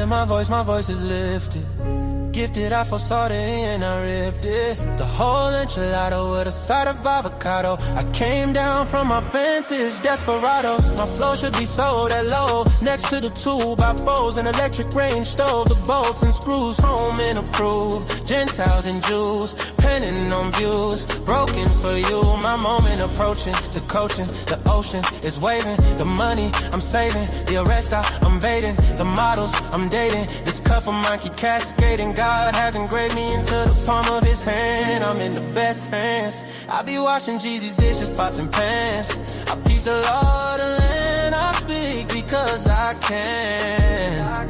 my voice is lifted. Gifted, I foresaw the end, I ripped it. The whole enchilada with a side of avocado. I came down from my fences, desperados. My flow should be sold at low. Next to the 2x4s, an electric range stove. The bolts and screws, home and approved. Gentiles and Jews, penning on views. Broken for you, my moment approaching. The coaching, the ocean is waving. The money I'm saving, the arrest I'm evading. The models I'm dating, this cup of mine keep cascading. God has engraved me into the palm of his hand. I'm in the best hands. I be washing Jeezy's dishes, pots and pans. I peep the Lord and land. I speak because I can.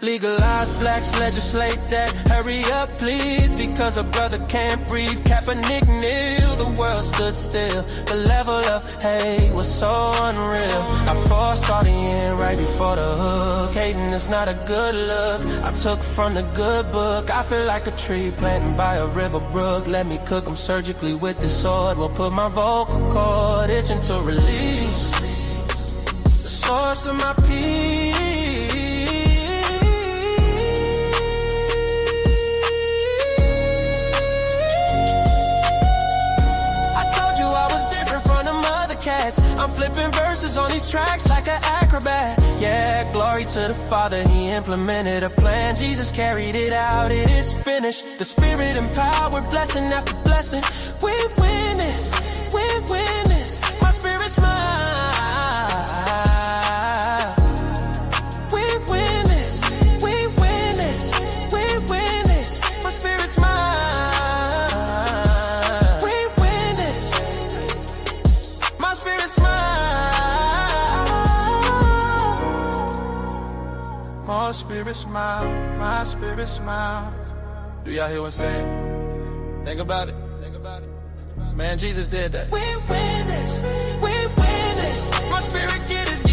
Legalize blacks, legislate that. Hurry up, please, because a brother can't breathe. Kaepernick kneel, the world stood still. The level of hate was so unreal. I foresaw the end right before the hook. Hating is not a good look. I took from the good book. I feel like a tree planted by a river brook. Let me cook them surgically with this sword. Will put my vocal cord itching to release the source of my peace. I'm flipping verses on these tracks like an acrobat. Yeah, glory to the Father, he implemented a plan. Jesus carried it out, it is finished. The Spirit empowered, blessing after blessing. We win this, we win this. My spirit's smile. We win this, we win this, we win this. My spirit's smile. My spirit smile, my spirit smiles. Do y'all hear what I'm saying? Think about it, think about it. Man, Jesus did that. We win this, we win this. My spirit get it.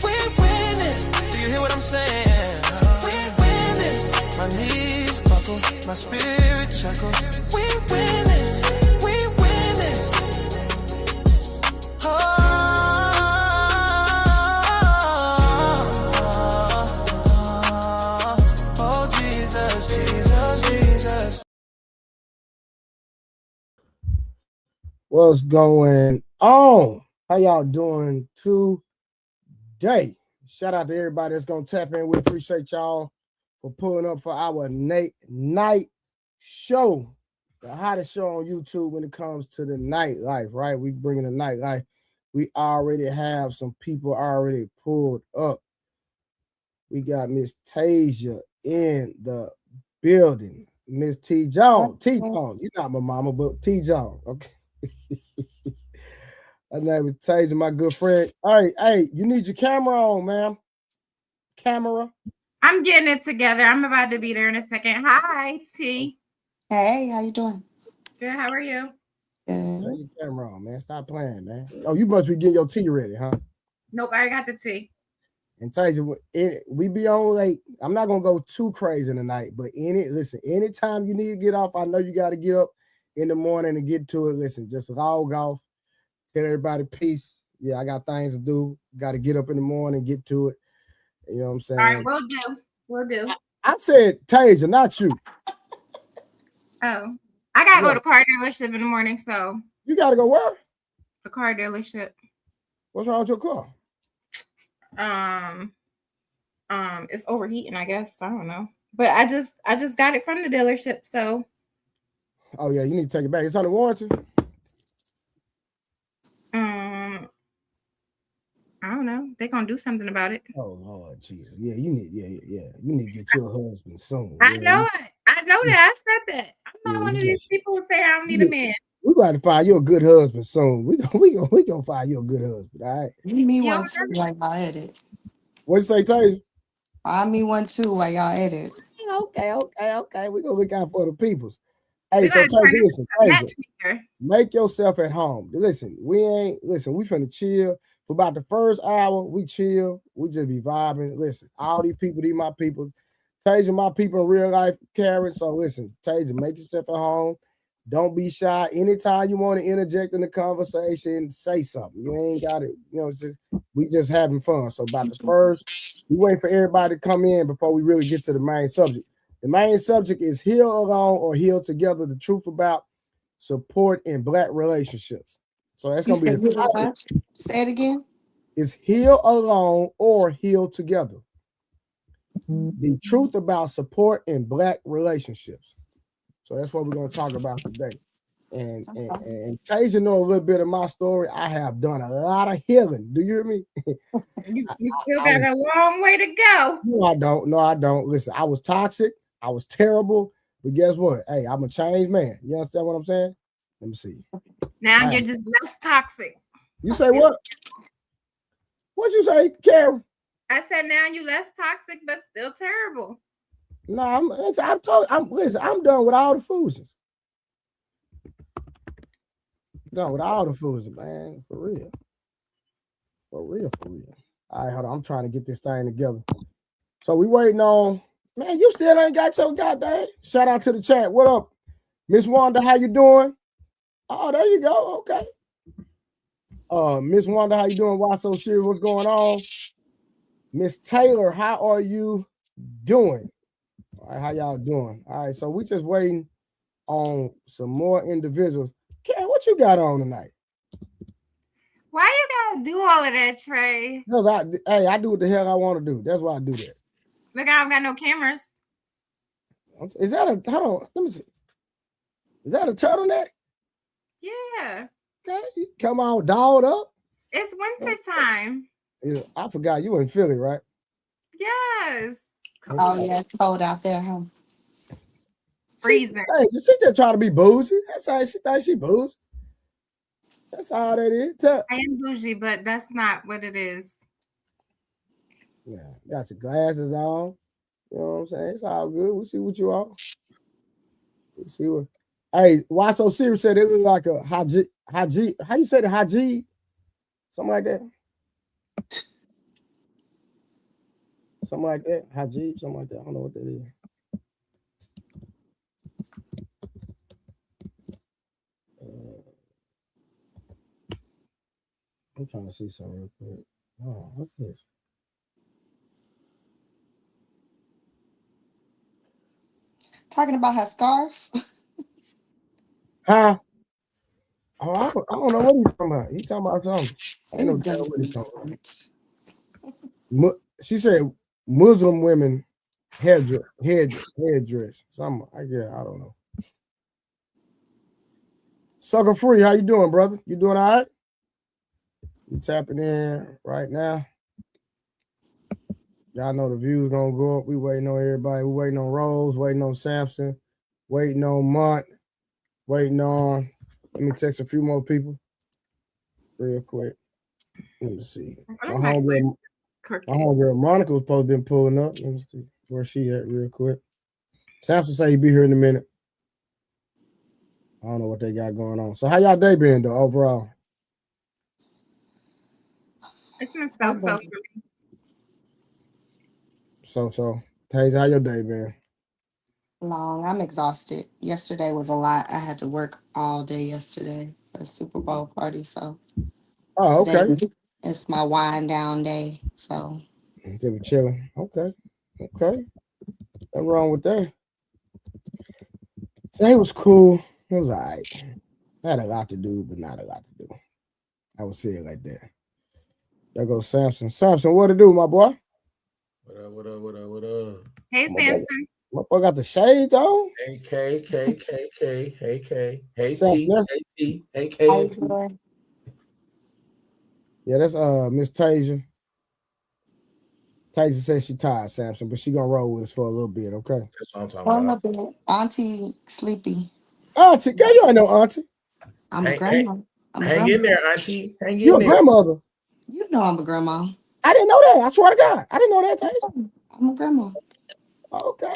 We win this. Do you hear what I'm saying? We win this. My knees buckle, my spirit chuckle. We win this, we win this. Oh. What's going on? How y'all doing today? Shout out to everybody that's gonna tap in. We appreciate y'all for pulling up for our night show, the hottest show on YouTube when it comes to the nightlife, right? We bringing the nightlife. We already have some people already pulled up. We got Miss Tasia in the building. Miss T. Jones. T. Jones. You're not my mama, but T. Jones. Okay. Her name is Tasia, my good friend. Hey, you need your camera on, ma'am. Camera. I'm getting it together. I'm about to be there in a second. Hi, T. Hey, how you doing? Good. How are you? Good. Turn your camera on, man. Stop playing, man. Oh, you must be getting your tea ready, huh? Nope, I got the tea. And Tasia, we be on late. I'm not gonna go too crazy tonight, but anytime you need to get off, I know you got to get up in the morning and get to it. Listen, just log off. Tell everybody peace. Yeah, I got things to do. Got to get up in the morning, get to it. You know what I'm saying? All right, we'll do. I said Tasia, not you. Oh, I gotta go to car dealership in the morning. So you gotta go where? The car dealership. What's wrong with your car? It's overheating, I guess. I don't know, but I just got it from the dealership. So. Oh yeah, you need to take it back. It's under warranty. I don't know. They're gonna do something about it. Oh Lord Jesus. Yeah, you need You need to get your husband soon. I know it. I know that. I said that. I'm not one of these people who say I don't need a man. We got to find you a good husband soon. We gonna find you a good husband. All right. Me one too while y'all edit. What you say, Tasia? Find me one too while y'all edit. Okay. We gonna look out for the peoples. Hey, so Tasia, listen, make yourself at home. Listen, we finna chill. For about the first hour, we chill. We just be vibing. Listen, all these people, these my people. Tasia, my people in real life, Karen. So listen, Tasia, make yourself at home. Don't be shy. Anytime you want to interject in the conversation, say something. You ain't got it. You know, it's just, we just having fun. So about the first, we wait for everybody to come in before we really get to the main subject. The main subject is heal alone or heal together. The truth about support in Black relationships. So that's going to be the topic. Say it again. Is heal alone or heal together. The truth about support in Black relationships. So that's what we're going to talk about today. And Tasia know a little bit of my story. I have done a lot of healing. Do you hear me? You still got a long way to go. No, I don't. No, I don't. Listen, I was toxic. I was terrible. But guess what? Hey, I'm a changed man. You understand what I'm saying? Let me see. Now you're just less toxic. You say what? What'd you say, Karen? I said now you less toxic, but still terrible. No, I'm done with all the foolishness. Done with all the foolishness, man. For real. For real. All right, hold on. I'm trying to get this thing together. So we waiting on, man, you still ain't got your goddamn. Shout out to the chat. What up? Miss Wanda, how you doing? Oh, there you go. Okay. Miss Wanda, how you doing? Why so serious? What's going on? Miss Taylor, how are you doing? All right, how y'all doing? All right, so we just waiting on some more individuals. Karen, what you got on tonight? Why you gotta do all of that, Trey? Because I do what the hell I want to do. That's why I do that. Look, I don't got no cameras. Is that a, hold on, let me see. Is that a turtleneck? Yeah. Okay, come on, dolled up. It's winter time. Yeah, I forgot you in Philly, right? Yes. Oh, yeah, it's cold out there, huh? Freezing. She just trying to be bougie. That's how she thinks she bougie. That's all that is. I am bougie, but that's not what it is. Yeah, got your glasses on. You know what I'm saying? It's all good. We'll see what you are. We'll see what. Hey, why so serious? Said it look like a Haji. How you say the Haji? Something like that. Something like that. Haji, something like that. I don't know what that is. I'm trying to see something real quick. Oh, what's this? Talking about her scarf. Huh? Oh, I don't know what he's talking about. He's talking about something. Ain't no telling what he's talking about. She said Muslim women headdress. Something. I don't know. Sucker Free, how you doing, brother? You doing all right? You tapping in right now. Y'all know the views gonna go up. We waiting on everybody. We waiting on Rose, waiting on Samson, waiting on Mont, waiting on. Let me text a few more people real quick. Let me see. My homegirl Monica was supposed to be pulling up. Let me see where she at real quick. Samson say he be here in a minute. I don't know what they got going on. So how y'all day been though overall? It's been so for me. So, Tasia, how your day been? Long. I'm exhausted. Yesterday was a lot. I had to work all day yesterday for the Super Bowl party. So okay. It's my wind down day. So Instead of chilling. Okay. Nothing wrong with that. So it was cool. It was all right. I had a lot to do, but not a lot to do. I would say it like that. There goes Samson. Samson, what to do, my boy? What up? Hey, Samson. My boy got the shades on. Hey, K. Hey, K. Hey, Samson, T. Hey, K. Yeah, that's Miss Tasia. Tasia says she tired, Samson, but she gonna roll with us for a little bit, okay? That's what I'm talking about. Auntie sleepy. Auntie, girl, you ain't no auntie. I'm a grandma. Hang in there, Auntie. You a grandmother. You know I'm a grandma. I didn't know that. I swear to God. I didn't know that, Tasia. I'm a grandma. Okay.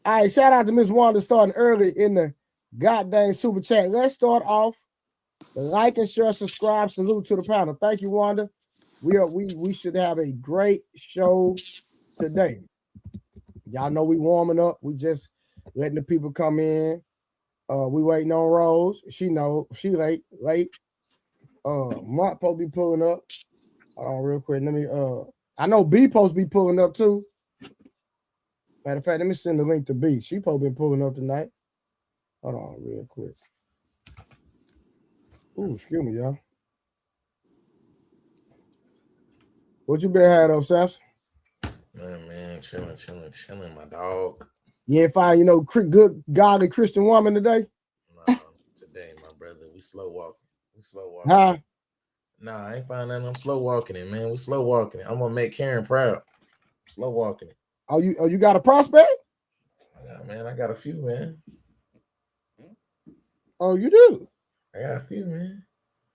All right, shout out to Miss Wanda starting early in the goddamn super chat. Let's start off. Like and share, subscribe, salute to the panel. Thank you, Wanda. We should have a great show today. Y'all know we warming up. We just letting the people come in. We waiting on Rose. She know she late. Mont supposed to be pulling up. Hold on real quick. Let me I know B supposed to be pulling up too. Matter of fact, let me send the link to B. She supposed to be pulling up tonight. Hold on real quick. Ooh, excuse me, y'all. What you been had up, Samson? Man, chilling, my dog. You ain't find, good, godly Christian woman today? No, today, my brother, we slow walking. Huh? Nah, I ain't find nothing. I'm slow walking it, man. We slow walking it. I'm gonna make Karen proud. Slow walking it. Oh, you got a prospect? I got a few, man. Oh, you do? I got a few, man.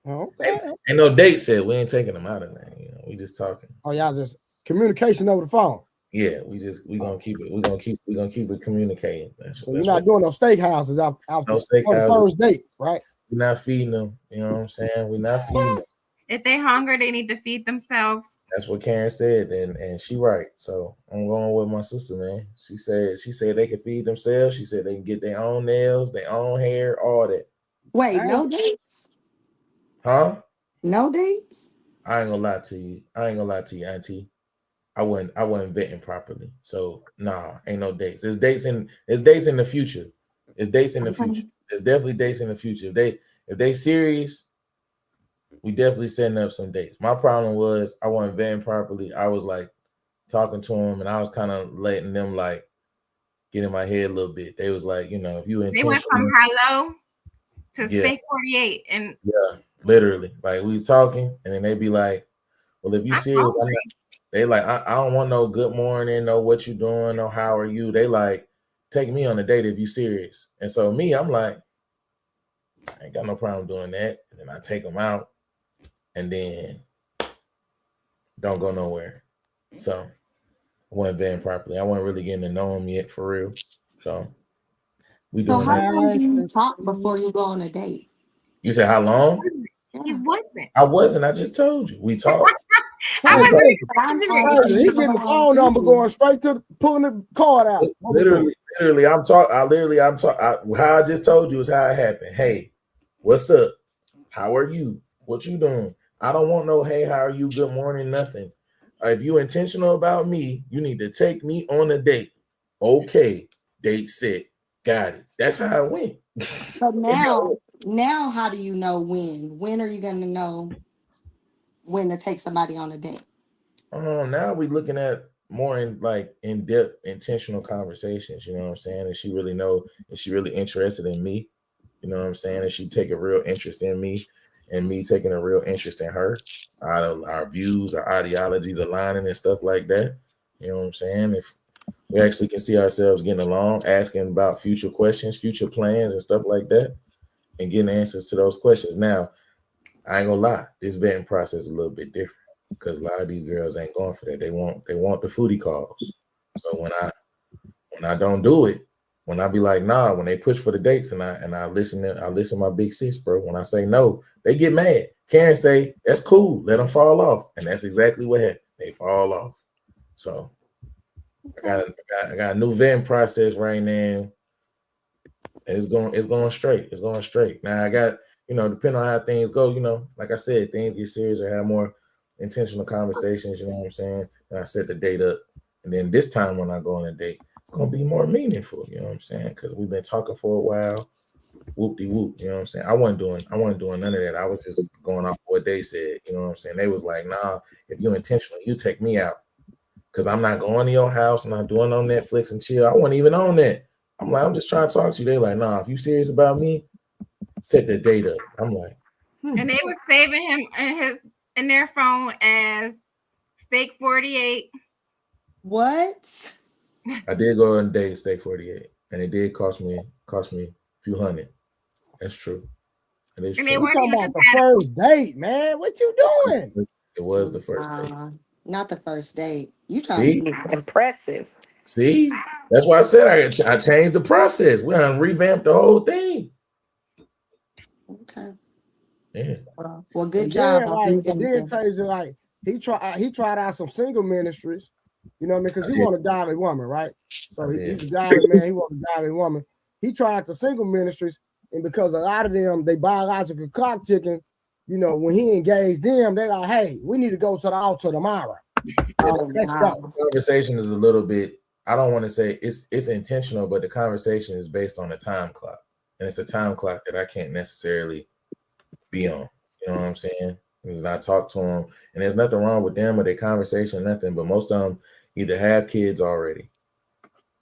Oh, okay. Ain't no date set. We ain't taking them out of there. We just talking. Oh, y'all just communication over the phone. Yeah, we gonna keep it. We're gonna keep it communicating. So you're not doing no steakhouses out no for the first date, right? We're not feeding them. You know what I'm saying? We're not feeding them. If they hungry, they need to feed themselves. That's what Karen said, and she right. So I'm going with my sister, man. She said they can feed themselves. She said they can get their own nails, their own hair, all that. Wait, no dates? Huh? No dates? I ain't gonna lie to you, Auntie. I wasn't vetting properly. So nah, ain't no dates. There's dates in the future. There's dates in the future. There's definitely dates in the future. If they serious, we definitely setting up some dates. My problem was I wasn't vetting properly. I was like talking to them, and I was kind of letting them like get in my head a little bit. They was like, if you They went from hello to steak 48, and literally, like we was talking, and then they be like, "Well, if you serious, they like I don't want no good morning, no what you doing, no how are you." They like take me on a date if you serious, and so me, I'm like, I ain't got no problem doing that, and then I take them out. And then don't go nowhere. So I wasn't vetting properly. I wasn't really getting to know him yet for real. So we doing so how that. long do you talk before you go on a date? You said how long? He wasn't. I wasn't. I just told you. We talked. I was He getting the phone number going straight to pulling the card out. Literally, I'm talking. How I just told you is how it happened. Hey, what's up? How are you? What you doing? I don't want no, hey, how are you? Good morning, nothing. If you intentional about me, you need to take me on a date. Okay, date set. Got it. That's how it went. But now how do you know when? When are you going to know when to take somebody on a date? Now we looking at more in-depth intentional conversations, you know what I'm saying? And she really know, and she really interested in me, you know what I'm saying? And she take a real interest in me, and me taking a real interest in her, our views, our ideologies aligning and stuff like that. You know what I'm saying? If we actually can see ourselves getting along, asking about future questions, future plans and stuff like that, and getting answers to those questions. Now, I ain't gonna lie, this vetting process is a little bit different because a lot of these girls ain't going for that. They want the foodie calls. So when I don't do it, when I be like, nah, when they push for the dates and I listen to my big sis, bro. When I say no, they get mad. Karen say, that's cool, let them fall off. And that's exactly what happened. They fall off. So I got a new vetting process right now. It's going straight. It's going straight. Now I got, depending on how things go, like I said, things get serious or have more intentional conversations, you know what I'm saying? And I set the date up. And then this time when I go on a date, it's gonna be more meaningful, you know what I'm saying? Because we've been talking for a while. Whoop-de-whoop, you know what I'm saying? I wasn't doing none of that. I was just going off what they said, you know what I'm saying? They was like, nah, if you're intentional, you take me out. Because I'm not going to your house, I'm not doing no Netflix and chill. I wasn't even on that. I'm like, I'm just trying to talk to you. They like, nah, if you serious about me, set the date up. I'm like, and they were saving him in their phone as steak 48. What? I did go on a date steak 48, and it did cost me a few hundred. That's true. It is true. We're talking about the first date, man. What you doing? It was the first date. Not the first date. You trying to be impressive. See? That's why I said I changed the process. We done revamped the whole thing. Okay. Yeah. Well, good job. Then Taser, like he tried out some single ministries, you know what I mean? Because he want a godly woman, right? So he's a godly man. He want a godly woman. He tried the single ministries, and because a lot of them, they biological clock ticking, you know, when he engaged them, they're like, hey, we need to go to the altar tomorrow. Let's go. The conversation is a little bit, I don't want to say it's intentional, but the conversation is based on a time clock. And it's a time clock that I can't necessarily be on. You know what I'm saying? And I talk to them, and there's nothing wrong with them or their conversation, nothing, but most of them either have kids already,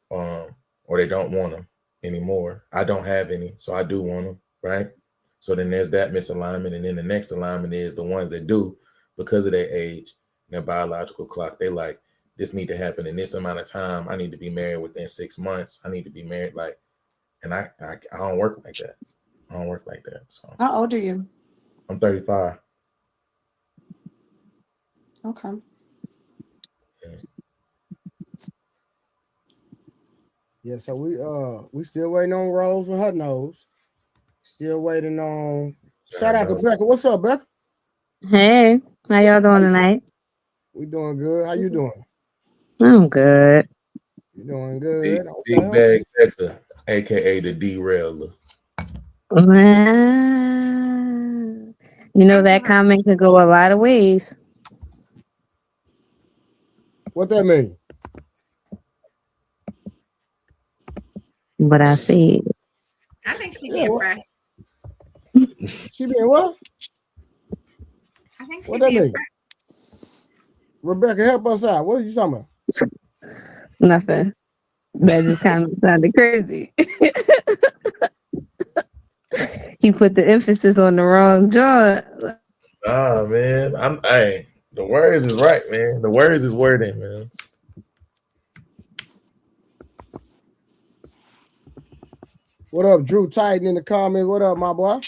or they don't want them anymore. I don't have any, so I do want them, right? So then there's that misalignment, and then the next alignment is the ones that do, because of their age, their biological clock. They like, this need to happen in this amount of time. I need to be married within 6 months. I need to be married, like, and I don't work like that. I don't work like that. So How old are you? I'm 35. Okay. Yeah, so we still waiting on Rose with her nose. Still waiting on. Shout out to Becca. What's up, Becca? Hey, how y'all doing tonight? We doing good. How you doing? I'm good. You doing good? Big Bag Becca, aka the derailer. You know that comment could go a lot of ways. What that mean? But I see. I think she being fresh. She being what? I think she What that being mean? fresh. Rebecca, help us out. What are you talking about? Nothing. That just kind of sounded crazy. He put the emphasis on the wrong jaw. Ah, man. The words is right, man. The words is wording, man. What up, Drew Titan in the comments? What up, my boy?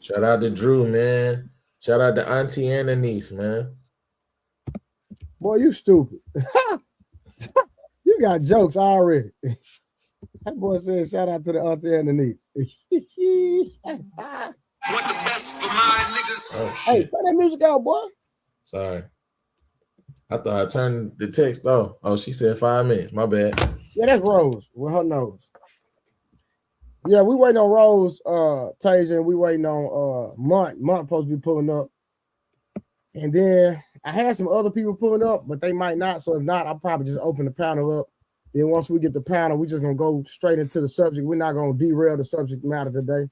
Shout out to Drew, man. Shout out to Auntie and the niece, man. Boy, you stupid. You got jokes already. That boy said, shout out to the auntie and the niece. What the best for my niggas? Oh, Hey, shit. turn that music out, boy. Sorry. I thought I turned the text off. Oh, she said 5 minutes. My bad. Yeah, that's Rose with her nose. Yeah, we waiting on Rose, Tasia, and we waiting on Mont. Mont supposed to be pulling up. And then I had some other people pulling up, but they might not. So if not, I'll probably just open the panel up. Then once we get the panel, we're just gonna go straight into the subject. We're not gonna derail the subject matter today.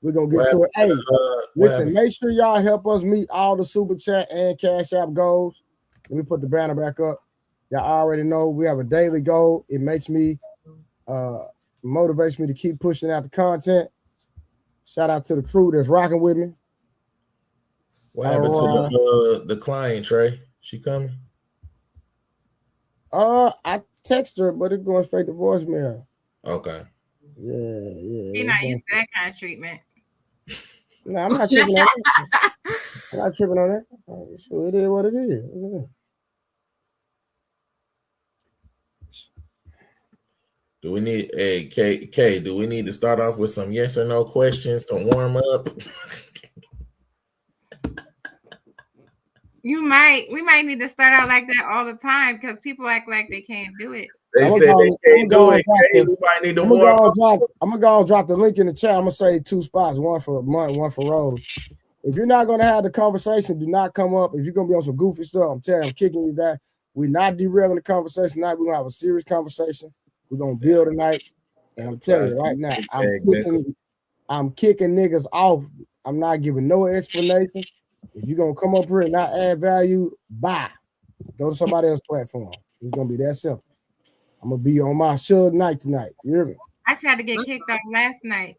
We're gonna get to it. Hey, listen, make sure y'all help us meet all the super chat and cash app goals. Let me put the banner back up. Y'all already know we have a daily goal. It makes me motivates me to keep pushing out the content. Shout out to the crew that's rocking with me. What happened to the client, Trey? She coming? I text her, but it's going straight to voicemail. Okay. Yeah. You're not used to that kind of treatment. No, I'm not tripping on that. I'm not tripping on that. So it is what it is. Do we need K? Do we need to start off with some yes or no questions to warm up? We might need to start out like that all the time because people act like they can't do it. They said they can't do it. We might need to warm up. I'm gonna go and drop the link in the chat. I'm gonna say 2 spots, one for Month, one for Rose. If you're not gonna have the conversation, do not come up. If you're gonna be on some goofy stuff, I'm telling you, I'm kicking you that. We're not derailing the conversation tonight. We're gonna have a serious conversation. We're gonna build tonight. And I'm telling you right now, I'm kicking niggas off. I'm not giving no explanations. If you're gonna come up here and not add value, bye. Go to somebody else's platform. It's gonna be that simple. I'm gonna be on my Suge night tonight. You hear me? I tried to get kicked off last night.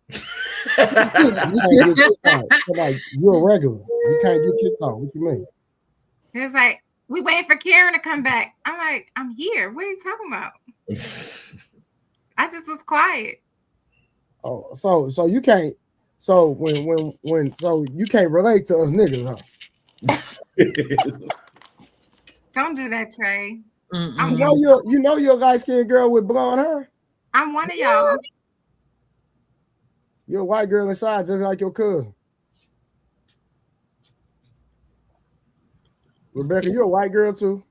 You can't get kicked off. Like, you're a regular. You can't get kicked off. What you mean? It was like, we waiting for Karen to come back. I'm like, I'm here. What are you talking about? I just was quiet. Oh, so you can't. So when so you can't relate to us niggas, huh? Don't do that, Trey. You know you're a light-skinned girl with blonde hair. I'm one of y'all. You're a white girl inside, just like your cousin. Rebecca, you're a white girl too.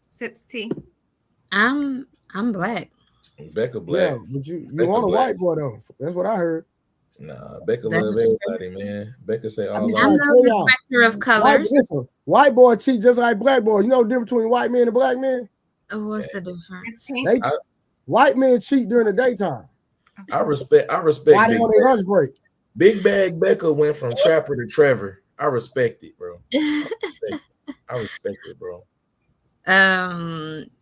Sips tea. I'm black. Becca black. Yeah, but you Becca want a black. white boy though. That's what I heard. Nah, Becca That's love what you everybody, man. Becca say I all be of I'm trying them. to no tell y'all. respecter of colors. Listen, white boy cheat just like black boy. You know the difference between white men and black men? What's the It's difference? pink. They white men cheat during the daytime. I respect Why they Big on their Bag. lunch break? Big Bag Becca went from Trapper to Trevor. I respect it, bro. I respect it, bro.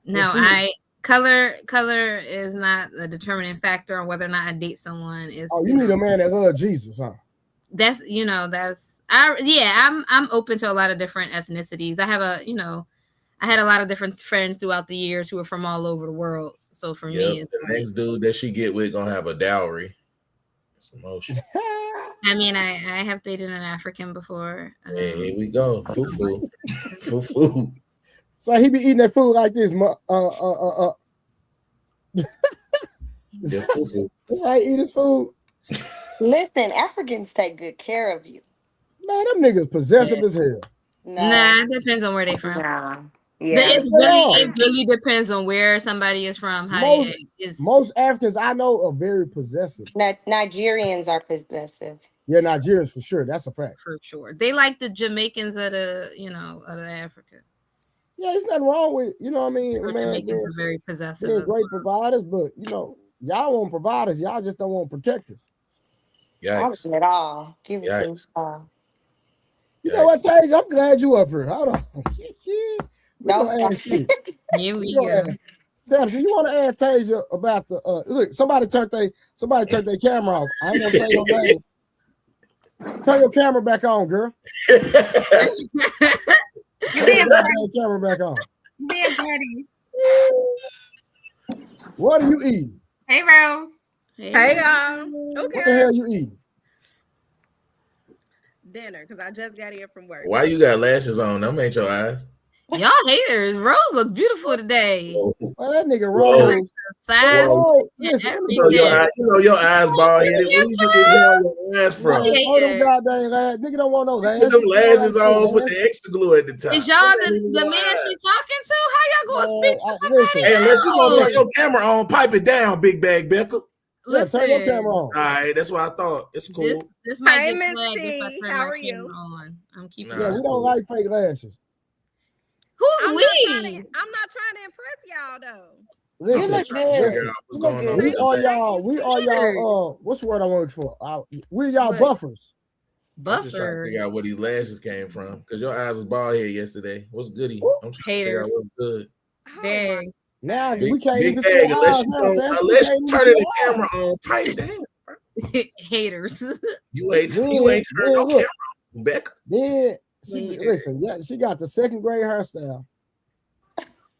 No, color is not a determining factor on whether or not I date someone. Is You need a man that loves Jesus, huh? I'm open to a lot of different ethnicities. I had a lot of different friends throughout the years who are from all over the world. So for me, it's the next dude that she get with gonna have a dowry. It's emotion. I mean, I have dated an African before. Hey, here we go. Fufu. Fufu. So he be eating that food like this. Yeah, fufu. That's how he eat his food. Listen, Africans take good care of you. Man, them niggas possessive as hell. Nah, it depends on where they from. Nah. Yeah. It really depends on where somebody is from. Most Africans I know are very possessive. Nigerians are possessive. Yeah, Nigerians for sure. That's a fact. For sure. They like the Jamaicans out of Africa. Yeah, there's nothing wrong with, you know what I mean? Man, Jamaicans are very possessive. Being great providers, but y'all want providers. Y'all just don't want protectors. Yikes. Not at all. Give it to me. You know what, Tage? I'm glad you up here. Hold on. We're gonna ask you. Here we go. Samson, you want to ask Tasia about the look? Somebody turned their camera off. I ain't gonna say your name. Turn your camera back on, girl. You being camera back on. being petty. What are you eating? Hey, Rose. Hey, y'all. Okay. What the hell you eating? Dinner, because I just got here from work. Why you got lashes on? Them ain't your eyes. Y'all haters. Rose look beautiful today. Well, that nigga Rose. Listen, your eyes bald headed. Where you get your eyes from? Nigga don't want no lashes. Put them lashes on, put the extra glue at the top. Is y'all the man she talking to? How y'all gonna speak to somebody? Hey, unless you gonna turn your camera on, pipe it down, Big Bag Becca. Listen, turn your camera on. All right, that's what I thought. It's cool. This might Hey, get Miss flagged T, if I turn how my are you? camera on. I'm keeping. Yeah, we don't like fake lashes. Who's we? I'm not trying to impress y'all though. Listen, You look good. What's going on? we are y'all. What's the word I want for? We y'all What? buffers. I'm just trying to Buffer. figure out where these lashes came from because your eyes was bald here yesterday. What's goody? Ooh, I'm trying to figure hater. out what's good. Dang. Now Big, we can't big even see bag, your unless eyes you, now, don't- Sam. unless you turning the camera on, pipe down. Haters. You ain't turning Yeah, no look. camera on, Becca. Then Later. listen, yeah, she got the second grade hairstyle.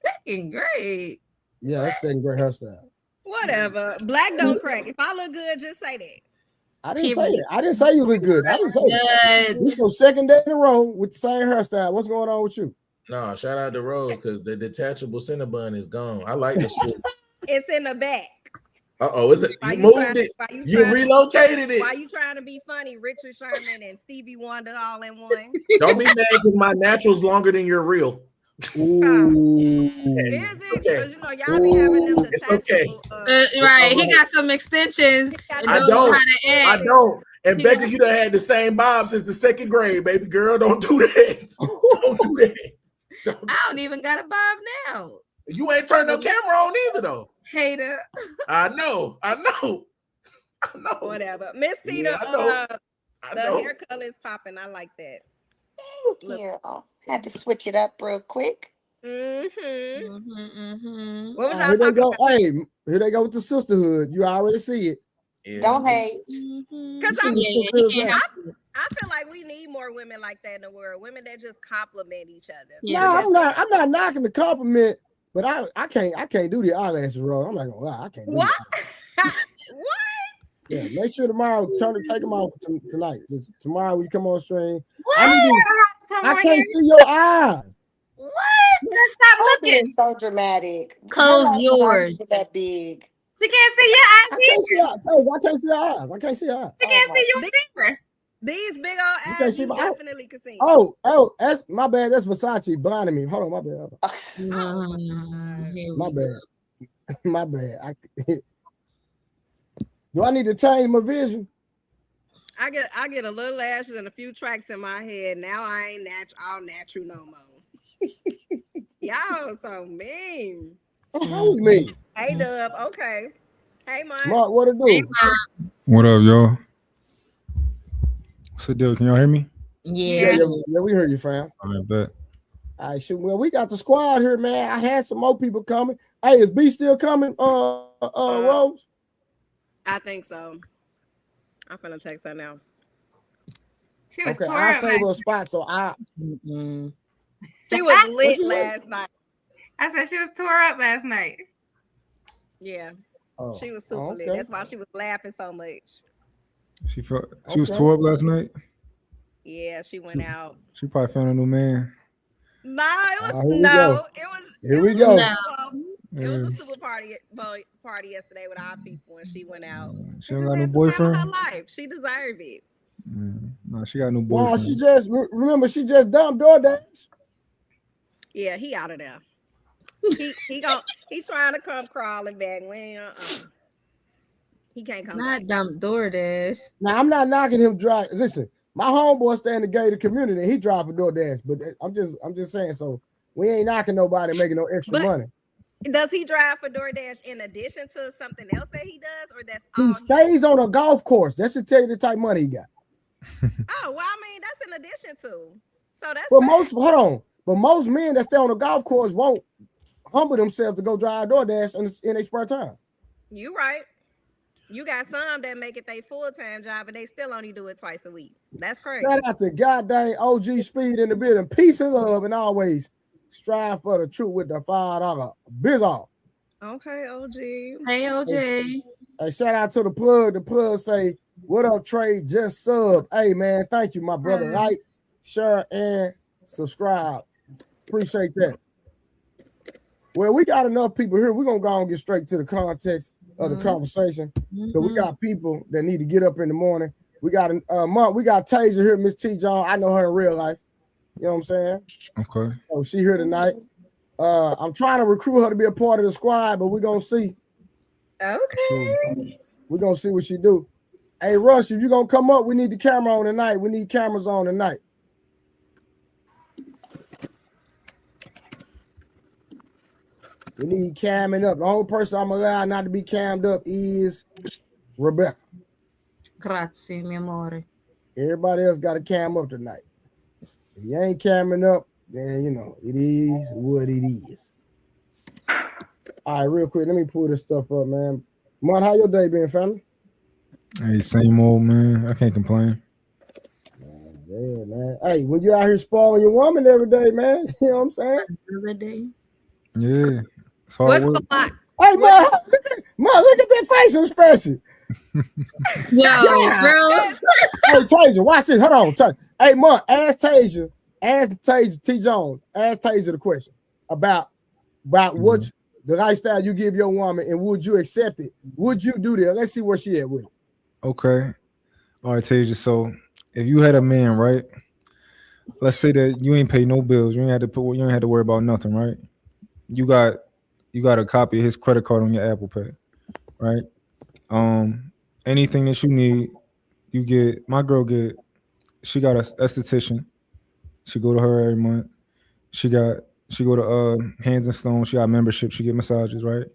Fucking great. Yeah, that's second grade hairstyle. Whatever. Black don't crack. If I look good, just say that. I didn't say that. I didn't say you look good. I didn't say that. Good. This your second day in a row with the same hairstyle. What's going on with you? No, shout out to Rose because the detachable Cinnabon is gone. I like the swoop. It's in the back. Is it? Why You you moved trying- it. why you You trying to- relocated it. Why you trying to be funny? Richard Sherman and Stevie Wonder all in one. Don't be mad because my natural's longer than your real. Ooh. Is it? Because you know y'all be having them It's detachable. Right. He got some extensions. And I don't know don't. how to I act. don't. And He Becca, got- you done had the same bob since the second grade, baby girl. Don't do that. Don't do that. I don't even got a bob now. You ain't turned no camera on either, though. Hater. I know. Whatever. Miss Tina, Yeah, I the know. hair color is popping. I like that. Thank you. Had to switch it up real quick. Mm-hmm. What What was Here y'all they talking go. about? Hey, here they go with the sisterhood. You already see it. Yeah. Don't hate. Because I feel like we need more women like that in the world. Women that just compliment each other. No, I'm not knocking the compliment, but I can't do the eyelashes, bro. I'm not gonna lie. I can't do What? that. What? Yeah, make sure tomorrow take them off tonight. Just tomorrow we come on stream. What? I can't see your eyes. What? Stop You're looking. so dramatic. Close Your eyes yours. aren't that big. She can't see your eyes I can't see either. I can't see your eyes. I can't see your eyes. She can't see yours either. These big You old can't eyes, see you my eye. definitely can see. Oh, that's my bad. That's Versace blinding me. Hold on, my bad. Here My we bad. My bad. Do I need to change my vision? I get a little lashes and a few tracks in my head. Now I ain't all natural no more. Y'all so mean. How you mean? Hey Dub, okay. Hey Mike. Mark, what it do? What up, y'all? What's the deal? Can y'all hear me? Yeah. Yeah, we heard you, fam. I bet. All right, shoot. Well, we got the squad here, man. I had some more people coming. Hey, is B still coming? Rose? I think so. I'm finna text her now. She was Okay, tore I'll up. save her a spot. So I. She was lit last night. I said she was tore up last night. Yeah. Oh, She was super lit. okay. That's why she was laughing so much. She was tore up last night. Yeah, she went out. She probably found a new man. No, it was Here we no. go. It was. Here it we was, go. It was a super party yesterday with our people, and she went out. She ain't got no boyfriend. Her life. She deserved it. No, she got no Wow, boyfriend. she just remember she just dumped DoorDash. Yeah, he out of there. He trying to come crawling back. When he can't come Not back. dumb DoorDash. Now I'm not knocking him dry. Listen, my homeboy stay in the gated community. He drive for DoorDash, but I'm just saying. So we ain't knocking nobody making no extra money. Does he drive for DoorDash in addition to something else that he does, or that's He stays on a golf course. That should tell you the type of money he got. Oh well, I mean that's in addition to. So that's. But most men that stay on a golf course won't humble themselves to go drive DoorDash in their spare time. You right. You got some that make it their full-time job, and they still only do it twice a week. That's crazy. Shout out to goddamn OG Speed in the building. Peace and love, and always strive for the truth with the $5 biz off. Okay, OG. Hey, OJ. Hey, shout out to the plug. The plug say, "What up, Trey? Just sub." Hey, man, thank you, my brother. Like, share, and subscribe. Appreciate that. Well, we got enough people here. We're gonna go and get straight to the context of the conversation. So we got people that need to get up in the morning. We got we got Tasia here, Miss T John. I know her in real life. You know what I'm saying? Okay. So she here tonight. I'm trying to recruit her to be a part of the squad, but we're gonna see. Okay. We're gonna see what she do. Hey Rush, if you're gonna come up, we need the camera on tonight. We need cameras on tonight. We need camming up. The only person I'm allowed not to be cammed up is Rebecca. Grazie, mi amore. Everybody else got to cam up tonight. If you ain't camming up, then you know it is what it is. All right, real quick, let me pull this stuff up, man. Mon, how your day been, family? Hey, same old, man. I can't complain. Yeah, man. Hey, when you out here spoiling your woman every day, man, you know what I'm saying? Another day. Yeah. It's hard What's work. the line? Hey, man, look at that face expression. Yo, bro. Hey, Tasia, watch this. Hold on. Hey, Mon, ask Tasia, T. Jones, ask Tasia the question about what the lifestyle you give your woman, and would you accept it? Would you do that? Let's see where she at with it. Okay. All right, Tasia. So if you had a man, right? Let's say that you ain't pay no bills. You ain't had to worry about nothing, right? You got a copy of his credit card on your Apple Pay, right? Anything that you need, you get. My girl she got a esthetician. She go to her every month. She go to Hands and Stone. She got membership. She get massages, right?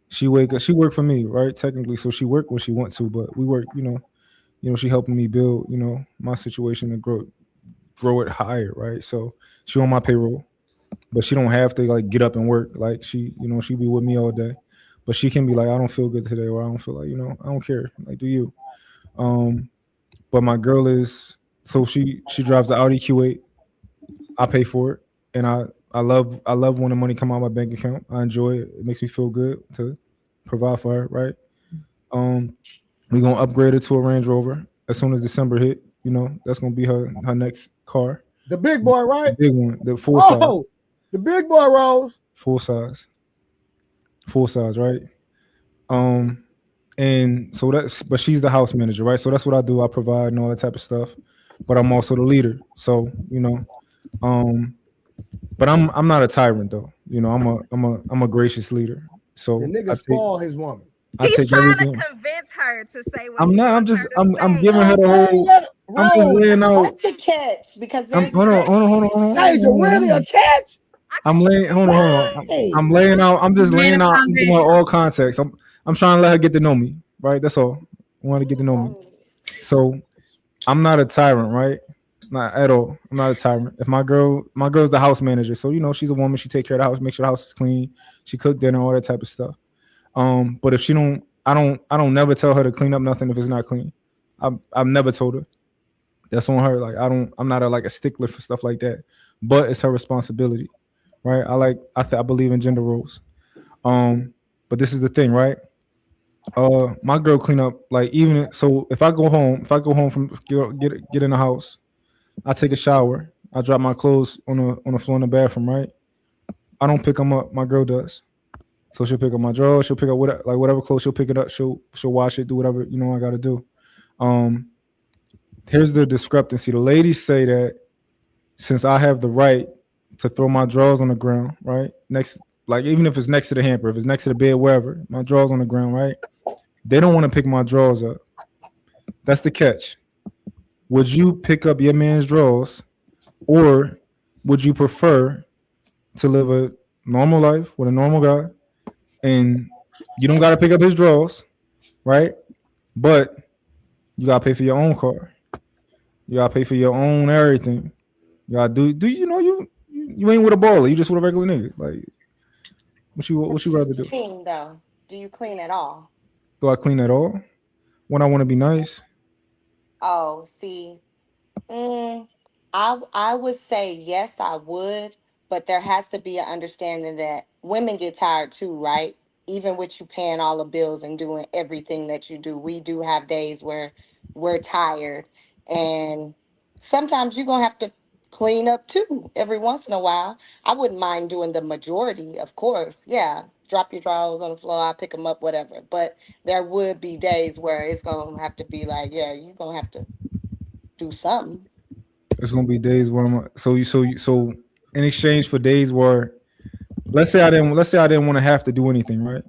She work for me, right? Technically, so she work when she wants to, but we work, you know, she helping me build, you know, my situation and grow it higher, right? So she on my payroll, but she don't have to like get up and work. Like she, you know, she be with me all day, but she can be like, I don't feel good today, or I don't feel like, you know, I don't care. Like, do you? But my girl is, so she drives the Audi Q8. I pay for it, and I love when the money come out of my bank account. I enjoy it. It makes me feel good to provide for her, right? We're gonna upgrade her to a Range Rover as soon as December hit. You know, that's gonna be her next car. The big boy, right? The big one, the full size. Oh, the big boy Rose. Full size, right? And so but she's the house manager, right? So that's what I do. I provide and all that type of stuff. But I'm also the leader. So, you know, but I'm not a tyrant though. You know, I'm a gracious leader. So The nigga spoil his woman. He's take trying everything. to convince her to say what I'm he not. wants her to I'm say. giving her the whole. I'm just laying out. What's the catch? Because there's Hold on. Taser, really a catch? I'm laying. Hold on. Hey. I'm laying out. I'm just Laying laying a out. I'm giving her foundation. all context. I'm trying to let her get to know me. Right. That's all. I want to get to know me. So I'm not a tyrant. Right. Not at all. I'm not a tyrant. If my girl's the house manager, so she's a woman. She take care of the house, make sure the house is clean. She cook dinner, all that type of stuff. But if she don't, I don't never tell her to clean up nothing if it's not clean. I've never told her. That's on her. Like I'm not a stickler for stuff like that. But it's her responsibility, right? I believe in gender roles. But this is the thing, right? My girl clean up so if I go home from get in the house. I take a shower. I drop my clothes on the floor in the bathroom, right? I don't pick them up. My girl does. So she'll pick up my drawers. She'll pick up whatever clothes. She'll pick it up. She'll wash it. Do whatever I got to do. Here's the discrepancy. The ladies say that since I have the right to throw my drawers on the ground, right? Even if it's next to the hamper, if it's next to the bed, wherever, my drawers on the ground, right? They don't want to pick my drawers up. That's the catch. Would you pick up your man's drawers, or would you prefer to live a normal life with a normal guy, and you don't got to pick up his drawers, right? But you got to pay for your own car. You got to pay for your own everything. You got to do you ain't with a baller. You just with a regular nigga. Like, what you rather do? Clean though. Do you clean at all? Do I clean at all? When I want to be nice? Oh, see, I would say yes, I would, but there has to be an understanding that women get tired too, right? Even with you paying all the bills and doing everything that you do, we do have days where we're tired, and sometimes you're gonna have to clean up too every once in a while. I wouldn't mind doing the majority, of course. Yeah, drop your drawers on the floor, I'll pick them up, whatever. But there would be days where it's gonna have to be like, yeah, you're gonna have to do something. It's gonna be days where so in exchange for days where let's say I didn't want to have to do anything, right?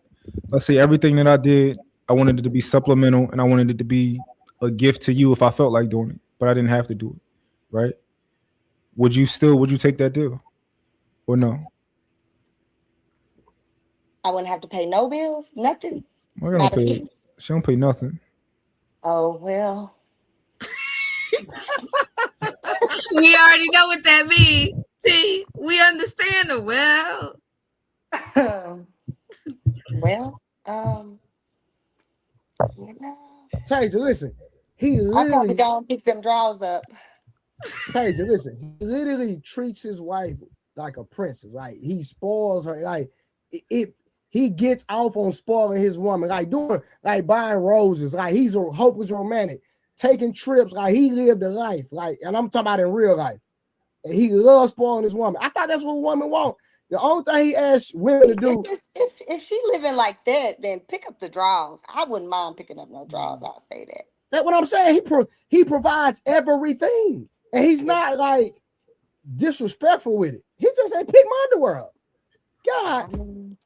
Let's say everything that I did, I wanted it to be supplemental and I wanted it to be a gift to you if I felt like doing it, but I didn't have to do it, right? Would you take that deal or no? I wouldn't have to pay no bills, nothing. She don't pay nothing. Oh, well. We already know what that means. See, we understand the well. Well, Taser, listen. He I probably literally don't pick them drawers up. Taser, listen. He literally treats his wife like a princess. Like, he spoils her. Like, he gets off on spoiling his woman. Like, buying roses. Like, he's a hopeless romantic. Taking trips. Like, he lived a life. Like, and I'm talking about in real life. And he loves spoiling his woman. I thought that's what women want. The only thing he asks women to do. If she living like that, then pick up the drawers. I wouldn't mind picking up no drawers. I'll say that. That's what I'm saying. He provides everything. And he's not like disrespectful with it. He just said, pick my underwear up. God.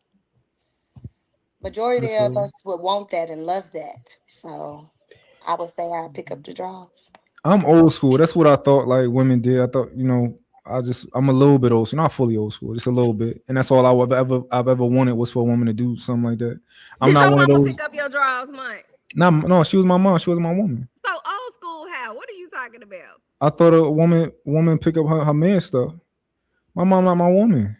Majority of us would want that and love that. So I would say I'd pick up the drawers. I'm old school. That's what I thought like women did. I thought, I'm a little bit old school, not fully old school, just a little bit. And that's all I've ever wanted was for a woman to do something like that. I'm not one of those. Pick up your drawers, Mike? No, she was my mom. She was my woman. So old school how? What are you talking about? I thought a woman pick up her man stuff. My mom not my woman.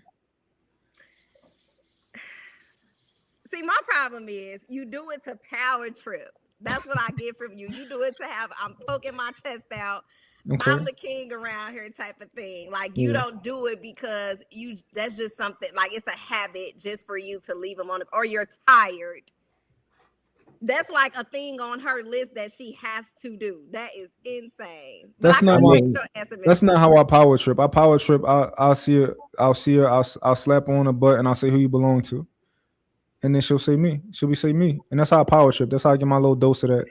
See, my problem is you do it to power trip. That's what I get from you. You do it to have I'm poking my chest out. Okay. I'm the king around here type of thing. Like, you don't do it because that's just something, like, it's a habit just for you to leave them on or you're tired. That's like a thing on her list that she has to do. That is insane. That's not how I power trip. I power trip. I'll see her. I'll slap her on her butt and I'll say who you belong to, and then she'll say me. She'll say me, and that's how I power trip. That's how I get my little dose of that.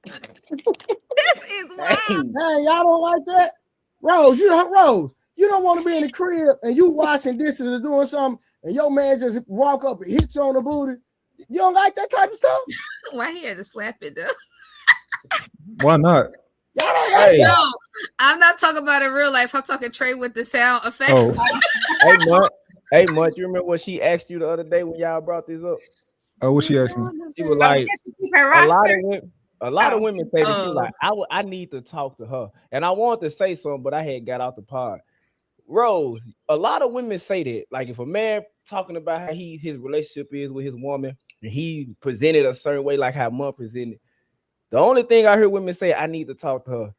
This is wild. Hey, y'all don't like that, Rose? You don't want to be in the crib and you washing dishes or doing something, and your man just walk up and hit you on the booty. You don't like that type of stuff? Why he had to slap it though? Why not? Y'all don't like that? No, I'm not talking about in real life. I'm talking Trey with the sound effects. Oh. Hey, Mutt, you remember what she asked you the other day when y'all brought this up? Oh, what she asked me? She was like, a lot of women say that she like, I need to talk to her. And I wanted to say something, but I had got out the pod. Rose, a lot of women say that. Like if a man talking about how his relationship is with his woman, and he presented a certain way, like how Mutt presented. The only thing I hear women say, I need to talk to her.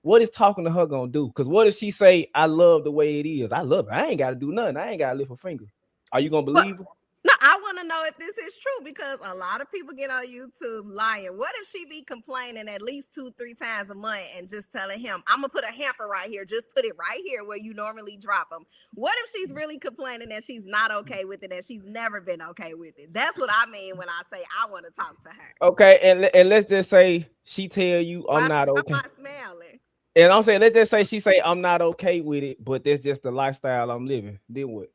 What is talking to her gonna do? Because what if she say, I love the way it is? I love her. I ain't got to do nothing. I ain't got to lift a finger. Are you gonna believe her? No, I want to know if this is true because a lot of people get on YouTube lying. What if she be complaining at least 2-3 times a month and just telling him, I'm gonna put a hamper right here, just put it right here where you normally drop them? What if she's really complaining that she's not okay with it and she's never been okay with it? That's what I mean when I say I want to talk to her. Okay, and let's just say she tell you I'm not okay. I'm not smiling. And I'm saying, let's just say she say I'm not okay with it, but that's just the lifestyle I'm living. Then what?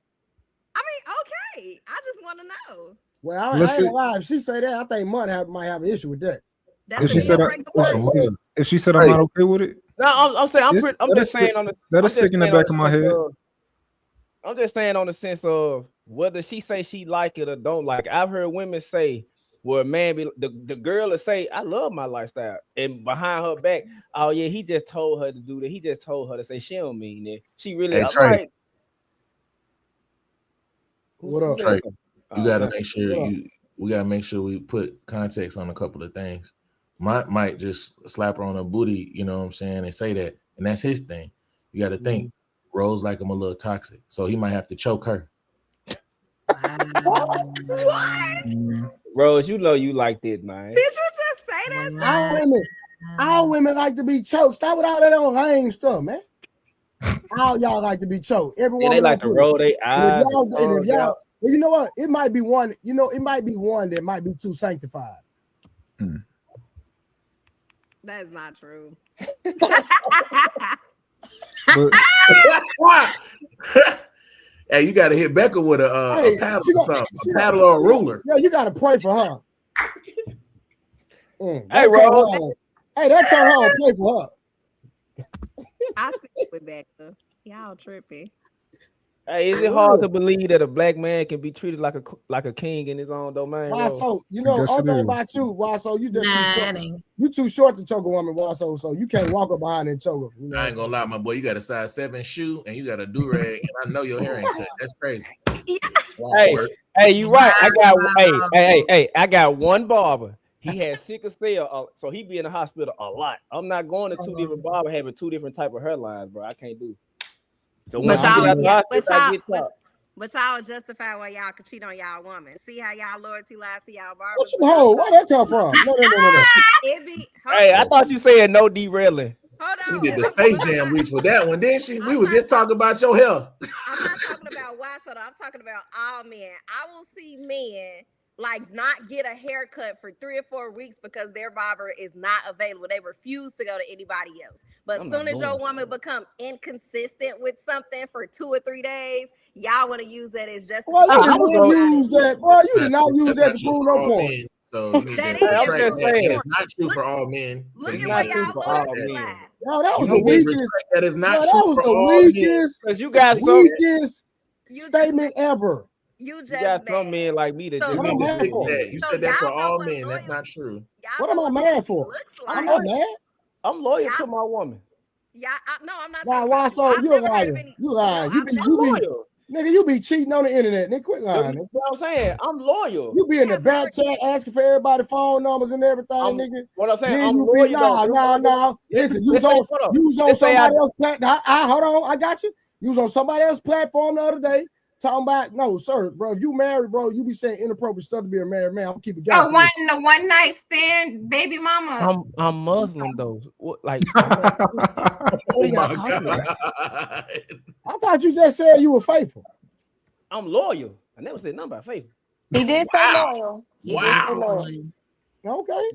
I mean, okay. I just want to know. Well, I ain't gonna lie. If she say that, I think Mud might have an issue with that. If she said I'm not okay with it, no, I'm saying I'm just saying on the that is sticking in the back of my head. I'm just saying on the sense of whether she say she like it or don't like it. I've heard women say, well, man, the girl will say, I love my lifestyle. And behind her back, oh, yeah, he just told her to do that. He just told her to say she don't mean it. She really Trey. What up, Trey? You gotta make sure we gotta make sure we put context on a couple of things. Might just slap her on her booty, you know what I'm saying, and say that, and that's his thing. You got to think, Rose like him a little toxic, so he might have to choke her. What? Rose, you know you like this, man. Did you just say that? All women like to be choked. Stop with all that on lame stuff, man. All y'all like to be choked. Everyone they like to roll their eyes. If y'all, well, you know what? It might be one. You know, it might be one that might be too sanctified. That is not true. Hey, you got to hit Becca with a paddle or something, a paddle or a ruler. Yeah, you got to pray for her. Hey, Rose. Hey, that's her home. Pray for her. I stick with Becca. Y'all trippy. Hey, is it hard to believe that a black man can be treated like a king in his own domain? Why so? You know, all thing about you, why so? You just too short. You too short to choke a woman, why so? So you can't walk up behind and choke her. You know? I ain't gonna lie, my boy. You got a size 7 shoe and you got a do-rag, and I know your hair ain't cut. That's crazy. Hey, you right. I got one barber. He had sickle cell, so he be in the hospital a lot. I'm not going to 2 different barbers having 2 different type of hairlines, bro. I can't do. So but y'all justify why y'all could cheat on y'all woman. See how y'all loyalty lies to y'all barbers. What you hold? Where that come from? No. Hey, I thought you said no derailing. Hold on. She did the Space Jam reach for that one, didn't she? We were just talking about your health. I'm not talking about why so I'm talking about all men. I will see men like not get a haircut for 3 or 4 weeks because their barber is not available. They refuse to go to anybody else. But as soon as your woman become inconsistent with something for 2 or 3 days, y'all want to use that as just. Well, you didn't use that. Boy, you did not use that to prove no point. So you need that is not true for all men. Look at where y'all loyalty lies. No, that was the weakest. That is not true for all men. Because you got some weakest statement ever. You got some men like me that you said that for all men. That's not true. What am I mad for? I'm not mad. I'm loyal to my woman. Yeah, no, I'm not. Why so? You're lying. You lying. You be nigga, you be cheating on the internet. Nigga, quit lying. That's what I'm saying. I'm loyal. You be in the back chat asking for everybody's phone numbers and everything, nigga. What I'm saying, then I'm you loyal. No. Listen, you was on somebody else's platform. Hold on, I got you. You was on somebody else's platform the other day. Talking about no, sir, bro. If you married, bro, you be saying inappropriate stuff to be a married man. I'm keeping going. The one night stand, baby mama. I'm Muslim though. Like, oh my God. I thought you just said you were faithful. I'm loyal. I never said nothing about faithful. He did say loyal. Okay.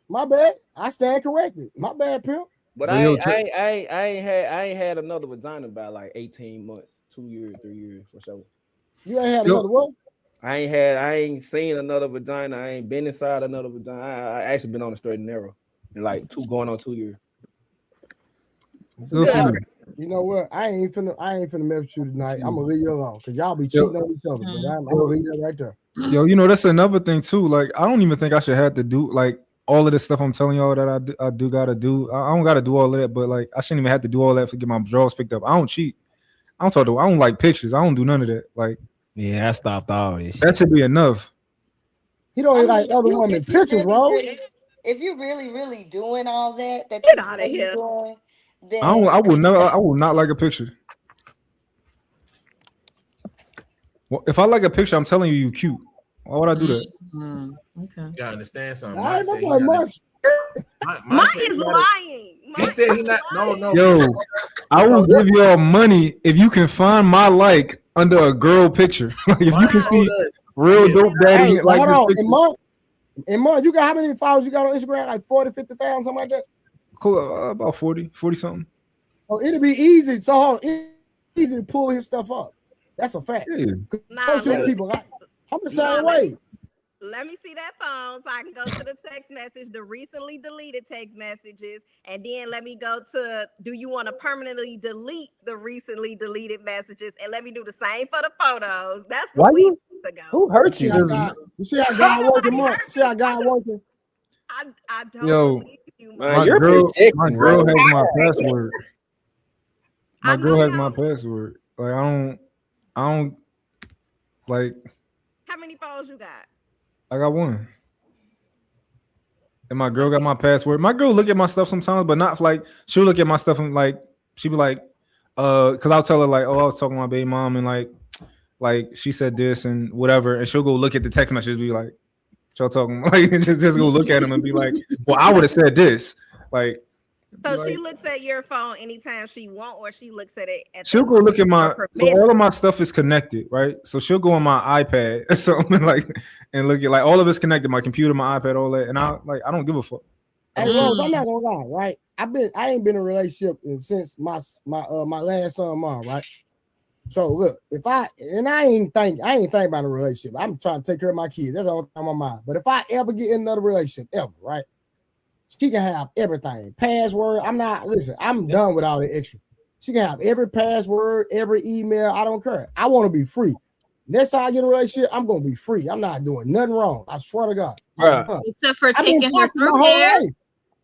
My bad. I stand corrected. My bad, pimp. But I ain't had another vagina by like 18 months, 2 years, 3 years for sure. You ain't had another what? I ain't seen another vagina. I ain't been inside another vagina. I actually been on the straight and narrow in like going on 2 years. You know what? I ain't finna mess with you tonight. I'm gonna leave you alone because y'all be cheating on each other. But I'm gonna leave that right there. Yo, you know that's another thing too. Like I don't even think I should have to do like all of this stuff I'm telling y'all that I do gotta do. I don't gotta do all of that, but like I shouldn't even have to do all that to get my drawers picked up. I don't cheat. I don't like pictures. I don't do none of that. Like I stopped all this. That should be enough. He don't like other women pictures, bro. If you really doing all that get out of here. Doing, then I will not like a picture. Well, if I like a picture, I'm telling you cute. Why would I do that? Okay. You gotta understand something. Mine is lying. He said he not. No. Yo, I will give y'all money if you can find my like under a girl picture. Like if you can see real dope daddy. Hey, like hold on. And Mark, you got how many followers you got on Instagram? Like 40, 50,000, something like that? Cool, about 40 something. So it'll be easy. So easy to pull his stuff up. That's a fact. Yeah. People like I'm the same way. Let me see that phone so I can go to the text message, the recently deleted text messages, and then let me go to, do you want to permanently delete the recently deleted messages? And let me do the same for the photos. That's what we need to go. Who hurt you? You see how God working, Mark? See how God working? I don't believe you, my girl has my password. My girl has my password. Like I don't like. How many phones you got? I got one. And my girl got my password. My girl look at my stuff sometimes, but not like she'll look at my stuff and like she'll be like, because I'll tell her like, oh, I was talking to my baby mom and like she said this and whatever, and she'll go look at the text message, be like, y'all talking like just go look at them and be like, well, I would have said this. Like, so she looks at your phone anytime she wants, or she looks at it at she'll go look at my so all of my stuff is connected, right? So she'll go on my iPad so like and look at like all of it's connected, my computer, my iPad, all that, and I don't give a fuck. Hey Rose, I'm not gonna lie, right? I ain't been in a relationship since my last son mom, right? So look, I ain't think about a relationship. I'm trying to take care of my kids. That's all on my mind. But if I ever get in another relationship, ever, right? She can have everything. Password. I'm done with all the extra. She can have every password, every email. I don't care. I want to be free. Next time I get in a relationship, I'm gonna be free. I'm not doing nothing wrong. I swear to God. Except for taking her through there.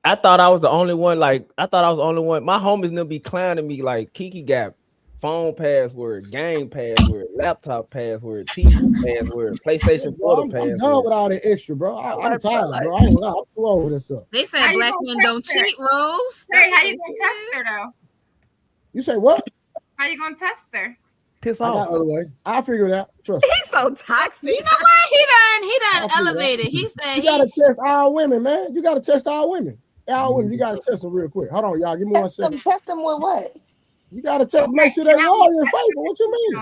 I thought I was the only one. My homies will be clowning me like Kiki got phone password, game password, laptop password, TV password, PlayStation 4 password. I'm done with all the extra, bro. I'm tired, bro. I ain't lie. I'm too old for this stuff. They said black men don't cheat, Rose. Hey, how you gonna test her though? You say what? How you gonna test her? Piss off. I'll figure it out. Trust me. He's so toxic. You know what? He done elevated. He said you gotta test all women, man. You gotta test all women. All women, you gotta test them real quick. Hold on, y'all. Give me 1 second. Test them with what? You gotta test, make sure they're loyal and faithful. What you mean?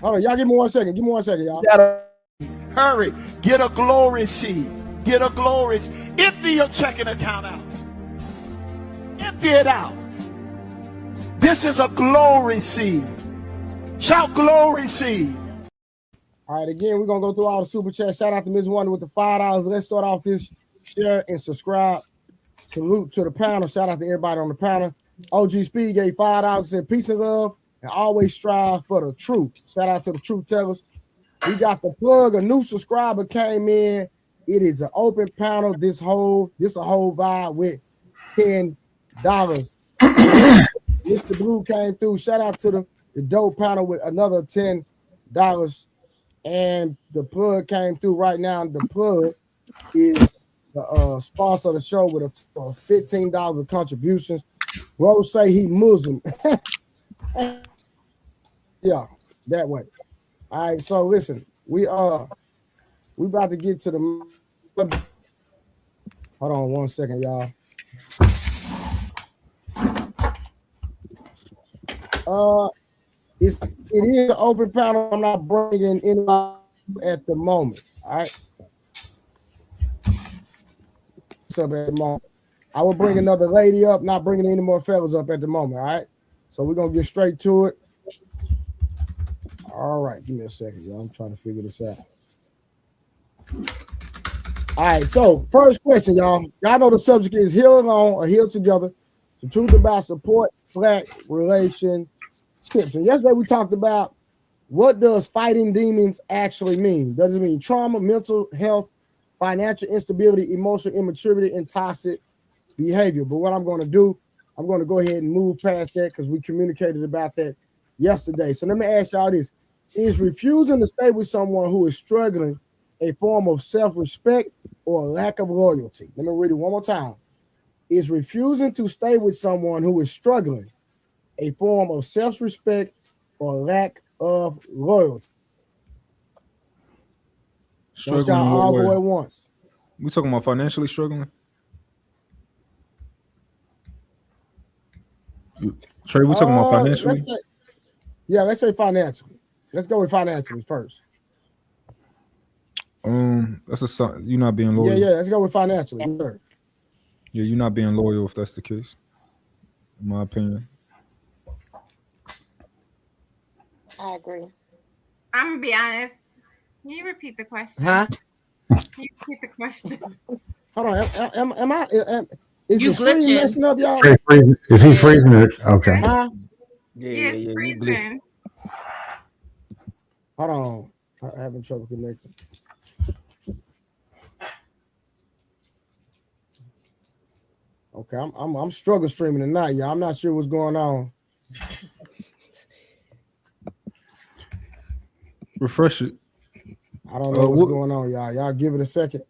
Hold on, y'all. Give me 1 second. Give me 1 second, y'all. Hurry, get a glory seed. Get a glory. Empty your checking account out. Empty it out. This is a glory seed. Shout glory seed. All right, again, we're gonna go through all the super chats. Shout out to Ms. Wonder with the $5. Let's start off this. Share and subscribe. Salute to the panel. Shout out to everybody on the panel. OG Speed gave $5. Said peace and love and always strive for the truth. Shout out to the truth tellers. We got the plug. A new subscriber came in. It is an open panel. This a whole vibe with $10. Mr. Blue came through. Shout out to the dope panel with another $10. And the plug came through right now. The plug is the sponsor of the show with a $15 of contributions. Rose say he Muslim. Yeah, that way. All right, so listen, we about to get to the. Hold on 1 second, y'all. It is an open panel. I'm not bringing anybody at the moment. All right. Up at the moment. I will bring another lady up, not bringing any more fellas up at the moment. All right. So we're gonna get straight to it. All right, give me a second, y'all. I'm trying to figure this out. All right, so first question, y'all. Y'all know the subject is heal alone or heal together. The truth about support Black relationships. And yesterday we talked about what does fighting demons actually mean? Does it mean trauma, mental health, financial instability, emotional immaturity, and toxic behavior? But what I'm going to do, I'm going to go ahead and move past that because we communicated about that yesterday. So let me ask y'all this. Is refusing to stay with someone who is struggling a form of self-respect or lack of loyalty? Let me read it one more time. Is refusing to stay with someone who is struggling a form of self-respect or lack of loyalty? Don't y'all all go at once. We talking about financially struggling? Trey, we talking about financially? Let's say financially. Let's go with financially first. That's you're not being loyal. Yeah, let's go with financially. Sure. Yeah, you're not being loyal if that's the case, in my opinion. I agree. I'm gonna be honest. Can you repeat the question? Huh? Can you repeat the question? Hold on. Am I? Is you the stream glitching. messing up, y'all? Is he freezing it? Okay. Huh? Yeah, freezing. Hold on. I'm having trouble connecting. Okay, I'm struggle streaming tonight, y'all. I'm not sure what's going on. Refresh it. I don't know what's going on, y'all. Y'all give it a second.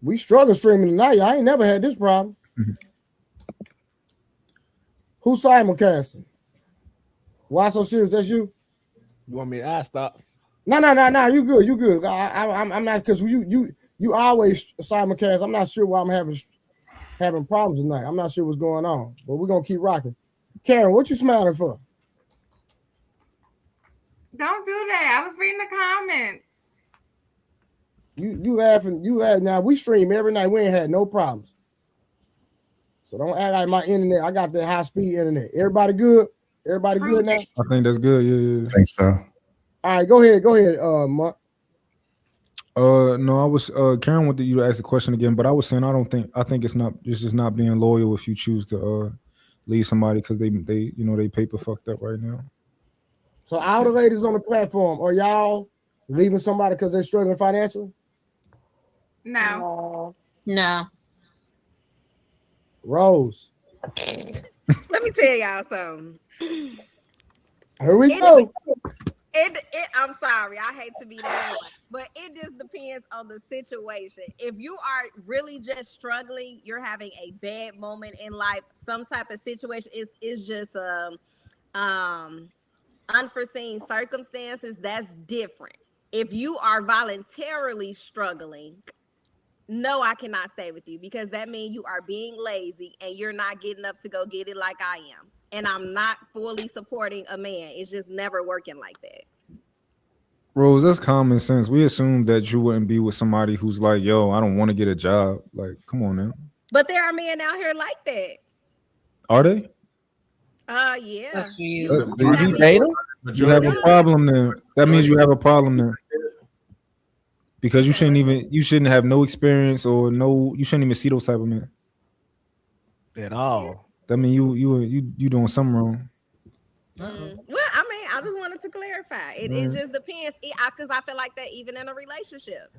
We struggle streaming tonight, y'all. I ain't never had this problem. Mm-hmm. Who's simulcasting? Why so serious? That's you? You want me to stop? No. You good. You good. I'm not, because you always simulcast. I'm not sure why I'm having problems tonight. I'm not sure what's going on, but we're gonna keep rocking. Karen, what you smiling for? Don't do that. I was reading the comments. You laughing. Now we stream every night. We ain't had no problems. So don't act like my internet. I got that high speed internet. Everybody good? Everybody good now? I think that's good. Yeah. I think so. All right, go ahead, Mark. No, I was Karen wanted you to ask the question again, but I was saying I think it's just not being loyal if you choose to leave somebody because they paper fucked up right now. So all the ladies on the platform, are y'all leaving somebody because they're struggling financially? No. Rose. Let me tell y'all something. Here we go. I'm sorry, I hate to be that one, but it just depends on the situation. If you are really just struggling, you're having a bad moment in life, some type of situation is just unforeseen circumstances, that's different. If you are voluntarily struggling, no, I cannot stay with you because that means you are being lazy and you're not getting up to go get it like I am. And I'm not fully supporting a man. It's just never working like that. Rose, that's common sense. We assume that you wouldn't be with somebody who's like, yo, I don't want to get a job. Like, come on now. But there are men out here like that. Are they? Yeah. That's you. You date them? You have a problem there. That means you have a problem there. Because you shouldn't have no experience or you shouldn't even see those type of men at all. That mean you doing something wrong. Well, I mean, I just wanted to clarify. It just depends, because I feel like that even in a relationship.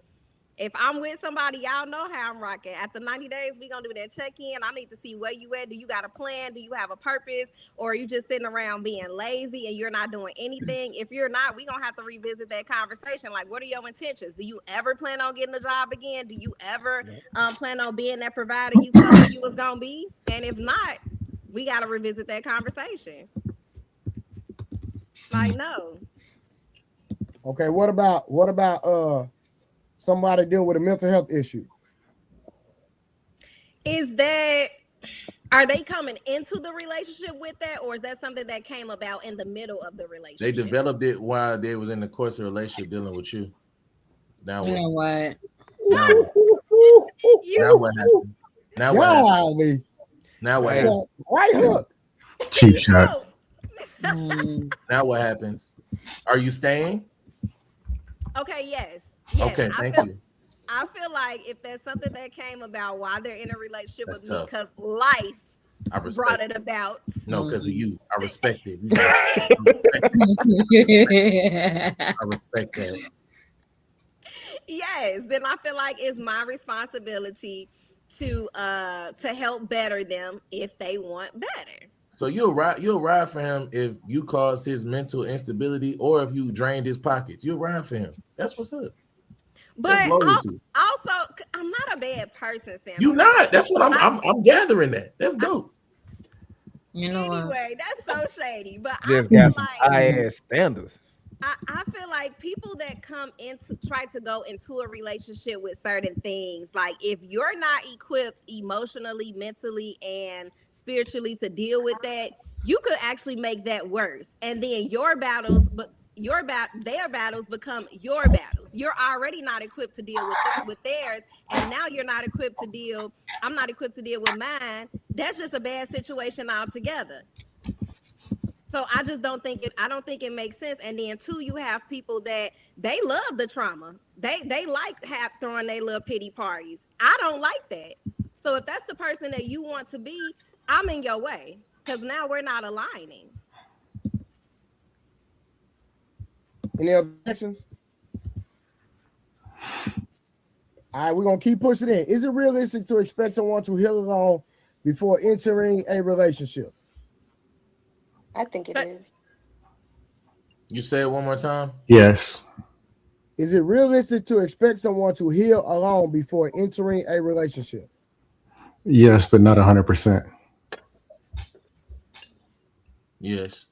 If I'm with somebody, y'all know how I'm rocking. After 90 days, we gonna do that check-in. I need to see where you at. Do you got a plan? Do you have a purpose? Or are you just sitting around being lazy and you're not doing anything? If you're not, we gonna have to revisit that conversation. Like, what are your intentions? Do you ever plan on getting a job again? Do you ever plan on being that provider you told you was gonna be? And if not, we gotta revisit that conversation. Like, no. Okay, what about somebody dealing with a mental health issue? Are they coming into the relationship with that, or is that something that came about in the middle of the relationship? They developed it while they was in the course of the relationship dealing with you. Now you know what? Now what happens? Now what happens? Now what happens? Right hook. Cheap shot. Now what happens? Are you staying? Okay, yes. Okay, thank you. I feel like if there's something that came about while they're in a relationship That's with me, tough. because life I respect brought it about. No, because of you. I respect it. I respect that. Yes, then I feel like it's my responsibility to help better them if they want better. So you'll ride for him if you caused his mental instability or if you drained his pockets. You'll ride for him. That's what's up. But also, I'm not a bad person, Sam. You not. That's what I'm gathering that. That's dope. Anyway, that's so shady. But just got some high-ass standards. I feel like people that try to go into a relationship with certain things, like if you're not equipped emotionally, mentally, and spiritually to deal with that, you could actually make that worse. And then their battles become your battles. You're already not equipped to deal with theirs, and now you're not equipped to deal. I'm not equipped to deal with mine. That's just a bad situation altogether. So I just don't think it makes sense. And then too, you have people that they love the trauma. They like throwing their little pity parties. I don't like that. So if that's the person that you want to be, I'm in your way because now we're not aligning. Any objections? All right, we're gonna keep pushing in. Is it realistic to expect someone to heal alone before entering a relationship? I think it is. You say it one more time? Yes. Is it realistic to expect someone to heal alone before entering a relationship? Yes, but not 100%. Yes.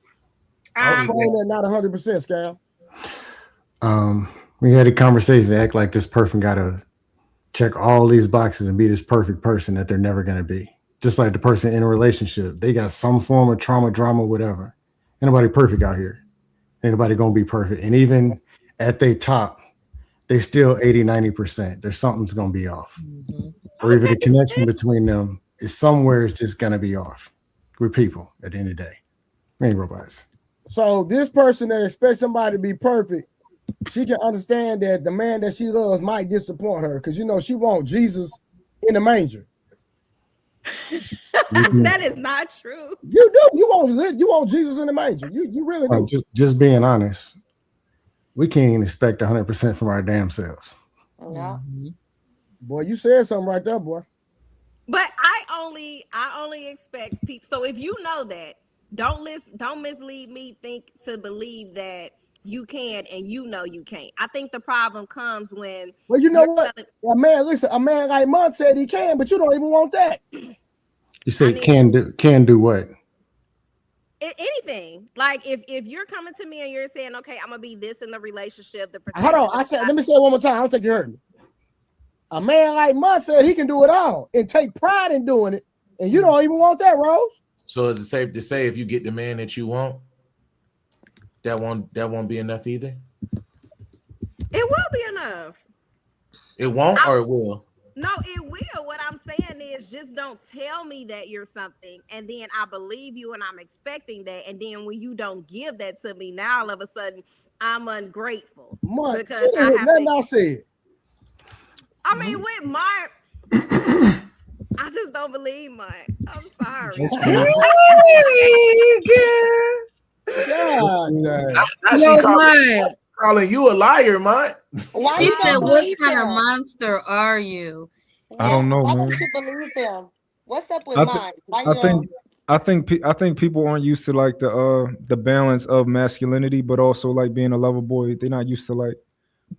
Explain that not 100%, Scam. We had a conversation, act like this person got to check all these boxes and be this perfect person that they're never going to be. Just like the person in a relationship, they got some form of trauma, drama, whatever. Ain't nobody perfect out here. Ain't nobody going to be perfect. And even at their top, they still 80, 90%. There's something's going to be off. Or even the connection between them is somewhere it's just going to be off. We're people at the end of the day. We ain't robots. So this person that expects somebody to be perfect, she can understand that the man that she loves might disappoint her because, she wants Jesus in the manger. That is not true. You do. You want Jesus in the manger. You really do. Just being honest, we can't even expect 100% from our damn selves. Yeah. Boy, you said something right there, boy. But I only expect people. So if you know that, don't mislead me to believe that you can and you can't. I think the problem comes when. Well, you know what? A man like Mont said he can, but you don't even want that. You say can do what? Anything. Like if you're coming to me and you're saying, okay, I'm gonna be this in the relationship. Hold on. Let me say it one more time. I don't think you heard me. A man like Mont said he can do it all and take pride in doing it, and you don't even want that, Rose. So is it safe to say if you get the man that you want, that won't be enough either? It will be enough. It won't or it will? No, it will. What I'm saying is just don't tell me that you're something and then I believe you and I'm expecting that. And then when you don't give that to me, now all of a sudden I'm ungrateful. Because I said. I mean, with Mark, I just don't believe Mark. I'm sorry. God, calling you a liar, Mike. He said, "What kind of monster are you?" I don't know, man. Why don't you believe him? What's up with mine? I think people aren't used to like the balance of masculinity, but also like being a lover boy. They're not used to like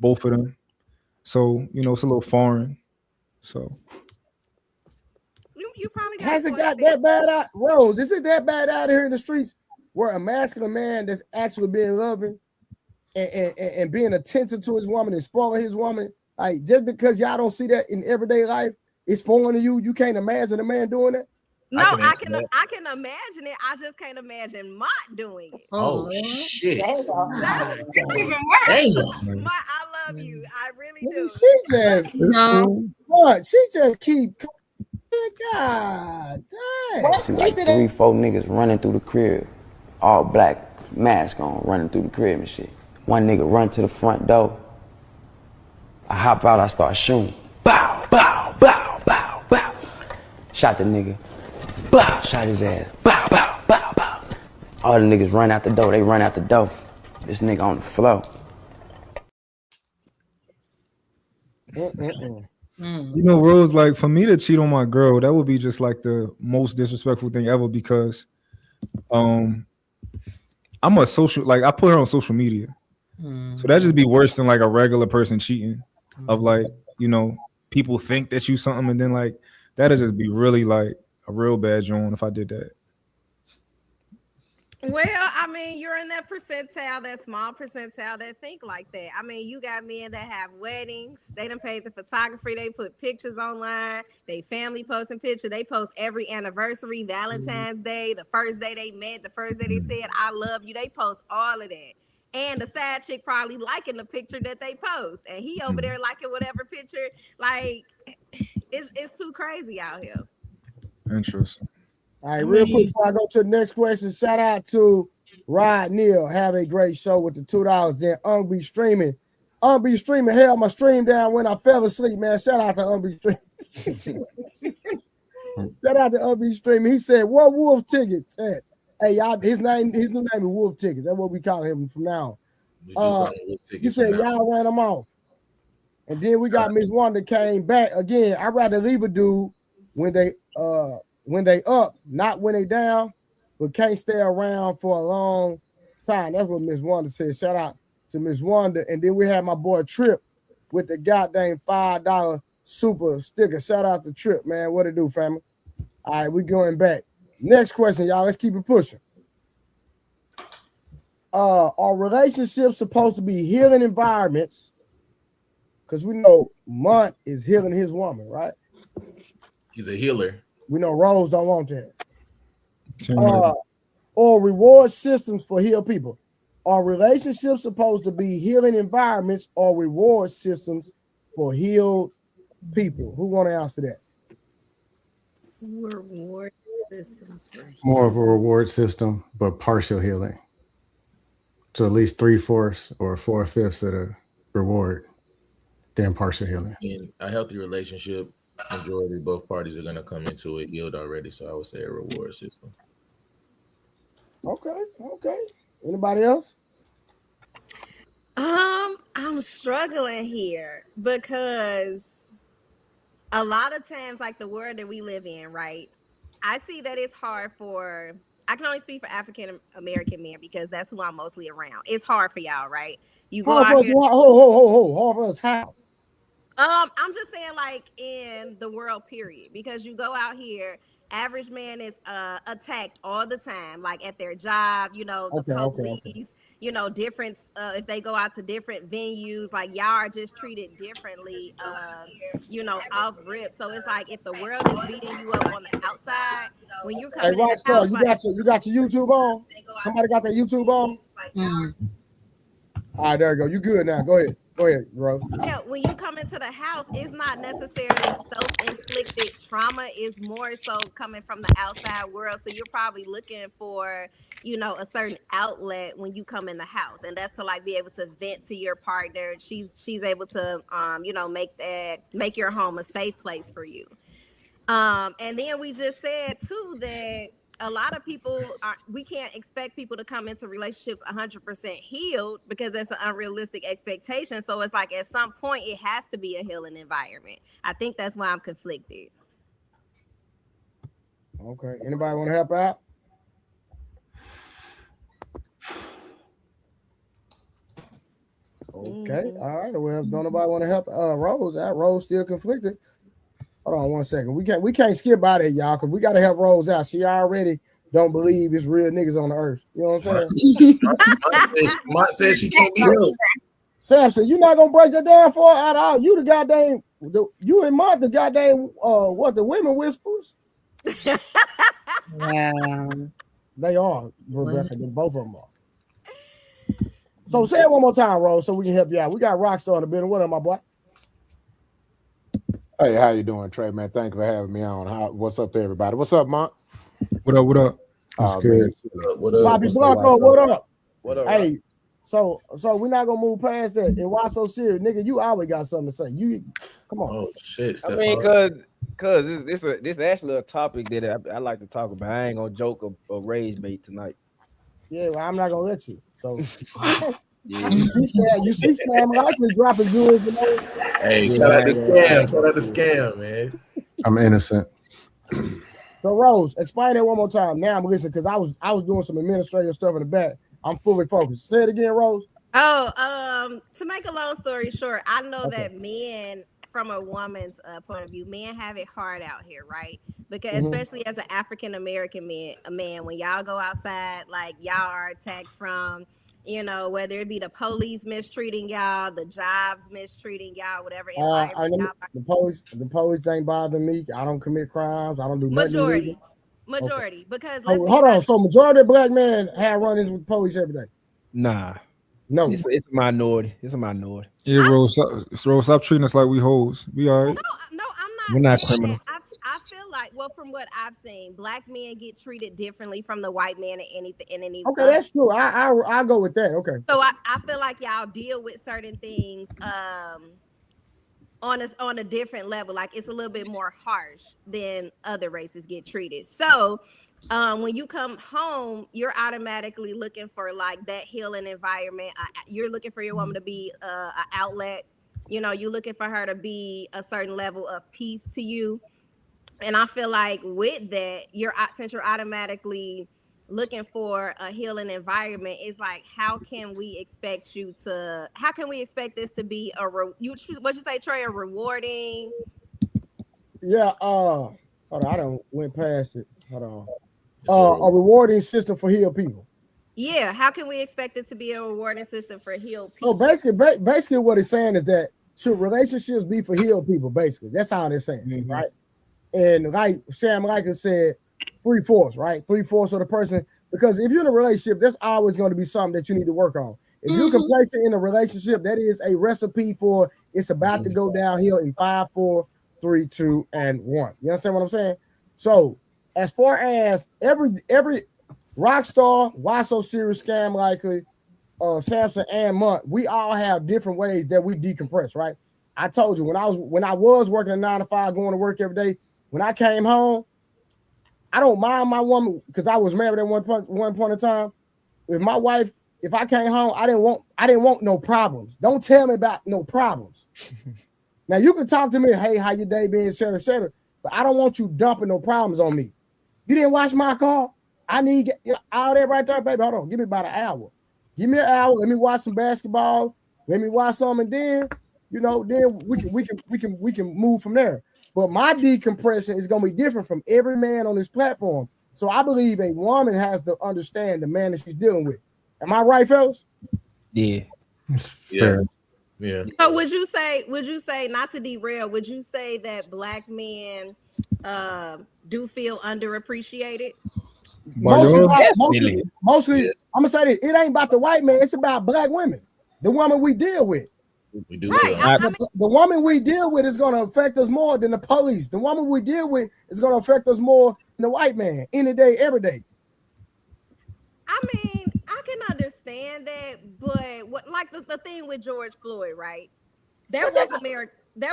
both of them, so it's a little foreign. So you probably has it got that bad out, Rose? Is it that bad out here in the streets where a masculine man that's actually being loving and being attentive to his woman and spoiling his woman, like just because y'all don't see that in everyday life, it's foreign to you. You can't imagine a man doing that. No, I can imagine it. I just can't imagine Mott doing it. Oh shit! That's even worse. Mott, I love you. I really do. She just no. What? She just keep. God damn. I see like 3-4 niggas running through the crib, all black, mask on, running through the crib and shit. One nigga run to the front door. I hop out, I start shooting. Bow, bow, bow, bow, bow. Shot the nigga. Bow, shot his ass. Bow, bow, bow, bow. All the niggas run out the door, they run out the door. This nigga on the floor. You know, Rose, like for me to cheat on my girl, that would be just like the most disrespectful thing ever because I'm a social, like I put her on social media. So that just be worse than like a regular person cheating of like, you know, people think that you something and then like that'd just be really like a real bad joint if I did that. Well, I mean, you're in that percentile, that small percentile that think like that. I mean, you got men that have weddings. They done paid the photography. They put pictures online. They family posting pictures. They post every anniversary, Valentine's Day, the first day they met, the first day they said, I love you. They post all of that. And the side chick probably liking the picture that they post. And he over there liking whatever picture. Like, it's too crazy out here. Interesting. All right, real quick before I go to the next question, shout out to Rod Neal. Have a great show with the $2. Then Unbe Streaming. Unbe Streaming held my stream down when I fell asleep, man. Shout out to Unbe Streaming. Shout out to Unbe Streaming. He said, "Where Wolf tickets at?" Hey, y'all, his new name is Wolf Tickets. That's what we call him from now on. He said y'all ran them off. And then we got Miss Wanda came back again. I'd rather leave a dude when they up, not when they down, but can't stay around for a long time. That's what Miss Wanda said. Shout out to Miss Wanda. And then we had my boy Trip with the goddamn $5 super sticker. Shout out to Trip, man. What it do, family? All right, we going back. Next question, y'all. Let's keep it pushing. Are relationships supposed to be healing environments? Because we know Mont is healing his woman, right? He's a healer. We know Rose don't want that. Or reward systems for healed people. Are relationships supposed to be healing environments or reward systems for healed people? Who want to answer that? Reward systems for More of a reward system, but partial healing. So at least 3/4 or 4/5 of the reward, then partial healing. In a healthy relationship, majority of both parties are going to come into it healed already. So I would say a reward system. Okay. Anybody else? I'm struggling here because a lot of times, like the world that we live in, right? I see that it's hard for, I can only speak for African American men because that's who I'm mostly around. It's hard for y'all, right? You go out here. Hard for us how? I'm just saying, like in the world, period, because you go out here, average man is attacked all the time, like at their job, you know, the police, you know, different if they go out to different venues, like y'all are just treated differently, you know, off rip. So it's like if the world is beating you up on the outside, when you're coming in the house, you got your YouTube on? Somebody got that YouTube on? All right, there you go. You good now. Go ahead, bro. Yeah, when you come into the house, it's not necessarily self-inflicted trauma. It's more so coming from the outside world. So you're probably looking for, you know, a certain outlet when you come in the house, and that's to like be able to vent to your partner. She's able to, you know, make your home a safe place for you. And then we just said too that a lot of people we can't expect people to come into relationships 100% healed because that's an unrealistic expectation. So it's like at some point it has to be a healing environment. I think that's why I'm conflicted. Okay. Anybody want to help out? Okay. All right. Well, don't nobody want to help Rose out. Rose still conflicted. Hold on 1 second. We can't skip by that, y'all, because we got to help Rose out. She already don't believe it's real niggas on the earth. You know what I'm saying? Mont said she can't be helped. Samson, you not gonna break that down for her at all. You the goddamn you and Mont the goddamn the women whisperers. Yeah. They are, Rebecca. Both of them are. So say it one more time, Rose, so we can help you out. We got Rockstar in the building. What up, my boy? Hey, how you doing, Trey, man? Thank you for having me on. What's up to everybody? What's up, Monk? What up? What up? Man. What up? Bobby Blanco, what up? What up? Hey, so we're not gonna move past that. And why so serious, nigga? You always got something to say. You come on. Oh shit! I mean, cause this actually a topic that I like to talk about. I ain't gonna joke or rage bait tonight. Yeah, well, I'm not gonna let you. So yeah. you see Scam likely dropping jewels. Hey, shout out to Scam. Shout out to Scam, man. I'm innocent. So Rose, explain that one more time. Now I'm listening because I was doing some administrative stuff in the back. I'm fully focused. Say it again, Rose. Oh, to make a long story short, I know that men, from a woman's point of view, men have it hard out here, right? Because especially as an African American man, when y'all go outside, like y'all are attacked from, you know, whether it be the police mistreating y'all, the jobs mistreating y'all, whatever. The police ain't bothering me. I don't commit crimes. I don't do nothing. Majority, because hold on. So majority of black men have run-ins with police every day. Nah, no, it's a minority. It's a minority. Yeah, Rose, stop treating us like we hoes. We all right. No, I'm not. We're not criminals. I feel like, well, from what I've seen, black men get treated differently from the white man in any. Okay, that's true. I go with that. Okay. So I feel like y'all deal with certain things on a different level. Like it's a little bit more harsh than other races get treated. So when you come home, you're automatically looking for like that healing environment. You're looking for your woman to be an outlet. You know, you're looking for her to be a certain level of peace to you. And I feel like with that, since you're automatically looking for a healing environment, it's like, how can we expect this to be what you say, Trey, a rewarding? Yeah. Hold on, I don't went past it. Hold on. A rewarding system for healed people. Yeah. How can we expect this to be a rewarding system for healed people? So basically what it's saying is that should relationships be for healed people? Basically, that's how they're saying, right? And like Sam Liker said, 3/4, right? 3/4 of the person, because if you're in a relationship, there's always going to be something that you need to work on. If you're complacent in a relationship, that is a recipe for it's about to go downhill in 5, 4, 3, 2, and 1. You understand what I'm saying? So as far as every rock star, Why So Serious, Scam Liker, Samson and Monk, we all have different ways that we decompress, right? I told you when I was working a 9 to 5, going to work every day, when I came home, I don't mind my woman because I was married at one point in time. If I came home, I didn't want no problems. Don't tell me about no problems. Now you can talk to me, hey, how your day been, et cetera, but I don't want you dumping no problems on me. You didn't wash my car. I need all that right there, baby. Hold on, give me about an hour. Give me an hour. Let me watch some basketball. Let me watch something, and then we can move from there. But my decompression is going to be different from every man on this platform. So I believe a woman has to understand the man that she's dealing with. Am I right, fellas? Yeah. Fair. Yeah. So would you say, not to derail, would you say that black men do feel underappreciated? Mostly, I'm gonna say this, it ain't about the white man, it's about black women, the woman we deal with. We do. Right. The woman we deal with is going to affect us more than the police. The woman we deal with is going to affect us more than the white man any day, every day. I mean, I can understand that, but what, like the thing with George Floyd, right? That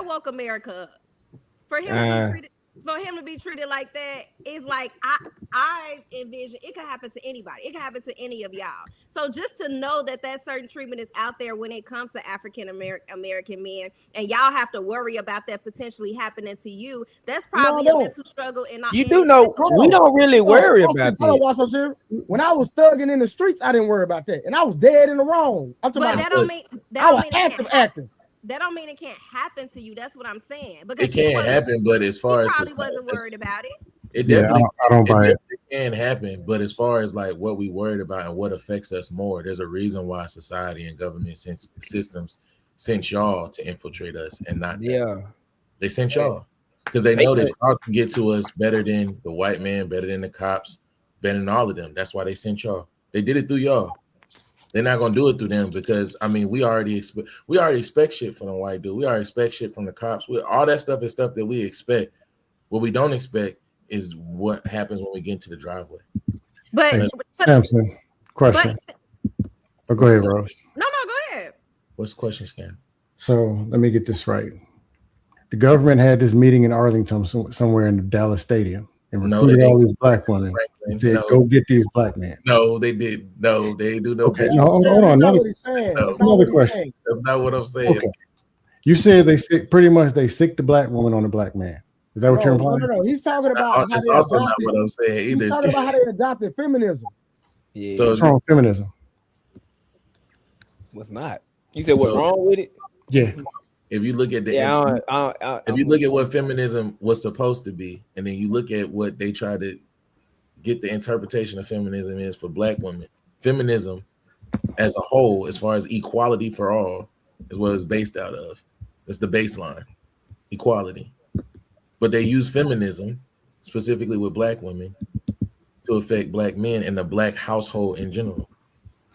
woke America up. For him to be treated like that is like I envision it could happen to anybody. It could happen to any of y'all. So just to know that certain treatment is out there when it comes to African American men, and y'all have to worry about that potentially happening to you, that's probably a mental struggle. And you do know we don't really worry about that. When I was thugging in the streets, I didn't worry about that, and I was dead in the wrong. I'm talking about that don't mean active. That don't mean it can't happen to you. That's what I'm saying. Because it can't happen, but as far as probably wasn't worried about it. It definitely, I don't buy it. Can happen, but as far as like what we worried about and what affects us more, there's a reason why society and government systems sent y'all to infiltrate us and not they sent y'all because they know that y'all can get to us better than the white man, better than the cops, better than all of them. That's why they sent y'all. They did it through y'all. They're not gonna do it through them because I mean we already expect shit from the white dude. We already expect shit from the cops. All that stuff is stuff that we expect. What we don't expect is what happens when we get into the driveway. But Samson, question. Go ahead, Rose. No, go ahead. What's the question, Scan? So let me get this right. The government had this meeting in Arlington, somewhere in the Dallas Stadium, and recruited all these black women and said, "Go get these black men." No, they did. No, they do no. Okay, no, hold on. Another question. That's not what I'm saying. Okay. You said they sick the black woman on the black man. Is that what you're implying? No. He's talking about That's also not what I'm saying either. He's talking about how they adopted feminism. Yeah. So what's wrong with feminism? What's not? You said what's wrong with it? Yeah. If you look at if you look at what feminism was supposed to be, and then you look at what they try to get the interpretation of feminism is for black women, feminism as a whole, as far as equality for all, is what it's based out of. It's the baseline, equality. But they use feminism specifically with black women to affect black men and the black household in general.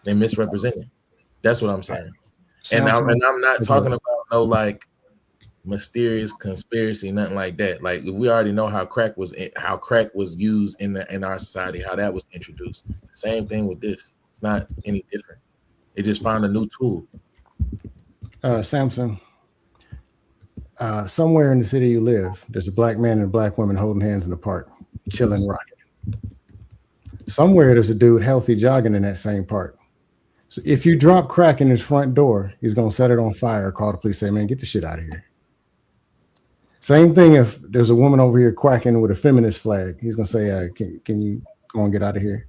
They misrepresent it. That's what I'm saying. And I'm not talking about no like mysterious conspiracy, nothing like that. Like we already know how crack was used in our society, how that was introduced. Same thing with this. It's not any different. They just found a new tool. Samson, somewhere in the city you live, there's a black man and a black woman holding hands in the park, chilling, rocking. Somewhere there's a dude healthy jogging in that same park. So if you drop crack in his front door, he's gonna set it on fire, call the police, say, "Man, get the shit out of here." Same thing if there's a woman over here quacking with a feminist flag, he's gonna say, "Can you go and get out of here?"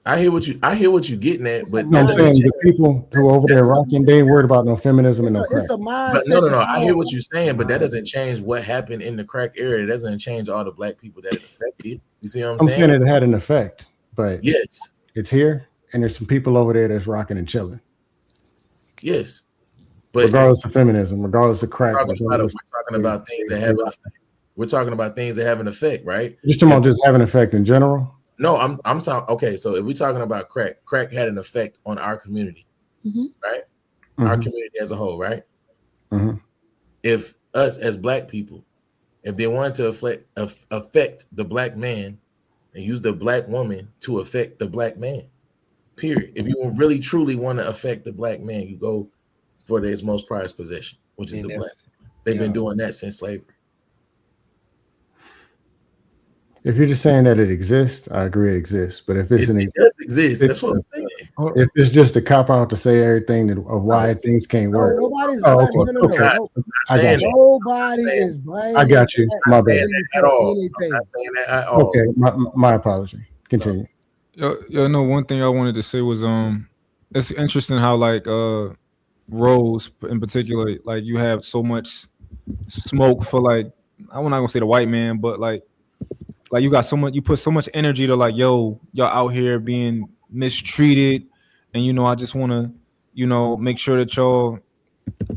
I hear what you're getting at, but no, I'm saying the people who are over there rocking, they ain't worried about no feminism and no crack. It's a mindset. But no. I hear what you're saying, but that doesn't change what happened in the crack area. It doesn't change all the black people that it affected. You see what I'm saying? I'm saying it had an effect, but yes, it's here, and there's some people over there that's rocking and chilling. Yes, but regardless of feminism, regardless of crack, we're talking about things that have an effect. We're talking about things that have an effect, right? Just talking about just having an effect in general. No, I'm sorry. Okay, so if we're talking about crack had an effect on our community, right? Mm-hmm. Our community as a whole, right? Mm-hmm. If us as black people, if they wanted to affect the black man and use the black woman to affect the black man, period. If you really truly want to affect the black man, you go for his most prized possession, which is the black. They've been doing that since slavery. If you're just saying that it exists, I agree it exists. But if it does exist, that's what I'm saying. If it's just a cop out to say everything of why things can't work. Nobody's Nobody is blaming. I got you. My bad. At all. I'm not saying that at all. Okay, my apology. Continue. No, one thing I wanted to say was it's interesting how like Rose in particular, like you have so much smoke for like I'm not gonna say the white man, but like you got so much, you put so much energy to like, yo, y'all out here being mistreated, and I just want to, make sure that y'all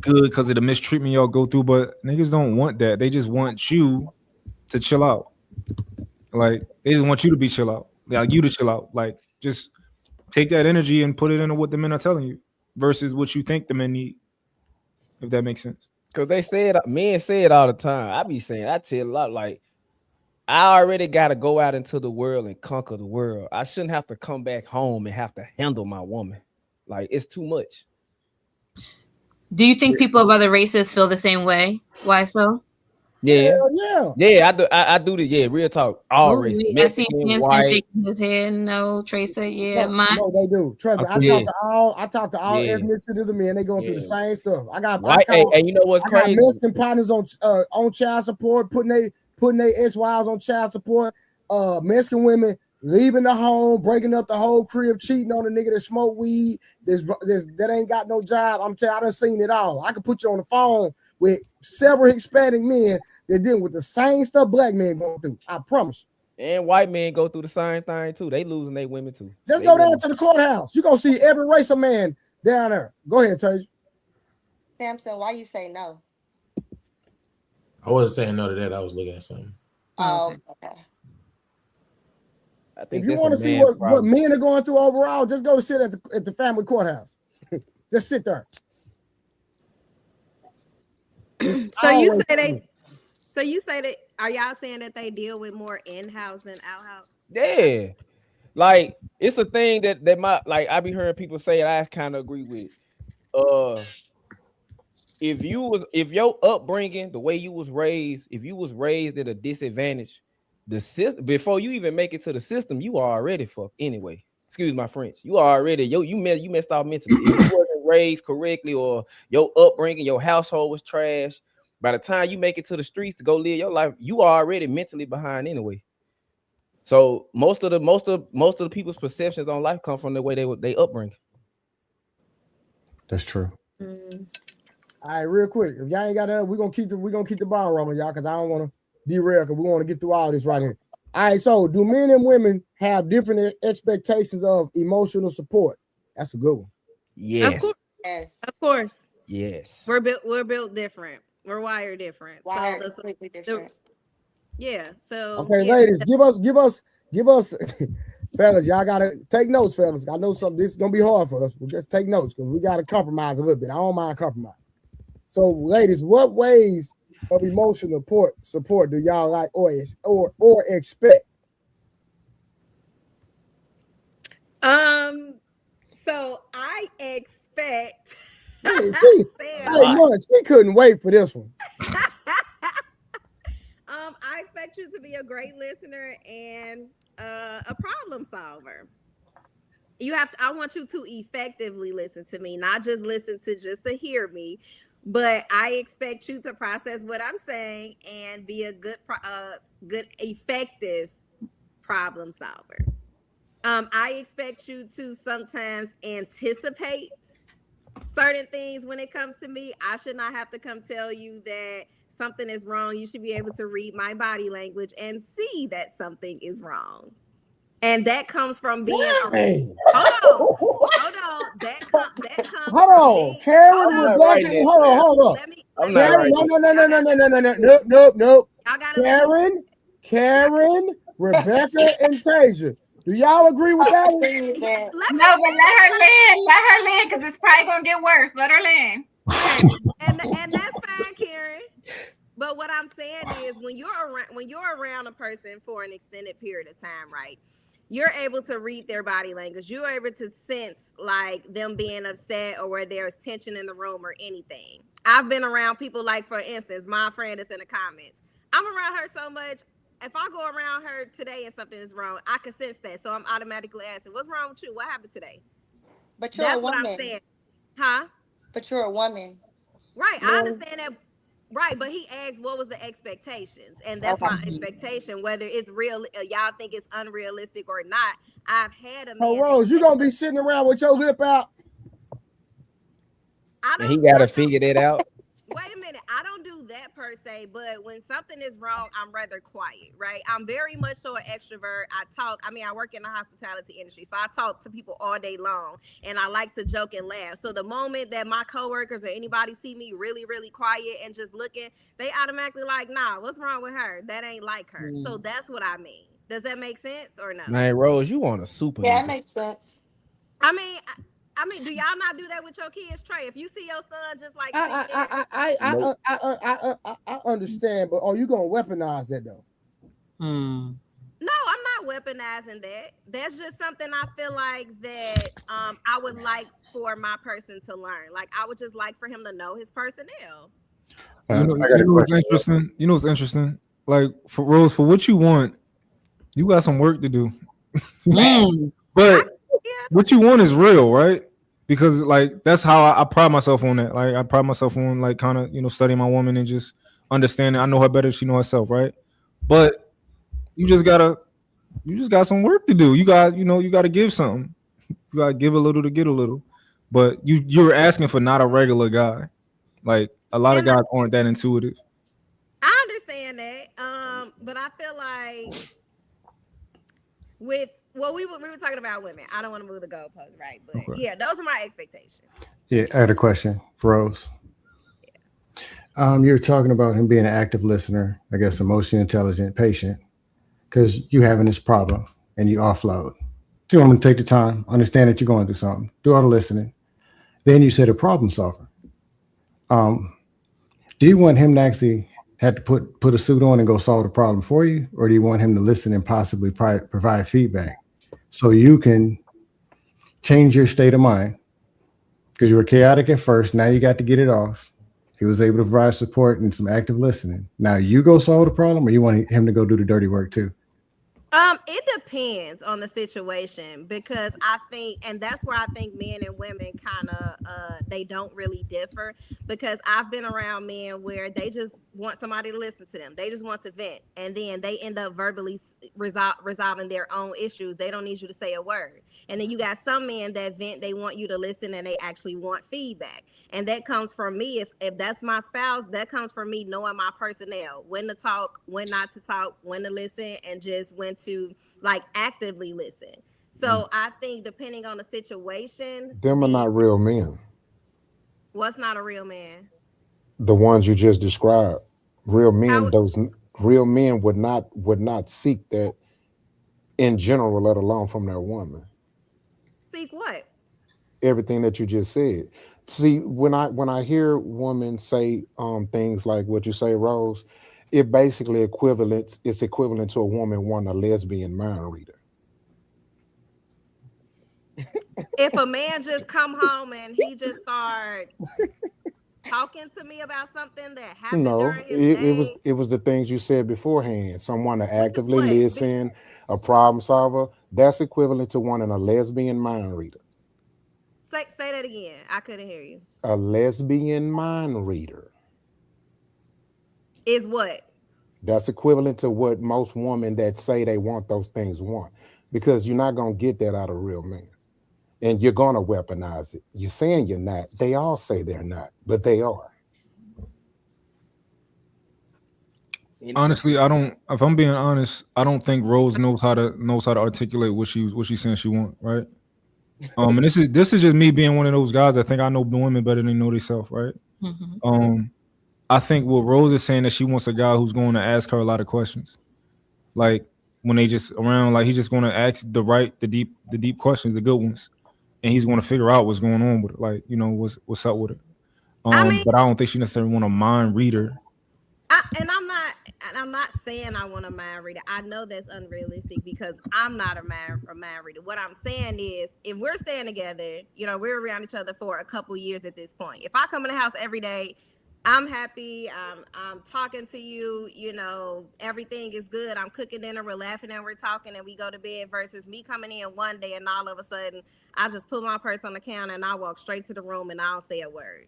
good because of the mistreatment y'all go through. But niggas don't want that. They just want you to chill out. Like they just want you to be chill out. Like you to chill out. Like just take that energy and put it into what the men are telling you versus what you think the men need. If that makes sense. Because men say it all the time. I tell a lot like. I already got to go out into the world and conquer the world. I shouldn't have to come back home and have to handle my woman. Like, it's too much. Do you think people of other races feel the same way? Why so? Yeah. I do the real talk. All races. I see Samson shaking his head. No, Trey said, no, they do. Trevor, I talk to all ethnicities of the men. They going through the same stuff. And you know what's crazy? I got Mexican partners on child support, putting their ex-wives on child support, Mexican women leaving the home, breaking up the whole crib, cheating on a nigga that smoke weed, that ain't got no job. I done seen it all. I can put you on the phone with several Hispanic men that dealing with the same stuff black men going through. I promise you. And white men go through the same thing too. They losing their women too. Just go down to the courthouse. You're going to see every race of man down there. Go ahead, Tasia. Samson, why you say no? I wasn't saying no to that. I was looking at something. Oh, okay. If you want to see what men are going through overall, just go sit at the family courthouse. Just sit there. So you say that are y'all saying that they deal with more in-house than out-house? Yeah. Like it's a thing that I be hearing people say, and I kind of agree with it. If your upbringing, the way you was raised, if you was raised at a disadvantage, the system before you even make it to the system, you are already fucked anyway. Excuse my French. You are already you messed up mentally. If you wasn't raised correctly, or your upbringing, your household was trash, by the time you make it to the streets to go live your life, you are already mentally behind anyway. So most of the people's perceptions on life come from the way they upbring. That's true. All right, real quick. If y'all ain't got that, we're gonna keep the ball rolling, y'all, because I don't want to derail, because we want to get through all this right here. All right, so do men and women have different expectations of emotional support? That's a good one. Yes. Of course. Yes. Of course. Yes. We're built different. We're wired different. Wired completely different. Yeah. So okay, ladies, give us, fellas. Y'all gotta take notes, fellas. I know something. This is gonna be hard for us. We'll just take notes because we gotta compromise a little bit. I don't mind compromise. So, ladies, what ways of emotional support do y'all like or expect? So I expect. She couldn't wait for this one. I expect you to be a great listener and a problem solver. I want you to effectively listen to me, not just listen to hear me, but I expect you to process what I'm saying and be a good effective problem solver. I expect you to sometimes anticipate certain things when it comes to me. I should not have to come tell you that something is wrong. You should be able to read my body language and see that something is wrong. And that comes from being hold on. That comes hold on. Karen, Rebecca, hold on. Karen, nope. Karen, Rebecca, and Tasia. Do y'all agree with that one? No, but let her land, because it's probably gonna get worse. Let her land. and that's fine, Karen. But what I'm saying is, when you're around a person for an extended period of time, right? You're able to read their body language. You're able to sense like them being upset or where there's tension in the room or anything. I've been around people, like, for instance, my friend that's in the comments. I'm around her so much. If I go around her today and something is wrong, I can sense that. So I'm automatically asking, what's wrong with you? What happened today? But you're a woman. That's what I'm saying. Huh? But you're a woman. Right. I understand that. Right. But he asked, what was the expectations? And that's my expectation. Whether it's real, y'all think it's unrealistic or not. I've had a man. Oh, Rose, you going to be sitting around with your lip out? And he got to figure that out. Wait a minute. I don't do that per se, but when something is wrong, I'm rather quiet, right? I'm very much so an extrovert. I work in the hospitality industry, so I talk to people all day long, and I like to joke and laugh. So the moment that my coworkers or anybody see me really, really quiet and just looking, they automatically like, nah, what's wrong with her? That ain't like her. So that's what I mean. Does that make sense or no? Man, Rose, you want a super? Yeah, that makes sense. I mean, do y'all not do that with your kids, Trey? If you see your son just like I understand, but are you gonna weaponize that though? No, I'm not weaponizing that. That's just something I feel like that I would like for my person to learn. Like, I would just like for him to know his personnel. I got what's interesting? You know what's interesting? Like, for Rose, for what you want, you got some work to do. But what you want is real, right? Because like that's how I pride myself on that. Like I pride myself on like kind of studying my woman and just understanding. I know her better than she knows herself, right? But you just got some work to do. You got to give something. You got to give a little to get a little. But you're asking for not a regular guy. Like a lot of guys aren't that intuitive. I understand that. But I feel like we were talking about women. I don't want to move the goalposts, right? But yeah, those are my expectations. Yeah, I had a question for Rose. You're talking about him being an active listener, I guess emotionally intelligent, patient, because you having this problem. and you offload. So you want him to take the time, understand that you're going through something, do all the listening. Then you said a problem solver. Do you want him to actually have to put a suit on and go solve the problem for you? Or do you want him to listen and possibly provide feedback so you can change your state of mind? Because you were chaotic at first. Now you got to get it off. He was able to provide support and some active listening. Now you go solve the problem, or you want him to go do the dirty work too? It depends on the situation, because I think, and that's where I think men and women kind of they don't really differ, because I've been around men where they just want somebody to listen to them. They just want to vent, and then they end up verbally resolving their own issues. They don't need you to say a word. And then you got some men that vent, they want you to listen, and they actually want feedback. And that comes from me. If that's my spouse, that comes from me knowing my personnel, when to talk, when not to talk, when to listen, and just when to like actively listen. So I think depending on the situation, them are not real men. What's not a real man? The ones you just described. Real men, real men would not seek that in general, let alone from their woman. Seek what? Everything that you just said. See, when I hear women say things like what you say, Rose, it basically it's equivalent to a woman wanting a lesbian mind reader. If a man just come home and he just start talking to me about something that happened during his day, it was the things you said beforehand. Someone to actively listen, a problem solver. That's equivalent to wanting a lesbian mind reader. Say that again. I couldn't hear you. A lesbian mind reader is what? That's equivalent to what most women that say they want those things want, because you're not going to get that out of real men. And you're going to weaponize it. You're saying you're not. They all say they're not, but they are. Honestly, if I'm being honest, I don't think Rose knows how to articulate what she's saying she want, right? And this is just me being one of those guys. I think I know women better than they know themselves, right? Mm-hmm. I think what Rose is saying that she wants a guy who's going to ask her a lot of questions, like when they just around, like he's just going to ask the deep questions, the good ones, and he's going to figure out what's going on with it, like what's up with it. But I don't think she necessarily want a mind reader. I'm not saying I want a mind reader. I know that's unrealistic because I'm not a mind reader. What I'm saying is, if we're staying together, we're around each other for a couple years at this point. If I come in the house every day, I'm happy. I'm talking to you. Everything is good. I'm cooking dinner. We're laughing and we're talking and we go to bed. Versus me coming in one day and all of a sudden I just put my purse on the counter and I walk straight to the room and I don't say a word.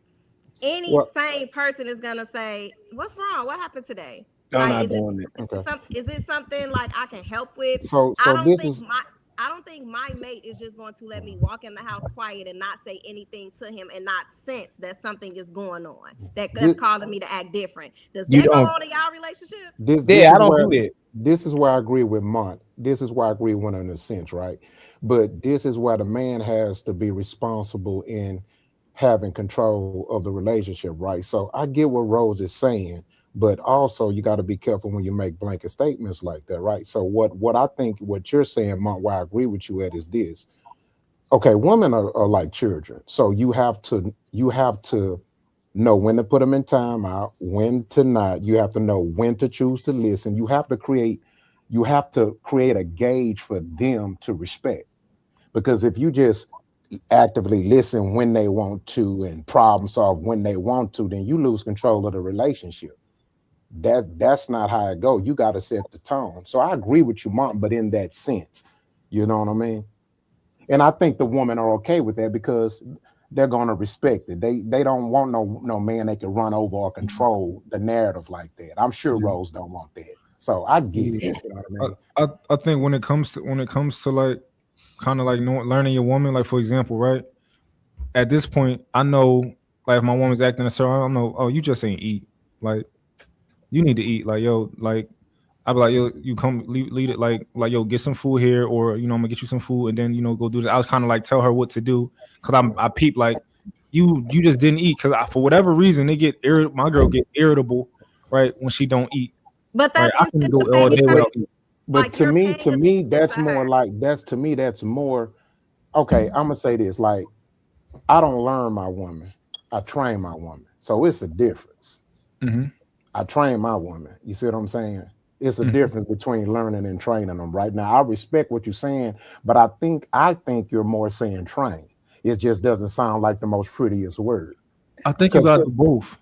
Any sane person is gonna say, "What's wrong? What happened today?" Like, is it something like I can help with? So I don't think my mate is just going to let me walk in the house quiet and not say anything to him and not sense that something is going on that's calling me to act different. Does that go on in y'all relationships? I don't do it. This is where I agree with Mont. This is why I agree with her in a sense, right? But this is why the man has to be responsible in having control of the relationship, right? So I get what Rose is saying, but also you got to be careful when you make blanket statements like that, right? So what I think what you're saying, Mont, why I agree with you at is this. Okay, women are like children. So you have to know when to put them in timeout, when to not. You have to know when to choose to listen. You have to create a gauge for them to respect. Because if you just actively listen when they want to and problem solve when they want to, then you lose control of the relationship. That's not how it goes. You got to set the tone. So I agree with you, Mom, but in that sense, you know what I mean? And I think the women are okay with that because they're going to respect it. They don't want no man they can run over or control the narrative like that. I'm sure Rose don't want that. So I get it. You know what I mean? I think when it comes to like kind of like learning your woman, like for example, right? At this point, I know like if my woman's acting a certain, I don't know, oh, you just ain't eat. Like you need to eat. Like, yo, like I'd be like, yo, you come lead it like yo, get some food here, or I'm gonna get you some food and then go do this. I was kind of like tell her what to do because I peep like you just didn't eat because for whatever reason they get my girl get irritable, right, when she don't eat. But that's right? I can go all day without eating. But Like to you're me, paying that's attention to more her. like that's more. Okay, I'm gonna say this. Like, I don't learn my woman, I train my woman. So it's a difference. I train my woman. You see what I'm saying? It's a difference between learning and training them. Right now, I respect what you're saying, but I think you're more saying train. It just doesn't sound like the most prettiest word. I think you got to do both.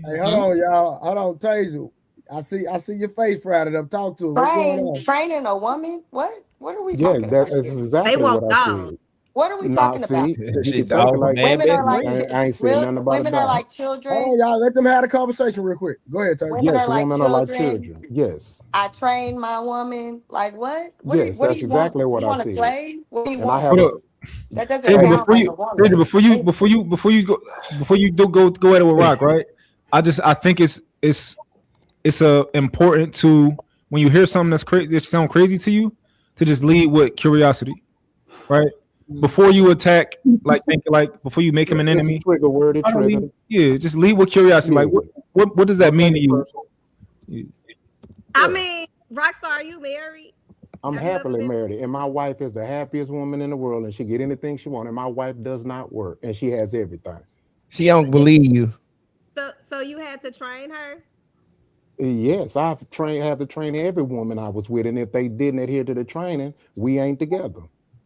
Hey, hold on, y'all. Hold on, Taser. I see your face frouted up. Talk to her. What's going on? Training a woman? What are we Yeah, talking about? that's exactly what I said. What are we Nah, talking see, about? you can take it like Women are like I ain't saying nothing about a women are dog. like Hold children. on, y'all. Let them have a conversation real quick. Go ahead, Taser. Women are like women are like children. children. Yes. I train my woman. Like what? Yes, What do that's you want? exactly what You I want a said. slave? What do you And I want? have a That doesn't Taser, sound like a woman. before you go at it with Rock, right? I think it's important to, when you hear something that's crazy, that sounds crazy to you, to just lead with curiosity, right? Before you attack, before you make him an it's a enemy. trigger word. It triggered. Yeah, just lead with curiosity. Yeah. Like what does that mean to you? I mean, Rockstar, are you married? I'm Have you ever happily been- married, and my wife is the happiest woman in the world, and she get anything she wants. And my wife does not work, and she has everything. She don't believe you. So you had to train her? Yes, have to train every woman I was with, and if they didn't adhere to the training, we ain't together.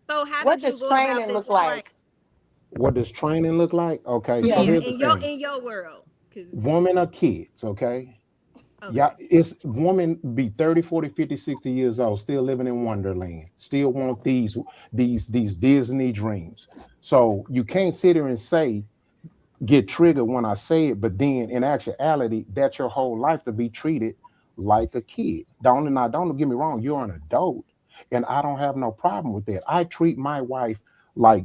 So how What did you does go about training this look like? What does training look like? Okay, Yeah, so here's the thing. in your world. Women are kids, okay? Yeah, it's women be 30, 40, 50, 60 years old, still living in Wonderland, still want these Disney dreams. So you can't sit here and say, get triggered when I say it, but then in actuality, that's your whole life to be treated like a kid. Don't get me wrong, you're an adult, and I don't have no problem with that. I treat my wife like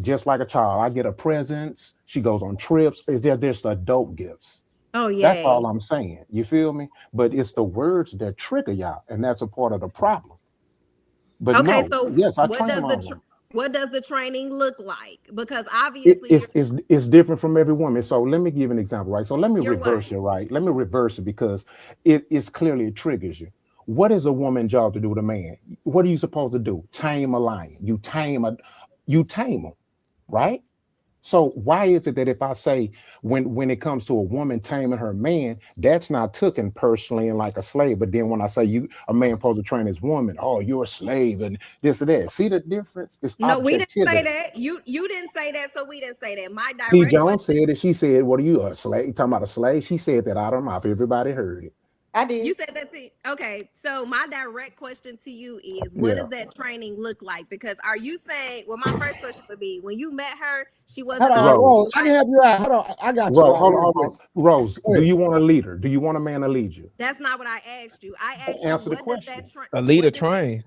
just like a child. I get her presents, she goes on trips. There's adult gifts. Oh yeah. That's all I'm saying. You feel me? But it's the words that trigger y'all, and that's a part of the problem. But okay, no, so yes, I what train does my woman. what does the training look like? Because obviously It's different from every woman. So let me give an example, right? So let me reverse it, right? Let me reverse it because it clearly triggers you. What is a woman's job to do with a man? What are you supposed to do? Tame a lion. You tame them, right? So why is it that if I say when it comes to a woman taming her man, that's not taken personally and like a slave, but then when I say a man supposed to train his woman, oh, you're a slave and this and that. See the difference? It's no, we didn't say objectivity. that. You didn't say that, so we didn't say that. My direct T. Jones said it. She said, "What are you, a slave? You talking about a slave?" She said that out of her mouth. Everybody heard it. I did. You said that too. Okay, so my direct question to you is, what does that training look like? Because are you saying? Well, my first question would be, when you met her, she wasn't. Rose, I can help you out. Hold on, I got you. Hold on. Rose, do you want a leader? Do you want a man to lead you? That's not what I asked you. I asked Answer you, the what does question. that A leader train.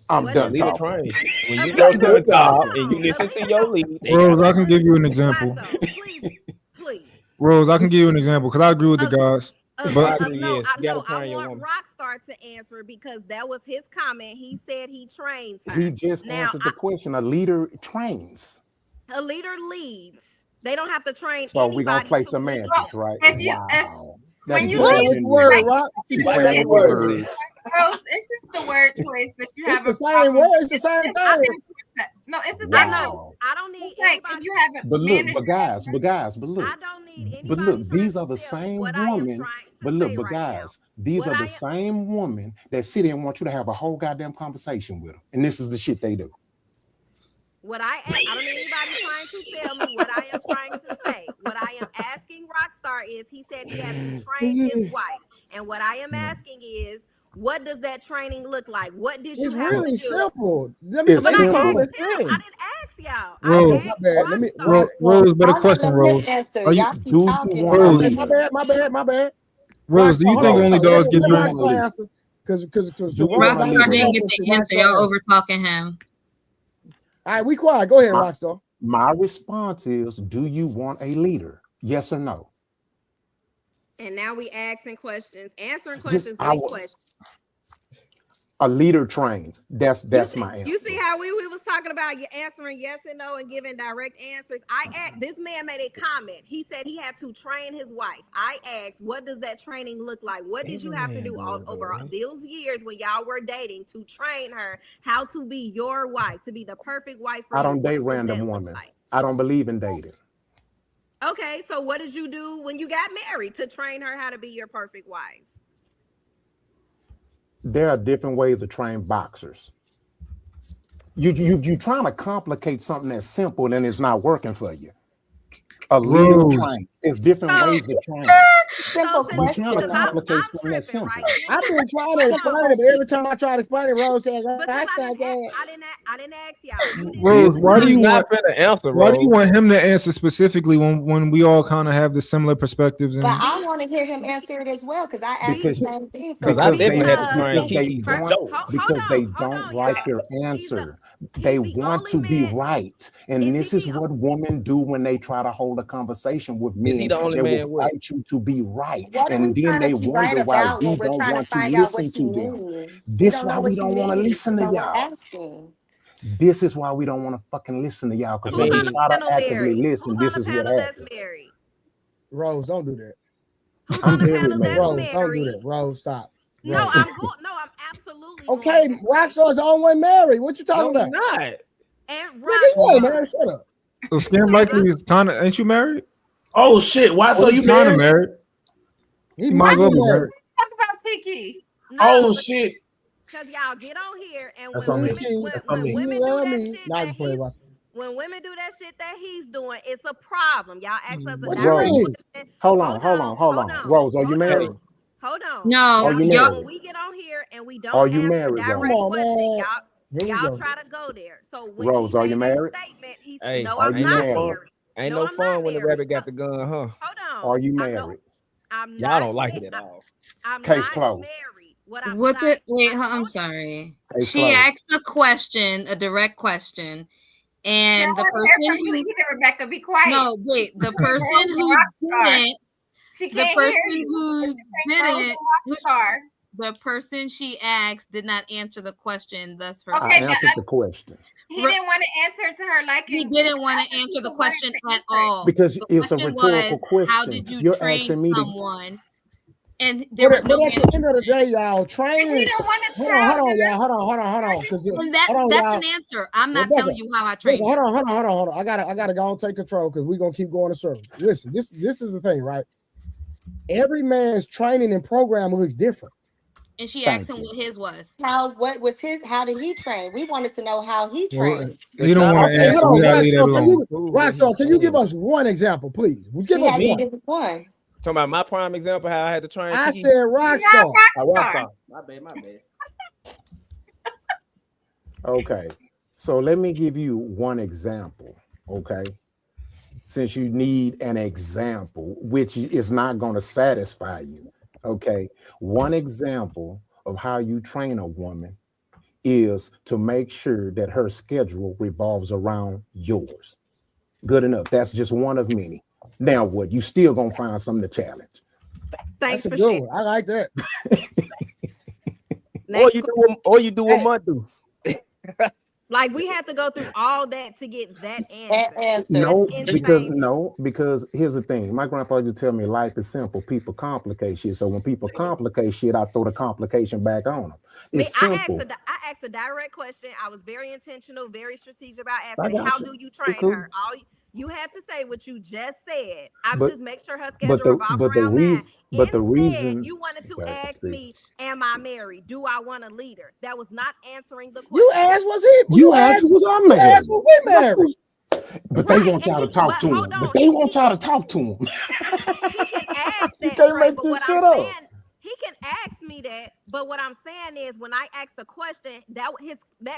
I'm done Leader talking. train. When you go to the top and you listen to your lead, Rose, I can give you an example. Please. Rose, I can give you an example because I agree with the guys. I want Rockstar to answer because that was his comment. He said he trains her. He just answered the question. A leader trains. A leader leads. They don't have to train So anybody. we're gonna play semantics, right? Wow. That's When you deep lead, in word, there. Rock. She playing with words. Rose, it's just the word choice that you have. It's the same word. It's the same thing. No, it's the same. Wow. I don't need anybody. You haven't. But look, but guys, look. I don't need anybody. But look, these are the same women. But look, but guys, these are the same women that sit here and want you to have a whole goddamn conversation with them. And this is the shit they do. I don't need anybody trying to tell me what I am trying to say. What I am asking Rockstar is, he said he has to train his wife. And what I am asking is, what does that training look like? What did you have to do? It's really simple. It's simple. I didn't ask y'all. Rose, Rose, better question, Rose. Are you, my bad. Rose, do you think only dogs give you answer? Because Rockstar didn't get the answer. Y'all over talking him. All right, we quiet. Go ahead, Rockstar. My response is, do you want a leader? Yes or no? And now we asking questions, answering questions, big questions. A leader trains. That's my answer. You see how we was talking about you answering yes and no and giving direct answers. This man made a comment. He said he had to train his wife. I asked, what does that training look like? What did you have to do over those years when y'all were dating to train her how to be your wife, to be the perfect wife for you? I don't date random women. I don't believe in dating. Okay, so what did you do when you got married to train her how to be your perfect wife? There are different ways to train boxers. You trying to complicate something that's simple and it's not working for you. A leader train. It's different ways to train. You're trying to complicate something that's simple. Right? I've been trying to explain it, but every time I try to explain it, Rose says, I didn't ask y'all. Rose, why do you want answer? Why do you want him to answer specifically when we all kind of have the similar perspectives? But I want to hear him answer it as well because I asked the same thing. Because they don't like your answer. They want to be right, and this is what women do when they try to hold a conversation with men. They will fight you to be right, and then they wonder why we don't want to listen to them. This is why we don't want to listen to y'all. This is why we don't want to fucking listen to y'all, because when we try to actively listen, this is what happens. Rose, don't do that. I'm very Rose, don't do that. Rose, stop. No, I'm absolutely okay. Rockstar's the only one married. What you talking about? Not. And Rockstar, man, shut up. So Scam likely is kind of. Ain't you married? Oh shit! Why? So you kind of married? married? He might well be married. Talk about Tiki. Oh shit! Because y'all get on here and That's when on me. women do that shit that he's when women do that shit that he's doing, it's a problem. Y'all ask us a direct question. Hold on. Rose, are you married? Hold on. No. Are you married? When we get on here and we don't Are you answer married, direct Rose? question, y'all try to go there. So when Rose, are you married? Statement, he Hey, said, no, I'm not married. Ain't no fun when the rabbit got the gun, huh? Hold on. Are you married? Y'all don't like it at all. I'm Case not closed. married. Wait, I'm sorry. Case She closed. asked a question, a direct question, and the person who Rebecca, be quiet. No, wait, the person who didn't. The person she asked did not answer the question. Thus, her. I answered the question. He didn't want to answer to her like he didn't want to answer the question at all. Because the it's a rhetorical question. How did you You're train asking me someone? And there was but no at the end of the day, y'all, training. Hold on, y'all. Hold on. Because that's an answer. I'm not telling you how I train. Hold on. I gotta go and take control because we're gonna keep going to circles. Listen, this is the thing, right? Every man's training and program looks different. And she asked him what his was. What was his? How did he train? We wanted to know how he trained. You don't want to answer. Rockstar, can you give us one example, please? Give us one. Talking about my prime example, how I had to train. I said Rockstar. Rockstar. My bad. Okay, so let me give you one example. Okay, since you need an example, which is not going to satisfy you. Okay, one example of how you train a woman is to make sure that her schedule revolves around yours. Good enough. That's just one of many. Now what? You still gonna find something to challenge. Thanks for sharing. I like that. or you do what Mud do. Like we have to go through all that to get that answer. Because here's the thing. My grandpa used to tell me life is simple. People complicate shit. So when people complicate shit, I throw the complication back on them. It's simple. I asked a direct question. I was very intentional, very strategic about asking how do you train her? You had to say what you just said. Just make sure her schedule revolves around mine. But the reason you wanted to ask me, am I married? Do I want a leader? That was not answering the question. You asked was I married? You asked was we married? But they want y'all to talk to him. But they want y'all to talk to him. He can ask that. You can't make this shit up. He can ask me that, but what I'm saying is when I asked the question, that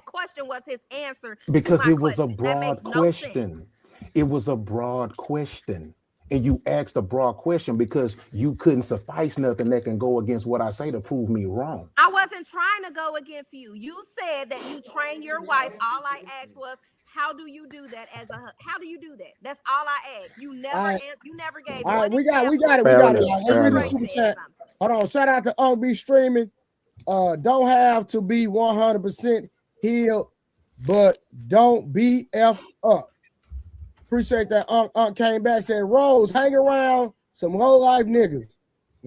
question was his answer. Because it was a broad question. It was a broad question. And you asked a broad question because you couldn't suffice nothing that can go against what I say to prove me wrong. I wasn't trying to go against you. You said that you train your wife. All I asked was, how do you do that how do you do that? That's all I asked. You never gave. All right, we got it. Let's read the super chat. Hold on. Shout out to be streaming. don't have to be 100% healed, but don't be F up. Appreciate that. Unc came back, said, Rose, hang around some low-life niggas.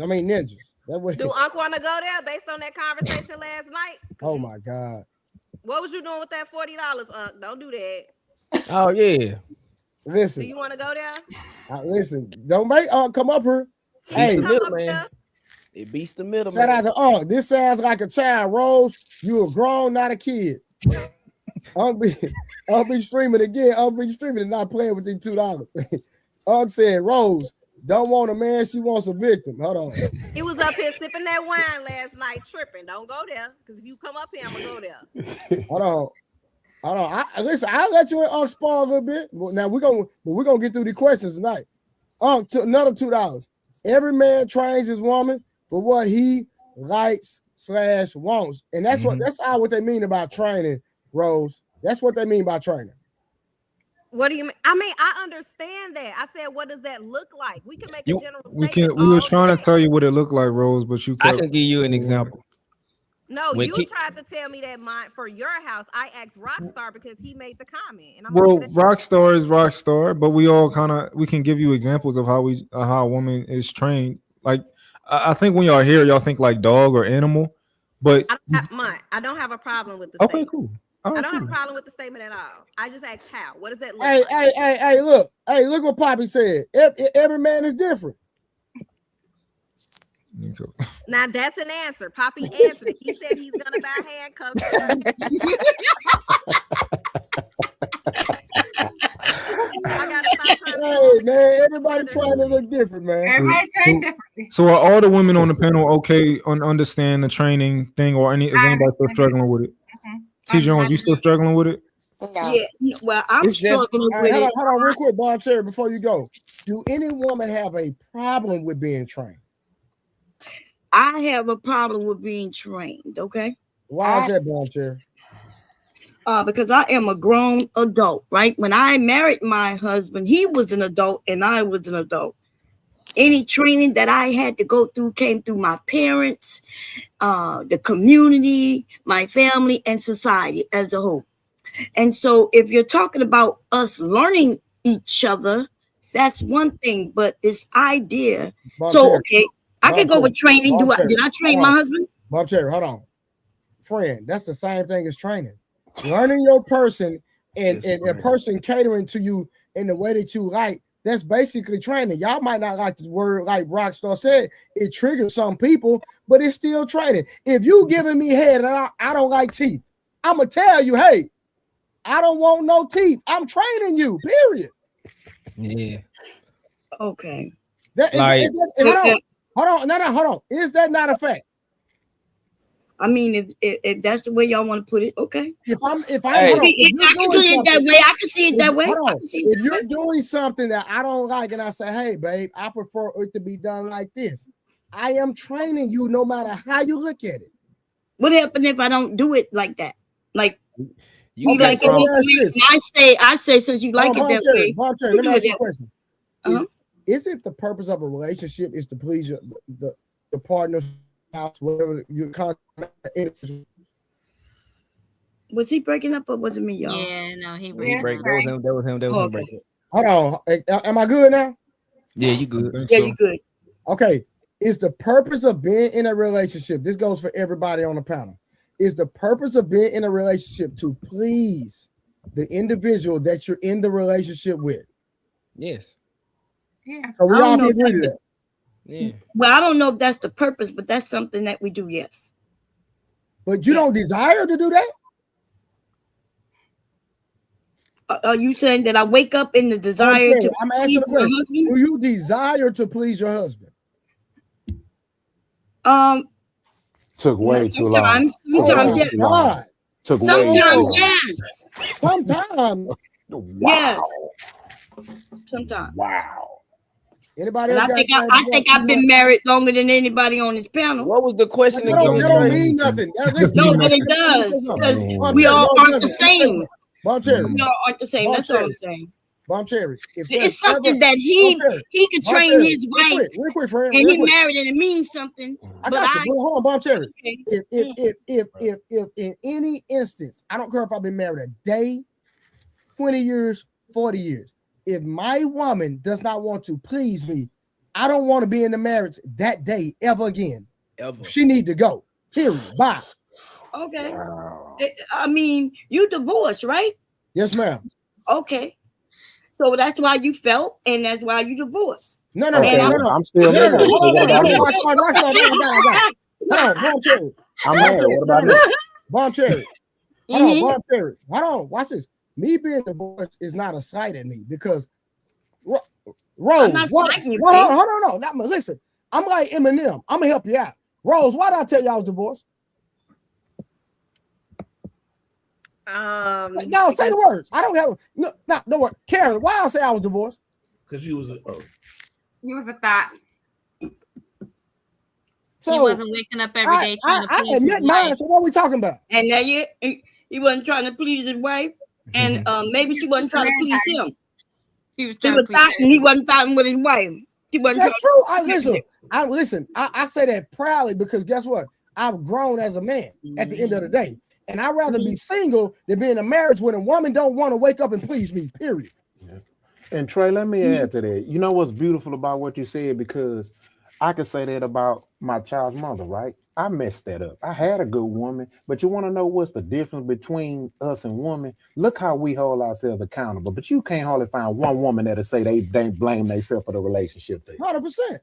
I mean, ninjas. That was. Do Unc want to go there based on that conversation last night? Oh, my God. What was you doing with that $40, Unc? Don't do that. Oh, yeah. Listen. Do you want to go there? Listen, don't make Unc come up here. Hey, the middle, man. It beats the middle. Shout out to Unc. This sounds like a child. Rose, you a grown, not a kid. Unc be streaming again. Unc be streaming and not playing with these $2. Unc said, Rose, don't want a man, she wants a victim. Hold on. He was up here sipping that wine last night, tripping. Don't go there, because if you come up here, I'm gonna go there. Hold on. Listen, I'll let you in Unc spar a little bit. Now we're gonna get through the questions tonight. Unc, another $2. Every man trains his woman for what he likes / wants, and that's what they mean about training, Rose. That's what they mean by training. What do you mean? I mean, I understand that. I said, what does that look like? We can make a general statement. We were trying to tell you what it looked like, Rose, but you. I can give you an example. No, you tried to tell me that mine for your house. I asked Rockstar because he made the comment. And Rockstar is Rockstar, but we all we can give you examples of how a woman is trained. Like I think when y'all hear, y'all think like dog or animal, but I don't have a problem with the okay, statement. cool. I don't have a problem with the statement at all. I just asked how. What does that look like? Hey, look what Poppy said. Every man is different. Now that's an answer. Poppy answered it. He said he's gonna buy handcuffs. I gotta stop trying Hey man, everybody trying to look different, man. Everybody's trained differently. So are all the women on the panel okay on understand the training thing, or is anybody still struggling with it? T. Jones, you still struggling with it? Yeah, well, I'm struggling with it. Hold on, real quick, Bon Cherry, before you go. Do any woman have a problem with being trained? I have a problem with being trained, okay? Why is that, Bon Cherry? Because I am a grown adult, right? When I married my husband, he was an adult and I was an adult. Any training that I had to go through came through my parents, the community, my family, and society as a whole. And so if you're talking about us learning each other, that's one thing. But this idea, okay, I can go with training. Did I train my husband? Bob Cherry, hold on. Friend, that's the same thing as training. Learning your person and a person catering to you in the way that you like, that's basically training. Y'all might not like the word, like Rockstar said, it triggers some people, but it's still training. If you giving me head and I don't like teeth, I'm going to tell you, hey, I don't want no teeth. I'm training you, period. Yeah. Okay. Hold on. Is that not a fact? I mean, if that's the way y'all want to put it, okay. If I can see it that way, I can see it that way. If you're doing something that I don't like, and I say, "Hey, babe, I prefer it to be done like this," I am training you, no matter how you look at it. What happens if I don't do it like that? Like you like it? I say since you like it that way. Let me ask you a question. Isn't the purpose of a relationship is to please the partner's house, whatever you Was he breaking up or was it me, y'all? Yeah, no, he breaking up. That was him breaking up. Hold on. Am I good now? Yeah, you good. Yeah, you good. Okay. Is the purpose of being in a relationship, this goes for everybody on the panel, is the purpose of being in a relationship to please the individual that you're in the relationship with? Yes. Yeah. So we all agree to that. Yeah. Well, I don't know if that's the purpose, but that's something that we do, yes. But you don't desire to do that? Are you saying that I wake up in the desire to I'm asking the question. Do you desire to please your husband? Took way too long. Sometimes, yes. God. Sometimes, yes. Sometimes. Wow. Yes. Sometimes. Wow. Anybody else? I think I've been married longer than anybody on this panel. What was the question? That don't mean nothing. No, but it does. Because we all aren't the same. We all aren't the same. That's all I'm saying. Bomb Cherry. It's something that he could train his wife. Real quick, friend. And he married and it means something. I got you. Hold on, Bomb Cherry. If in any instance, I don't care if I've been married a day, 20 years, 40 years. If my woman does not want to please me, I don't want to be in the marriage that day ever again. Ever. She need to go. Period. Bye. Okay. Wow. I mean, you divorced, right? Yes, ma'am. Okay. So that's why you felt, and that's why you divorced. No. I'm still married. Hold on, Bomb Cherry. I'm married. What about me? Bomb Cherry. Hold on, Bomb Cherry. Hold on. Watch this. Me being divorced is not a slight at me because Rose. Hold on. Not listen. I'm like Eminem. I'm gonna help you out. Rose, why did I tell you I was divorced? No, say the words. I don't have no word. Karen, why I say I was divorced? Because you was you was a thought. So he wasn't waking up every day trying to please his wife. So what are we talking about? And now he wasn't trying to please his wife, and maybe she wasn't trying to please him. He was thoughting, he wasn't thoughting with his wife. That's true. Listen. I say that proudly because guess what? I've grown as a man at the end of the day. And I'd rather be single than be in a marriage when a woman don't want to wake up and please me, period. Yeah. And Trey, let me add to that. You know what's beautiful about what you said? Because I could say that about my child's mother, right? I messed that up. I had a good woman, but you want to know what's the difference between us and women? Look how we hold ourselves accountable. But you can't hardly find one woman that'll say they blame themselves for the relationship thing. 100%.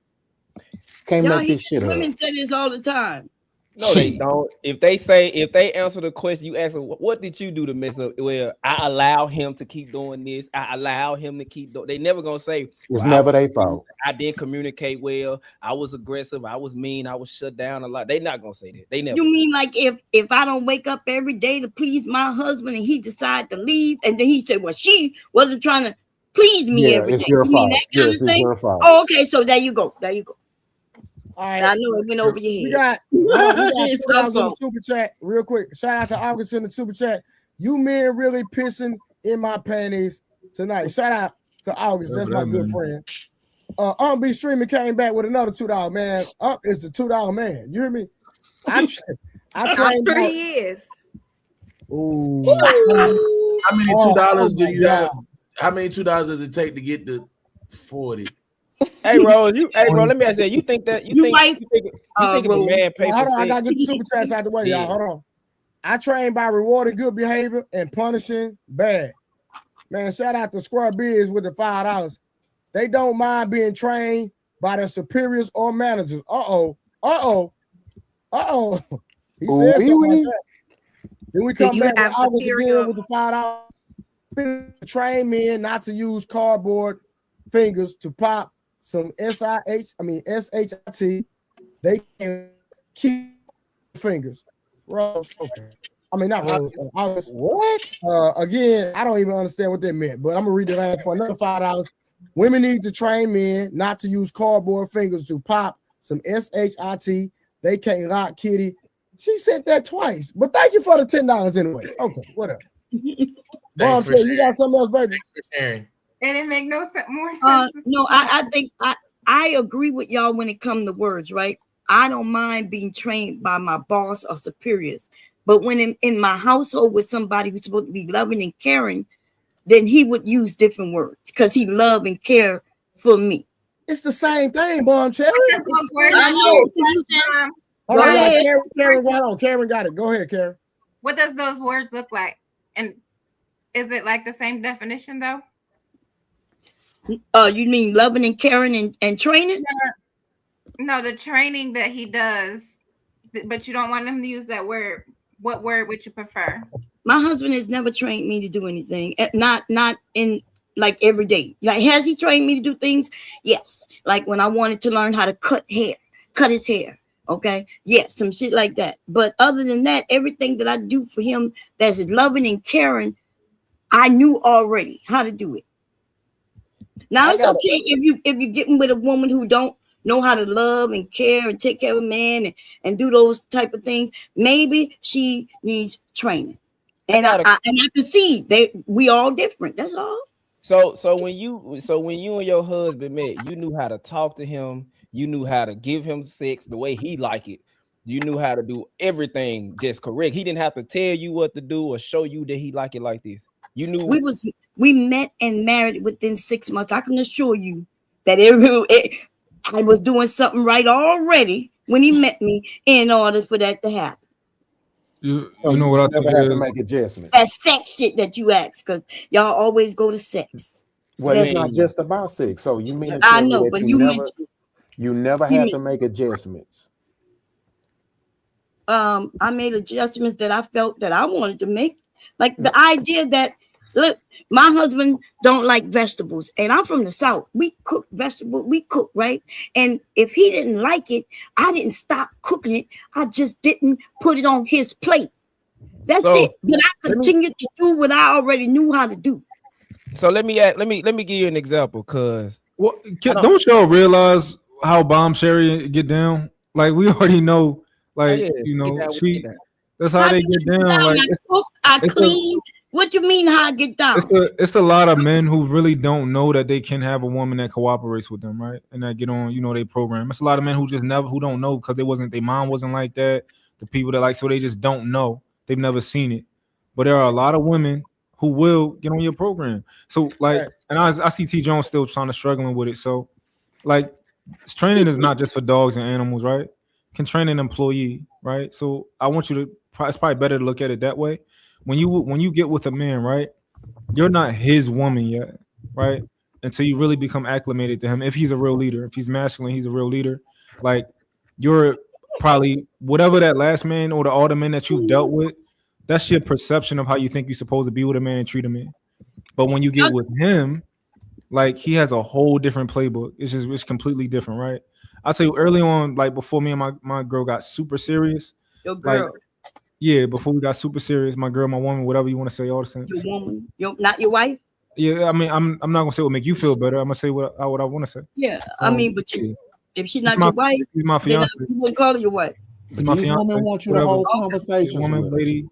Can't make this shit up. Women say this all the time. No, they don't. If they answer the question, you ask them, what did you do to mess up? Well, I allow him to keep doing this. I allow him to keep doing. They never gonna say it's never their fault. I didn't communicate well. I was aggressive. I was mean. I was shut down a lot. They not gonna say that. They never. You mean like if I don't wake up every day to please my husband and he decide to leave, and then he said, well, she wasn't trying to please me every day. It's your fault. Yes, it's your fault. Oh, okay. So there you go. All right. I know it went over your head. We got $2 on the super chat real quick. Shout out to August in the super chat. You men really pissing in my panties tonight. Shout out to August. That's my good friend. B Streaming came back with another $2, man. Is the $2 man. You hear me? I trained. I'm sure he is. Ooh. How many $2 do you have? How many $2 does it take to get to 40? Hey, Rose, let me ask you. You think if a man pays hold on, I gotta get the super chats out the way, y'all. Hold on. I train by rewarding good behavior and punishing bad. Man, shout out to Square Biz with the $5. They don't mind being trained by their superiors or managers. He said something like that. Then we come back to August again with the $5. Train men not to use cardboard fingers to pop some SHIT. They can keep fingers. Rose, okay. I mean, not Rose. What? Again, I don't even understand what that meant, but I'm gonna read the last one. Another $5. Women need to train men not to use cardboard fingers to pop some SHIT. They can't lock kitty. She said that twice, but thank you for the $10 anyway. Okay, whatever. Mom, you got something else, baby? Thanks for sharing. And it make more sense. No, I think I agree with y'all when it comes to words, right? I don't mind being trained by my boss or superiors, but when in my household with somebody who's supposed to be loving and caring, then he would use different words because he love and care for me. It's the same thing, Bomb Cherry. I know. Hold on, Karen got it. Go ahead, Karen. What does those words look like? And is it like the same definition though? You mean loving and caring and training? No, the training that he does, but you don't want him to use that word. What word would you prefer? My husband has never trained me to do anything. Not in like every day. Like, has he trained me to do things? Yes. Like when I wanted to learn how to cut his hair. Okay. Yeah, some shit like that. But other than that, everything that I do for him that's loving and caring, I knew already how to do it. Now it's okay if you're getting with a woman who don't know how to love and care and take care of a man and do those type of things. Maybe she needs training. And I can see we all different. That's all. So when you and your husband met, you knew how to talk to him, you knew how to give him sex the way he like it. You knew how to do everything just correct. He didn't have to tell you what to do or show you that he like it like this. You knew we met and married within 6 months. I can assure you that I was doing something right already when he met me in order for that to happen. You know what I think never had to make adjustments. That sex shit that you ask, because y'all always go to sex. Well, it's not just about sex. So you mean to I tell know, me that but you never had to make adjustments? I made adjustments that I felt that I wanted to make. Like the idea that, look, my husband don't like vegetables, and I'm from the South. We cook vegetables, right? And if he didn't like it, I didn't stop cooking it. I just didn't put it on his plate. That's it. But I continued to do what I already knew how to do. So let me give you an example, cause don't y'all realize how Bomb Sherry get down? Like we already know, like that's how they get down. Like I cook, I clean. What you mean how I get down? It's a lot of men who really don't know that they can have a woman that cooperates with them, right? And that get on, they program. It's a lot of men who don't know because their mom wasn't like that. The people that so they just don't know. They've never seen it. But there are a lot of women who will get on your program. So and I see T Jones still struggling with it. So training is not just for dogs and animals, right? Can train an employee, right? So I want you to, it's probably better to look at it that way. When you get with a man, right, you're not his woman yet, right? Until you really become acclimated to him. If he's a real leader, if he's masculine, he's a real leader. Like you're probably whatever that last man or all the men that you've dealt with, that's your perception of how you think you're supposed to be with a man and treat a man. But when you get with him, he has a whole different playbook. It's completely different, right? I'll tell you early on, before me and my girl got super serious. Your girl. Yeah, before we got super serious, my girl, my woman, whatever you want to say, all the same. Your woman, not your wife. Yeah, I mean, I'm not gonna say what make you feel better. I'm gonna say what I want to say. Yeah, I mean, but if she's not your wife, she's my fiance. You wouldn't call her your wife. This woman wants you to hold conversations. Woman, lady.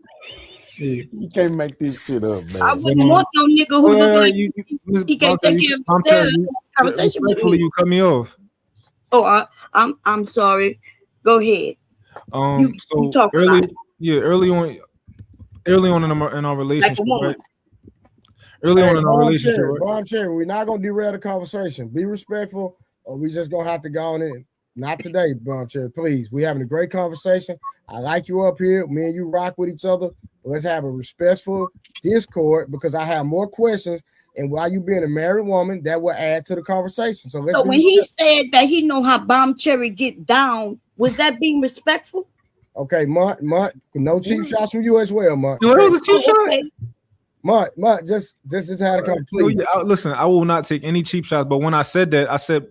Yeah. You can't make this shit up, man. I wouldn't want no nigga who look like he can't take care of himself. Conversation with me. You cut me off. Oh, I'm sorry. Go ahead. You talk early on in our relationship, right? Early on in our relationship, Bomb Cherry, we're not gonna derail the conversation. Be respectful, or we just gonna have to go on in. Not today, Bomb Cherry. Please, we're having a great conversation. I like you up here. Me and you rock with each other. Let's have a respectful discord because I have more questions. And while you being a married woman, that will add to the conversation. So when he said that he know how Bomb Cherry get down, was that being respectful? Okay, Mont, no cheap shots from you as well, Mont. No, it was a cheap shot. Mont, just had a complete. Listen, I will not take any cheap shots. But when I said that, I said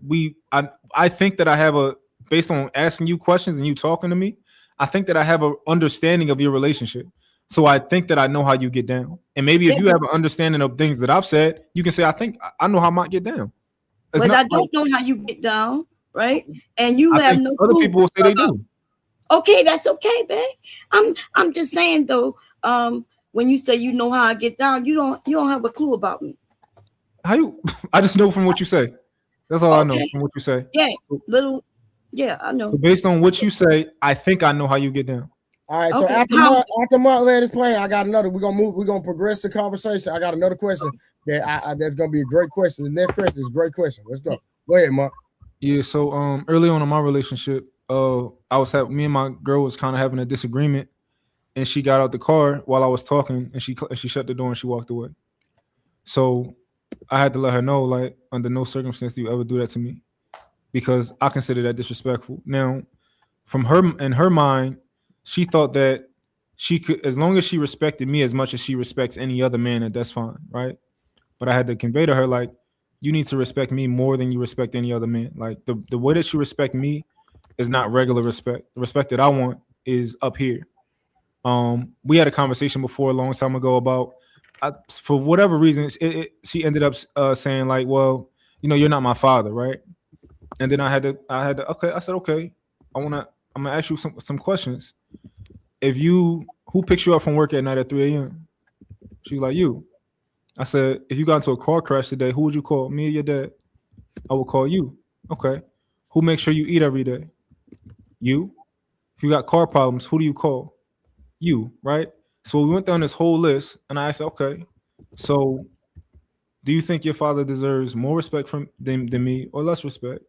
I think that I have based on asking you questions and you talking to me, I think that I have an understanding of your relationship. So I think that I know how you get down. And maybe if you have an understanding of things that I've said, you can say, I think I know how I might get down. But I don't know how you get down, right? And you have no other people will say they do. Okay, that's okay, babe. I'm just saying though, when you say you know how I get down, you don't have a clue about me. I just know from what you say. That's all I know from what you say. Yeah, I know. So based on what you say, I think I know how you get down. All right, so after Mark let us play, I got another. We're gonna progress the conversation. I got another question that's gonna be a great question. The next question is a great question. Let's go. Go ahead, Mark. Yeah, so early on in my relationship, me and my girl was kind of having a disagreement, and she got out the car while I was talking, and she shut the door and she walked away. So I had to let her know, like, under no circumstance do you ever do that to me, because I consider that disrespectful. Now, from in her mind, she thought that she could, as long as she respected me as much as she respects any other man, that's fine, right? But I had to convey to her, like, you need to respect me more than you respect any other man. Like, the way that you respect me is not regular respect. The respect that I want is up here. We had a conversation before a long time ago about, for whatever reason, she ended up saying, like, well, you're not my father, right? And then I had to, okay, I said, okay, I'm gonna ask you some questions. Who picks you up from work at night at 3 a.m.? She's like, you. I said, if you got into a car crash today, who would you call? Me or your dad? I would call you. Okay. Who makes sure you eat every day? You. If you got car problems, who do you call? You, right? So we went down this whole list, and I said, okay, so do you think your father deserves more respect than me or less respect?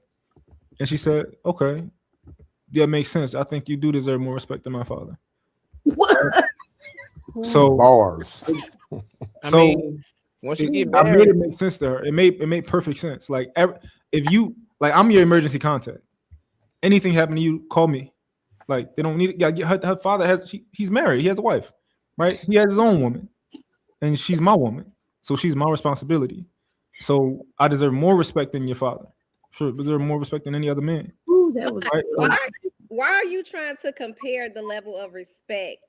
And she said, okay, that makes sense. I think you do deserve more respect than my father. What? So bars. I mean, once you get I made married, it make sense to her. It made perfect sense. Like if you like, I'm your emergency contact. Anything happen to you, call me. Like they don't need it. Her father he's married. He has a wife, right? He has his own woman, and she's my woman, so she's my responsibility. So I deserve more respect than your father. Sure, deserve more respect than any other man. Ooh, that was right? Why are you trying to compare the level of respect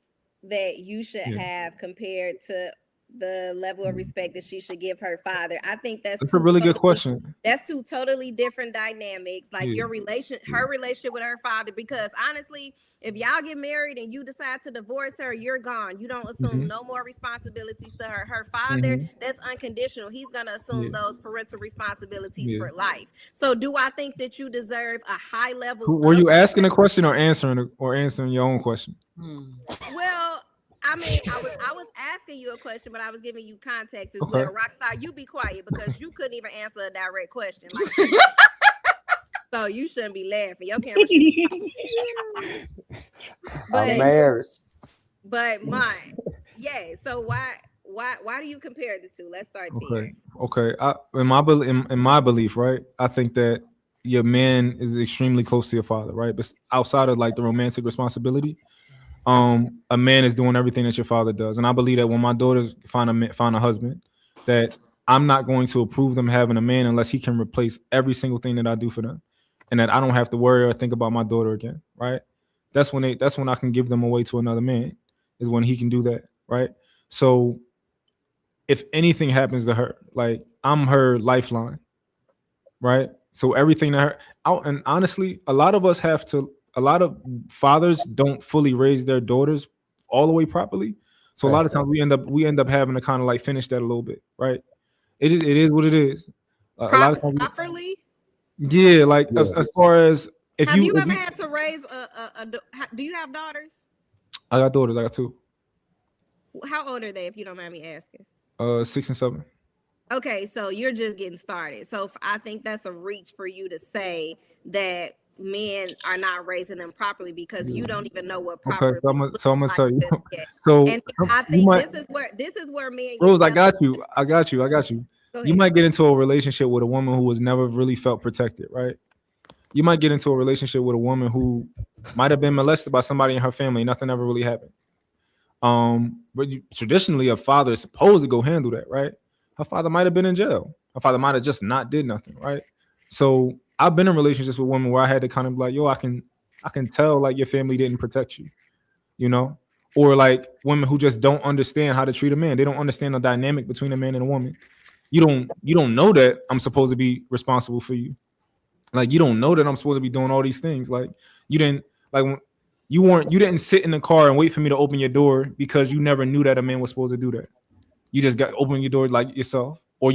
that you should have compared to the level of respect that she should give her father? I think that's a really good question. That's two totally different dynamics. Like her relationship with her father. Because honestly, if y'all get married and you decide to divorce her, you're gone. You don't assume no more responsibilities to her. Her father, that's unconditional. He's gonna assume those parental responsibilities for life. So, do I think that you deserve a high level? Were you asking a question or answering your own question? Well, I mean, I was asking you a question, but I was giving you context as well. Rockstar, you be quiet because you couldn't even answer a direct question. Like, so you shouldn't be laughing. Your camera should be I'm married. But mine, yeah. So why do you compare the two? Let's start there. Okay. In my belief, right? I think that your man is extremely close to your father, right? But outside of like the romantic responsibility, a man is doing everything that your father does, and I believe that when my daughters find a husband, that I'm not going to approve them having a man unless he can replace every single thing that I do for them, and that I don't have to worry or think about my daughter again. Right? That's when I can give them away to another man, is when he can do that. Right? So if anything happens to her, like I'm her lifeline. Right? So everything to her out, and honestly, a lot of fathers don't fully raise their daughters all the way properly. So a lot of times we end up having to kind of like finish that a little bit, right? It is what it is. A lot of times properly. Yeah, like as far as have you ever had to raise do you have daughters? I got daughters. I got 2. How old are they, if you don't mind me asking? 6 and 7. Okay, so you're just getting started. So I think that's a reach for you to say that men are not raising them properly because you don't even know what properly. Okay, so I'm gonna tell you. So and I think this is where men. Rose, I got you. You might get into a relationship with a woman who has never really felt protected, right? You might get into a relationship with a woman who might have been molested by somebody in her family. Nothing ever really happened. But traditionally, a father is supposed to go handle that, right? Her father might have been in jail. Her father might have just not did nothing, right? So I've been in relationships with women where I had to kind of be like, yo, I can tell like your family didn't protect you, you know? Or like women who just don't understand how to treat a man. They don't understand the dynamic between a man and a woman. You don't know that I'm supposed to be responsible for you. Like you don't know that I'm supposed to be doing all these things. Like you didn't sit in the car and wait for me to open your door because you never knew that a man was supposed to do that. You just got open your door like yourself, or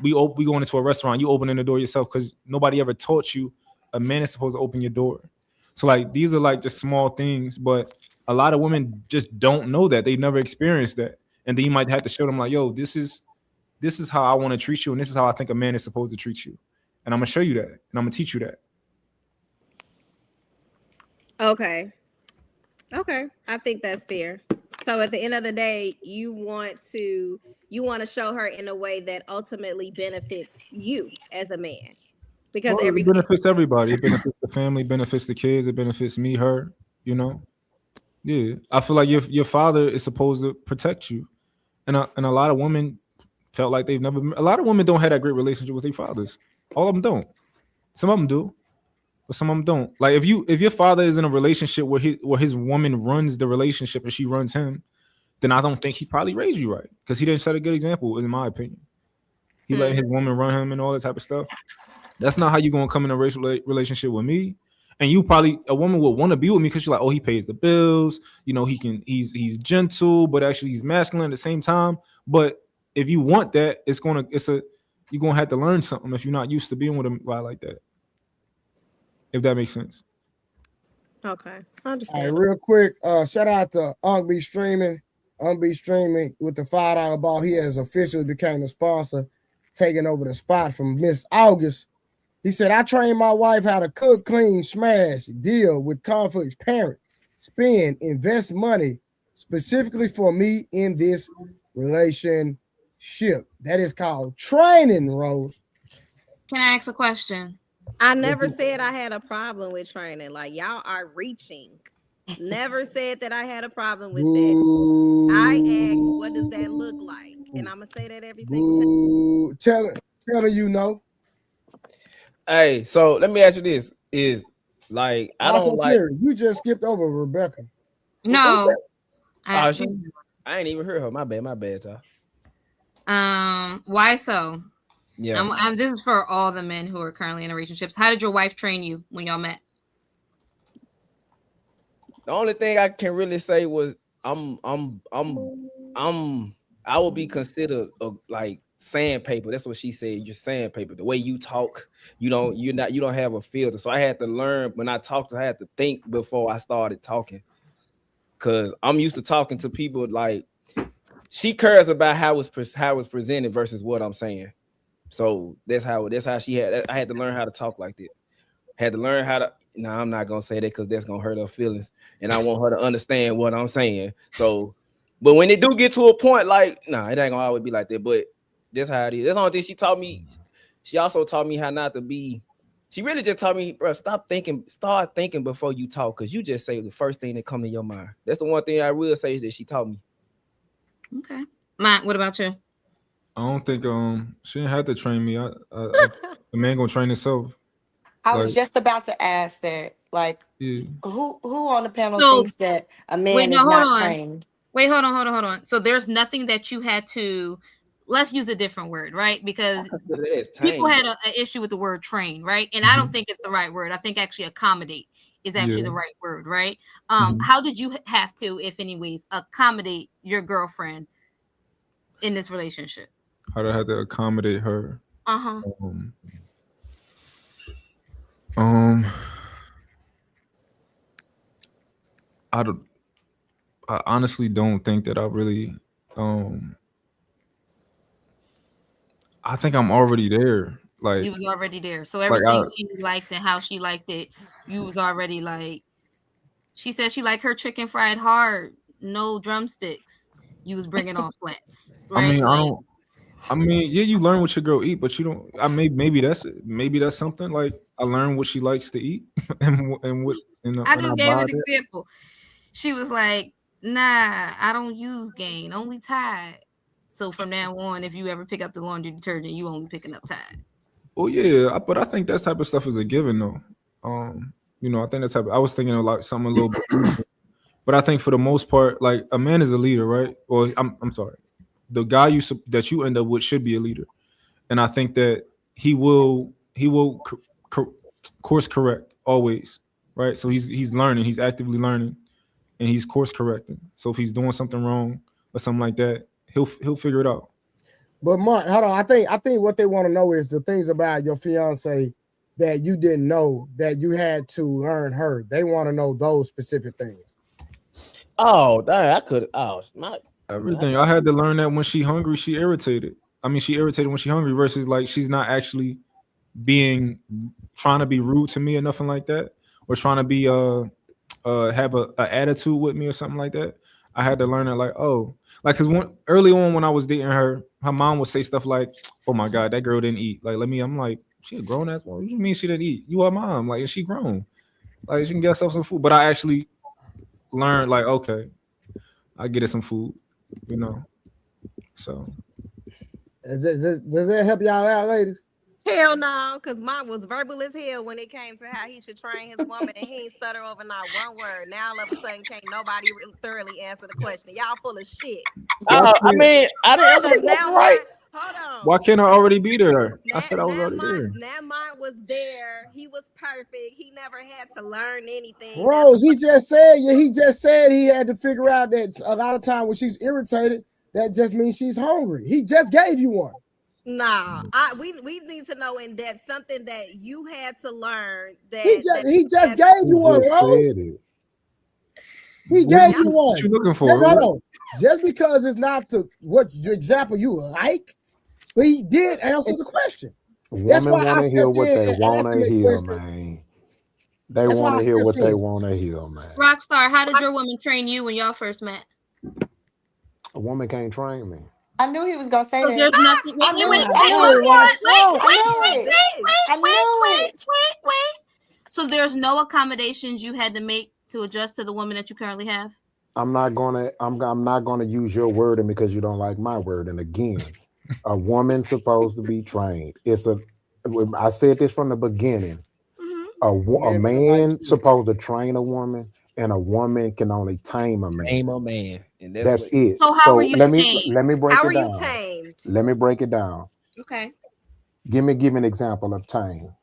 we going into a restaurant, you opening the door yourself because nobody ever taught you a man is supposed to open your door. So like these are like just small things, but a lot of women just don't know that. They never experienced that. And then you might have to show them like, yo, this is how I want to treat you, and this is how I think a man is supposed to treat you. And I'm gonna show you that, and I'm gonna teach you that. Okay. I think that's fair. So at the end of the day, you want to show her in a way that ultimately benefits you as a man, because it benefits everybody. It benefits the family, benefits the kids, it benefits me, her. You know, yeah. I feel like your father is supposed to protect you, and a lot of women felt like they've never. A lot of women don't have that great relationship with their fathers. All of them don't. Some of them do, but some of them don't. Like if your father is in a relationship where his woman runs the relationship and she runs him, then I don't think he probably raised you right, because he didn't set a good example, in my opinion. He let his woman run him and all that type of stuff. That's not how you're gonna come in a racial relationship with me. And a woman would want to be with me because she's like, oh, he pays the bills, you know, he's gentle, but actually he's masculine at the same time. But if you want that, you're gonna have to learn something if you're not used to being with a guy like that. If that makes sense. Okay, I understand. All right, real quick, shout out to Ungbe Streaming. Ungbe Streaming with the $5 ball. He has officially became a sponsor, taking over the spot from Miss August. He said, I trained my wife how to cook, clean, smash, deal with conflicts, parent, spend, invest money specifically for me in this relationship. That is called training, Rose. Can I ask a question? I never said I had a problem with training. Like, y'all are reaching. Never said that I had a problem with that. I asked, what does that look like? And I'm gonna say that every single time. Tell her you know. Hey, so let me ask you this: is like I don't like you just skipped over Rebecca. No, I ain't even heard her. My bad, y'all. Why so? Yeah. This is for all the men who are currently in relationships. How did your wife train you when y'all met? The only thing I can really say was I would be considered like sandpaper. That's what she said. You're sandpaper. The way you talk, you don't have a filter. So I had to learn when I talked to her, I had to think before I started talking. Cause I'm used to talking to people like she cares about how it's presented versus what I'm saying. So that's how she had. I had to learn how to talk like that. Had to learn how to. No, I'm not gonna say that because that's gonna hurt her feelings, and I want her to understand what I'm saying. So, but when it do get to a point, like, it ain't gonna always be like that. But that's how it is. That's the only thing she taught me. She also taught me how not to be. She really just taught me, bro, start thinking before you talk, because you just say the first thing that come to your mind. That's the one thing I will say is that she taught me. Okay, Mike, what about you? I don't think she didn't have to train me. The man gonna train himself. I was just about to ask that. Like, who on the panel thinks that a man is not trained? Wait, hold on. So there's nothing that you had to. Let's use a different word, right? Because people had an issue with the word train, right? And I don't think it's the right word. I think actually accommodate is actually the right word, right? How did you have to, if anyways, accommodate your girlfriend in this relationship? How did I have to accommodate her? I honestly don't think that I really I think I'm already there. Like, you was already there. So everything she liked and how she liked it, you was already like. She said she liked her chicken fried hard, no drumsticks. You was bringing on flats. Right? I mean, yeah, you learn what your girl eat, but you don't. Maybe that's something. Like, I learned what she likes to eat, and what. I just gave an example. She was like, "Nah, I don't use Gain, only Tide." So from now on, if you ever pick up the laundry detergent, you only picking up Tide. Oh yeah, but I think that type of stuff is a given though. I think that's I was thinking of like something a little bit, but I think for the most part, like a man is a leader, right? Or I'm sorry, the guy that you end up with should be a leader, and I think that he will course correct always, right? So he's learning, he's actively learning, and he's course correcting. So if he's doing something wrong or something like that, he'll figure it out. But Mark, hold on. I think what they want to know is the things about your fiance that you didn't know that you had to learn her. They want to know those specific things. Oh, I could. Everything. I had to learn that when she hungry, she irritated. I mean, she irritated when she hungry versus like she's not actually trying to be rude to me or nothing like that, or trying to be have a attitude with me or something like that. I had to learn that because early on when I was dating her mom would say stuff like, "Oh my God, that girl didn't eat." Like, I'm like, she a grown ass woman. What do you mean she didn't eat? You her mom. Like, is she grown? Like, she can get herself some food. But I actually learned, like, okay, I get her some food, So does that help y'all out, ladies? Hell no, because Mike was verbal as hell when it came to how he should train his woman, and he ain't stutter over not one word. Now all of a sudden can't nobody really thoroughly answer the question. Y'all full of shit. I mean, I didn't answer the question right. Hold on. Why can't I already be there? I said I was already there. Now Mike was there. He was perfect. He never had to learn anything. Rose, he just said he had to figure out that a lot of time when she's irritated, that just means she's hungry. He just gave you one. Nah, we need to know in depth something that you had to learn. That he just gave you one, Rose. He gave you one. What you looking for? No. Just because it's not to what your example you like, but he did answer the question. Women want to hear what they want to hear, man. They want to hear what they want to hear, man. Rockstar, how did your woman train you when y'all first met? A woman can't train me. I knew he was gonna say that. There's nothing. Wait. So there's no accommodations you had to make to adjust to the woman that you currently have? I'm not gonna use your wording because you don't like my word. And again, a woman's supposed to be trained. I said this from the beginning. A man supposed to train a woman, and a woman can only tame a man. Tame a man, and that's it. So how are you tamed? Let me break it down. How are you tamed? Let me break it down. Okay. Give me an example of tame.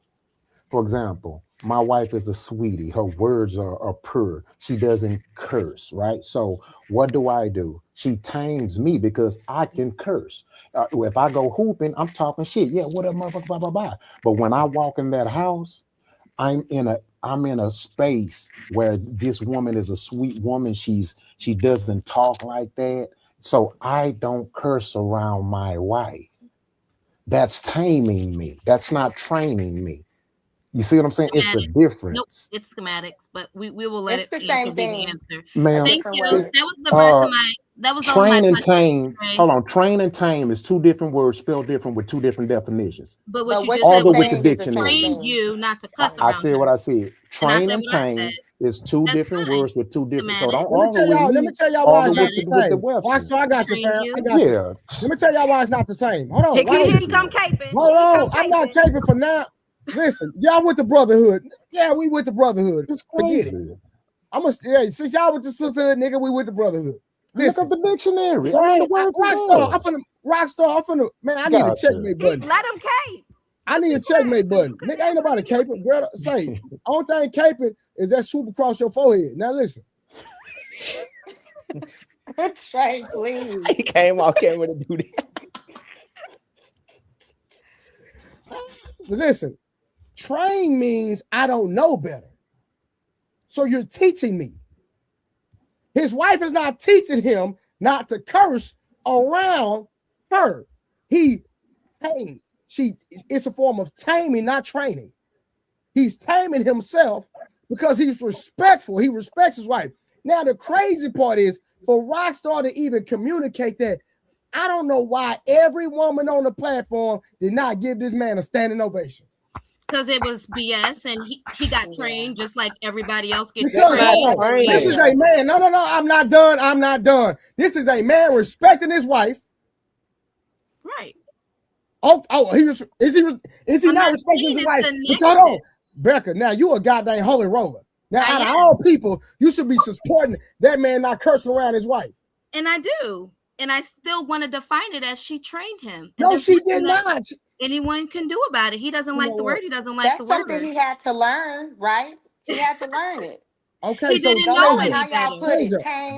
For example, my wife is a sweetie. Her words are pure. She doesn't curse, right? So what do? She tames me because I can curse. If I go hooping, I'm talking shit. Yeah, what up, motherfucker, blah, blah, blah. But when I walk in that house, I'm in a space where this woman is a sweet woman. She doesn't talk like that. So I don't curse around my wife. That's taming me. That's not training me. You see what I'm saying? It's a difference. Nope, it's schematics, but we will let it be the answer. Ma'am, thank you. That was the first of my. That was train and tame. Hold on, train and tame is two different words spelled different with two different definitions. But what you just all said with the dictionary. Trained you not to cuss around. I said what I said. Train and tame is two different words with two different. So don't let me tell y'all why it's not the same. Watch, I got you, fam. I got you. Let me tell y'all why it's not the same. Hold on. He didn't come caping. Hold on. I'm not caping for now. Listen, y'all with the brotherhood. Yeah, we with the brotherhood. Forget it. Since y'all with the sisterhood, nigga, we with the brotherhood. Listen. Look up the dictionary. Rockstar. Man, I need a checkmate button. Let him cape. I need a checkmate button. Nigga, ain't nobody caping. Girl, say, only thing caping is that swoop across your forehead. Now listen. Trey, please. He came off camera to do that. Listen, train means I don't know better. So you're teaching me. His wife is not teaching him not to curse around her. He tamed. It's a form of taming, not training. He's taming himself because he's respectful. He respects his wife. Now, the crazy part is for Rockstar to even communicate that, I don't know why every woman on the platform did not give this man a standing ovation. Because it was BS and he got trained just like everybody else gets trained. This is a man. No, I'm not done. This is a man respecting his wife. Right. Is he not respecting his wife? Hold on, Becca. Now you a goddamn holy roller. Now out of all people, you should be supporting that man not cursing around his wife. And I do. And I still want to define it as she trained him. No, she did not. Anyone can do about it. He doesn't like the word. He doesn't like the word. That's something he had to learn, right? He had to learn it. Okay, he didn't know any better. How y'all put it. I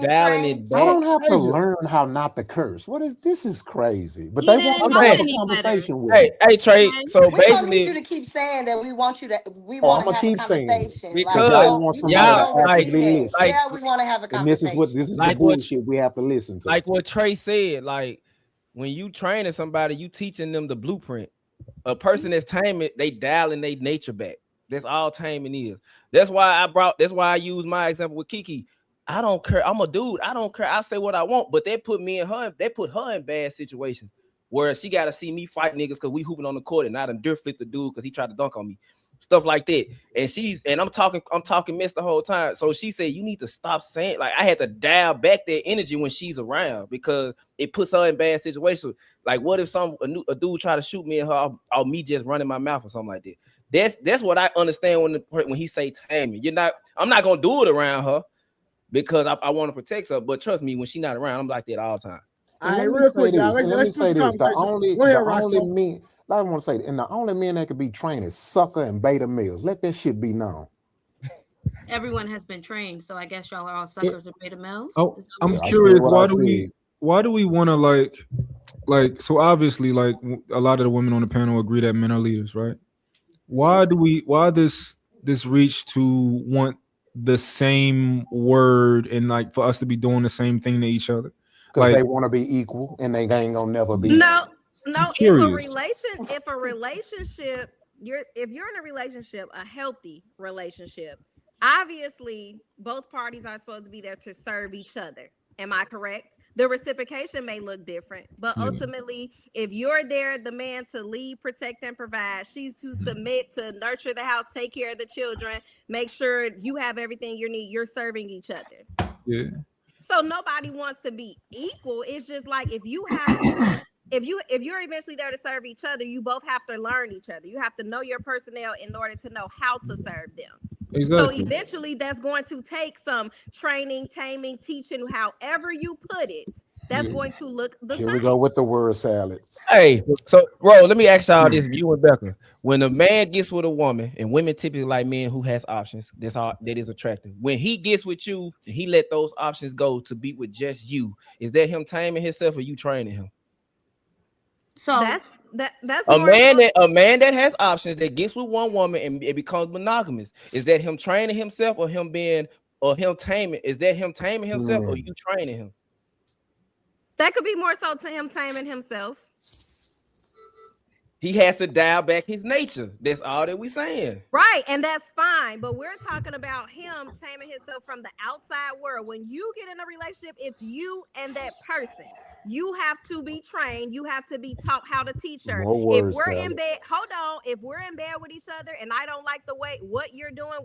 don't have to learn how not to curse. This is crazy. But they want to have a conversation with me. Hey, Trey. So we basically, don't need you to keep saying that we want to have a conversation. Because y'all we want to have a conversation. And this is the bullshit we have to listen to. Like what Trey said, like when you training somebody, you teaching them the blueprint. A person that's taming, they dialing their nature back. That's all taming is. That's why I use my example with Kiki. I don't care. I'm a dude. I don't care. I say what I want, but they put her in bad situations where she got to see me fight niggas because we hooping on the court and I done flip the dude because he tried to dunk on me. Stuff like that. And I'm talking mess the whole time. So she said, you need to stop saying, like, I had to dial back that energy when she's around because it puts her in bad situations. Like, what if a dude try to shoot me and her, or me just running my mouth or something like that? That's what I understand when he say taming. I'm not gonna do it around her because I want to protect her. But trust me, when she's not around, I'm like that all the time. All right, real quick, y'all. Let's say this. The only men, I want to say, and the only men that could be trained is sucker and beta males. Let that shit be known. Everyone has been trained, so I guess y'all are all suckers or beta males. Oh, I'm curious. why do we want to like so obviously like a lot of the women on the panel agree that men are leaders, right? Why this reach to want the same word and like for us to be doing the same thing to each other? Because Like they want to be equal and they ain't gonna never be. No, curious. if a relationship, if you're in a relationship, a healthy relationship, obviously both parties are supposed to be there to serve each other. Am I correct? The reciprocation may look different, but ultimately, if you're there, the man to lead, protect, and provide, she's to submit, to nurture the house, take care of the children, make sure you have everything you need. You're serving each other. Yeah. So nobody wants to be equal. It's just like if you have to, if you're eventually there to serve each other, you both have to learn each other. You have to know your personnel in order to know how to serve them. Exactly. So eventually that's going to take some training, taming, teaching, however you put it. That's going to look the Here same. we go with the word salad. Hey, so bro, let me ask y'all this, you and Becca. When a man gets with a woman, and women typically like men who has options, that is attractive. When he gets with you, he let those options go to be with just you. Is that him taming himself or you training him? So that's a more man that has options that gets with one woman and it becomes monogamous. Is that him training himself or him taming? Is that him taming himself or you training him? That could be more so to him taming himself. He has to dial back his nature. That's all that we saying. Right, and that's fine. But we're talking about him taming himself from the outside world. When you get in a relationship, it's you and that person. You have to be trained. You have to be taught how to teach her. If we're in bed, if we're in bed with each other and I don't like the way what you're doing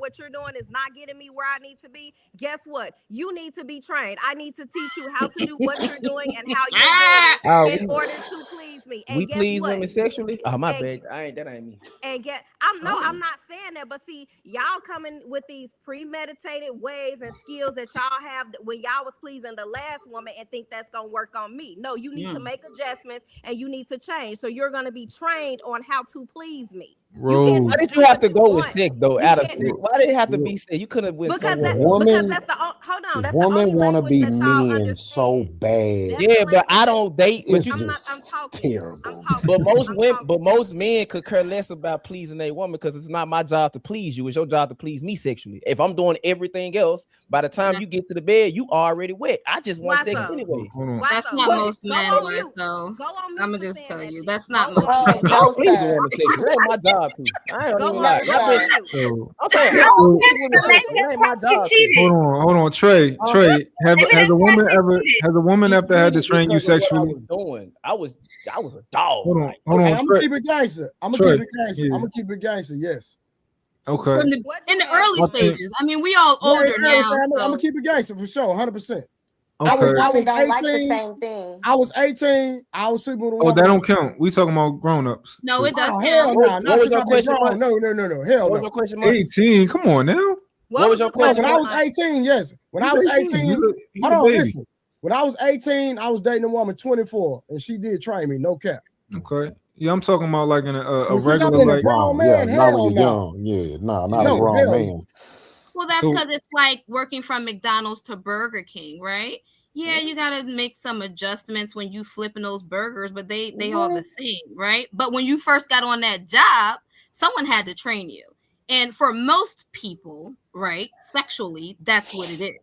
is not getting me where I need to be, guess what? You need to be trained. I need to teach you how to do what you're doing and how you're doing it in order to please me. And we guess please what? women sexually? Oh, my bad. That ain't me. And I'm not saying that, but see, y'all coming with these premeditated ways and skills that y'all have when y'all was pleasing the last woman and think that's gonna work on me. No, you need to make adjustments and you need to change. So you're gonna be trained on how to please me. Why did you have to go with sex though? Out of sex, why did it have to be sex? You could have went because somewhere. that's the hold on. That's Women the only want to language be that y'all men understand. so bad. Yeah, but I don't date. But It's terrible. But most men could care less about pleasing a woman because it's not my job to please you. It's your job to please me sexually. If I'm doing everything else, by the time you get to the bed, you already wet. I just want sex anyway. That's not most men, so I'm gonna just tell you that's not most I men. don't please a woman sexually. That ain't my job to. I ain't even lie. I'm saying, that ain't my job to. Hold on, Trey. Has a woman ever had to train you sexually? I was a dog. Hold on. I'm gonna keep it gangster. I'm gonna keep it gangster. Yes. Okay. In the early stages. I mean, we all older now. I'm gonna keep it gangster for sure, 100%. Okay. I was don't 18. like the same thing. I was 18. I was sleeping with a woman. Oh, that don't count. We talking about grown-ups. No, it does count. Hell no. What was your question? No. Hell what was no. your question? 18. Come on now. What was your question? When I was 18, yes. When I was 18, hold on, listen. When I was 18, I was dating a woman 24, and she did train me, no cap. Okay. Yeah, I'm talking about like in a Since I've regular been a like grown man, hell no. Young. Yeah, not a grown man. Well, that's because it's like working from McDonald's to Burger King, right? Yeah, you gotta make some adjustments when you flipping those burgers, but they all the same, right? But when you first got on that job, someone had to train you. And for most people, right, sexually, that's what it is.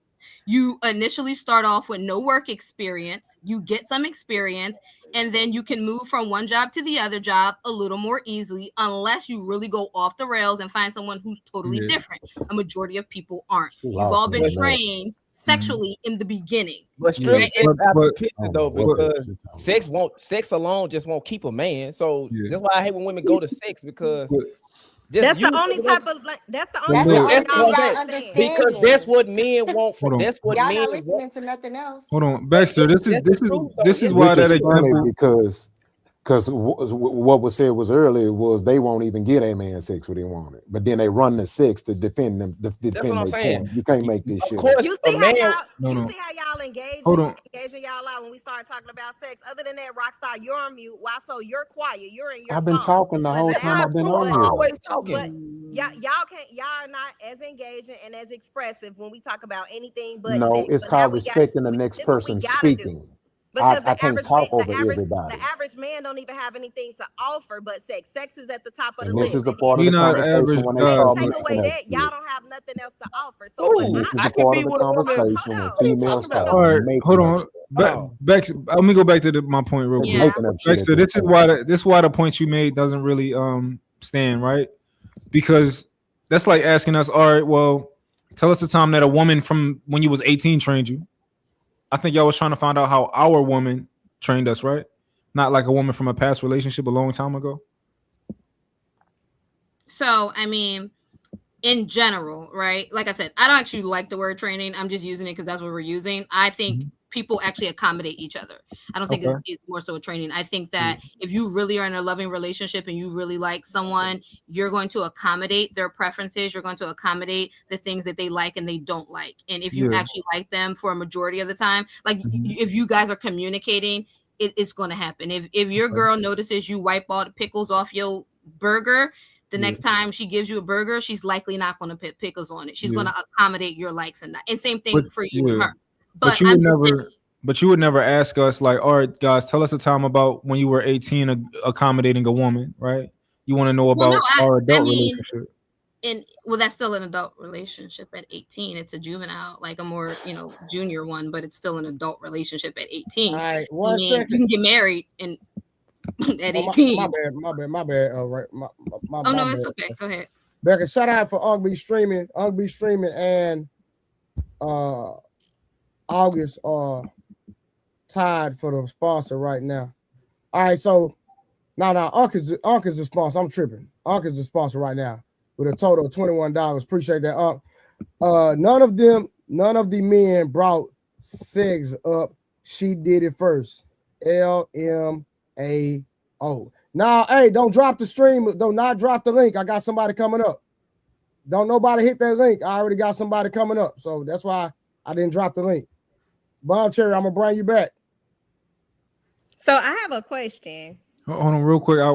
You initially start off with no work experience, you get some experience, and then you can move from one job to the other job a little more easily, unless you really go off the rails and find someone who's totally different. A majority of people aren't. You've all been trained sexually in the beginning. But strip sex out the picture though, because sex alone just won't keep a man. So that's why I hate when women go to sex, because that's the only type of because that's what men want from. That's what y'all men not listening to nothing else. Hold on, Baxter. This is why that example, because what was said was earlier was they won't even get a man sex when they want it, but then they run the sex to defend them. That's what I'm saying. You can't make this shit. You see how y'all engaging y'all out when we start talking about sex. Other than that, Rockstar, you're on mute. Why? So you're quiet. You're in your. I've been talking the whole time I've been on here. Always talking. But y'all are not as engaging and as expressive when we talk about anything but no, sex. it's called respecting the next person speaking. Because I can't talk over everybody. The average man don't even have anything to offer but sex. Sex is at the top of the And list. this is the part of the conversation when they start take mixing away up that, shit. y'all don't have nothing else to offer. So And this is the part of the conversation when females start All right, making hold up on. stuff. Bex, let me go back to my point real quick. Making up shit Bex, at so this this is why the point you made doesn't really stand, right? Because that's like asking us, all right, well, tell us the time that a woman from when you was 18 trained you. I think y'all was trying to find out how our woman trained us, right? Not like a woman from a past relationship a long time ago. So, I mean, in general, right? Like I said, I don't actually like the word training. I'm just using it because that's what we're using. I think people actually accommodate each other. I don't think it's more so a training. I think that if you really are in a loving relationship and you really like someone, you're going to accommodate their preferences. You're going to accommodate the things that they like and they don't like. And if you actually like them for a majority of the time, like if you guys are communicating, it's going to happen. If your girl notices you wipe all the pickles off your burger, the next time she gives you a burger, she's likely not going to put pickles on it. She's going to accommodate your likes and that. And same thing for you and her. But you would never ask us like, all right, guys, tell us a time about when you were 18 accommodating a woman, right? You want to know about our adult relationship. And that's still an adult relationship at 18. It's a juvenile, like a more, junior one, but it's still an adult relationship at 18. All right, one second. You can get married and at 18. My bad. Right. No, it's okay. Go ahead. Becca, shout out for Ugby Streaming. Ugby Streaming and August are tied for the sponsor right now. All right, so now Unc is the sponsor. I'm tripping. Unc is the sponsor right now with a total of $21. Appreciate that, Unc. None of the men brought Segs up. She did it first. LMAO. Now, hey, don't drop the stream. Do not drop the link. I got somebody coming up. Don't nobody hit that link. I already got somebody coming up. So that's why I didn't drop the link. Bomb Cherry, I'm going to bring you back. So I have a question. Hold on real quick. I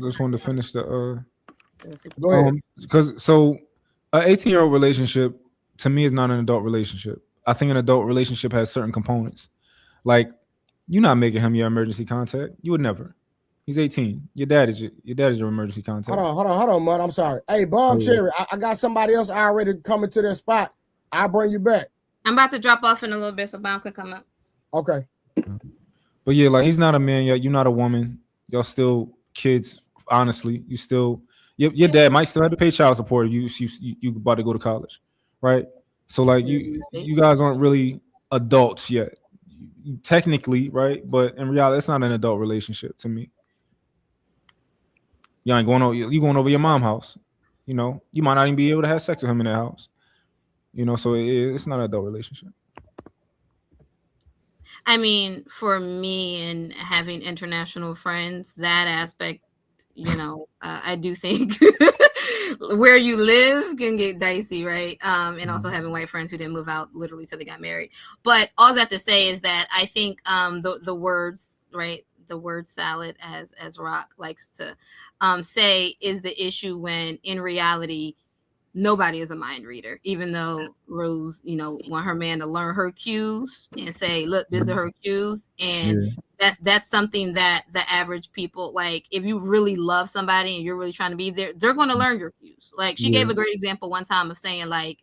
just wanted to finish the Go ahead. Because so an 18-year-old relationship to me is not an adult relationship. I think an adult relationship has certain components. Like, you're not making him your emergency contact. You would never. He's 18. Your dad is your emergency contact. Hold on, man. I'm sorry. Hey, Bomb Cherry, I got somebody else already coming to their spot. I'll bring you back. I'm about to drop off in a little bit so Bomb can come up. Okay. But yeah, like, he's not a man yet. You're not a woman. Y'all still kids. Honestly, you still your dad might still have to pay child support. You about to go to college, right? So like you guys aren't really adults yet, technically, right? But in reality, it's not an adult relationship to me. You ain't going over. You going over your mom's house. You might not even be able to have sex with him in that house. So it's not an adult relationship. I mean, for me and having international friends, that aspect, I do think where you live can get dicey, right? And also having white friends who didn't move out literally till they got married. But all that to say is that I think the words, right? The word salad, as Rock likes to say, is the issue when in reality, nobody is a mind reader, even though Rose, want her man to learn her cues and say, look, these are her cues. And that's something that the average people, like, if you really love somebody and you're really trying to be there, they're going to learn your cues. Like, she gave a great example one time of saying, like,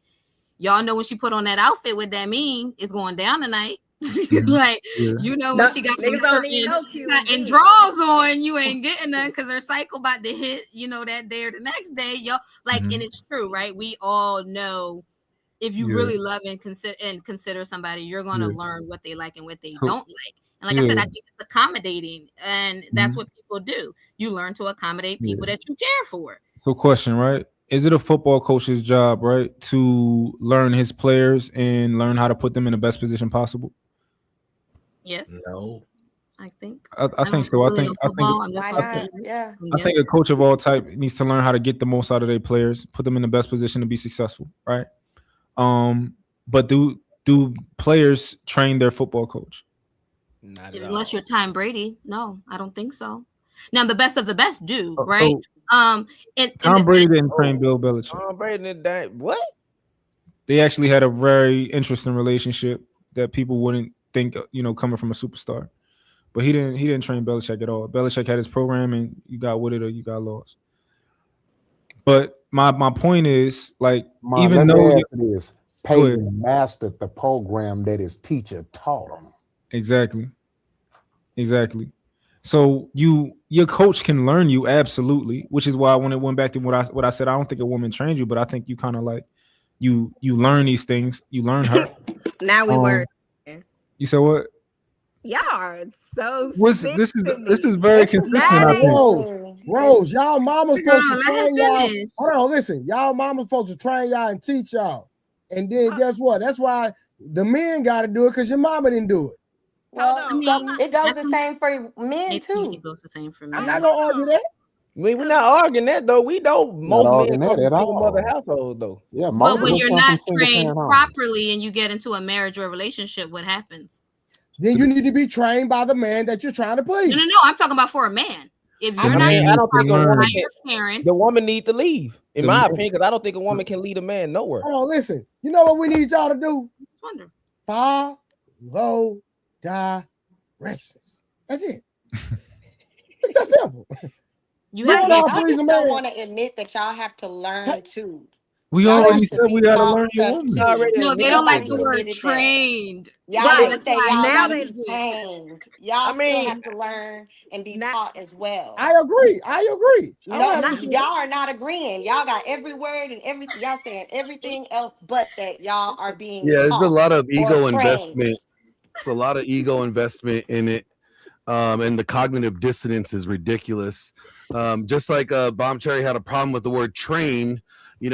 y'all know when she put on that outfit, what that mean? It's going down tonight. Like, when she got some certain draws on, you ain't getting none because her cycle about to hit, that day or the next day. And it's true, right? We all know if you really love and consider somebody, you're going to learn what they like and what they don't like. And like I said, I think it's accommodating, and that's what people do. You learn to accommodate people that you care for. So, question, right? Is it a football coach's job, right, to learn his players and learn how to put them in the best position possible? Yes. No. I think. I think so. I think a coach of all type needs to learn how to get the most out of their players, put them in the best position to be successful, right? But do players train their football coach? Unless you're Tom Brady, no, I don't think so. Now the best of the best do, right? Tom Brady didn't train Bill Belichick. Tom Brady didn't. What? They actually had a very interesting relationship that people wouldn't think, coming from a superstar. But he didn't train Belichick at all. Belichick had his program, and you got with it or you got lost. But my point is, like, even though Peyton mastered the program that his teacher taught him. Exactly. So your coach can learn you, absolutely, which is why when it went back to what I said, I don't think a woman trained you, but I think you kind of like you learn these things. You learn her. Now we were. You said what? Y'all are so this is very consistent. Rose, y'all mama's supposed to train y'all. Hold on, listen, y'all mama's supposed to train y'all and teach y'all. And then guess what? That's why the men got to do it because your mama didn't do it. Well, it goes the same for men too. It goes the same for men. I'm not gonna argue that. We're not arguing that though. We know most men go to single mother household though. Yeah, but when you're not trained properly and you get into a marriage or a relationship, what happens? Then you need to be trained by the man that you're trying to please. No. I'm talking about for a man. If you're not I don't think your parents, the woman need to leave. In my opinion, because I don't think a woman can lead a man nowhere. Hold on, listen. You know what we need y'all to do? Wonderful. Follow directions. That's it. It's that simple. You don't want to admit that y'all have to learn too. We already said we gotta learn your woman. No, they don't like the word trained. Y'all didn't say y'all gotta be trained. Y'all still have to learn and be taught as well. I agree. No, y'all are not agreeing. Y'all got every word and everything. Y'all saying everything else but that y'all are being there's a lot of ego trained. investment. It's a lot of ego investment in it. And the cognitive dissonance is ridiculous. Just like Bomb Cherry had a problem with the word train.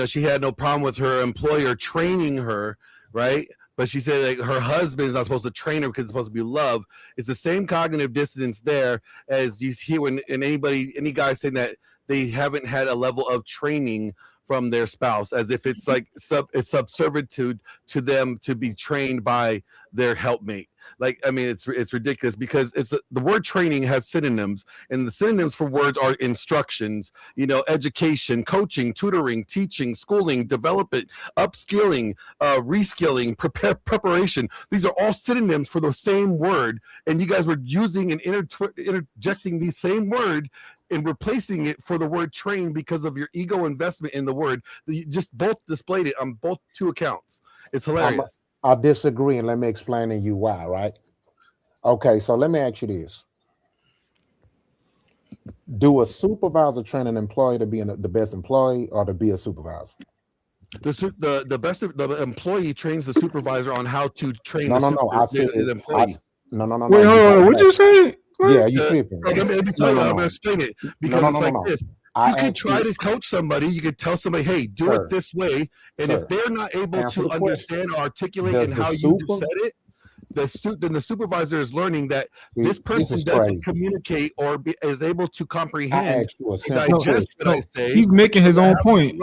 She had no problem with her employer training her, right? But she said like her husband is not supposed to train her because it's supposed to be love. It's the same cognitive dissonance there as you hear when any guy saying that they haven't had a level of training from their spouse, as if it's like it's subservitude to them to be trained by their helpmate. Like, I mean, it's ridiculous because the word training has synonyms, and the synonyms for words are instructions, education, coaching, tutoring, teaching, schooling, development, upskilling, reskilling, preparation. These are all synonyms for the same word, and you guys were using and interjecting the same word and replacing it for the word train because of your ego investment in the word. You just both displayed it on both two accounts. It's hilarious. I disagree, and let me explain to you why, right? Okay, so let me ask you this. Do a supervisor train an employee to be the best employee or to be a supervisor? The employee trains the supervisor on how to train the employee. No. Wait, hold on. What'd you say? Yeah, you tripping. I'm going to explain it because it's like this. You can try to coach somebody. You can tell somebody, hey, do it this way. And if they're not able to understand or articulate and how you said it, then the supervisor is learning that this person doesn't communicate or is able to comprehend and digest what I say. He's making his own point.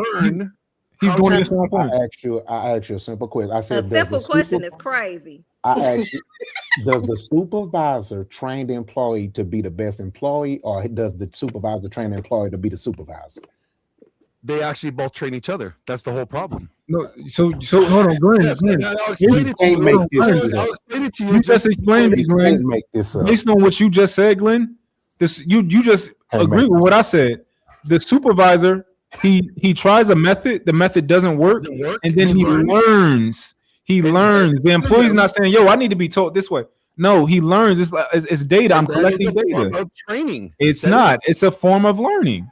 He's going to his own point. I asked you a simple question. I said, a simple question is crazy. I asked you, does the supervisor train the employee to be the best employee, or does the supervisor train the employee to be the supervisor? They actually both train each other. That's the whole problem. No, so hold on, Glenn. I'll explain it to you. I'll explain it to you. You just explained it, Glenn. Make this up. Based on what you just said, Glenn, you just agree with what I said. The supervisor, he tries a method, the method doesn't work, and then he learns. He learns. The employee's not saying, "Yo, I need to be taught this way." No, he learns. It's data. I'm collecting data. Of training. It's not. It's a form of learning.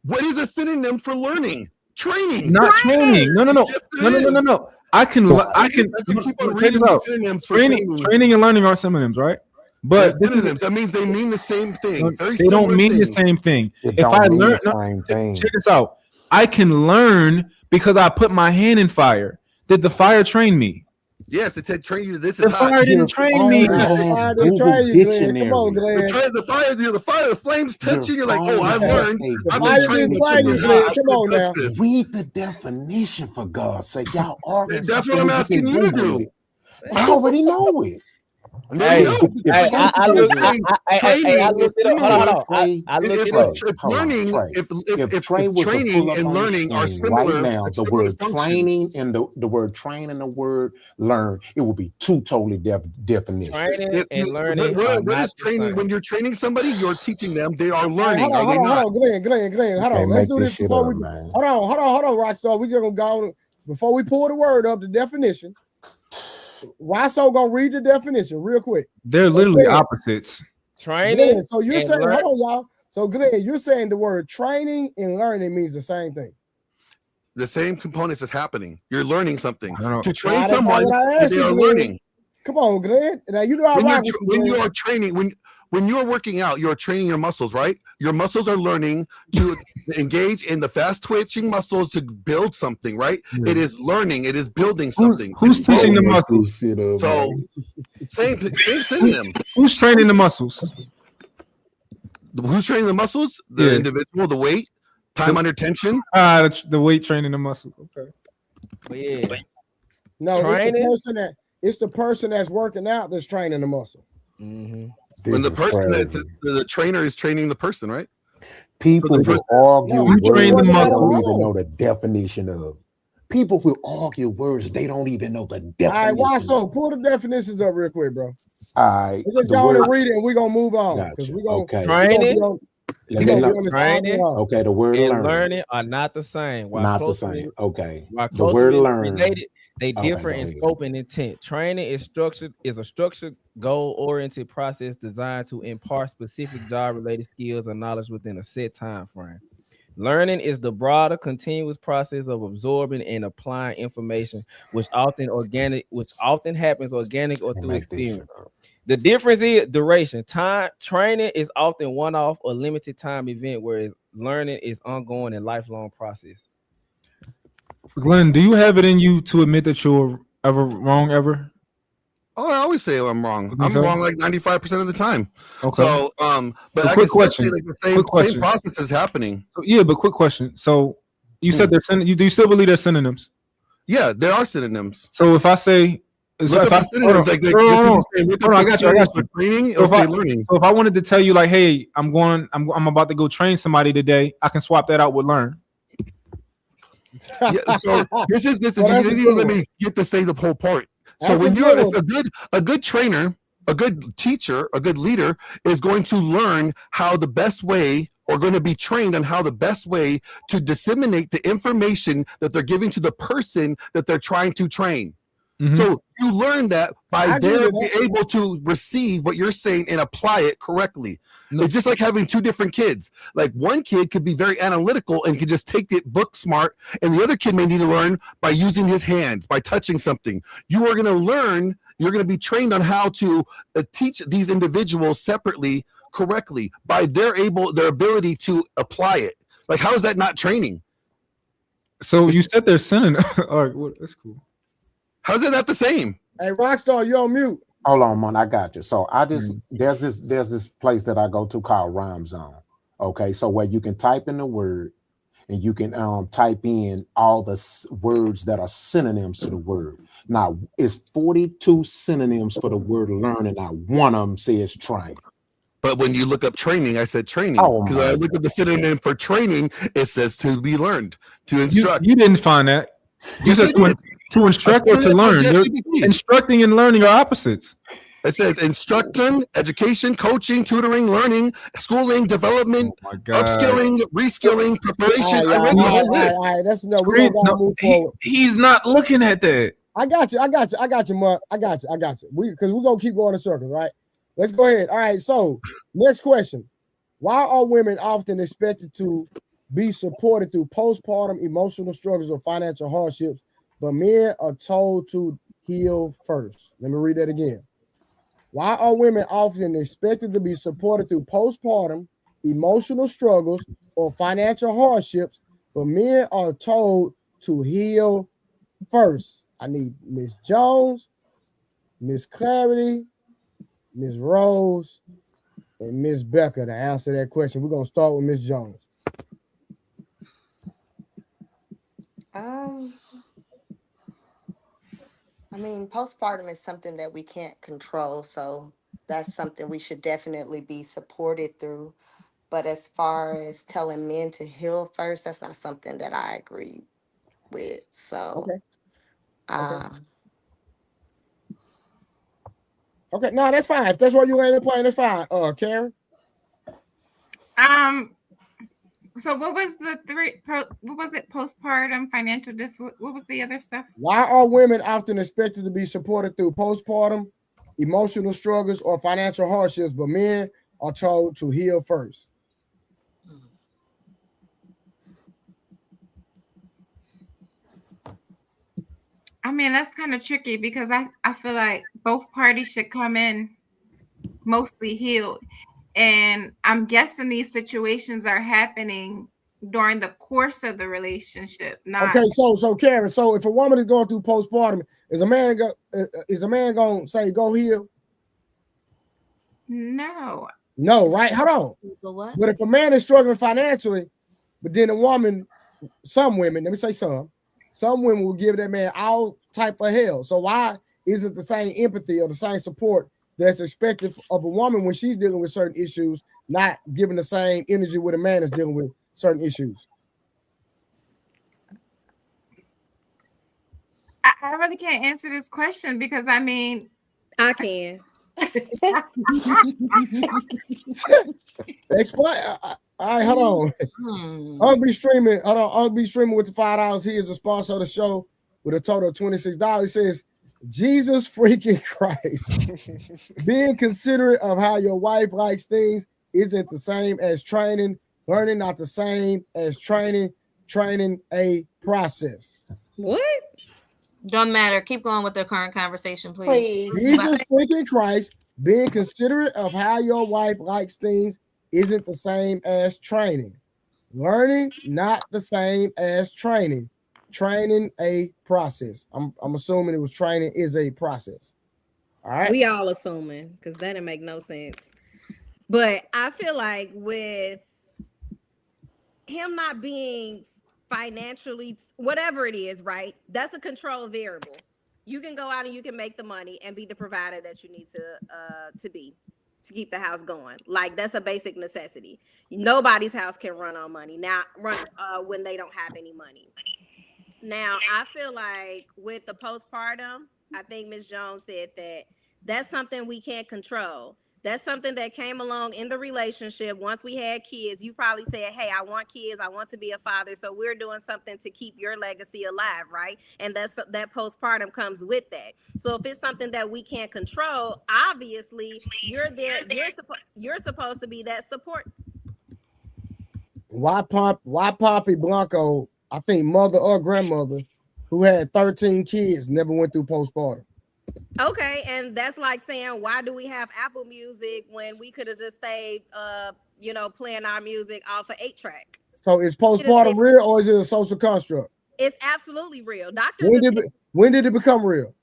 What is a synonym for learning? Training. Not training. No. I can take this out. Training and learning are synonyms, right? But that means they mean the same thing. They don't mean the same thing. If I learn, check this out. I can learn because I put my hand in fire. Did the fire train me? Yes, it said train you to this. The fire didn't train me. Come on, Glenn. The flames touch you. You're like, oh, I learned. Come on now. Read the definition for God's sake. Y'all already. That's what I'm asking you to do. I already know it. Hey, I looked it up. Hold on. I looked it up. If learning, if training and learning are similar, right now, the word training and the word train and the word learn, it will be two totally definitions. Training and learning. What is training? When you're training somebody, you're teaching them. They are learning. Hold on, Glenn. Hold on. Let's do this before we. Hold on, Rockstar. We just gonna go before we pull the word up, the definition. Wasso gonna read the definition real quick. They're literally opposites. Training. Glenn, so you're saying, hold on, y'all. So Glenn, you're saying the word training and learning means the same thing. The same components is happening. You're learning something. To train That's someone, what I asked they you, are Glenn. learning. Come on, Glenn. Now you know I rock with you, when you Glenn. are training, when you're working out, you're training your muscles, right? Your muscles are learning to engage in the fast twitching muscles to build something, right? It is learning, it is building something. Who's teaching the muscles? So same synonym. Who's training the muscles? Who's training the muscles? The individual, the weight, time under tension. The weight training the muscles. Okay. Yeah. No, it's the person that's working out that's training the muscle. Mm-hmm. When the person the trainer is training the person, right? People will argue words train the they muscle. don't even know the definition of. People will argue words they don't even know the definition. All right, Wasso, pull the definitions up real quick, bro. All right. Let's just go on and read it and we're gonna move on. Gotcha. We're gonna Training. Okay, the word and learning are not the same. Not the same. Okay. The word learn related, they differ in scope and intent. Training is a structured, goal-oriented process designed to impart specific job-related skills or knowledge within a set time frame. Learning is the broader, continuous process of absorbing and applying information, which often happens organic or through experience. The difference is duration. Training is often one-off or limited time event, whereas learning is ongoing and lifelong process. Glenn, do you have it in you to admit that you're ever wrong ever? Oh, I always say I'm wrong. I'm wrong like 95% of the time. Okay. So, but quick question. Like the same process is happening. So, yeah, but quick question. So you said they're do you still believe they're synonyms? Yeah, there are synonyms. So if I say, I got you. So if I wanted to tell you, like, hey, I'm about to go train somebody today, I can swap that out with learn. Yeah, so this is you didn't even let me get to say the whole part. So when you're a good trainer, a good teacher, a good leader is going to learn how the best way, or going to be trained on how the best way to disseminate the information that they're giving to the person that they're trying to train. Mm-hmm. So you learn that by them being able to receive what you're saying and apply it correctly. No. It's just like having two different kids. Like one kid could be very analytical and could just take it book smart, and the other kid may need to learn by using his hands, by touching something. You are going to learn, you're going to be trained on how to teach these individuals separately, correctly, by their ability to apply it. Like, how is that not training? So you said they're synonyms. All right, well, that's cool. How's it not the same? Hey, Rockstar, you on mute. Hold on, man. I got you. So there's this place that I go to called Rhyme Zone. Okay, so where you can type in the word and you can type in all the words that are synonyms to the word. Now it's 42 synonyms for the word learn, and not one of them says train. But when you look up training, I said training. Because I looked at the synonym for training, it says to be learned, to instruct. You didn't find that. You said to instruct or to learn. Instructing and learning are opposites. It says instruction, education, coaching, tutoring, learning, schooling, development, upskilling, reskilling, preparation. All right. That's enough. We're gonna move forward. He's not looking at that. I got you, Mark. I got you. Because we're gonna keep going in circles, right? Let's go ahead. All right. So next question: why are women often expected to be supported through postpartum emotional struggles or financial hardships, but men are told to heal first? Let me read that again. Why are women often expected to be supported through postpartum emotional struggles or financial hardships, but men are told to heal first? I need Miss Jones, Miss Clarity, Miss Rose, and Miss Becca to answer that question. We're going to start with Miss Jones. I mean, postpartum is something that we can't control, so that's something we should definitely be supported through. But as far as telling men to heal first, that's not something that I agree with. So, Okay, no, that's fine. If that's what you ain't playing, that's fine. Karen. So what was the what was it? Postpartum, financial what was the other stuff? Why are women often expected to be supported through postpartum, emotional struggles, or financial hardships, but men are told to heal first? I mean, that's kind of tricky because I feel like both parties should come in mostly healed. And I'm guessing these situations are happening during the course of the relationship. Not Okay, so Karen, so if a woman is going through postpartum, is a man gonna say go heal? No. No, right? Hold on. But if a man is struggling financially, but then a woman, some women, let me say some women will give that man all type of hell. So why isn't the same empathy or the same support that's expected of a woman when she's dealing with certain issues, not giving the same energy with a man is dealing with certain issues? I really can't answer this question because I mean, I can. Explain. All right, hold on. I'll be streaming. Hold on. I'll be streaming with the $5. He is a sponsor of the show with a total of $26. It says, Jesus freaking Christ. Being considerate of how your wife likes things isn't the same as training. Learning not the same as training. Training a process. What? Don't matter. Keep going with the current conversation, please. Jesus freaking Christ. Being considerate of how your wife likes things isn't the same as training. Learning not the same as training. Training a process. I'm assuming it was training is a process. All right. We all assuming because that didn't make no sense. But I feel like with him not being financially, whatever it is, right? That's a control variable. You can go out and you can make the money and be the provider that you need to be to keep the house going. Like that's a basic necessity. Nobody's house can run on money when they don't have any money. Now, I feel like with the postpartum, I think Ms. Jones said that that's something we can't control. That's something that came along in the relationship. Once we had kids, you probably said, hey, I want kids. I want to be a father. So we're doing something to keep your legacy alive, right? And that postpartum comes with that. So if it's something that we can't control, obviously you're there. You're supposed to be that support. Why Poppy Blanco, I think mother or grandmother, who had 13 kids, never went through postpartum? Okay, and that's like saying, why do we have Apple Music when we could have just stayed, playing our music off of 8-track? So is postpartum real or is it a social construct? It's absolutely real. Doctors. When did it become real?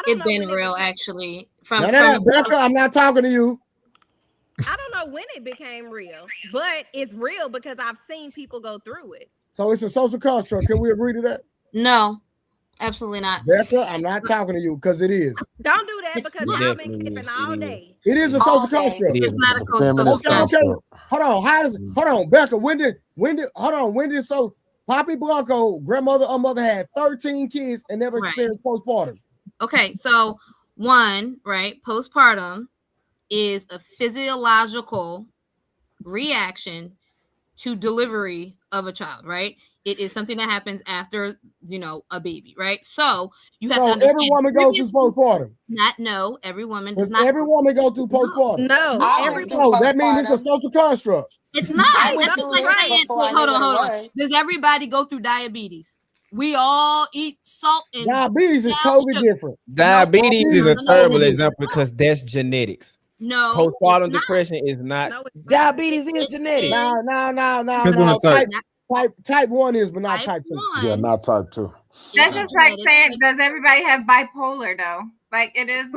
It's been real, actually. Becca, I'm not talking to you. I don't know when it became real, but it's real because I've seen people go through it. So it's a social construct. Can we agree to that? No. Absolutely not. Becca, I'm not talking to you because it is. Don't do that because y'all been kipping all day. It is a social construct. It's not a social construct. Okay. Hold on, Becca. When did so Poppy Blanco, grandmother or mother, had 13 kids and never experienced postpartum? Okay, so one, right, postpartum is a physiological reaction to delivery of a child, right? It is something that happens after, a baby, right? So you have to understand. Every woman goes through postpartum. No, every woman does not. Every woman go through postpartum. No, that means it's a social construct. It's not. That's just like saying, hold on. Does everybody go through diabetes? We all eat salt and diabetes is totally different. Diabetes is a terrible example because that's genetics. No, postpartum depression is not. No, diabetes is genetics. No. Type 1 is, but not type 2. Yeah, not type 2. That's just like saying, does everybody have bipolar though? Like it is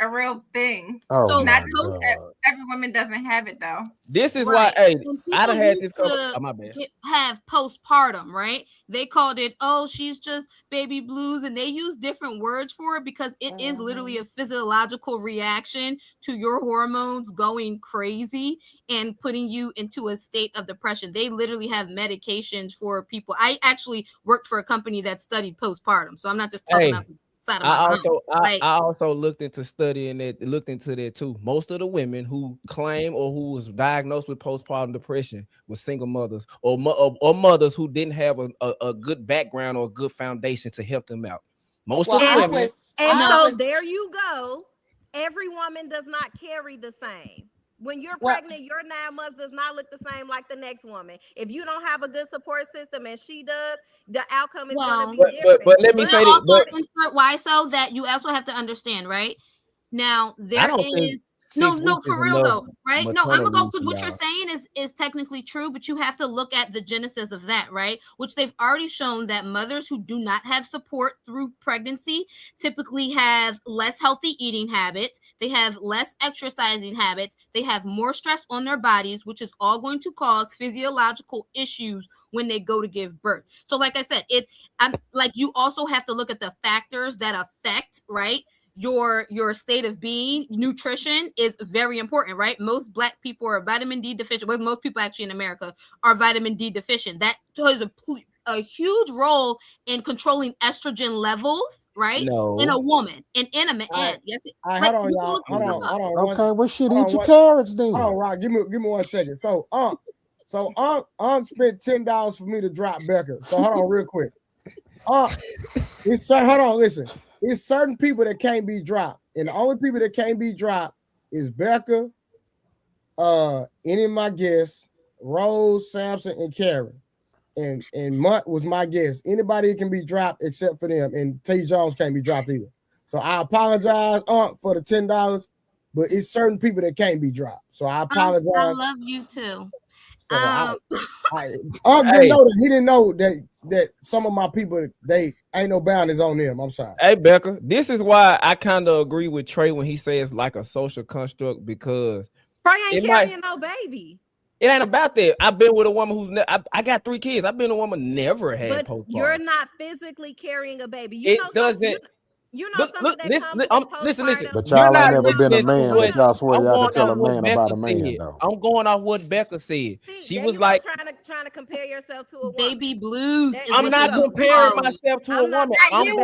a real thing. Oh, So not my God. every woman doesn't have it though. This is Right. why, hey, And I done people had used this. to Oh, my bad. have postpartum, right? They called it, oh, she's just baby blues, and they use different words for it because it is literally a physiological reaction to your hormones going crazy and putting you into a state of depression. They literally have medications for people. I actually worked for a company that studied postpartum, so I'm not just talking out the side of my mouth. I also looked into studying it, looked into that too. Most of the women who claim or who was diagnosed with postpartum depression were single mothers or mothers who didn't have a good background or a good foundation to help them out. Most of the women. So there you go. Every woman does not carry the same. When you're pregnant, your 9 months does not look the same like the next woman. If you don't have a good support system and she does, the outcome is going to be different. But let me say this. Insert why so that you also have to understand, right? Now there is no for real though, right? No, I'm gonna go because what you're saying is technically true, but you have to look at the genesis of that, right? Which they've already shown that mothers who do not have support through pregnancy typically have less healthy eating habits, they have less exercising habits, they have more stress on their bodies, which is all going to cause physiological issues when they go to give birth. So like I said, I'm like, you also have to look at the factors that affect, right, your state of being. Nutrition is very important, right? Most Black people are vitamin D deficient. Well, most people actually in America are vitamin D deficient. That plays a huge role in controlling estrogen levels, right? No. In a woman and in a man. Yes. Hold on, y'all. Hold on. Okay, well, shit, eat your carrots then. Hold on, Rock. Give me 1 second. So, Unc spent $10 for me to drop Becca. So hold on, real quick. Hold on, listen. It's certain people that can't be dropped, and the only people that can't be dropped is Becca, any of my guests, Rose, Samson, and Karen, and Mutt was my guest. Anybody can be dropped except for them, and T. Jones can't be dropped either. So I apologize, for the $10, but it's certain people that can't be dropped. So I apologize. I love you too. So he didn't know that some of my people, they ain't no boundaries on them. I'm sorry. Hey Becca, this is why I kind of agree with Trey when he says like a social construct, because Trey ain't carrying no baby. It ain't about that. I've been with a woman who's I got 3 kids. I've been a woman never had postpartum. You're not physically carrying a baby. Listen. But y'all ain't never been a man, but y'all swear y'all can tell a man about a man, though. I'm going off what Becca said. She was like trying to compare yourself to a woman. Baby blues. I'm not comparing myself to a woman. I'm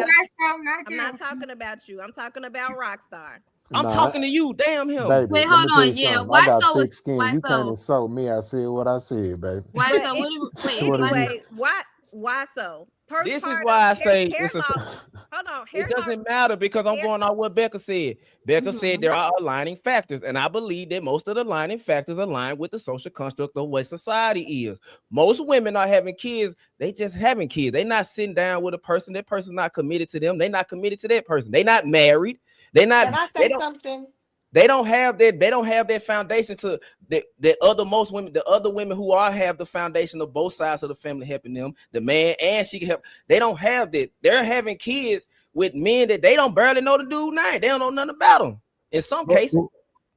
not talking about you. I'm talking about Rockstar. I'm talking to you. Damn him. Baby, wait, hold on. Yeah, why I got so? thick skin. You can't insult me. I said what I said, baby. Why so? Anyway, why so? This is why I say hold on. It doesn't matter because I'm going on what Becca said. Becca said there are aligning factors, and I believe that most of the aligning factors align with the social construct of what society is. Most women are having kids. They just having kids. They're not sitting down with a person. That person's not committed to them. They're not committed to that person. They're not married. They're not. Can I say something? They don't have that. They don't have that foundation to the other women who have the foundation of both sides of the family helping them, the man and she can help. They don't have that. They're having kids with men that they don't barely know the dude name. They don't know nothing about them in some cases.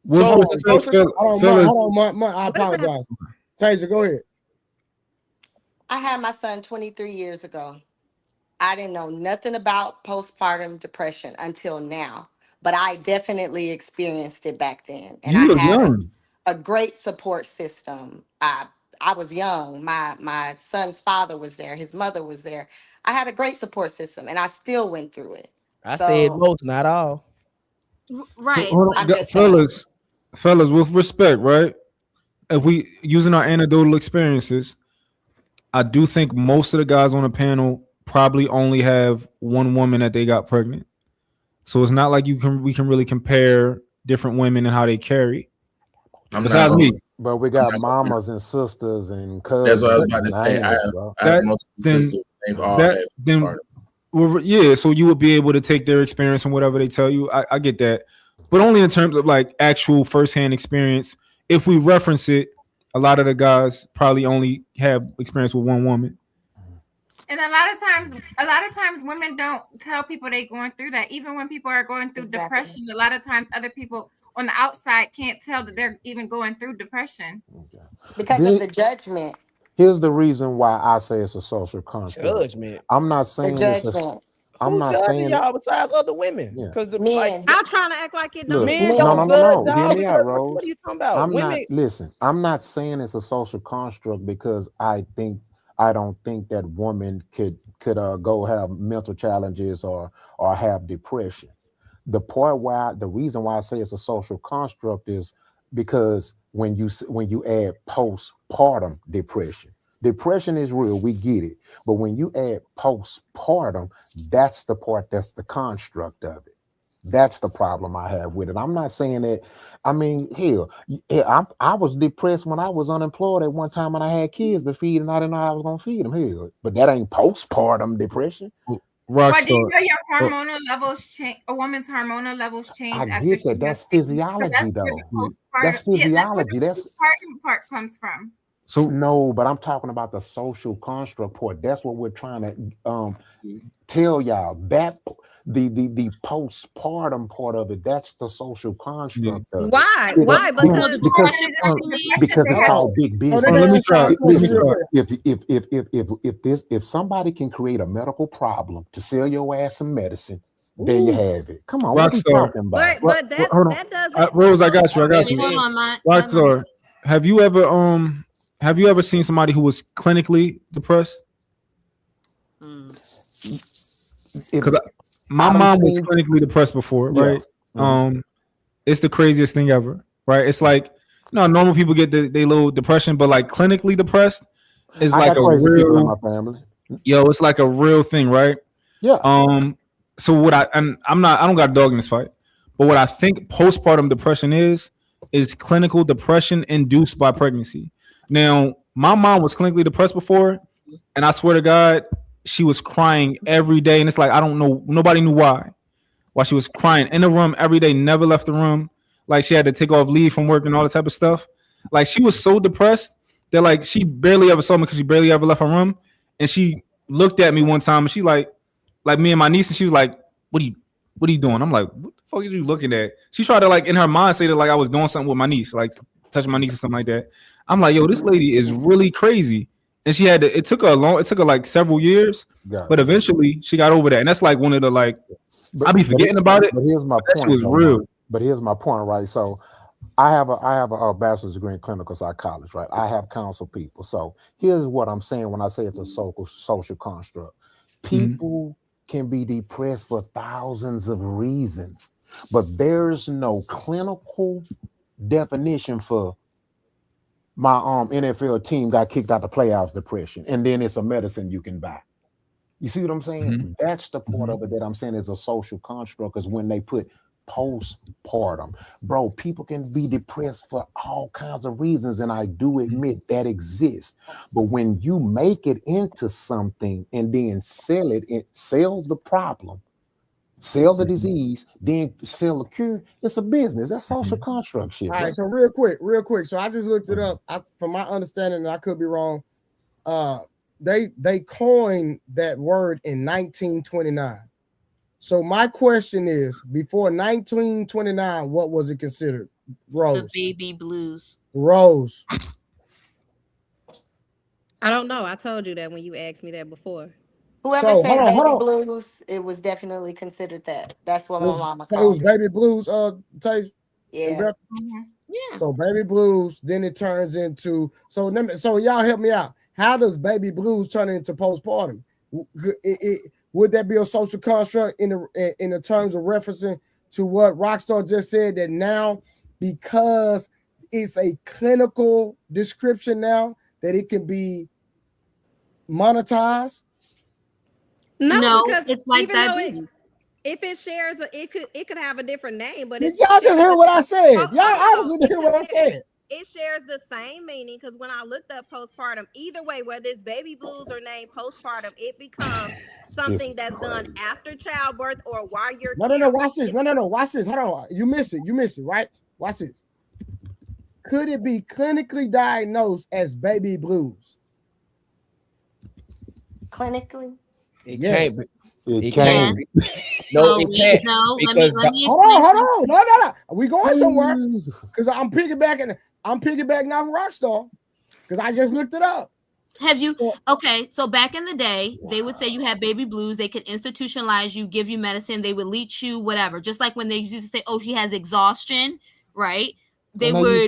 Hold on, I apologize. Taser, go ahead. I had my son 23 years ago. I didn't know nothing about postpartum depression until now. But I definitely experienced it back then. And I had a great support system. I was young. My son's father was there. His mother was there. I had a great support system, and I still went through it. I said most, not all. Right. So, fellas, with respect, right? If we using our anecdotal experiences, I do think most of the guys on the panel probably only have one woman that they got pregnant. So it's not like we can really compare different women and how they carry. Besides me, but we got mamas and sisters and cousins. That's what I was about to say. I have most sisters. They've all had yeah. So you would be able to take their experience and whatever they tell you. I get that, but only in terms of like actual firsthand experience. If we reference it, a lot of the guys probably only have experience with one woman. And a lot of times women don't tell people they going through that. Even when people are going through depression, a lot of times other people on the outside can't tell that they're even going through depression. Because of the judgment. Here's the reason why I say it's a social construct. Judgment. I'm not saying it's a. I'm not saying y'all besides other women. Yeah. Because the men, y'all trying to act like it don't. Men no. don't Hear me out, judge. Rose. What are you talking about? I'm Women. not. Listen, I'm not saying it's a social construct because I don't think that women could go have mental challenges or have depression. The reason why I say it's a social construct is because when you add postpartum depression. Depression is real, we get it. But when you add postpartum, that's the part that's the construct of it. That's the problem I have with it. I'm not saying that. I mean, hell, I was depressed when I was unemployed at one time and I had kids to feed and I didn't know how I was going to feed them. Hell, but that ain't postpartum depression. But do you know your hormonal levels change? A woman's hormonal levels change. I get that. That's physiology, though. That's physiology. That's where the postpartum part comes from. So no, but I'm talking about the social construct part. That's what we're trying to tell y'all. That the postpartum part of it, that's the social construct of it. Why? Why? Because it's all big business. Let me try. If somebody can create a medical problem to sell your ass some medicine, there you have it. Come on, what are you talking about? But that doesn't. Rose, I got you. Hold on, Mike. Rockstar, have you ever seen somebody who was clinically depressed? Because my mom was clinically depressed before, right? It's the craziest thing ever, right? It's like, normal people get they little depression, but like clinically depressed is like a real. In my family. It's like a real thing, right? Yeah. So I don't got a dog in this fight, but what I think postpartum depression is clinical depression induced by pregnancy. Now, my mom was clinically depressed before, and I swear to God, she was crying every day. And it's like, I don't know, nobody knew why she was crying in the room every day, never left the room. Like she had to take off leave from work and all that type of stuff. Like she was so depressed that like she barely ever saw me because she barely ever left her room. And she looked at me one time and she like me and my niece, and she was like, what are you doing? I'm like, what the fuck are you looking at? She tried to like in her mind say that like I was doing something with my niece, like touching my niece or something like that. I'm like, yo, this lady is really crazy. And she had to, it took her like several years, but eventually she got over that. And that's like one of the like, I be forgetting about it. But here's my point. Was real. But here's my point, right? So I have a bachelor's degree in clinical psychology, right? I have counseled people. So here's what I'm saying when I say it's a social construct. People can be depressed for thousands of reasons, but there's no clinical definition for my NFL team got kicked out the playoffs depression, and then it's a medicine you can buy. You see what I'm saying? That's the part of it that I'm saying is a social construct, is when they put postpartum. Bro, people can be depressed for all kinds of reasons, and I do admit that exists. But when you make it into something and then sell the problem, sell the disease, then sell the cure, it's a business. That's social construct shit. All right, so real quick. So I just looked it up. From my understanding, and I could be wrong, they coined that word in 1929. So my question is, before 1929, what was it considered? Rose. The baby blues. Rose. I don't know. I told you that when you asked me that before. Whoever said baby blues, it was definitely considered that. That's what my mama called it. It was baby blues, Tay? Yeah. Yeah. So baby blues, then it turns into so y'all help me out. How does baby blues turn into postpartum? Would that be a social construct in the terms of referencing to what Rockstar just said, that now because it's a clinical description now that it can be monetized? No, because it's like even diabetes. If it shares, it could have a different name. But Did y'all just hear what I said? Y'all obviously didn't hear what I said. It shares the same meaning, because when I looked up postpartum, either way, whether it's baby blues or named postpartum, it becomes something that's done after childbirth or while you're. No. Watch this. No. Watch this. Hold on. You missed it. Right? Watch this. Could it be clinically diagnosed as baby blues? Clinically? It Yes. can't be. It can't be. No, it can't. No, let Because me Hold explain. on. No. We going somewhere. Because I'm piggybacking off Rockstar. Because I just looked it up. Have you? Okay, so back in the day, they would say you had baby blues. They could institutionalize you, give you medicine. They would leech you, whatever. Just like when they used to say, "Oh, she has exhaustion," right? They would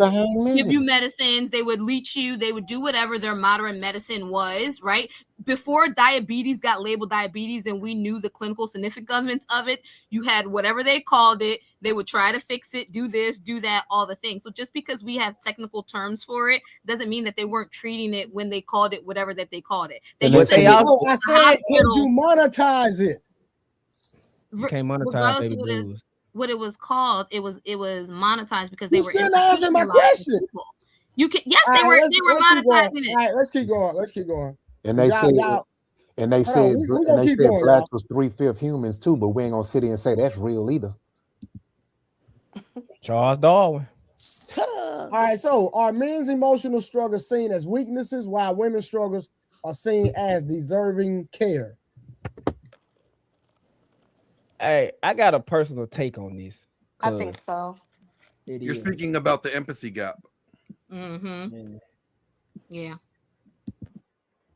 give you medicines. They would leech you. They would do whatever their modern medicine was, right? Before diabetes got labeled diabetes and we knew the clinical significance of it, you had whatever they called it. They would try to fix it, do this, do that, all the things. So just because we have technical terms for it doesn't mean that they weren't treating it when they called it whatever that they called it. They used to I said, could you monetize it? You can't monetize baby blues. What it was called, it was monetized because they were still answering my question. People. You can, yes, they were monetizing it. All right, let's keep going. And they said, blacks was 3/5 humans too, but we ain't gonna sit here and say that's real either. Charles Darwin. All right, so are men's emotional struggles seen as weaknesses while women's struggles are seen as deserving care? Hey, I got a personal take on this. I think so. You're speaking about the empathy gap. Mm-hmm. Yeah.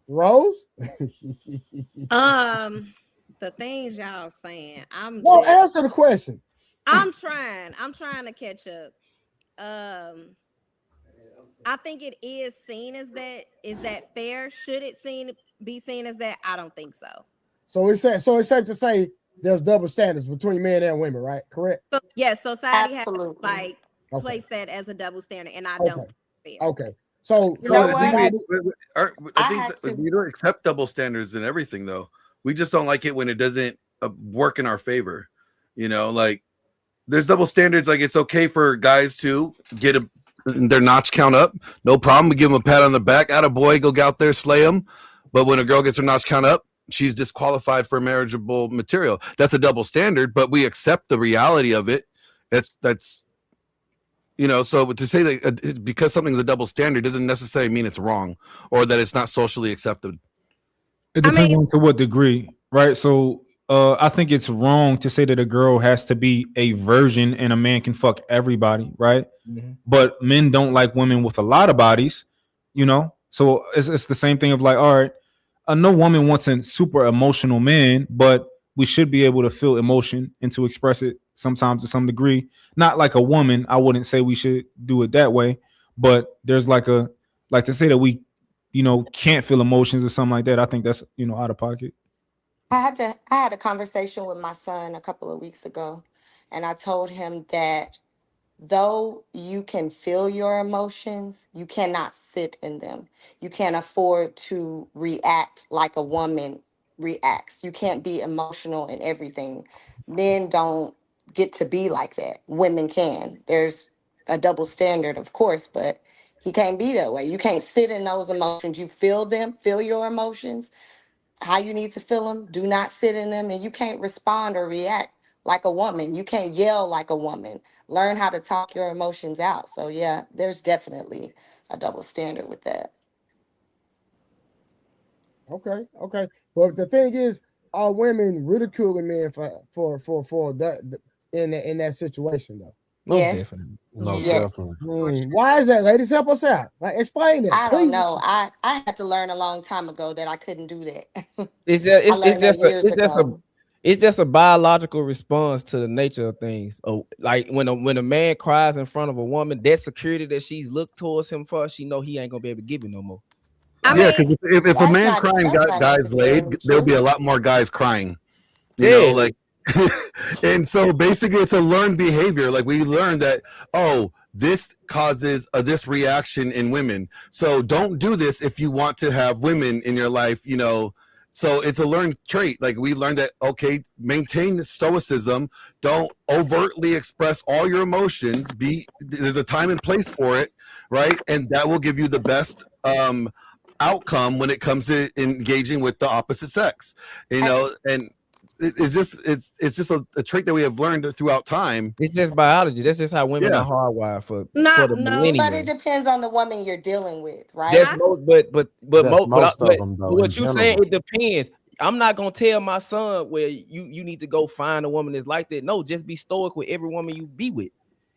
Rose? The things y'all saying. Answer the question. I'm trying to catch up. I think it is seen as that. Is that fair? Should it be seen as that? I don't think so. So it's safe to say there's double standards between men and women, right? Correct? So, yes, society has to place that as a double standard, and I don't think okay. So I think we don't accept double standards in everything, though. We just don't like it when it doesn't work in our favor. You know, like there's double standards. Like it's okay for guys to get their notch count up, no problem. We give them a pat on the back. Atta boy, go out there, slay them. But when a girl gets her notch count up, she's disqualified for marriageable material. That's a double standard, but we accept the reality of it. That's you know, so to say that because something's a double standard doesn't necessarily mean it's wrong or that it's not socially accepted. It depends on to what degree, right? So I think it's wrong to say that a girl has to be a virgin and a man can fuck everybody, right? Mm-hmm. But men don't like women with a lot of bodies, you know? So it's the same thing of like, all right, no woman wants a super emotional man, but we should be able to feel emotion and to express it sometimes to some degree. Not like a woman. I wouldn't say we should do it that way, but there's like to say that we, you know, can't feel emotions or something like that. I think that's, you know, out of pocket. I had a conversation with my son a couple of weeks ago, and I told him that though you can feel your emotions, you cannot sit in them. You can't afford to react like a woman reacts. You can't be emotional in everything. Men don't get to be like that. Women can. There's a double standard, of course, but he can't be that way. You can't sit in those emotions. You feel them, feel your emotions, how you need to feel them. Do not sit in them, and you can't respond or react like a woman. You can't yell like a woman. Learn how to talk your emotions out. So yeah, there's definitely a double standard with that. Okay. But the thing is, are women ridiculing men for that in that situation though? Yes. Definitely. Why is that, ladies? Help us out. Like, explain it. I don't know. I had to learn a long time ago that I couldn't do that. It's just a biological response to the nature of things. Oh, like when a man cries in front of a woman, that security that she's looked towards him for, she know he ain't gonna be able to give you no more. Because if a man crying guys laid, there'll be a lot more guys crying. You know, like, and so basically it's a learned behavior. Like we learned that, this causes this reaction in women. So don't do this if you want to have women in your life, you know. So it's a learned trait. Like we learned that, okay, maintain stoicism. Don't overtly express all your emotions. There's a time and place for it, right? And that will give you the best outcome when it comes to engaging with the opposite sex, you know. And it's just a trait that we have learned throughout time. It's just biology. That's just how women are hardwired for the millennium. But it depends on the woman you're dealing with, right? That's most, but most of them though. what you saying, it depends. I'm not gonna tell my son where you need to go find a woman that's like that. No, just be stoic with every woman you be with.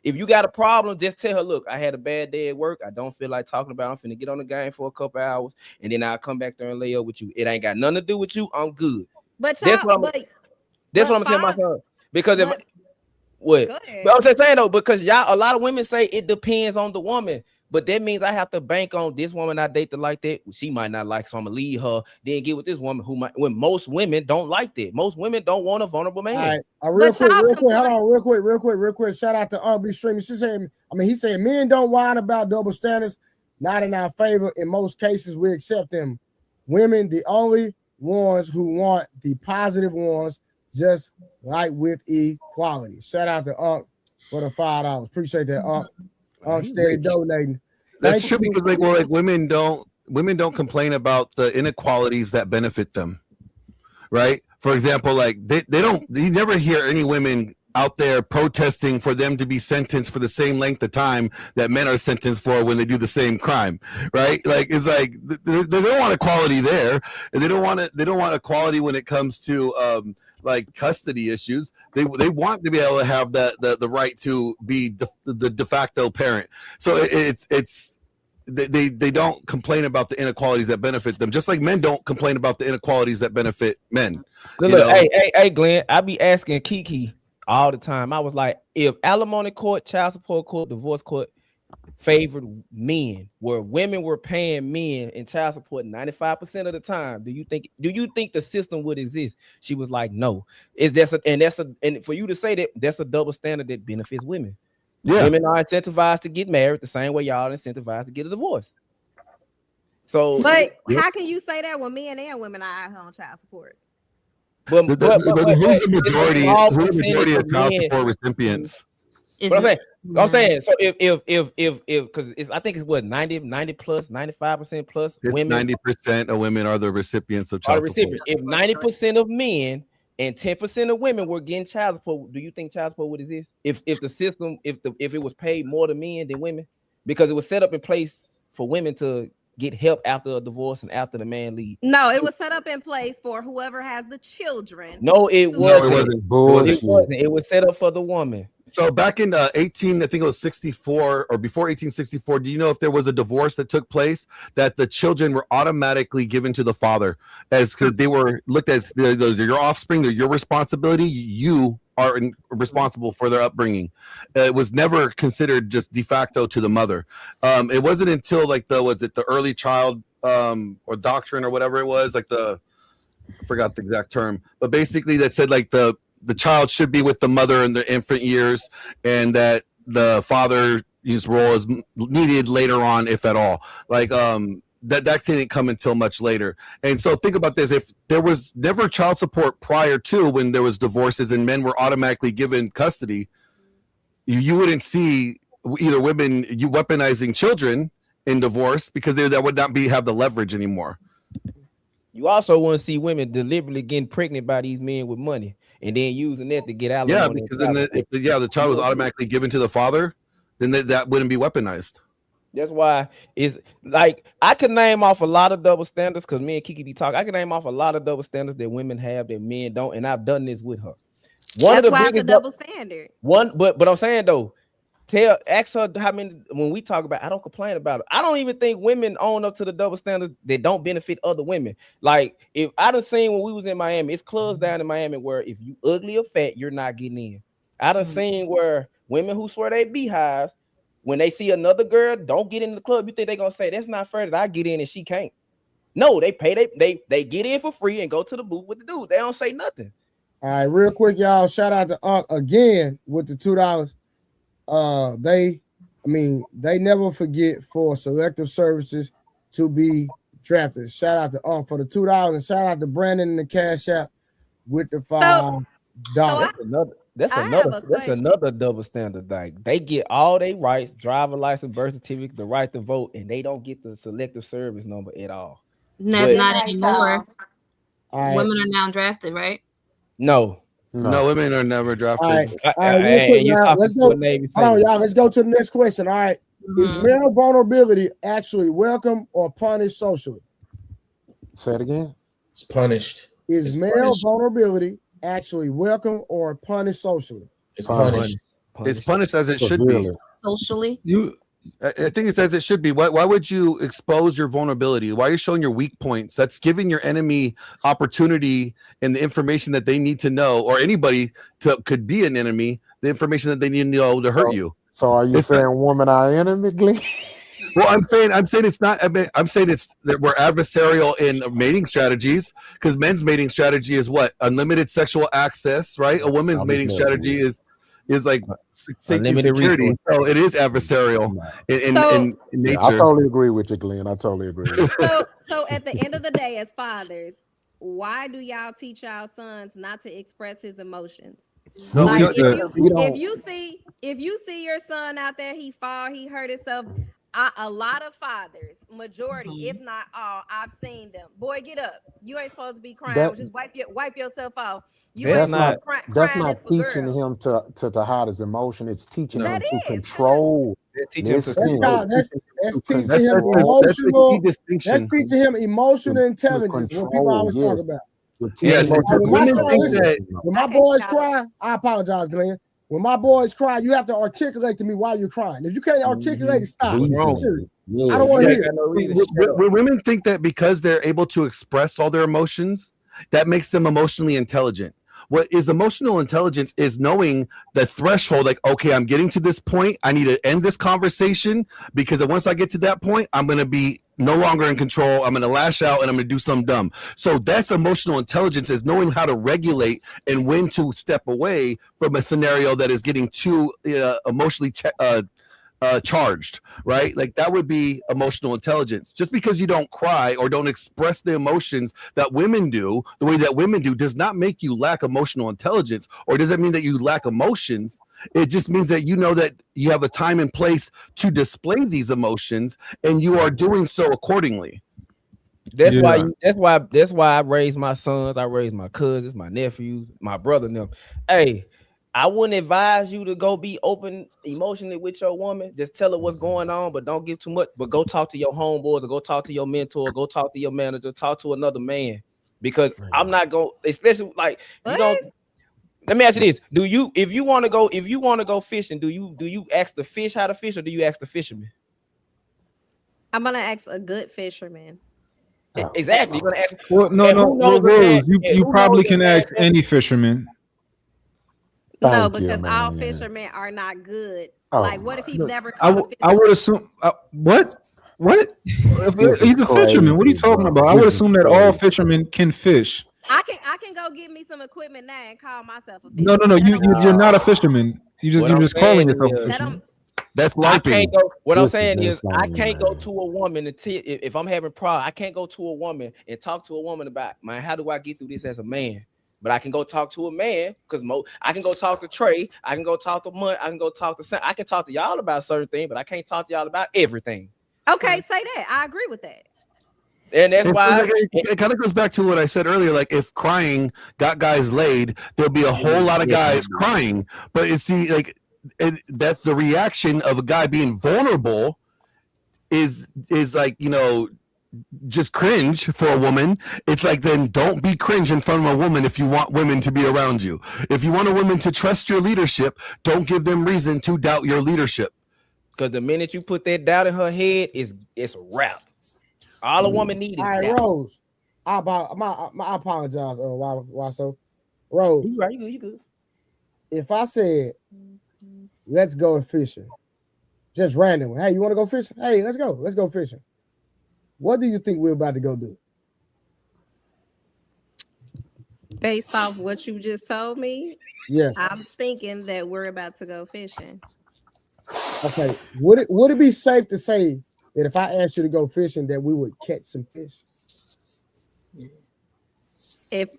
If you got a problem, just tell her, look, I had a bad day at work. I don't feel like talking about it. I'm finna get on the game for a couple hours, and then I'll come back there and lay up with you. It ain't got nothing to do with you. I'm good. But that's what I'm telling my son. Because if what? But I'm just saying though, because a lot of women say it depends on the woman. But that means I have to bank on this woman I dated like that. She might not like, so I'm gonna leave her. Then get with this woman who might. When most women don't like that. Most women don't want a vulnerable man. All right, real quick. Hold on, real quick. Shout out to B Streaming. She said, he said men don't whine about double standards. Not in our favor. In most cases, we accept them. Women, the only ones who want the positive ones, just like with equality. Shout out to for the $5. Appreciate that, steady donating. That's true because like women don't complain about the inequalities that benefit them, right? For example, like you never hear any women out there protesting for them to be sentenced for the same length of time that men are sentenced for when they do the same crime, right? Like it's like they don't want equality there, and they don't want equality when it comes to like custody issues. They want to be able to have the right to be the de facto parent. So they don't complain about the inequalities that benefit them, just like men don't complain about the inequalities that benefit men. Look, hey, Glenn, I be asking Kiki all the time. I was like, if alimony court, child support court, divorce court favored men, where women were paying men in child support 95% of the time, do you think the system would exist? She was like, no. And for you to say that, that's a double standard that benefits women. Yeah. Women are incentivized to get married the same way y'all incentivized to get a divorce. So, but how can you say that when men and women are out here on child support? But who's the majority of child support recipients? But I'm saying, so if because I think it's what 90 plus 95% plus women. 90% of women are the recipients of child support. If 90% of men and 10% of women were getting child support, do you think child support would exist? If the system, if it was paid more to men than women, because it was set up in place for women to get help after a divorce and after the man leaves. No, it was set up in place for whoever has the children. No, it wasn't. It was set up for the woman. So back in I think it was 64 or before 1864, do you know if there was a divorce that took place that the children were automatically given to the father because they were looked as they're your offspring, they're your responsibility, you are responsible for their upbringing. It was never considered just de facto to the mother. It wasn't until like the early child or doctrine or whatever it was, like I forgot the exact term, but basically that said like the child should be with the mother in the infant years, and that the father's role is needed later on, if at all. Like that didn't come until much later. And so think about this: if there was never child support prior to when there was divorces and men were automatically given custody, you wouldn't see either women weaponizing children in divorce because that would not have the leverage anymore. You also want to see women deliberately getting pregnant by these men with money and then using that to get out. Yeah, because then the child was automatically given to the father, then that wouldn't be weaponized. That's why it's like I could name off a lot of double standards because me and Kiki be talking. I can name off a lot of double standards that women have that men don't, and I've done this with her. That's why it's a double standard. But I'm saying though, ask her how many. When we talk about, I don't complain about it. I don't even think women own up to the double standards that don't benefit other women. Like if I done seen when we was in Miami, it's clubs down in Miami where if you ugly or fat, you're not getting in. I done seen where women who swear they beehives, when they see another girl don't get in the club, you think they gonna say that's not fair that I get in and she can't? No, they pay. They get in for free and go to the booth with the dude. They don't say nothing. All right, real quick, y'all. Shout out to Unc again with the $2. They never forget for selective services to be drafted. Shout out to for the $2 and shout out to Brandon in the Cash App with the $5. That's another double standard. Like they get all their rights, driver license, birth certificate, the right to vote, and they don't get the selective service number at all. Not anymore. Women are now drafted, right? No. No, women are never drafted. All right, real quick, y'all. Let's go. Hold on, y'all. Let's go to the next question. All right. Is male vulnerability actually welcome or punished socially? Say it again. It's punished. Is male vulnerability actually welcome or punished socially? It's punished. It's punished as it should be. Socially. I think it's as it should be. Why would you expose your vulnerability? Why are you showing your weak points? That's giving your enemy opportunity and the information that they need to know, or anybody could be an enemy, the information that they need to know to hurt you. So are you saying women are enemy, Glenn? Well, I'm saying it's not. I'm saying it's that we're adversarial in mating strategies, because men's mating strategy is what? Unlimited sexual access, right? A woman's mating strategy is like safety and security. So it is adversarial in nature. Yeah, I totally agree with you, Glenn. I totally agree. So at the end of the day, as fathers, why do y'all teach y'all sons not to express his emotions? Like if you see your son out there, he fall, he hurt himself. A lot of fathers, majority, if not all, I've seen them. Boy, get up! You ain't supposed to be crying. Just wipe yourself off. That's not teaching him to hide his emotion. It's teaching him to control. That's teaching him emotional. That's teaching him emotional intelligence. What people always talk about. When my boys cry, I apologize, Glenn. When my boys cry, you have to articulate to me why you're crying. If you can't articulate it, stop. I don't want to hear it. When women think that because they're able to express all their emotions, that makes them emotionally intelligent. What is emotional intelligence is knowing the threshold, like, okay, I'm getting to this point. I need to end this conversation, because once I get to that point, I'm going to be no longer in control. I'm going to lash out and I'm going to do something dumb. So that's emotional intelligence, is knowing how to regulate and when to step away from a scenario that is getting too emotionally charged, right? Like that would be emotional intelligence. Just because you don't cry or don't express the emotions that women do, the way that women do, does not make you lack emotional intelligence, or does it mean that you lack emotions. It just means that you know that you have a time and place to display these emotions, and you are doing so accordingly. That's why I raised my sons, I raised my cousins, my nephews, my brother and them. Hey, I wouldn't advise you to go be open emotionally with your woman. Just tell her what's going on, but don't give too much. But go talk to your homeboys, or go talk to your mentor, go talk to your manager, talk to another man. Because I'm not going, especially like you don't. Let me ask you this: if you want to go fishing, do you ask the fish how to fish, or do you ask the fisherman? I'm gonna ask a good fisherman. Exactly. You're gonna ask. Well, no, Rose. You probably can ask any fisherman. No, because all fishermen are not good. Like, what if he's never caught a fish? I would assume what? He's a fisherman. What are you talking about? I would assume that all fishermen can fish. I can go get me some equipment now and call myself a fisherman. No. You're not a fisherman. You're just calling yourself a fisherman. That's LARPing. What I'm saying is, I can't go to a woman and if I'm having problems, I can't go to a woman and talk to a woman about, man, how do I get through this as a man? But I can go talk to a man, because I can go talk to Trey, I can go talk to Munt, I can go talk to Sam. I can talk to y'all about certain things, but I can't talk to y'all about everything. Okay, say that. I agree with that. And that's why it kind of goes back to what I said earlier. Like, if crying got guys laid, there'll be a whole lot of guys crying. But you see, like, that's the reaction of a guy being vulnerable is like, just cringe for a woman. It's like, then don't be cringe in front of a woman if you want women to be around you. If you want a woman to trust your leadership, don't give them reason to doubt your leadership. Because the minute you put that doubt in her head, it's a wrap. All a woman needs is doubt. Rose, I apologize. Why so? Rose, you good. If I said, let's go fishing, just randomly, hey, you want to go fishing? Hey, let's go fishing. What do you think we're about to go do? Based off what you just told me, yes, I'm thinking that we're about to go fishing. Okay, would it be safe to say that if I asked you to go fishing, that we would catch some fish? If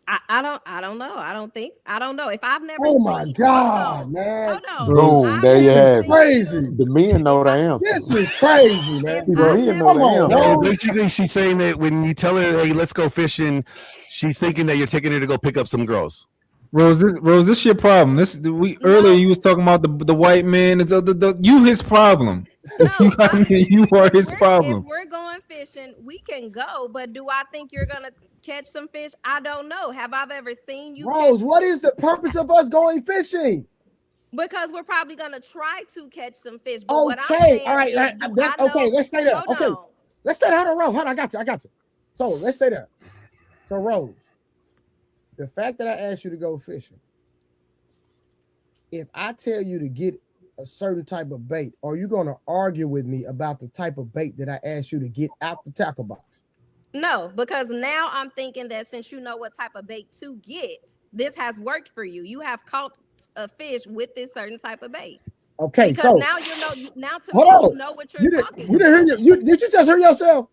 I don't know. I don't know. If I've never Oh my God, man. Boom, there you have it. Crazy. The men know the answer. This is crazy, man. The men know the answer. So basically, she's saying that when you tell her, "Hey, let's go fishing," she's thinking that you're taking her to go pick up some girls. Rose, this your problem. Earlier you was talking about the white man. You his problem. No, you are his problem. If we're going fishing, we can go. But do I think you're gonna catch some fish? I don't know. Have I ever seen you? Rose, what is the purpose of us going fishing? Because we're probably gonna try to catch some fish. But Okay, what I'm saying all right. Okay, let's stay there. Okay, let's stay there. Hold on, I got you. So let's stay there. So Rose, the fact that I asked you to go fishing, if I tell you to get a certain type of bait, are you going to argue with me about the type of bait that I asked you to get out the tackle box? No, because now I'm thinking that since you know what type of bait to get, this has worked for you. You have caught a fish with this certain type of bait. Okay, because so now you know. Now to hold me, on. you know what you're talking about. You didn't hear you. Did you just hear yourself?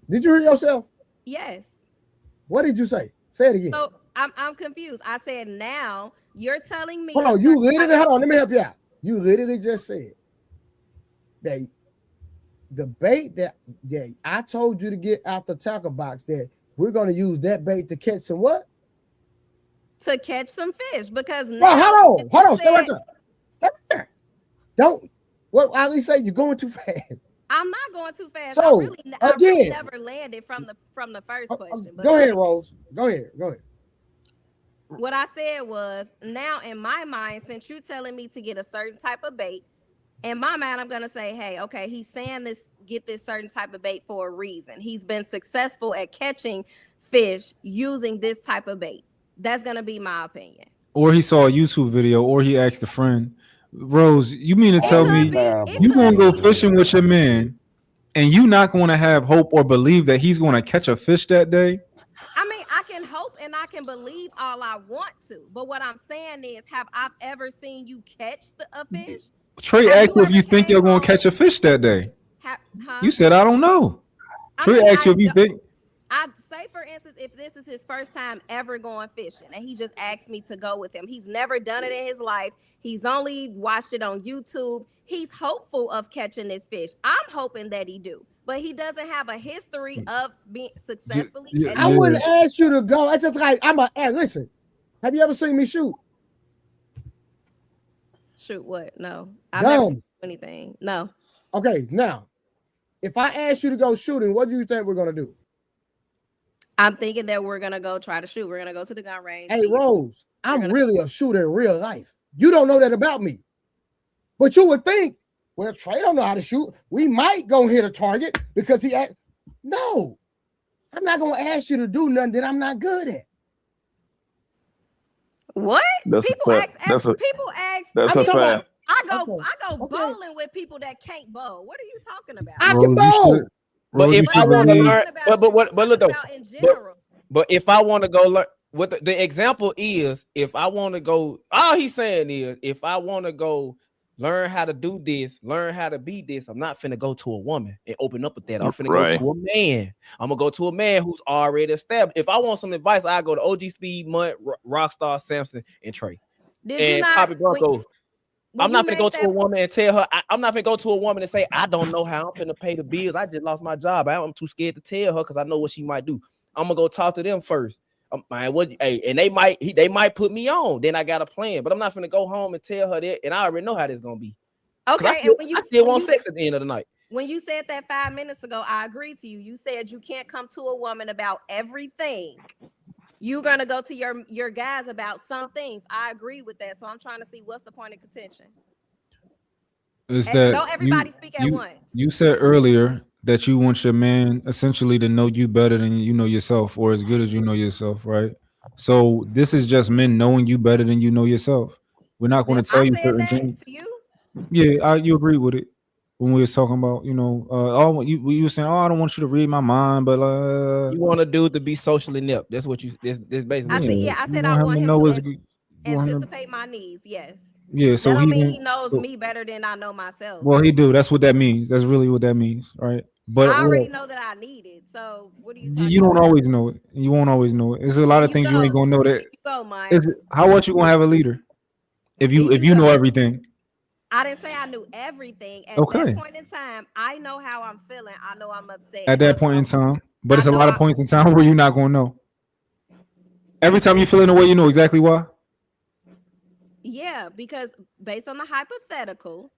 Did you hear yourself? Yes. What did you say? Say it again. So I'm confused. I said now you're telling me. Hold on. You literally hold on. Let me help you out. You literally just said that the bait that I told you to get out the tackle box, that we're going to use that bait to catch some what? To catch some fish, because now. Well, hold on. Stay right there. Stay right there. Don't. What Ali say? You're going too fast. I'm not going too fast. So, I really never landed from the first question. But go ahead, Rose. Go ahead. What I said was, now in my mind, since you're telling me to get a certain type of bait, in my mind, I'm gonna say, hey, okay, he's saying get this certain type of bait for a reason. He's been successful at catching fish using this type of bait. That's gonna be my opinion. Or he saw a YouTube video, or he asked a friend. Rose, you mean to tell me you gonna go fishing with your man and you not gonna have hope or believe that he's gonna catch a fish that day? I mean, I can hope and I can believe all I want to, but what I'm saying is, have I ever seen you catch a fish? Trey asked you if you think you're gonna catch a fish that day. You said I don't know. Trey asked you if you think. I'd say, for instance, if this is his first time ever going fishing and he just asked me to go with him, he's never done it in his life. He's only watched it on YouTube. He's hopeful of catching this fish. I'm hoping that he do, but he doesn't have a history of being successfully. I wouldn't ask you to go. I just like listen. Have you ever seen me shoot? Shoot what? No, I've never seen anything. No. Okay, now, if I ask you to go shooting, what do you think we're gonna do? I'm thinking that we're gonna go try to shoot. We're gonna go to the gun range. Hey, Rose, I'm really a shooter in real life. You don't know that about me. But you would think, well, Trey don't know how to shoot. We might go hit a target because no, I'm not gonna ask you to do nothing that I'm not good at. What? People ask. That's a fact. I go bowling with people that can't bowl. What are you talking about? I can bowl. But if I want to learn, but look though, but if I want to go learn, what the example is, if I want to go, all he's saying is, if I want to go learn how to do this, learn how to be this, I'm not finna go to a woman and open up with that. I'm finna go to a man. I'm gonna go to a man who's already established. If I want some advice, I go to OG Speed, Munt, Rockstar, Samson, and Trey, and Poppy Bronco. I'm not gonna go to a woman and tell her. I'm not gonna go to a woman and say I don't know how I'm gonna pay the bills. I just lost my job. I'm too scared to tell her because I know what she might do. I'm gonna go talk to them first. And they might put me on. Then I got a plan, but I'm not gonna go home and tell her that. And I already know how this gonna be. Okay, I still want sex at the end of the night. When you said that 5 minutes ago, I agreed to you. You said you can't come to a woman about everything. You're gonna go to your guys about some things. I agree with that. So I'm trying to see what's the point of contention. Don't everybody speak at once. You said earlier that you want your man essentially to know you better than you know yourself, or as good as you know yourself, right? So this is just men knowing you better than you know yourself. We're not going to tell you certain things. To you? Yeah, you agree with it. When we was talking about, you were saying, I don't want you to read my mind, but you want a dude to be socially inept. That's what this basically. I said I want him to anticipate my needs. Yes. Yeah, so that don't mean he knows me better than I know myself. Well, he do. That's what that means. That's really what that means, right? But I already know that I need it. So what are you talking you don't about? always know it. You won't always know it. There's a lot of things you ain't gonna know. That you go, Mike. is how much you gonna have a leader if you know everything. I didn't say I knew everything. At Okay. that point in time, I know how I'm feeling. I know I'm upset. At that point in time, but it's a lot of points in time where you're not gonna know. Every time you feel in a way, you know exactly why. Yeah, because based on the hypothetical,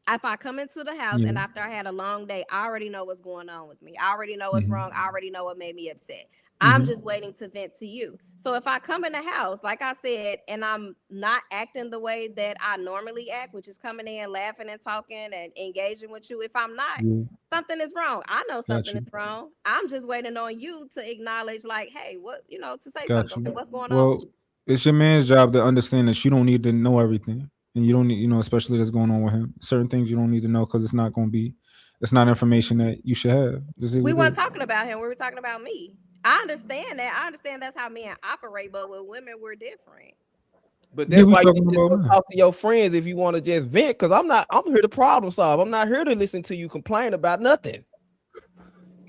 if I come into the house and after I had a long day, I already know what's going on with me. I already know what's wrong. I already know what made me upset. I'm just waiting to vent to you. So if I come in the house, like I said, and I'm not acting the way that I normally act, which is coming in, laughing and talking and engaging with you, if I'm not, something is wrong. I know something is wrong. I'm just waiting on you to acknowledge, like, hey, what, to say something. What's going on with you? It's your man's job to understand that you don't need to know everything. And you don't need, especially that's going on with him. Certain things you don't need to know because it's not information that you should have. We weren't talking about him. We were talking about me. I understand that. I understand that's how men operate, but with women, we're different. But that's why you just go talk to your friends if you want to just vent. Because I'm here to problem solve. I'm not here to listen to you complain about nothing.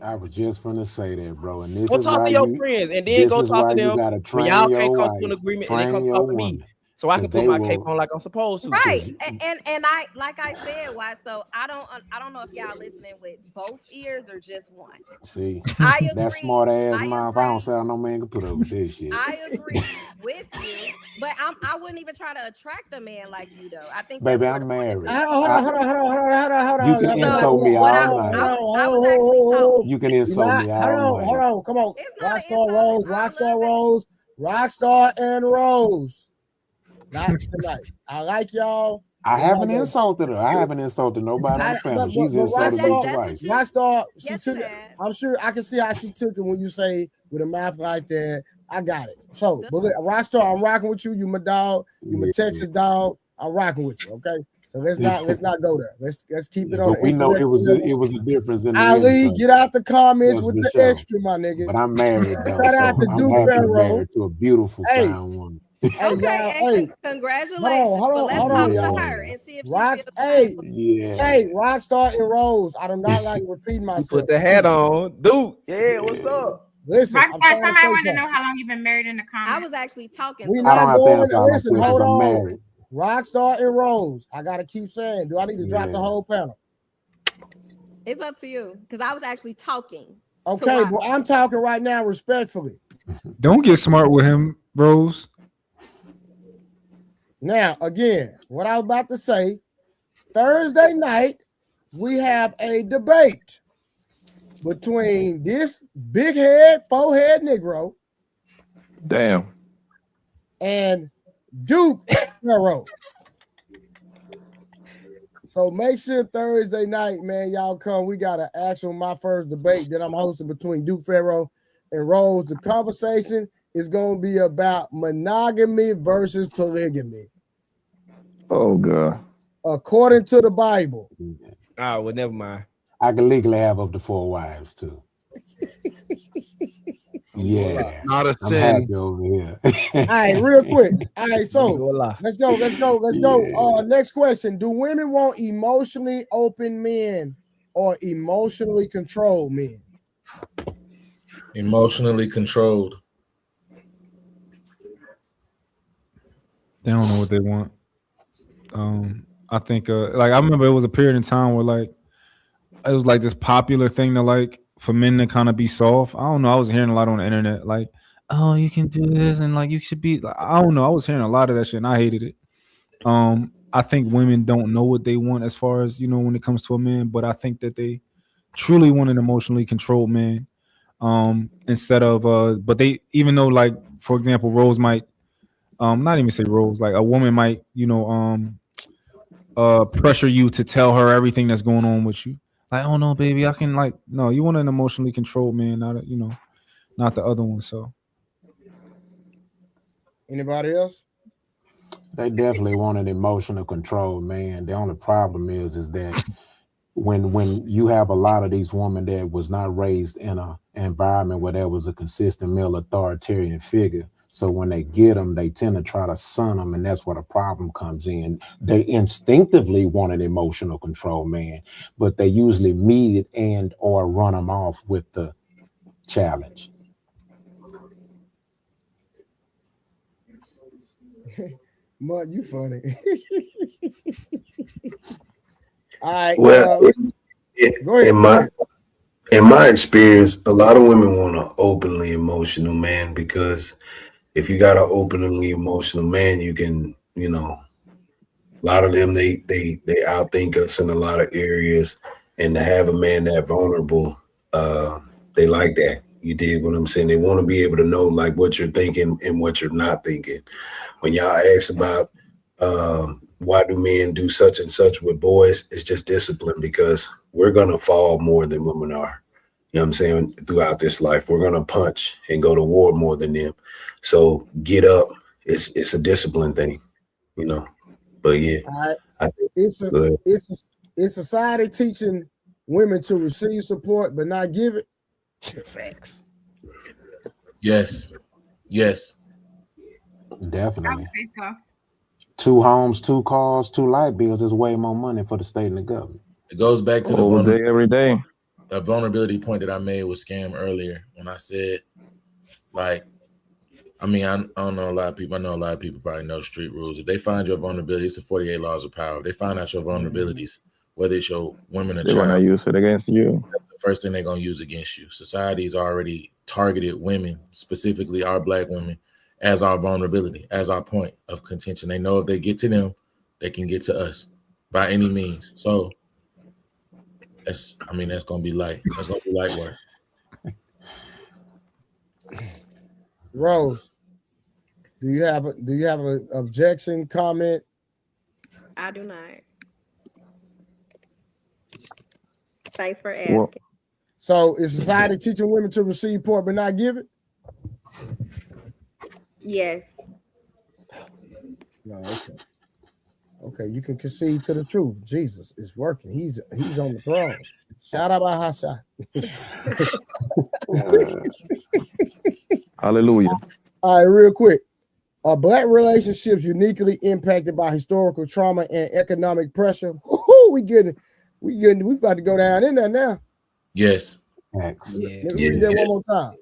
I was just gonna say that, bro. And this go is talk why to your friends and then go talk to them. When y'all can't come to an agreement and then come talk to me. So I can put my cape on like I'm supposed to. Right. And I, like I said, why? So I don't know if y'all listening with both ears or just one. See, I agree. That smart ass mouth. I don't sound no man can put up with this shit. I agree with you, but I wouldn't even try to attract a man like you though. I think baby, I'm married. Hold on. You can insult me all night. You can insult me all night. Hold on. Come on. Rockstar and Rose. Not tonight. I like y'all. I haven't insulted her. I haven't insulted nobody on the panel. She's insulted me twice. Rockstar, she took it. I'm sure I can see how she took it when you say with a mouth like that. I got it. So, but Rockstar, I'm rocking with you. You my dog. You my Texas dog. I'm rocking with you. Okay. So let's not go there. Let's keep it on. But we know it was a difference in the Ali, get out the comments with the extra, my nigga. But I'm married. Though, Shout out to Duke Pharaoh to a beautiful fine woman. Okay, congratulations. Hold on, let's talk to her and see if Hey, Rockstar and Rose. I do not like repeating myself. You put the hat on, dude. Yeah, what's up? Listen, Rockstar, somebody want to know how long you've been married in the comments. I was actually talking. We not going. Listen, hold on. Rockstar and Rose. I gotta keep saying. Do I need to drop the whole panel? It's up to you because I was actually talking. Okay, but I'm talking right now respectfully. Don't get smart with him, Rose. Now, again, what I was about to say, Thursday night, we have a debate between this big head, forehead Negro. Damn. And Duke Pharaoh. So make sure Thursday night, man, y'all come. We got an actual my first debate that I'm hosting between Duke Pharaoh and Rose. The conversation is going to be about monogamy versus polygamy. Oh, God. According to the Bible. Oh, well, never mind. I can legally have up to 4 wives, too. Yeah. Not a I'm sin. happy over here. All right, real quick. All right, so let's go. Yeah. Next question. Do women want emotionally open men or emotionally controlled men? Emotionally controlled. They don't know what they want. I think like I remember it was a period in time where like it was like this popular thing to like for men to kind of be soft. I don't know. I was hearing a lot on the internet like, oh, you can do this and like you should be like, I don't know. I was hearing a lot of that shit and I hated it. I think women don't know what they want as far as, when it comes to a man, but I think that they truly want an emotionally controlled man. Instead of but they, even though like, for example, Rose might not even say Rose, like a woman might, pressure you to tell her everything that's going on with you. Like, oh no, baby, I can like, no, you want an emotionally controlled man, not the other one. So anybody else? They definitely want an emotional control, man. The only problem is that when you have a lot of these women that was not raised in an environment where there was a consistent male authoritarian figure, So when they get them, they tend to try to son them, and that's where the problem comes in. They instinctively want an emotional control man, but they usually meet it and or run them off with the challenge. Mud, you funny. All right. Well, go ahead. In my experience, a lot of women want an openly emotional man, because if you got an openly emotional man, you can, you know, a lot of them they outthink us in a lot of areas, and to have a man that vulnerable, they like that. You dig what I'm saying? They want to be able to know like what you're thinking and what you're not thinking. When y'all ask about why do men do such and such with boys, it's just discipline, because we're gonna fall more than women are. You know what I'm saying? Throughout this life, we're gonna punch and go to war more than them. So get up. It's a discipline thing, you know. But yeah, it's society teaching women to receive support but not give it. Facts. Yes. Definitely. I would say so. 2 homes, 2 cars, 2 light bills is way more money for the state and the government. It goes back to all day, every day. The vulnerability point that I made with Scam earlier when I said, like, I mean, I don't know a lot of people. I know a lot of people probably know street rules. If they find your vulnerability, it's the 48 laws of power. If they find out your vulnerabilities, whether it's your women or They child, want to use it against you. that's the first thing they're going to use against you. Society's already targeted women, specifically our Black women, as our vulnerability, as our point of contention. They know if they get to them, they can get to us by any means. So that's going to be light. That's going to be light work. Rose, do you have an objection, comment? I do not. Thanks for asking. Well, So is society teaching women to receive support but not give it? Yes. No, okay, you can concede to the truth. Jesus is working. He's on the throne. Shout out by Hasha. hallelujah. All right, real quick. Are Black relationships uniquely impacted by historical trauma and economic pressure? We about to go down in there now. Yes. Let me read that one more time.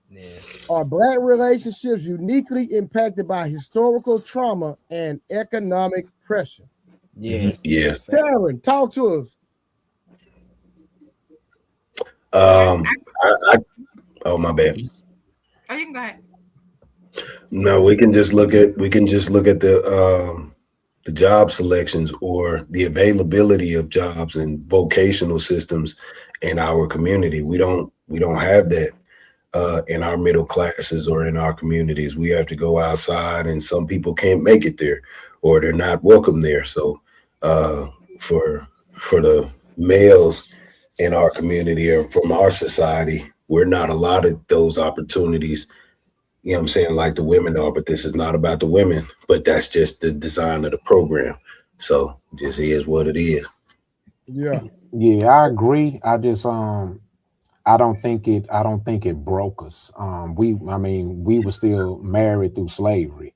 Yeah. Are Black relationships uniquely impacted by historical trauma and economic pressure? Yes. Yes. Karen, talk to us. Oh, my bad. Oh, you can go ahead. No, we can just look at the job selections or the availability of jobs and vocational systems in our community. We don't have that in our middle classes or in our communities. We have to go outside, and some people can't make it there, or they're not welcome there. So for the males in our community or from our society, we're not allotted those opportunities. You know what I'm saying? Like the women are, but this is not about the women, but that's just the design of the program. So just is what it is. Yeah, I agree. I just I don't think it broke us. We were still married through slavery.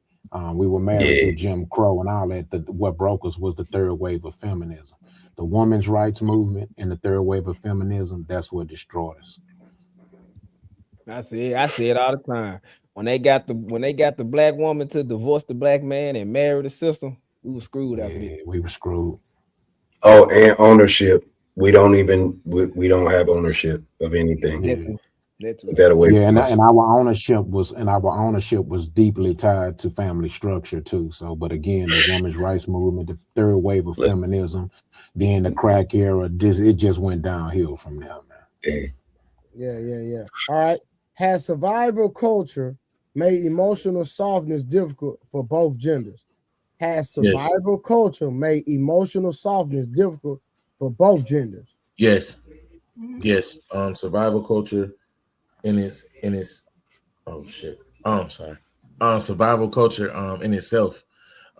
We were married through Jim Crow and all that. What broke us was the third wave of feminism. The women's rights movement and the third wave of feminism, that's what destroyed us. I say it all the time. When they got the Black woman to divorce the Black man and marry the sister, we were screwed after this. We were screwed. Oh, and ownership. We don't have ownership of anything. That away from us. And our ownership was deeply tied to family structure too. So, but again, the women's rights movement, the third wave of feminism, then the crack era, it just went downhill from there, man. Yeah. All right. Has survival culture made emotional softness difficult for both genders? Has survival culture made emotional softness difficult for both genders? Yes. Survival culture survival culture in itself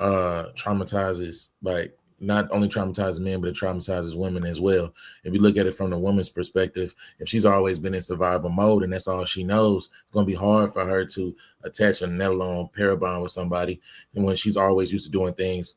traumatizes like not only traumatizes men, but it traumatizes women as well. If you look at it from the woman's perspective, if she's always been in survival mode and that's all she knows, it's going to be hard for her to attach a let alone pair bond with somebody. And when she's always used to doing things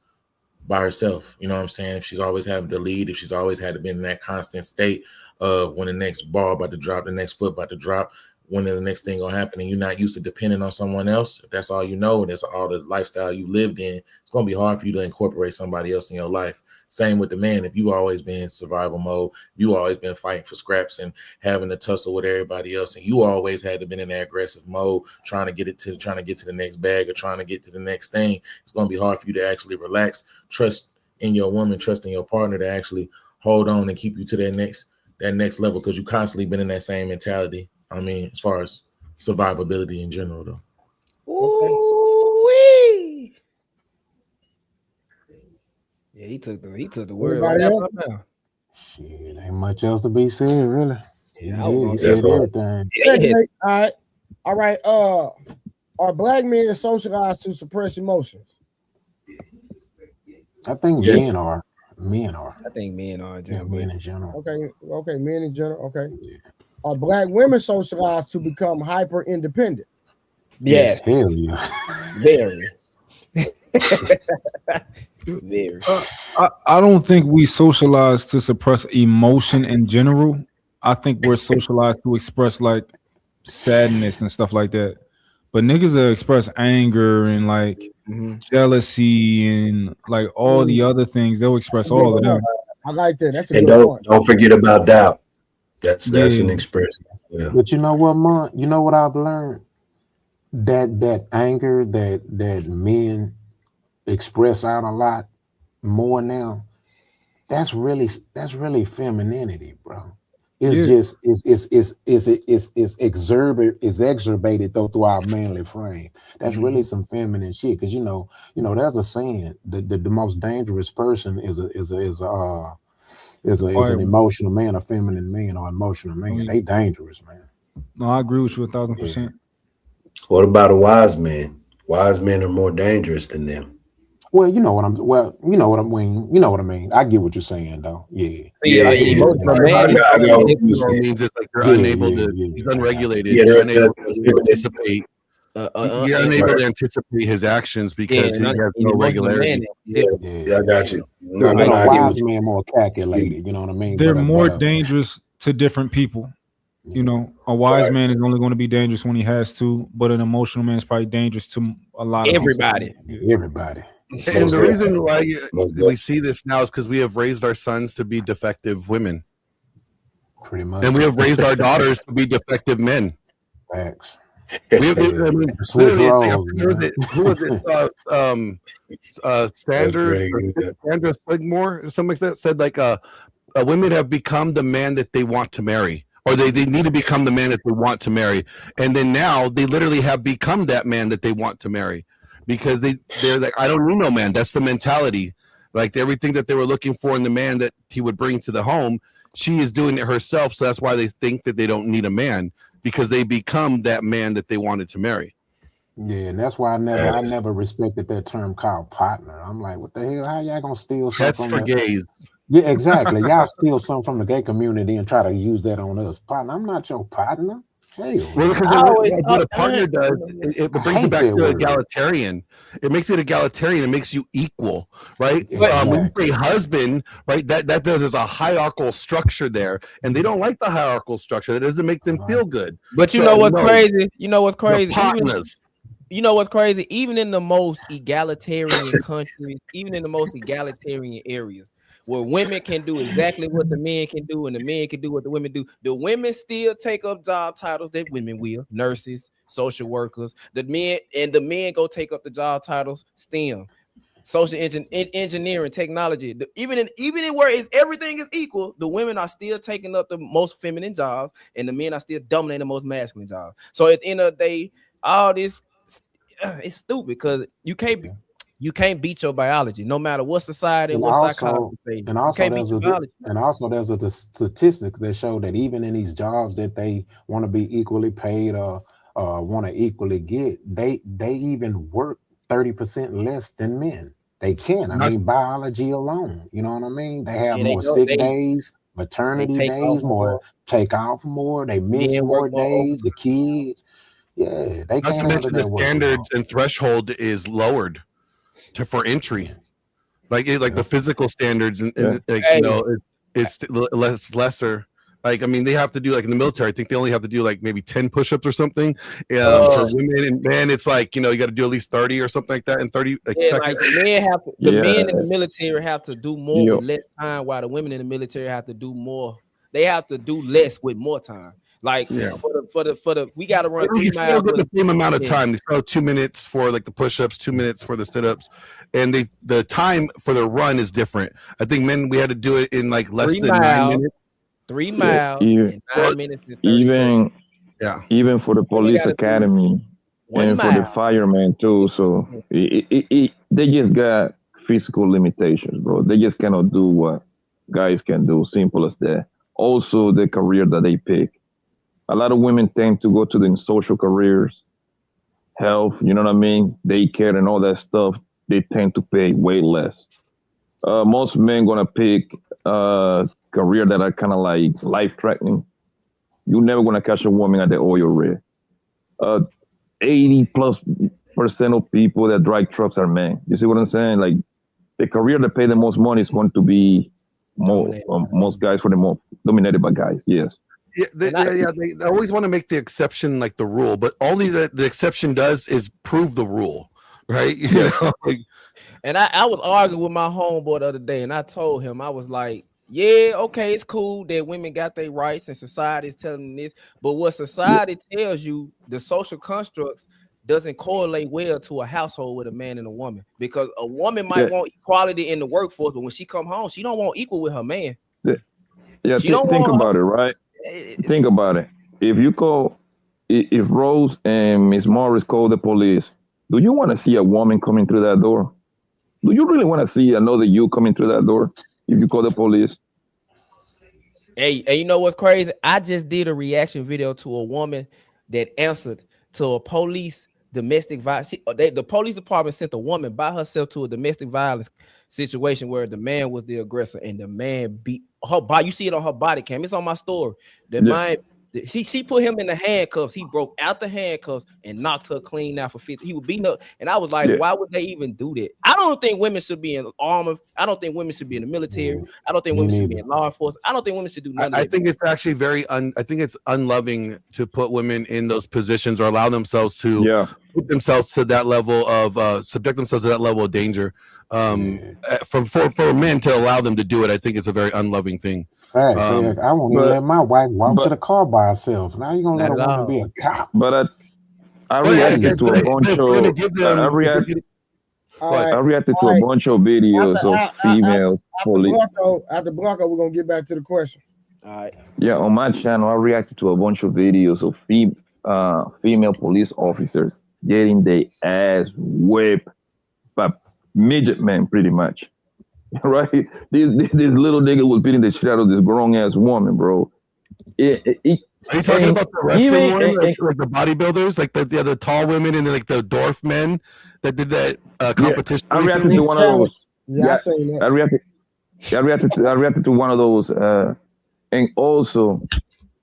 by herself, you know what I'm saying? If she's always having to lead, if she's always had to be in that constant state of when the next ball about to drop, the next foot about to drop, when the next thing gonna happen, and you're not used to depending on someone else, if that's all you know, and that's all the lifestyle you lived in, it's gonna be hard for you to incorporate somebody else in your life. Same with the man. If you always been in survival mode, you always been fighting for scraps and having to tussle with everybody else, and you always had to been in that aggressive mode, trying to get to the next bag or trying to get to the next thing. It's gonna be hard for you to actually relax, trust in your woman, trust in your partner to actually hold on and keep you to that next level, because you constantly been in that same mentality. I mean, as far as survivability in general, though. Ooh-wee. Yeah, he took the word right out of my mouth. Shit, ain't much else to be said, really. Yeah, he said everything. All right. Are black men socialized to suppress emotions? I think men are. I think men are. Men in general. Okay, men in general. Okay. Yeah. Are black women socialized to become hyper independent? Yes. Hell yeah. Very. Very. I don't think we socialize to suppress emotion in general. I think we're socialized to express like sadness and stuff like that. But niggas that express anger and like jealousy and like all the other things, they'll express all of them. I like that. That's a and good point. Don't forget about doubt. That's an expression. Yeah. But you know what, Mon? You know what I've learned? That anger that men express out a lot more now, that's really femininity, bro. It's exacerbated though through our manly frame. That's really some feminine shit. Because you know, there's a saying that the most dangerous person is an emotional man, a feminine man, or emotional man. They dangerous, man. No, I agree with you 1,000%. What about a wise man? Wise men are more dangerous than them. Well, you know what I mean. I get what you're saying, though. Yeah. Emotional man means it's like you're unable to. He's unregulated. You're unable to anticipate. You're unable to anticipate his actions because he has no regularity. Yeah, I got you. A wise man more calculated. You know what I mean? They're more dangerous to different people. You know, a wise man is only going to be dangerous when he has to, but an emotional man is probably dangerous to a lot of everybody. And the reason why we see this now is because we have raised our sons to be defective women. Pretty much. And we have raised our daughters to be defective men. Facts. Sanders Sandra Sligmore or something like that said like women have become the man that they want to marry, or they need to become the man that they want to marry, and then now they literally have become that man that they want to marry because they're like, I don't need no man. That's the mentality. Like everything that they were looking for in the man that he would bring to the home, she is doing it herself. So that's why they think that they don't need a man, because they become that man that they wanted to marry. Yeah, and that's why I never respected that term called partner. I'm like, what the hell? How y'all gonna steal something? That's for gays. Yeah, exactly. Y'all steal something from the gay community and try to use that on us. Partner, I'm not your partner. Hell, well, because what a partner does, it brings it back to egalitarian. It makes it egalitarian. It makes you equal, right? Exactly. When you say husband, right, that there's a hierarchical structure there, and they don't like the hierarchical structure. That doesn't make them feel good. But you know what's crazy? You know what's crazy? Partners. You know what's crazy? Even in the most egalitarian countries, even in the most egalitarian areas, where women can do exactly what the men can do and the men can do what the women do, the women still take up job titles that women will. Nurses, social workers, the men go take up the job titles, STEM, social engineering, technology. Even in where everything is equal, the women are still taking up the most feminine jobs and the men are still dominating the most masculine jobs. So at the end of the day, all this, it's stupid because you can't beat your biology, no matter what society and what psychology say. And also, there's a statistics that show that even in these jobs that they want to be equally paid or want to equally get, they even work 30% less than men. They can. I mean, biology alone. You know what I mean? They have more sick days, maternity days, more take off more. They miss more days. The kids, yeah, they can't handle that. The standards and threshold is lowered for entry, like the physical standards and like is lesser. Like, I mean, they have to do, like, in the military, I think they only have to do like maybe 10 push-ups or something. For women and men, it's like, you got to do at least 30 or something like that in 30 seconds. Like men in the military have to do more with less time, while the women in the military have to do more. They have to do less with more time. Like for the we got to run 3 miles with the same amount of time. They still 2 minutes for like the push-ups, 2 minutes for the sit-ups, and the time for the run is different. I think men, we had to do it in like less than 9 minutes. 3 miles in 9 minutes and 30 even seconds. Even for the police academy and for the firemen too. So they just got physical limitations, bro. They just cannot do what guys can do. Simple as that. Also, the career that they pick. A lot of women tend to go to the social careers, health, you know what I mean? Daycare and all that stuff. They tend to pay way less. Most men gonna pick career that are kind of like life-threatening. You're never gonna catch a woman at the oil rig. 80+% of people that drive trucks are men. You see what I'm saying? Like, the career that pay the most money is going to be most guys for the most dominated by guys. Yes. They always want to make the exception like the rule, but only the exception does is prove the rule, right? You know, like, and I was arguing with my homeboy the other day, and I told him, I was like, yeah, okay, it's cool that women got their rights and society is telling them this, but what society tells you, the social constructs doesn't correlate well to a household with a man and a woman, because a woman might want equality in the workforce, but when she come home, she don't want equal with her man. Yeah, think about it, right? Think about it. If Rose and Miss Morris call the police, do you want to see a woman coming through that door? Do you really want to see another you coming through that door if you call the police? Hey, you know what's crazy? I just did a reaction video to a woman that answered to a police domestic violence. The police department sent a woman by herself to a domestic violence situation where the man was the aggressor and the man beat her body. You see it on her body cam. It's on my story. She put him in the handcuffs. He broke out the handcuffs and knocked her clean out for 50. He was beating up, and I was like, why would they even do that? I don't think women should be in armor. I don't think women should be in the military. I don't think women should be in law enforcement. I don't think women should do none of that. I think it's actually I think it's unloving to put women in those positions or allow themselves to put themselves to that level of subject themselves to that level of danger. For men to allow them to do it, I think it's a very unloving thing. I won't even let my wife walk to the car by herself. Now you're gonna let a woman be a cop. But I reacted to a bunch of videos of female police. After Blanco, we're gonna get back to the question. All right. Yeah, on my channel, I reacted to a bunch of videos of female police officers getting their ass whipped by midget men, pretty much. Right? This little nigga was beating the shit out of this grown ass woman, bro. Are you talking about the wrestling one, like the bodybuilders, like the tall women and like the dwarf men that did that competition? I reacted to one of those. I reacted to one of those. And also,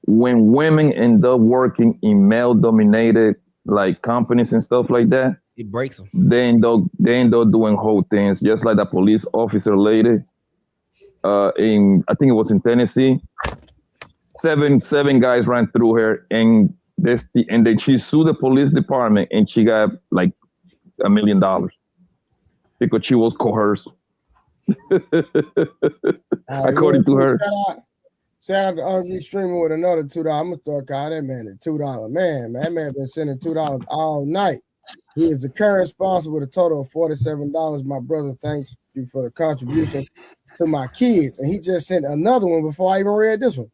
when women end up working in male-dominated like companies and stuff like that, it breaks them. They end up doing whole things, just like the police officer lady. I think it was in Tennessee. Seven guys ran through her, and then she sued the police department, and she got like $1 million because she was coerced. According to her. Shout out to Ugly Streamer with another $2. I'm gonna start calling that man at $2. Man, that man been sending $2 all night. He is the current sponsor with a total of $47. My brother, thanks you for the contribution to my kids. And he just sent another one before I even read this one.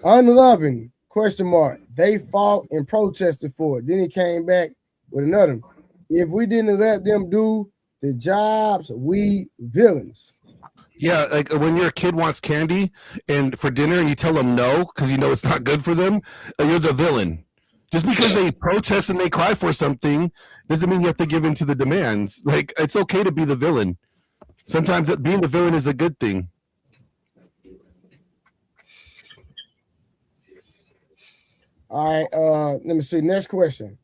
Unloving, ? They fought and protested for it. Then he came back with another one. If we didn't let them do the jobs, we villains. Yeah, like when your kid wants candy and for dinner and you tell them no because you know it's not good for them, you're the villain. Just because they protest and they cry for something doesn't mean you have to give in to the demands. Like, it's okay to be the villain. Sometimes being the villain is a good thing. All right, let me see. Next question.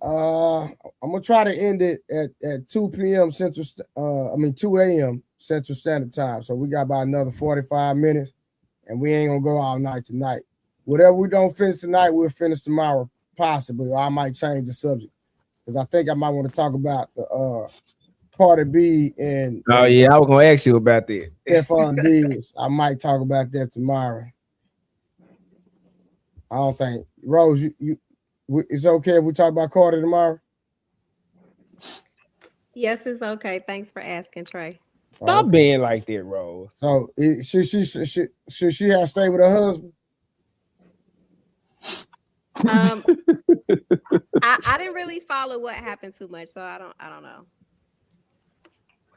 I'm gonna try to end it at 2 p.m. Central. 2 a.m. Central Standard Time. So we got about another 45 minutes, and we ain't gonna go all night tonight. Whatever we don't finish tonight, we'll finish tomorrow, possibly, or I might change the subject because I think I might want to talk about the Cardi B and. Oh yeah, I was gonna ask you about that. F.on.Ds. I might talk about that tomorrow. I don't think Rose, it's okay if we talk about Cardi tomorrow. Yes, it's okay. Thanks for asking, Trey. Stop being like that, Rose. So should she have stayed with her husband? I didn't really follow what happened too much, so I don't know.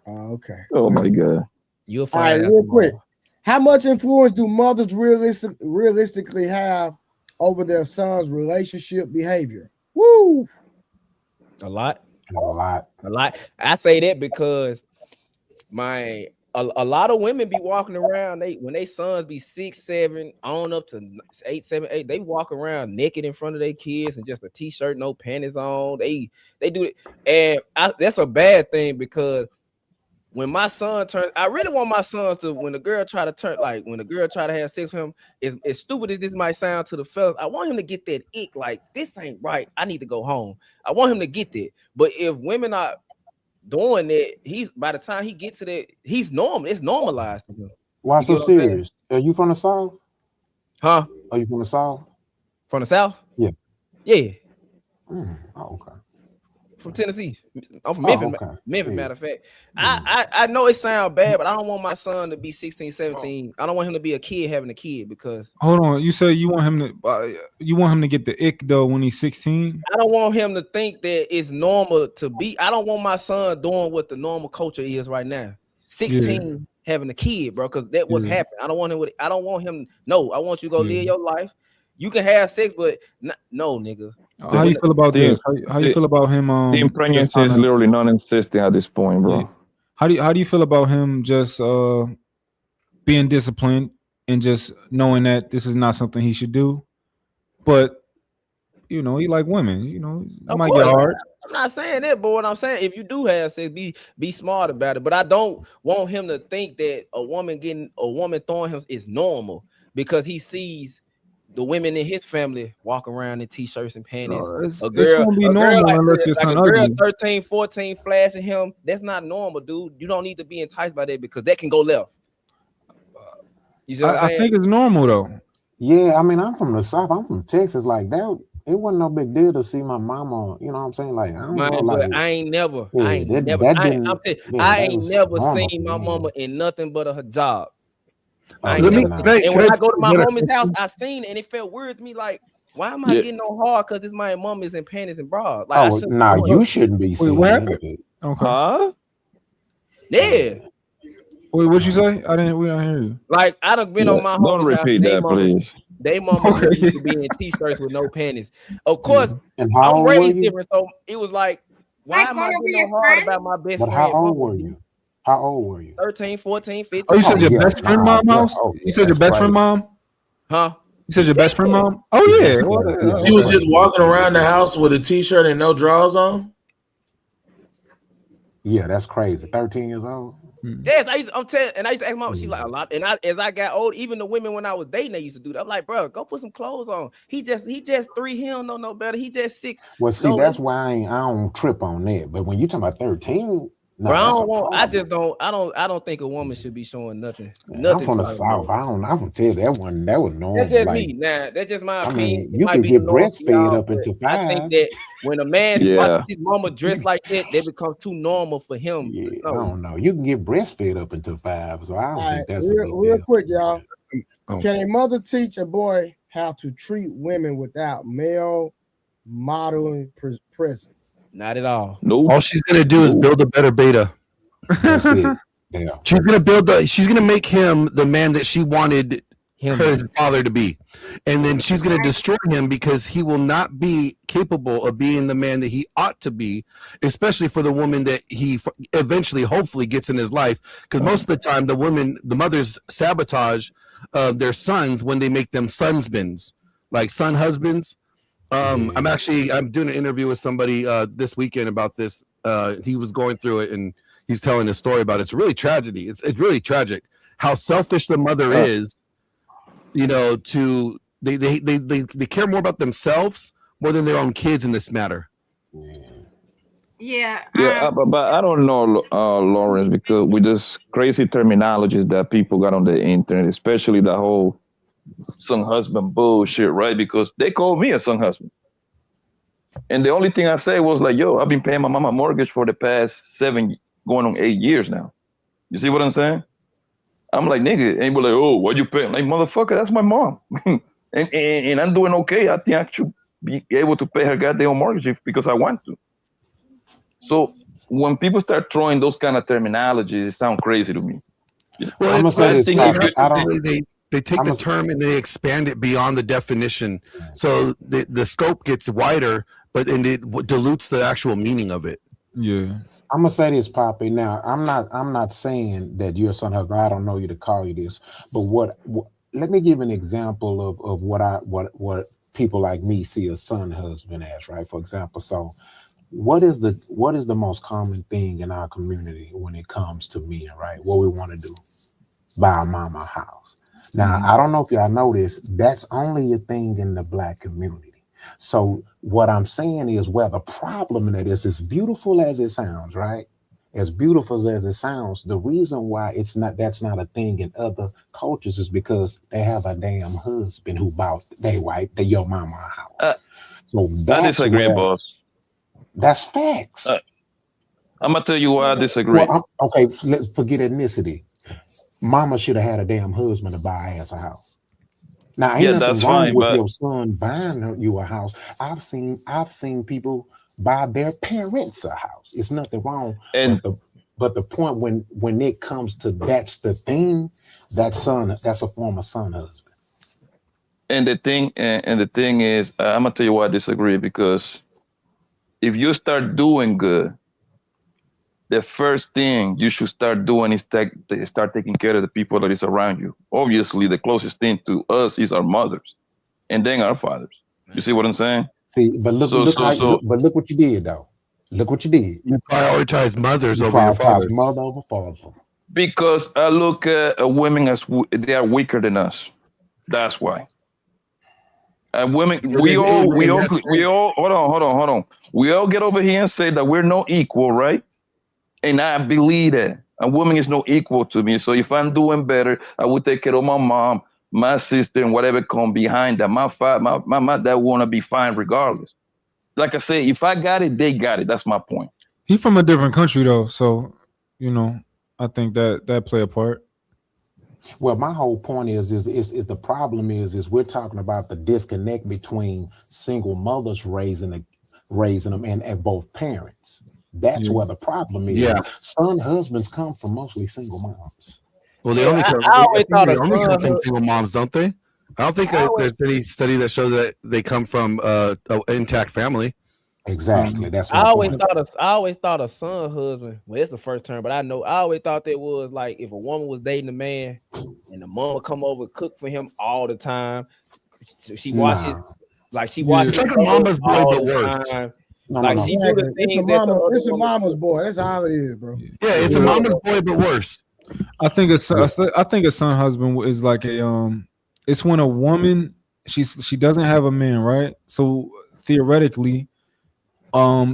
Okay. Oh my God. You'll find out. Real quick. How much influence do mothers realistically have over their son's relationship behavior? Woo! A lot. A lot. I say that because a lot of women be walking around. When they sons be 6, 7, on up to 8, 7, 8, they walk around naked in front of their kids and just a t-shirt, no panties on. They do it, and that's a bad thing because when my son turns, I really want my sons to, when the girl try to have sex with him, as stupid as this might sound to the fellas, I want him to get that ick, like, this ain't right, I need to go home. I want him to get that. But if women are doing that, by the time he gets to that, he's normal. It's normalized to him. Why so serious? Are you from the South? Huh? Are you from the South? From the South? Yeah. Yeah. Oh, okay. From Tennessee. I'm from Memphis. Okay. Memphis, matter of fact. I know it sounds bad, but I don't want my son to be 16, 17. I don't want him to be a kid having a kid because. Hold on. You say you want him to get the ick though when he's 16? I don't want him to think that it's normal to be. I don't want my son doing what the normal culture is right now. 16 having a kid, bro, because that was happening. I don't want him. No, I want you to go live your life. You can have sex, but no, nigga. How you feel about this? How you feel about him? The pregnancy is literally non-existent at this point, bro. Yeah. How do you feel about him just being disciplined and just knowing that this is not something he should do? But he like women. It might get hard. I'm not saying that, but what I'm saying, if you do have sex, be smart about it. But I don't want him to think that a woman throwing him is normal because he sees the women in his family walk around in t-shirts and panties. A girl 13, 14 flashing him. That's not normal, dude. You don't need to be enticed by that because that can go left. You see what I think it's normal though. Yeah, I mean, I'm from the South. I'm from Texas. Like that, it wasn't no big deal to see my mama. You know what I'm saying? Like, I ain't never seen my mama in nothing but a hijab. When I go to my mommy's house, I seen it and it felt weird to me. Like, why am I getting no hard? Because it's my mom is in panties and bras. Like, you shouldn't be seeing it. Okay. Huh? Yeah. Wait, what'd you say? We don't hear you. Like, I done been on my don't repeat that, please. They mama used to be in t-shirts with no panties. Of course, I'm raised different, so it was like, why am I getting no hard about my best friend? How old were you? 13, 14, 15. Oh, you said your best friend mom house? You said your best friend mom? Huh? You said your best friend mom? Oh, yeah. She was just walking around the house with a t-shirt and no drawers on? Yeah, that's crazy. 13 years old? Yes, I used to ask mom, she like a lot. And as I got old, even the women when I was dating, they used to do that. I'm like, bro, go put some clothes on. He just 3, he don't know no better. He just 6. Well, see, that's why I don't trip on that. But when you talking about 13, no, I don't think a woman should be showing nothing. I'm from the South. I can tell you that was normal. That's just me. Nah, that's just my opinion. I mean, you could get breastfed up into 5. I think that when a man spots his mama dressed like that becomes too normal for him. Yeah, I don't know. You can get breastfed up into 5, so I don't think that's real quick, y'all. Can a mother teach a boy how to treat women without male modeling presence? Not at all. No. All she's gonna do is build a better beta. That's it. Yeah. She's gonna make him the man that she wanted her father to be, and then she's going to destroy him because he will not be capable of being the man that he ought to be, especially for the woman that he eventually hopefully gets in his life, because most of the time the mothers sabotage their sons when they make them sonsbins, like son husbands. I'm doing an interview with somebody this weekend about this. He was going through it and he's telling a story about it. It's really tragedy. It's really tragic how selfish the mother is. You know, they care more about themselves more than their own kids in this matter. Yeah. But I don't know, Lawrence, because with this crazy terminologies that people got on the internet, especially the whole son husband bullshit, right? Because they called me a son husband. And the only thing I say was like, yo, I've been paying my mama mortgage for the past 7, going on 8 years now. You see what I'm saying? I'm like, nigga, and we're like, oh, what you paying? Like, motherfucker, that's my mom. and I'm doing okay. I think I should be able to pay her goddamn mortgage because I want to. So when people start throwing those kind of terminologies, it sounds crazy to me. Well, I'm gonna say this, they take the term and they expand it beyond the definition, so the scope gets wider, but and it dilutes the actual meaning of it. Yeah. I'm gonna say this, Poppy. Now, I'm not saying that you're a son husband. I don't know you to call you this, but what let me give an example of what people like me see a son husband as, right? For example, so what is the most common thing in our community when it comes to men, right? What we want to do, buy our mama a house. Now, I don't know if y'all know this, that's only a thing in the Black community. So what I'm saying is, where the problem in it is, as beautiful as it sounds, right? As beautiful as it sounds, the reason why that's not a thing in other cultures is because they have a damn husband who bought your mama a house. So I disagree, boss. That's facts. I'm gonna tell you why I disagree. Well, okay, so let's forget ethnicity. Mama should have had a damn husband to buy her ass a house. Now, ain't nothing wrong with your son buying you a house. I've seen people buy their parents a house. It's nothing wrong. But the point when it comes to that's the thing, that's a former son husband. And the thing is, I'm gonna tell you why I disagree, because if you start doing good, the first thing you should start doing is start taking care of the people that is around you. Obviously, the closest thing to us is our mothers, and then our fathers. You see what I'm saying? See, but look what you did, though. Look what you did. You prioritize mothers over your fathers. Mother over father. Because I look at women as they are weaker than us. That's why. Women, we all hold on. We all get over here and say that we're not equal, right? And I believe that a woman is not equal to me. So if I'm doing better, I will take care of my mom, my sister, and whatever come behind that. My dad want to be fine regardless. Like I say, if I got it, they got it. That's my point. He's from a different country though, so I think that play a part. Well, my whole point is the problem is we're talking about the disconnect between single mothers raising them and both parents. That's where the problem is. Yeah. Son husbands come from mostly single moms. Well, they only come from single moms, don't they? I don't think there's any study that shows that they come from an intact family. Exactly. That's I always thought a son husband. Well, it's the first term, but I always thought that was like if a woman was dating a man and the mom would come over cook for him all the time. She watches It's like a mama's boy, but worse. It's a mama's boy. That's how it is, bro. Yeah, it's a mama's boy, but worse. I think a son husband is like it's when a woman she doesn't have a man, right? So theoretically,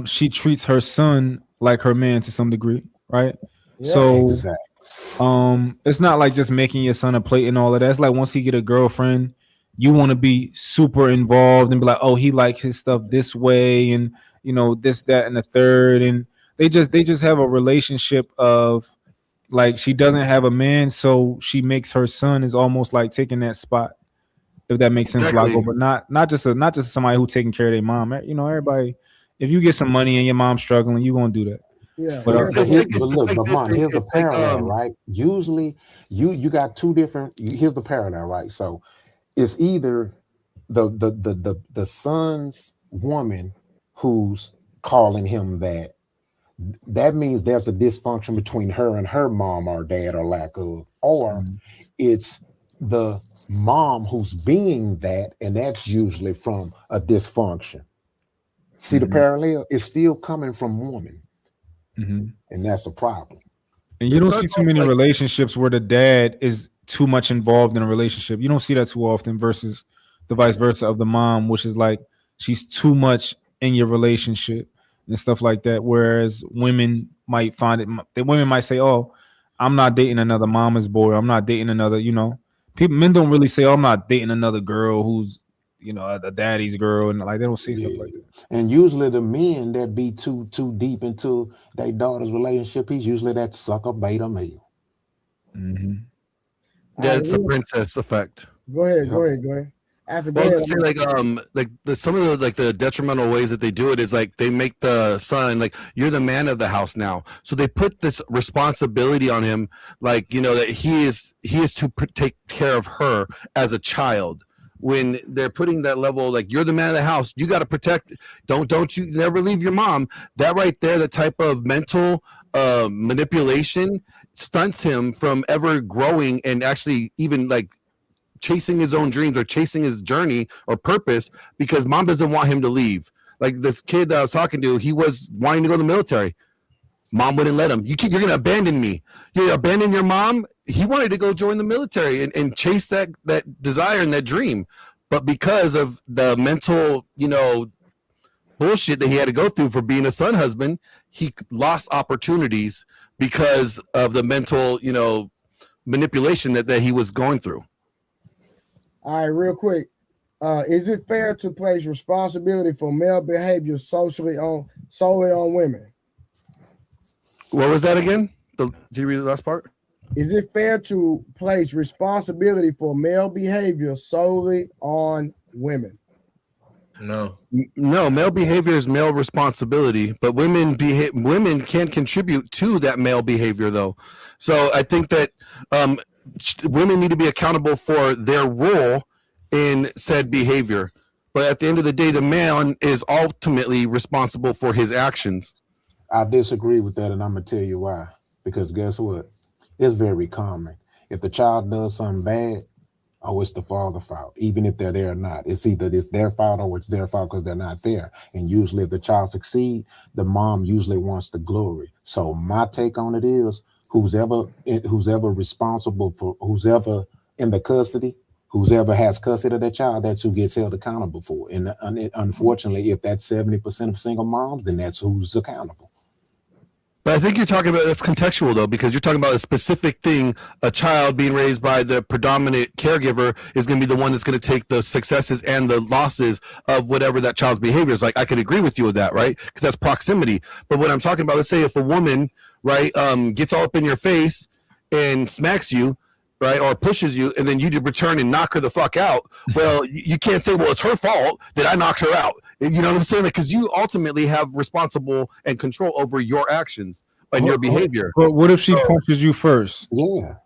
she treats her son like her man to some degree, right? Yeah, so exactly. It's not like just making your son a plate and all of that. It's like once he get a girlfriend, you want to be super involved and be like, oh, he likes his stuff this way, and this, that, and the third, and they just have a relationship of like she doesn't have a man, so she makes her son is almost like taking that spot, if that makes sense. Exactly. But not just somebody who taking care of their mom. Everybody, if you get some money and your mom's struggling, you're gonna do that. Yeah. But here's the parallel, right? Usually, you got two different. Here's the parallel, right? So, it's either the son's woman who's calling him that. That means there's a dysfunction between her and her mom or dad or lack of, or it's the mom who's being that, and that's usually from a dysfunction. See the parallel? It's still coming from woman, and that's the problem. And you don't see too many relationships where the dad is too much involved in a relationship. You don't see that too often versus the vice versa of the mom, which is like she's too much in your relationship and stuff like that. Whereas women might find it, the women might say, "Oh, I'm not dating another mama's boy. I'm not dating another," men don't really say, "Oh, I'm not dating another girl who's, a daddy's girl," and like they don't say stuff like that. And usually the men that be too deep into their daughter's relationship, he's usually that sucker beta male. Yeah, it's the princess effect. Go ahead. Some of the detrimental ways that they do it is like they make the son like, you're the man of the house now, so they put this responsibility on him, like that he is to take care of her as a child. When they're putting that level, like, you're the man of the house, you got to protect. Don't you never leave your mom. That right there, the type of mental manipulation stunts him from ever growing and actually even like chasing his own dreams or chasing his journey or purpose, because mom doesn't want him to leave. Like this kid that I was talking to, he was wanting to go to the military. Mom wouldn't let him. You're going to abandon me. You abandon your mom. He wanted to go join the military and chase that desire and that dream. But because of the mental, bullshit that he had to go through for being a son husband, he lost opportunities because of the mental, manipulation that he was going through. All right, real quick. Is it fair to place responsibility for male behavior solely on women? What was that again? Did you read the last part? Is it fair to place responsibility for male behavior solely on women? No, male behavior is male responsibility, but women can contribute to that male behavior though. So I think that women need to be accountable for their role in said behavior. But at the end of the day, the man is ultimately responsible for his actions. I disagree with that, and I'm going to tell you why. Because guess what? It's very common. If the child does something bad, it's the father's fault, even if they're there or not. It's either it's their fault or it's their fault because they're not there. And usually if the child succeeds, the mom usually wants the glory. So my take on it is who's ever responsible for who's ever in the custody, who's ever has custody of that child, that's who gets held accountable for. And unfortunately, if that's 70% of single moms, then that's who's accountable. But I think you're talking about that's contextual though, because you're talking about a specific thing. A child being raised by the predominant caregiver is going to be the one that's going to take the successes and the losses of whatever that child's behavior is. Like, I could agree with you with that, right? Because that's proximity. But what I'm talking about, let's say if a woman, right, gets all up in your face and smacks you, right, or pushes you, and then you return and knock her the fuck out. Well, you can't say, well, it's her fault that I knocked her out. You know what I'm saying? Because you ultimately have responsible and control over your actions and your behavior. But what if she punches you first? Yeah.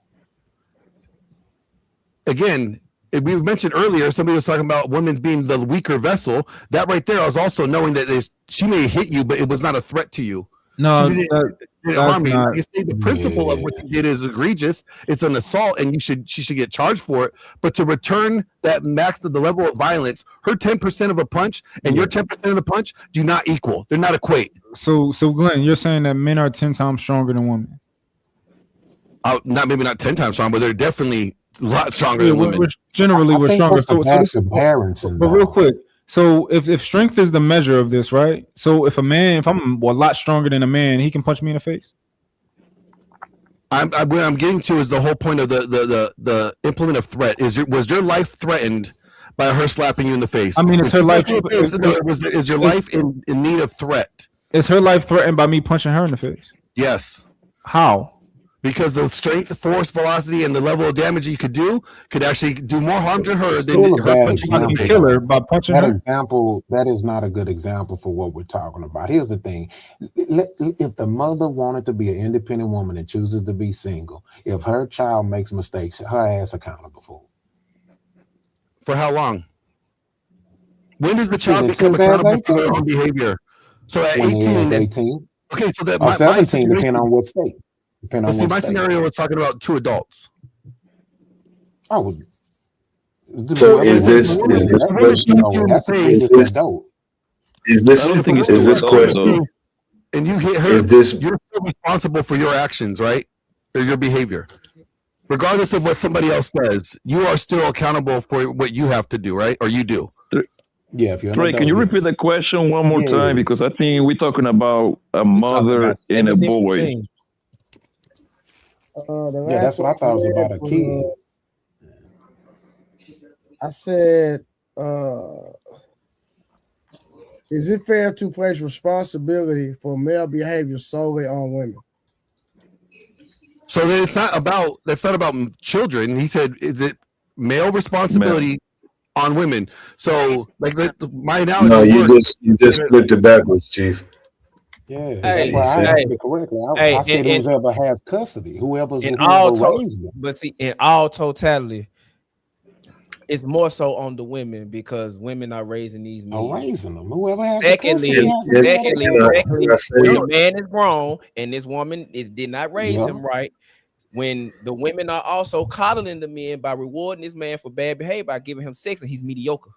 Again, we mentioned earlier, somebody was talking about women being the weaker vessel. That right there, I was also knowing that she may hit you, but it was not a threat to you. No, the principle of what you did is egregious. It's an assault, and she should get charged for it. But to return that max to the level of violence, her 10% of a punch and your 10% of the punch do not equal. They're not equate. So Glenn, you're saying that men are 10 times stronger than women? Maybe not 10 times strong, but they're definitely a lot stronger than women. We're stronger. But real quick. So if strength is the measure of this, right? So if I'm a lot stronger than a man, he can punch me in the face. What I'm getting to is the whole point of the implement of threat. Was your life threatened by her slapping you in the face? I mean, is her life is your life in need of threat? Is her life threatened by me punching her in the face? Yes. How? because the strength, force, velocity, and the level of damage you could do could actually do more harm to her It's than still a her bad punching on the example. face. Kill her by punching That her. example, that is not a good example for what we're talking about. Here's the thing. If the mother wanted to be an independent woman and chooses to be single, if her child makes mistakes, her ass accountable for it. For how long? When does the Shit, child until become his ass accountable for their 18. own behavior? So at When he 18, is then, 18 okay, so that or my 17, situation, depending on what state. Depending on see, what my state. scenario was talking about 2 adults. I would. So is this Women, is this that, question? no, that's the Is cutest this adult. is this I don't think it's is too this adult, question? though. And you hit her, Is this you're still responsible for your actions, right? Or your behavior. Regardless of what somebody else does, you are still accountable for what you have to do, right? Or you do. Yeah, if you're an Trey, adult, can you yes. repeat the question one more Yeah. time? Because I think we're talking about a We talking mother about and a 7 different boy. things. The Yeah, that's last what I one thought it was said about a kid. I said, is it fair to place responsibility for male behavior solely on women? So then that's not about children. He said, is it male responsibility on women? So like my analogy no? was, You just flipped it backwards, Chief. Yeah, Hey, that's why I answered it correctly. I said and whoever has custody, whoever in raised them. but see, in all totality, it's more so on the women because women are raising these men. Raising them. Whoever has Secondly, when the man is grown and this woman did not raise him right, when the women are also coddling the men by rewarding this man for bad behavior by giving him sex and he's mediocre.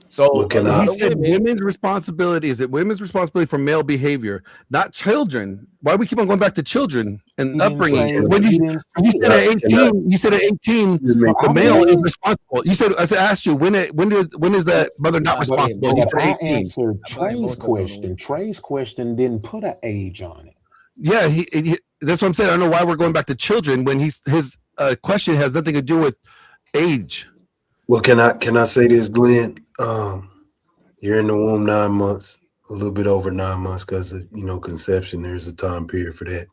So a lot of women's responsibility is it women's responsibility for male behavior, not children. Why do we keep on going back to children and upbringing? When you said at 18, you said at 18 the male is responsible. You said I asked you when is that mother not responsible? You said I 18. answered Trey's question. Trey's question didn't put an age on it. Yeah, he that's what I'm saying. I don't know why we're going back to children when his question has nothing to do with age. Well, can I say this, Glenn? You're in the womb 9 months, a little bit over 9 months, because of conception. There's a time period for that.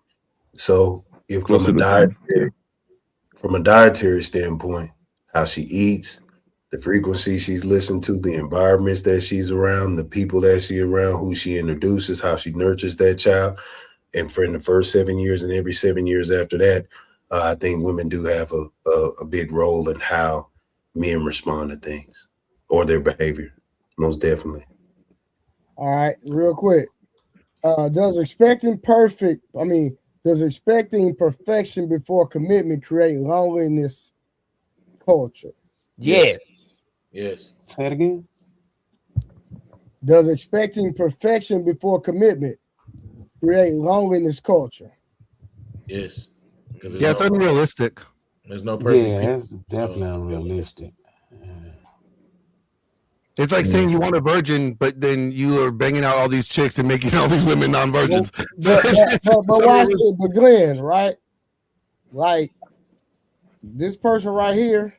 So, if from a dietary standpoint, how she eats, the frequency she's listened to, the environments that she's around, the people that she's around, who she introduces, how she nurtures that child, and for in the first 7 years and every 7 years after that, I think women do have a big role in how men respond to things or their behavior, most definitely. All right, real quick. Does expecting perfection before commitment create loneliness culture? Yes. Yes. Say it again. Does expecting perfection before commitment create loneliness culture? Yes. Yeah, it's unrealistic. There's no perfect. Yeah, it's definitely unrealistic. It's like saying you want a virgin, but then you are banging out all these chicks and making all these women non-virgins. But watch it, but Glenn, right? Like this person right here.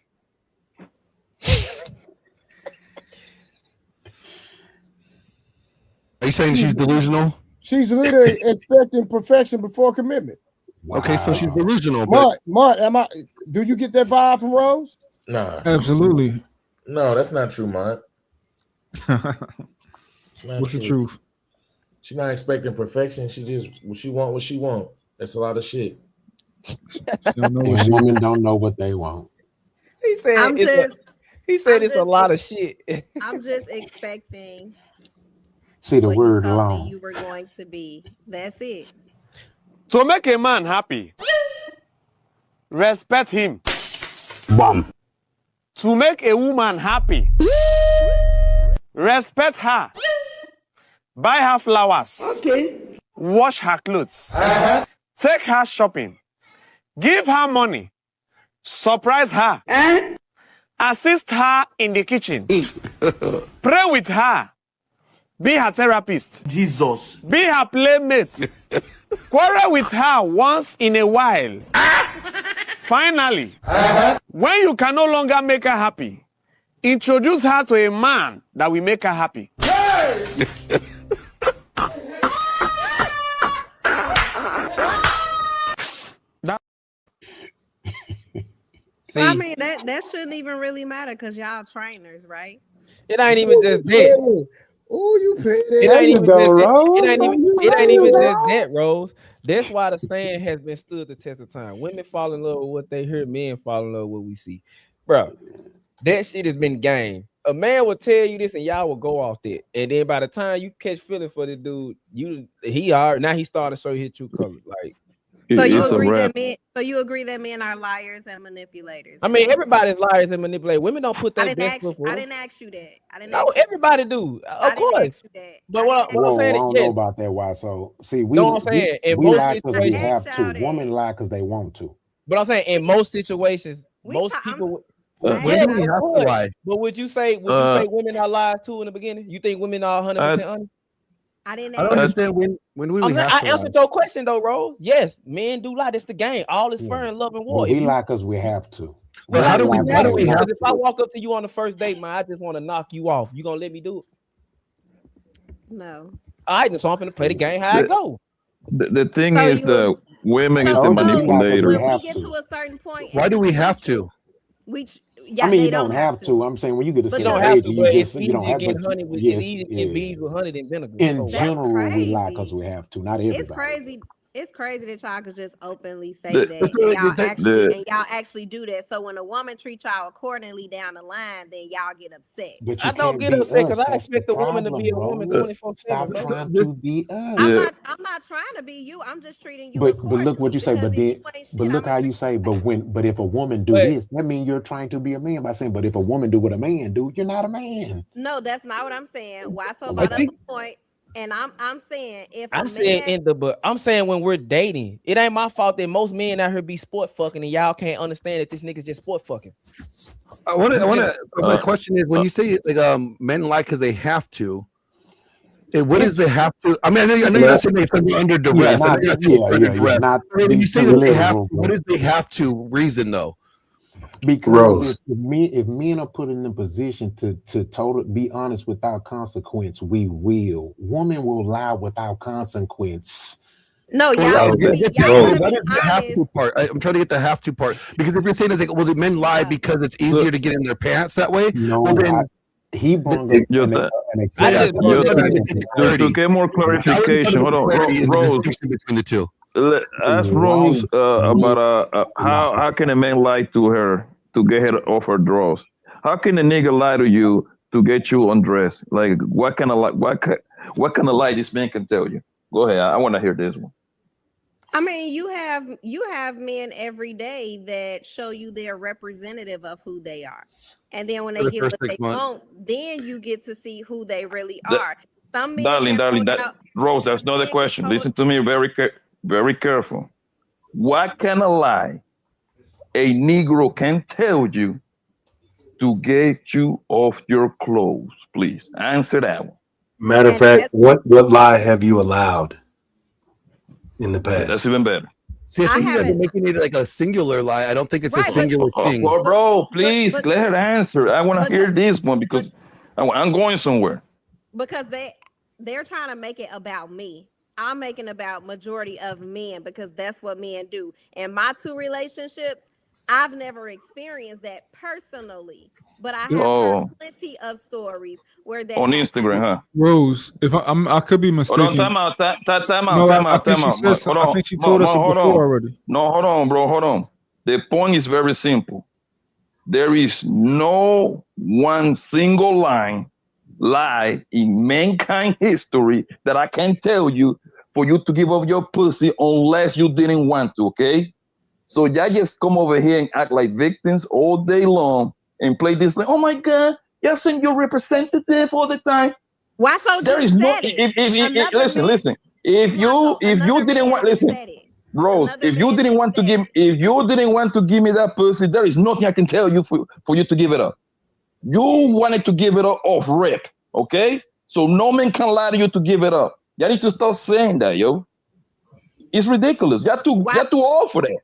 Are you saying she's delusional? She's literally expecting perfection before commitment. Wow. Okay, so she's delusional. Mont, do you get that vibe from Rose? Nah. Absolutely. No, that's not true, Mont. What's the truth? She's not expecting perfection. She want what she want. That's a lot of shit. Women don't know what they want. He said it's a lot of shit. I'm just expecting. See the what word you told alone. me you were going to be. That's it. To make a man happy, respect him. Bam. To make a woman happy, respect her. Buy her flowers. Okay. Wash her clothes. Take her shopping. Give her money. Surprise her. Assist her in the kitchen. Pray with her. Be her therapist. Jesus. Be her playmate. Quarrel with her once in a while. Finally, when you can no longer make her happy, introduce her to a man that will make her happy. Well, I mean that shouldn't even really matter because y'all trainers, right? It ain't even just that. Oh, you petty. It ain't even go, just Rose. it ain't even just that, Rose. That's why the saying has been stood the test of time. Women fall in love with what they hear, men fall in love with what we see. Bro, that shit has been game. A man will tell you this and y'all will go off that. And then by the time you catch feeling for the dude, now he started to show his true color. Like, so you agree that men are liars and manipulators? I mean, everybody's liars and manipulated. Women don't put their best foot forward. I didn't ask you that. Everybody do. Of course. But what I'm saying I don't know about that. Why? So see, we I'm saying in we most lie because we situations, have to. Women lie because they want to. But I'm saying in most situations, most people. When do we have to lie? But would you say women are liars too in the beginning? You think women are 100% honest? I didn't. I don't understand when we have to I answered your question though, Rose. Yes, men do lie. That's the game. All is fair in love and war. But we lie because we have to. But how do we have to? If I walk up to you on the first date, man, I just want to knock you off. You gonna let me do it? No. All right, so I'm finna play the game how it go. The thing is, the women is the manipulator. When we get to a certain point, why do we have to? Yeah, I mean, you don't have to. I'm saying when you get a certain age, you don't have to. It's easy to get bees with honey than vinegar. In general, we lie because we have to. Not everybody. It's crazy that y'all could just openly say that, and y'all actually do that. So when a woman treats y'all accordingly down the line, then y'all get upset. I don't get upset because I expect a woman to be a woman 24/7. Stop trying to be us. I'm not trying to be you. I'm just treating you. But look what you say. But look how you say. But if a woman do this, that means you're trying to be a man by saying. But if a woman do what a man do, you're not a man. No, that's not what I'm saying. Why so about the point? And I'm saying I'm saying when we're dating, it ain't my fault that most men out here be sport fucking and y'all can't understand that this nigga's just sport fucking. I want to. My question is, when you say like men lie because they have to, what does they have to? I mean, I know you're not saying it's under duress. When you say that they have, what does they have to reason though? Because if men are put in a position to totally be honest without consequence, we will. Women will lie without consequence. No, I'm trying to get the have to part because if you're saying it's like, well, the men lie because it's easier to get in their pants that way. No, well, then he brought up an example. To get more clarification, hold on, Rose. Between the two. Ask Rose about how can a man lie to her to get her off her drawers? How can a nigga lie to you to get you undressed? Like what kind of lie this man can tell you? Go ahead. I want to hear this one. I mean, you have men every day that show you they're representative of who they are, and then when they get what they want, then you get to see who they really are. Some men, darling, Rose, that's not the question. Listen to me very careful. What kind of lie a Negro can tell you to get you off your clothes? Please answer that one. Matter of fact, what lie have you allowed in the past? That's even better. See, I think you guys are making it like a singular lie. I don't think it's a singular thing. Well, bro, please let her answer. I want to hear this one because I'm going somewhere. Because they're trying to make it about me. I'm making about majority of men because that's what men do. In my 2 relationships, I've never experienced that personally, but I have heard plenty of stories where they on Instagram, huh? Rose, if I could be mistaken. Time out. I think she told us it before already. No, hold on, bro. Hold on. The point is very simple. There is no one single lie in mankind history that I can tell you for you to give up your pussy unless you didn't want to, okay? So y'all just come over here and act like victims all day long and play this like, oh my God, y'all send your representative all the time. Why so there is no listen. If you didn't want Rose, if you didn't want to give me that pussy, there is nothing I can tell you for you to give it up. You wanted to give it up off rip, okay? So no man can lie to you to give it up. Y'all need to start saying that, yo. It's ridiculous. Y'all too old for that.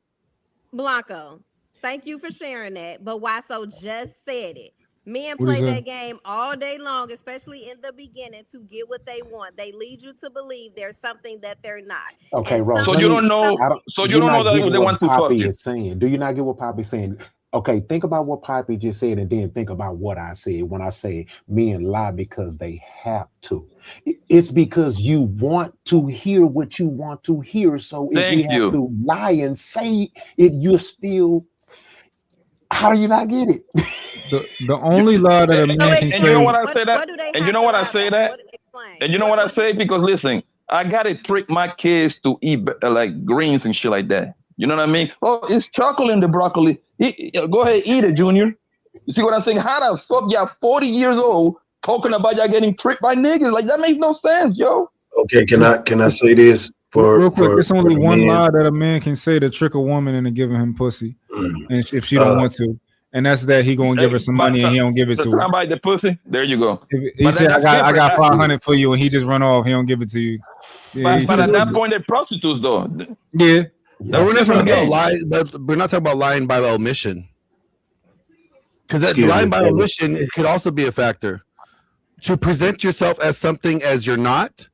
Blanco, thank you for sharing that. But why so just said it. Men play that game all day long, especially in the beginning, to get what they want. They lead you to believe there's something that they're not. Okay, Rose. So you don't know. So you don't know that they want to fuck you. Saying. Do you not get what Poppy's saying? Okay, think about what Poppy just said, and then think about what I said when I say men lie because they have to. It's because you want to hear what you want to hear. So if we have to lie and say it, you're still. How do you not get it? The only lie that a man can and you know what I What, say that? what do they And you have know to what I lie say about? that? What, explain. And you know what I say? Because listen, I gotta trick my kids to eat like greens and shit like that. You know what I mean? Oh, it's chocolate in the broccoli. Go ahead, eat it, Junior. You see what I'm saying? How the fuck y'all 40 years old talking about y'all getting tricked by niggas? Like that makes no sense, yo. Okay, can I say this Real quick? It's only the one men? lie that a man can say to trick a woman into giving him pussy, and if she don't want to, and that's that he gonna give her some money and he don't give it to her. Talking about the pussy. There you go. He said, I got 500 for you, and he just run off. He don't give it to you. Yeah, But at that point, they're prostitutes, though. Yeah. But we're not talking about lying. But we're not talking about lying by omission. Because that lying by omission, it could also be a factor. To present yourself as something as you're not,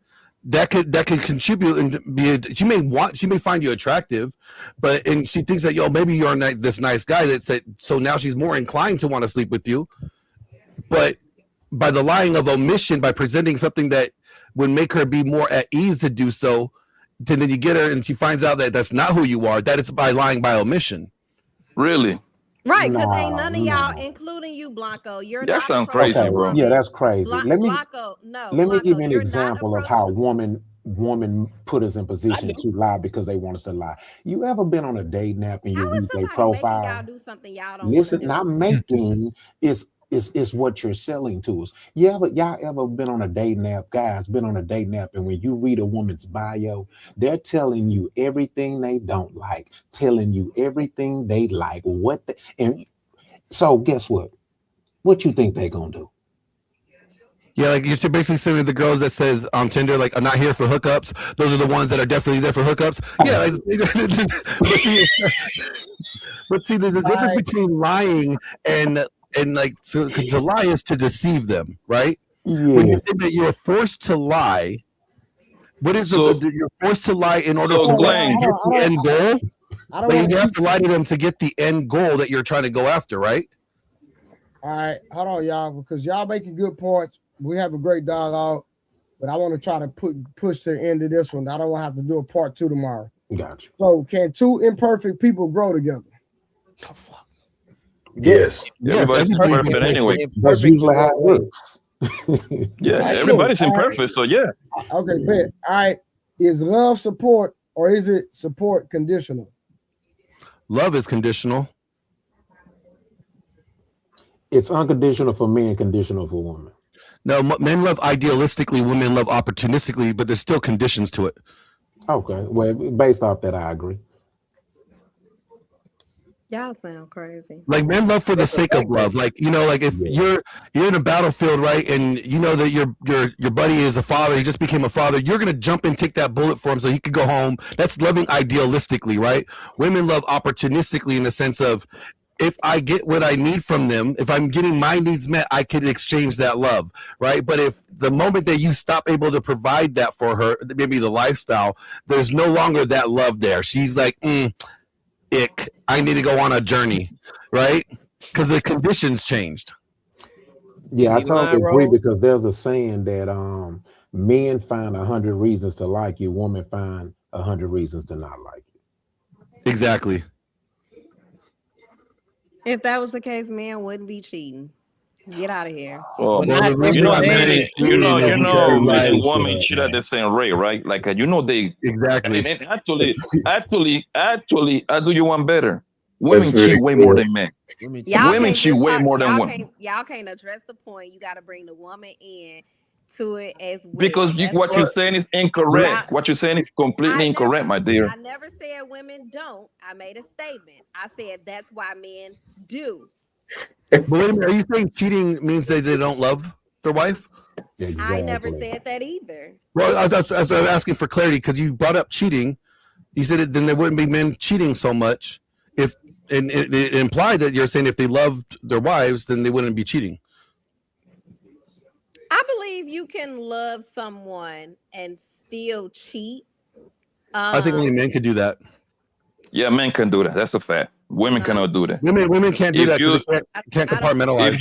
that could contribute and be. She may find you attractive, and she thinks that maybe you're this nice guy that so now she's more inclined to want to sleep with you. But by the lying of omission, by presenting something that would make her be more at ease to do so, then you get her and she finds out that that's not who you are. That it's by lying by omission. Really? Right, because ain't none of y'all, including you, Blanco, you're that not sounds crazy, Okay, bro. yeah, that's crazy. Blanco, Let me give you an example of how woman put us in position to lie because they want us to lie. You ever been on a date nap and you read their profile? Y'all do something y'all don't Listen, do. not making is what you're selling to us. Y'all ever been on a date nap? Guys, been on a date nap, and when you read a woman's bio, they're telling you everything they don't like, telling you everything they like. And so guess what? What you think they gonna do? Yeah, like you're basically saying the girls that says on Tinder, like, I'm not here for hookups. Those are the ones that are definitely there for hookups. Yeah, but see, there's a difference between lying and like to lie is to deceive them, right? Yeah. When you say that you're forced to lie, what is you're forced to lie in order to get the end goal? Like you have to lie to them to get the end goal that you're trying to go after, right? All right, hold on, y'all, because y'all making good points. We have a great dialogue, but I want to try to push to the end of this one. I don't want to have to do a part 2 tomorrow. Gotcha. So, can two imperfect people grow together? Oh, fuck. Yes. Everybody's imperfect anyway. That's usually how it works. Yeah, everybody's imperfect, so yeah. Okay, bet. All right. Is love support or is it support conditional? Love is conditional. It's unconditional for men, conditional for women. No, men love idealistically, women love opportunistically, but there's still conditions to it. Okay, well, based off that, I agree. Y'all sound crazy. Like men love for the sake of love. Like, like if you're in a battlefield, right, and you know that your buddy is a father, he just became a father, you're gonna jump and take that bullet for him so he could go home. That's loving idealistically, right? Women love opportunistically in the sense of, if I get what I need from them, if I'm getting my needs met, I can exchange that love, right? But if the moment that you stop able to provide that for her, maybe the lifestyle, there's no longer that love there. She's like, ick, I need to go on a journey, right? Because the conditions changed. Yeah, I totally agree, because there's a saying that men find 100 reasons to like you, women find 100 reasons to not like you. Exactly. If that was the case, men wouldn't be cheating. Get out of here. Well, many women cheat at the same rate, right? Like they exactly. And actually, I do you one better. Women cheat way more than men. Women cheat way more than women. Y'all can't address the point. You got to bring the woman in to it as well. Because what you're saying is incorrect. What you're saying is completely incorrect, my dear. I never said women don't. I made a statement. I said that's why men do. But wait a minute, are you saying cheating means they don't love their wife? Yeah, exactly. I never said that either. Well, I was asking for clarity because you brought up cheating. You said then there wouldn't be men cheating so much. And it implied that you're saying if they loved their wives, then they wouldn't be cheating. I believe you can love someone and still cheat. I think only men could do that. Yeah, men can do that. That's a fact. Women cannot do that. Women can't do that because they can't compartmentalize.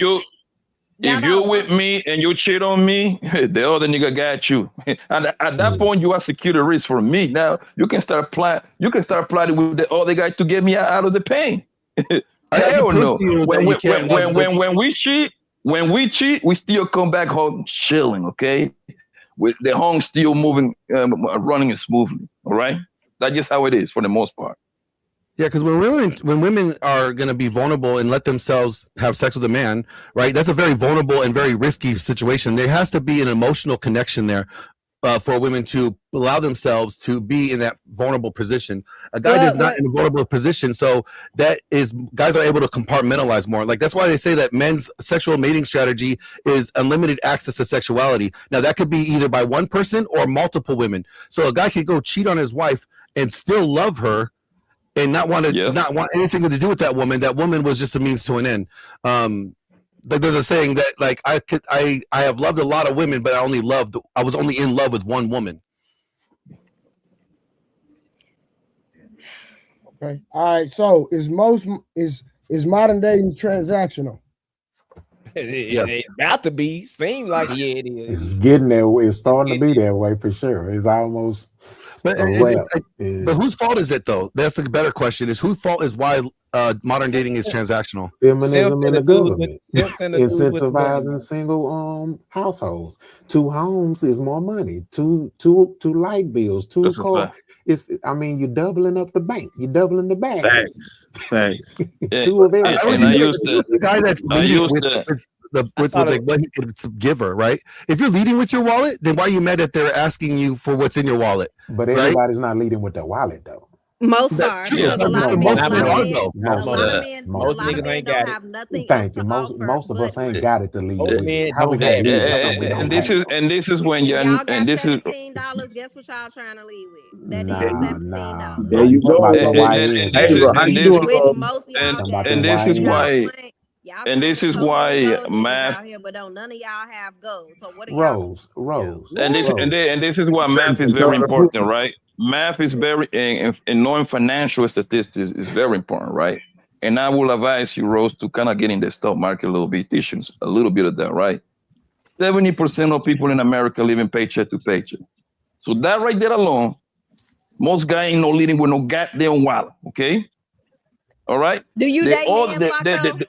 If you with me and you cheat on me, the other nigga got you. And at that point, you are security risk for me. Now you can start plotting with the other guy to get me out of the pain. Hell no. When we cheat, we still come back home chilling. Okay, with the home still moving, running smoothly. All right, that's just how it is for the most part. Yeah, because when women are going to be vulnerable and let themselves have sex with a man, right? That's a very vulnerable and very risky situation. There has to be an emotional connection there for women to allow themselves to be in that vulnerable position. A guy is not in a vulnerable position, so guys are able to compartmentalize more. Like that's why they say that men's sexual mating strategy is unlimited access to sexuality. Now that could be either by one person or multiple women. So a guy could go cheat on his wife and still love her and not want anything to do with that woman. That woman was just a means to an end. There's a saying that like I have loved a lot of women, but I was only in love with one woman. Okay. All right. So is modern dating transactional? It's about to be. Seems like it is. It's getting there. It's starting to be that way for sure. It's almost. But whose fault is it though? That's the better question. Is whose fault is why modern dating is transactional? Feminism in the government incentivizing single households. 2 homes is more money. Two light bills. 2 cars. You're doubling up the bank. You're doubling the bag. Thanks. 2 of everything. The guy that's leading with what he could give her, right? If you're leading with your wallet, then why are you mad that they're asking you for what's in your wallet? But everybody's not leading with their wallet though. Most are. Yeah. A lot of men most niggas ain't got have nothing. Thank you. Most of us ain't got it to lead with. And this is when you're and this is $17. Guess what y'all trying to lead with? That is $17. There you go. And this is why math. But don't none of y'all have goals. So what are Rose. And this is why math is very important, right? Math is very and knowing financial statistics is very important, right? And I will advise you, Rose, to kind of get in the stock market a little bit, teach a little bit of that, right? 70% of people in America living paycheck to paycheck. So that right there alone, most guys ain't no leading with no goddamn wallet, okay? All right? Do you date men,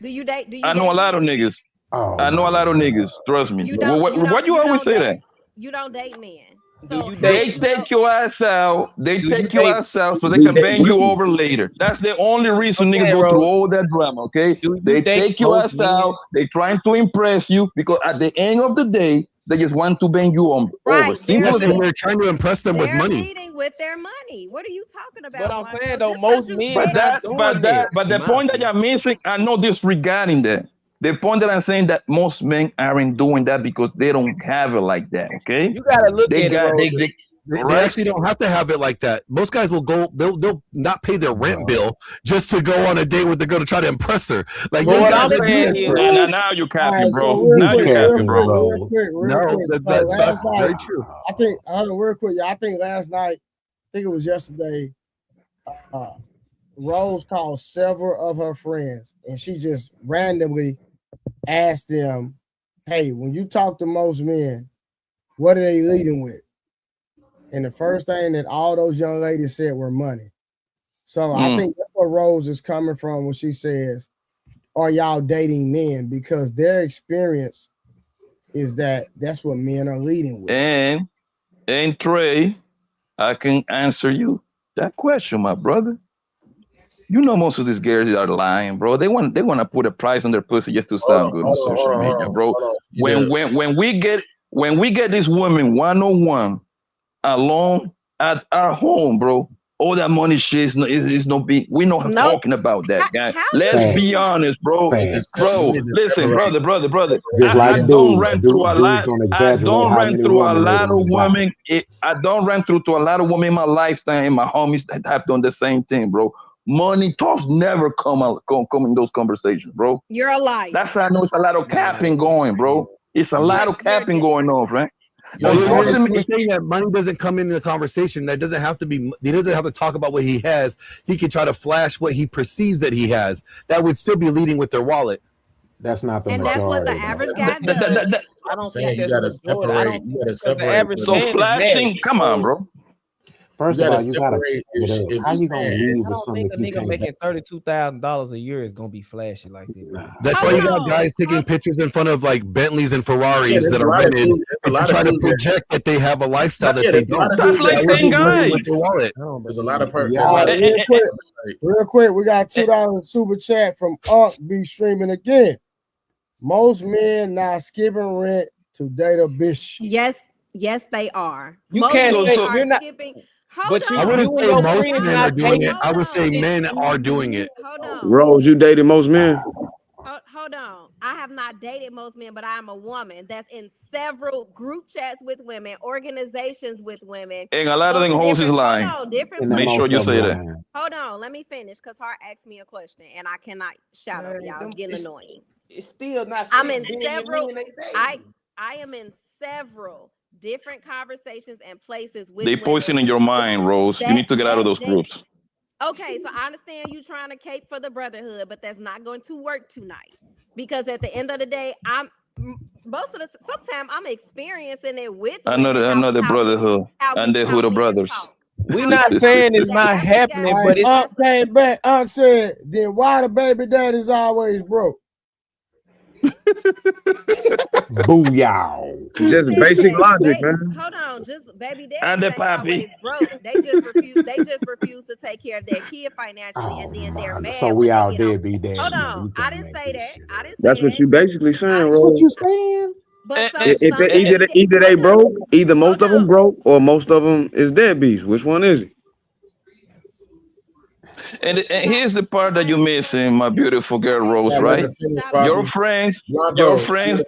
Do you date? I know a lot of niggas. I know a lot of niggas. Trust me. Why you always say that? You don't date men. They take your ass out. They take your ass out so they can bang you over later. That's the only reason niggas go through all that drama. Okay? They take your ass out. They trying to impress you because at the end of the day, they just want to bang you over. They're trying to impress them with money. Leading with their money. What are you talking about? But I'm saying though, most men. But the point that you're missing, I know disregarding that. The point that I'm saying that most men aren't doing that because they don't have it like that. Okay, you gotta look at it. They actually don't have to have it like that. Most guys will go. They'll not pay their rent bill just to go on a date with the girl to try to impress her. Like now you capping, bro. Now you capping, bro. That's very true. I think real quick, I think last night, I think it was yesterday. Rose called several of her friends, and she just randomly asked them, "Hey, when you talk to most men, what are they leading with?" And the first thing that all those young ladies said were money. So I think that's where Rose is coming from when she says, "Are y'all dating men?" Because their experience is that's what men are leading with. And Trey, I can answer you that question, my brother. You know most of these girls are lying, bro. They want to put a price on their pussy just to sound good on social media, bro. When we get this woman 101 alone at our home, bro, all that money shit is no big. We know talking about that, guy. Let's be honest, bro. Bro, listen, brother. I don't run through a lot. I don't run through a lot of women. I don't run through to a lot of women in my lifetime. And my homies that have done the same thing, bro. Money talks never come in those conversations, bro. You're a liar. That's how I know it's a lot of capping going, bro. It's a lot of capping going on, right? We're saying that money doesn't come into the conversation. That doesn't have to be. He doesn't have to talk about what he has. He can try to flash what he perceives that he has. That would still be leading with their wallet. That's not the And majority. that's what the average guy does. I don't saying think you gotta separate. You gotta separate. So flashing, come on, bro. First You of gotta all, you gotta. separate. If How you you gonna saying- leave I with don't something think a that you nigga can't making $32,000 a year is gonna be flashy like that. That's why you got guys taking pictures in front of like Bentleys and Ferraris there's that a are lot of rented dudes- there's a and to lot of try to dudes that- project that they have a lifestyle that Yeah, they there's a lot don't. of dudes that That would be guys. leading with their wallet. There's a lot of Y'all, real quick, we got $2 super chat from be streaming again. Most men not skipping rent to date a bitch. Yes, they are. You Most can't men say are you're not. skipping. But I wouldn't say most men are doing it. I would say men are doing it. Rose, you dated most men? Hold on. I have not dated most men, but I am a woman that's in several group chats with women, organizations with women. And a lot of them hoes is lying. Make sure you say that. Hold on, let me finish because Hart asked me a question and I cannot shout up, y'all. It's getting annoying. It's still not. I'm in 6 billion several. women they date. I am in several different conversations and places with They women. poisoning your mind, Rose. You need to get out of those groups. Okay, so I understand you trying to cape for the brotherhood, but that's not going to work tonight because at the end of the day, sometimes I'm experiencing it with Another brotherhood. And the hood of brothers. We not saying it's not happening, but it's Unc came back. Unc said, then why the baby daddy's always broke? Booyah. Just basic logic, man. Hold on, just baby And daddies the ain't pappy. always broke. They just refuse. They just refuse to take care of their kid financially, and then they're mad. So we all deadbeat daddies. Hold on, I didn't say that. I didn't say That's what you basically saying, Rose. What you saying? But Either they broke, either most of them broke, or most of them is deadbeats. Which one is it? And here's the part that you're missing, my beautiful girl Rose, right? Your friends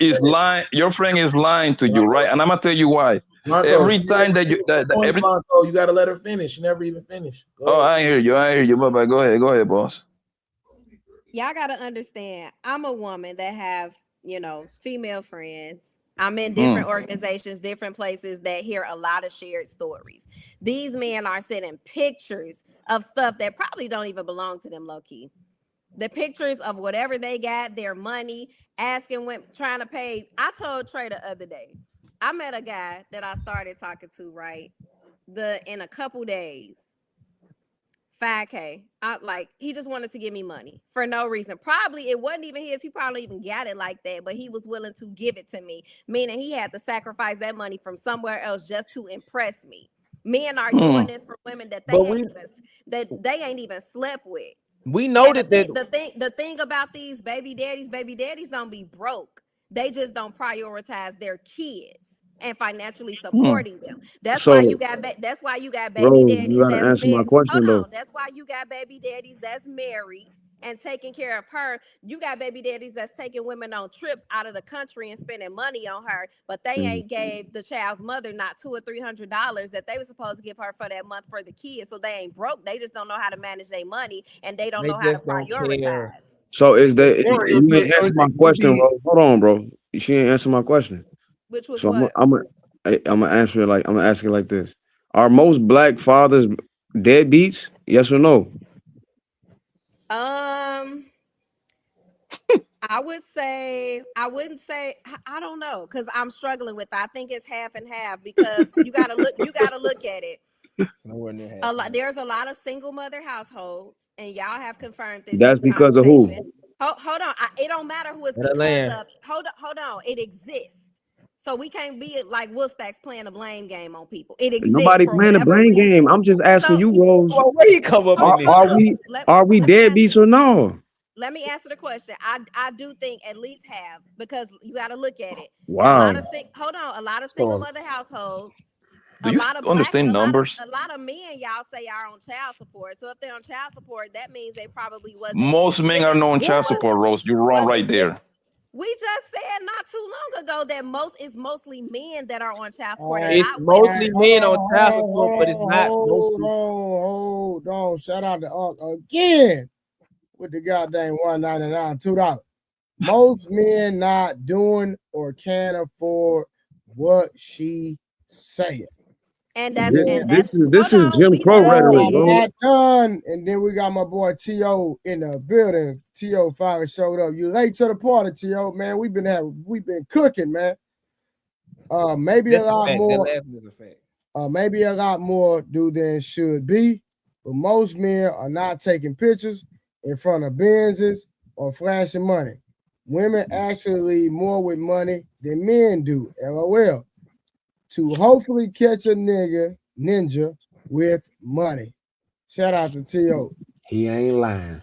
is lying. Your friend is lying to you, right? And I'm gonna tell you why. Every time that you you gotta let her finish. She never even finished. I hear you. Bye. Go ahead, boss. Y'all gotta understand. I'm a woman that have female friends. I'm in different organizations, different places that hear a lot of shared stories. These men are sending pictures of stuff that probably don't even belong to them, low-key. The pictures of whatever they got, their money, asking when trying to pay. I told Trey the other day, I met a guy that I started talking to, right? In a couple days, $5K. He just wanted to give me money for no reason. Probably it wasn't even his. He probably even got it like that, but he was willing to give it to me, meaning he had to sacrifice that money from somewhere else just to impress me. Men are doing this for women that they ain't even slept with. We know that the thing about these baby daddies don't be broke. They just don't prioritize their kids and financially supporting them. That's why you got baby Rose, daddies. you gotta answer my question though. That's why you got baby daddies that's married and taking care of her. You got baby daddies that's taking women on trips out of the country and spending money on her, but they ain't gave the child's mother not $200 or $300 that they were supposed to give her for that month for the kids. So they ain't broke. They just don't know how to manage their money and they don't know how to prioritize. So is that you didn't answer my question, Rose? Hold on, bro. She didn't answer my question. Which was so what? I'm gonna answer it like I'm gonna ask it like this: are most black fathers deadbeats? Yes or no? I wouldn't say, I don't know, because I'm struggling with that. I think it's half and half because you gotta look at it. There's a lot of single mother households, and y'all have confirmed this. That's because of who? Hold on. It don't matter who it's because of. Hold on. It exists. So we can't be like Wolfstacks playing a blame game on people. It exists. Nobody playing a blame game. I'm just asking you, Rose. Where you come up Are we deadbeats or no? Let me answer the question. I do think at least half, because you got to look at it. Wow. A lot of single mother households. Do you understand numbers? A lot of men y'all say are on child support. So if they're on child support, that means they probably wasn't. Most men are not on child support, Rose. You're wrong right there. We just said not too long ago that mostly men that are on child support. It's mostly men on child support, but it's not. Hold on. Shout out to Unc again with the goddamn $1.99, $2. Most men not doing or can't afford what she saying. And this is Jim Crow rhetoric, bro. Not done. And then we got my boy T.O. in the building. T.O. finally showed up. You late to the party, T.O. Man, we've been cooking, man. Maybe a lot more. Maybe a lot more do than should be, but most men are not taking pictures in front of Benzes or flashing money. Women actually leave more with money than men do. LOL. To hopefully catch a ninja with money. Shout out to T.O. He ain't lying.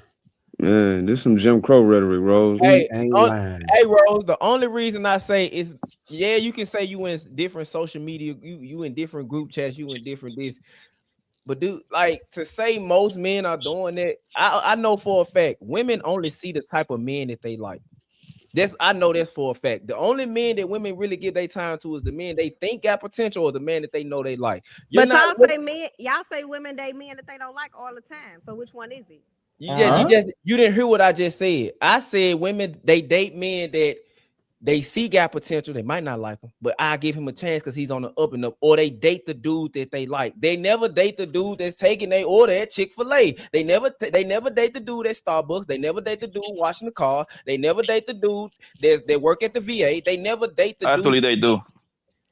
Man, this some Jim Crow rhetoric, Rose. Hey, ain't lying. Hey, Rose, the only reason I say is, yeah, you can say you in different social media, you in different group chats, you in different this. But dude, like, to say most men are doing that, I know for a fact women only see the type of men that they like. I know that's for a fact. The only men that women really give their time to is the men they think got potential or the man that they know they like. Y'all say women date men that they don't like all the time. So which one is it? You didn't hear what I just said. I said women, they date men that they see got potential. They might not like him, but I give him a chance because he's on the up and up. Or they date the dude that they like. They never date the dude that's taking their order at Chick-fil-A. They never date the dude at Starbucks. They never date the dude washing the car. They never date the dude that work at the VA. They never date the dude. Actually, they do.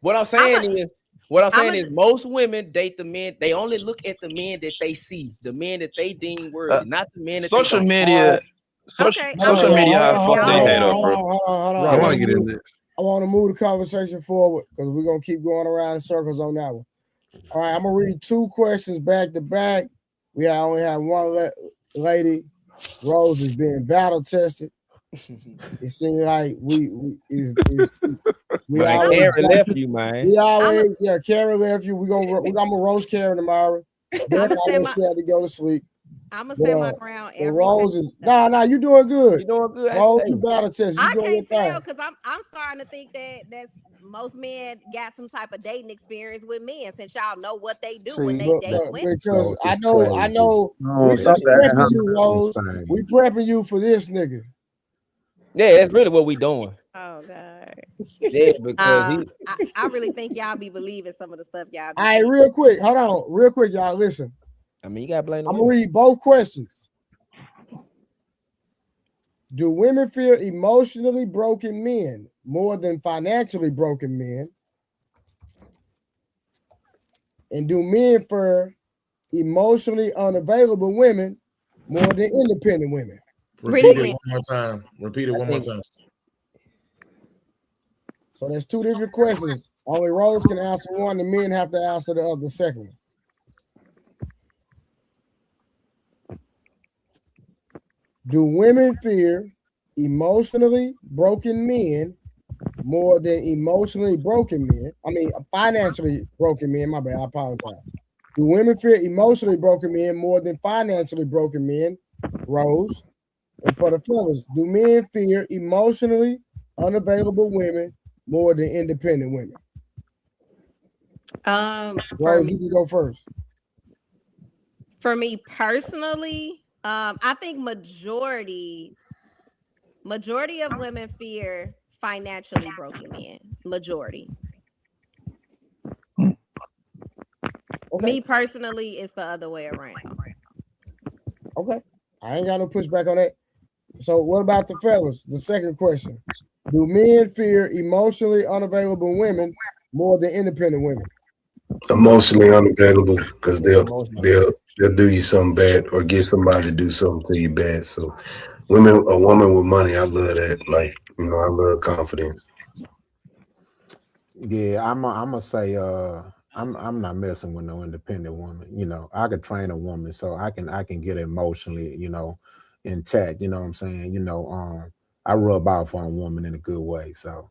What I'm saying is most women date the men. They only look at the men that they see, the men that they deem worthy, not the men that social they don't. media. Social media have fucked their head up, bro. Hold on. I want to get in this. I want to move the conversation forward because we're going to keep going around in circles on that one. All right, I'm going to read two questions back to back. We only have one lady. Rose is being battle tested. It seems like we Karen left you, man. Karen left you. I'm gonna roast Karen tomorrow. Then I wish she had to go to sleep. I'm gonna stand my ground. Rose is you doing good. You doing good. Rose, you battle test. I can't tell because I'm starting to think that's most men got some type of dating experience with men since y'all know what they do when they date women. Because I know we just prepping you, Rose. We prepping you for this nigga. Yeah, that's really what we doing. Oh God. Yeah, because I really think y'all be believing some of the stuff y'all be. All right, real quick, hold on, real quick, y'all listen. I mean, you gotta blame them. I'm gonna read both questions. Do women fear emotionally broken men more than financially broken men? And do men fear emotionally unavailable women more than independent women? Repeat it one more time. So there's two different questions. Only Rose can answer one. The men have to answer the second one. Do women fear emotionally broken men more than emotionally broken men? I mean, financially broken men. My bad. I apologize. Do women fear emotionally broken men more than financially broken men? Rose. And for the fellas, do men fear emotionally unavailable women more than independent women? Rose, you can go first. For me personally, I think majority of women fear financially broken men. Majority. Okay. Me personally, it's the other way around. Okay. I ain't got no pushback on that. So what about the fellas? The second question. Do men fear emotionally unavailable women more than independent women? Emotionally unavailable because they'll do you something bad or get somebody to do something to you bad. So a woman with money, I love that. Like, I love confidence. Yeah, I'm gonna say I'm not messing with no independent woman. I could train a woman so I can get emotionally, intact. You know what I'm saying? I rub off on a woman in a good way. So,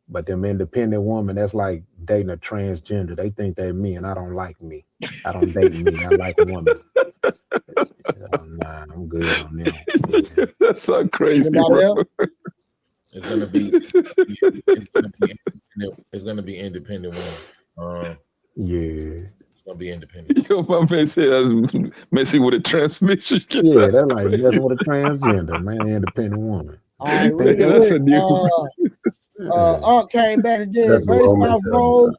but them independent women, that's like dating a transgender. They think they're me, and I don't like me. I don't date me. I like a woman. Nah, I'm good on them. That's so crazy, bro. It's gonna be independent women. Yeah. It's gonna be independent. Yo, my man said that's messing with a transmission. Yeah, that's like messing with a transgender, man. Independent woman. All right, Came back again based off roles.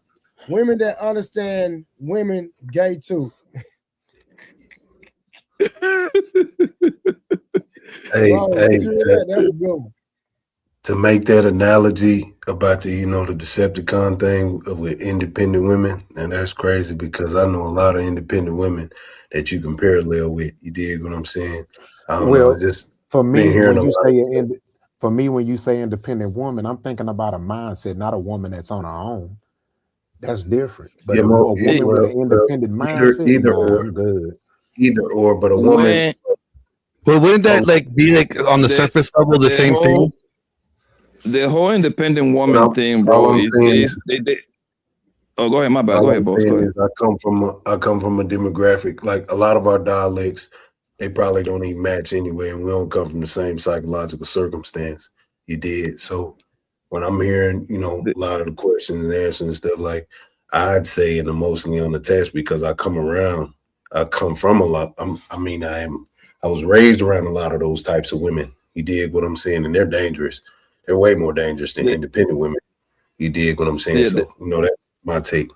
Women that understand women gay too. Hey, Bro, that's a good one. To make that analogy about the Decepticon thing with independent women, and that's crazy because I know a lot of independent women that you can parallel with. You dig what I'm saying? I don't know. Just for me, hearing when you say independent woman, I'm thinking about a mindset, not a woman that's on her own. That's different. But a woman with an independent mindset, I'm good. Either or, but a woman. But wouldn't that be on the surface level the same thing? The whole independent woman thing, bro, is they. Oh, go ahead. My bad. Go ahead, boss. Go ahead. I come from a demographic, like a lot of our dialects, they probably don't even match anyway, and we don't come from the same psychological circumstance. You did. So when I'm hearing, a lot of the questions and answers and stuff, like I'd say an emotionally unattached because I come from a lot. I was raised around a lot of those types of women. You dig what I'm saying? And they're dangerous. They're way more dangerous than independent women. You dig what I'm saying? Yeah, so that's my take.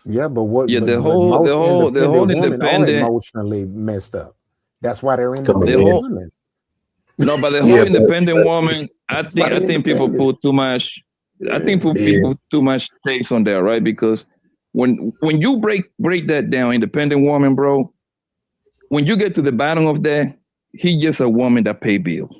Yeah, but what? Yeah, but, the but whole women independent are emotionally messed up. That's why they're independent women. No, but the whole independent woman, I think people put too much. I think people put too much taste on that, right? Because when you break that down, independent woman, bro, when you get to the bottom of that, he just a woman that pay bills.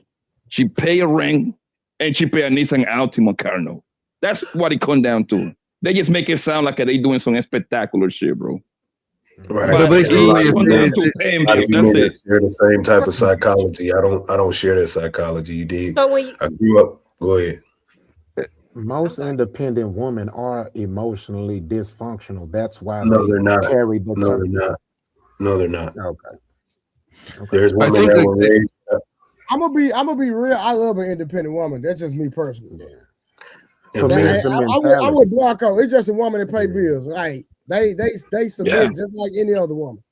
She pay a rent and she pay a Nissan Altima car note. That's what it comes down to. They just make it sound like they doing some spectacular shit, bro. Right. But basically, share the same type of psychology. I don't share that psychology. You did. So when I grew up. Go ahead. Most independent women are emotionally dysfunctional. That's why they're not. Carry the no, they're not. No, they're not. Okay. There's women that were raised. I'm gonna be real. I love an independent woman. That's just me personally. For me, it's the mentality. I would block out. It's just a woman that pay bills. Like they submit just like any other woman.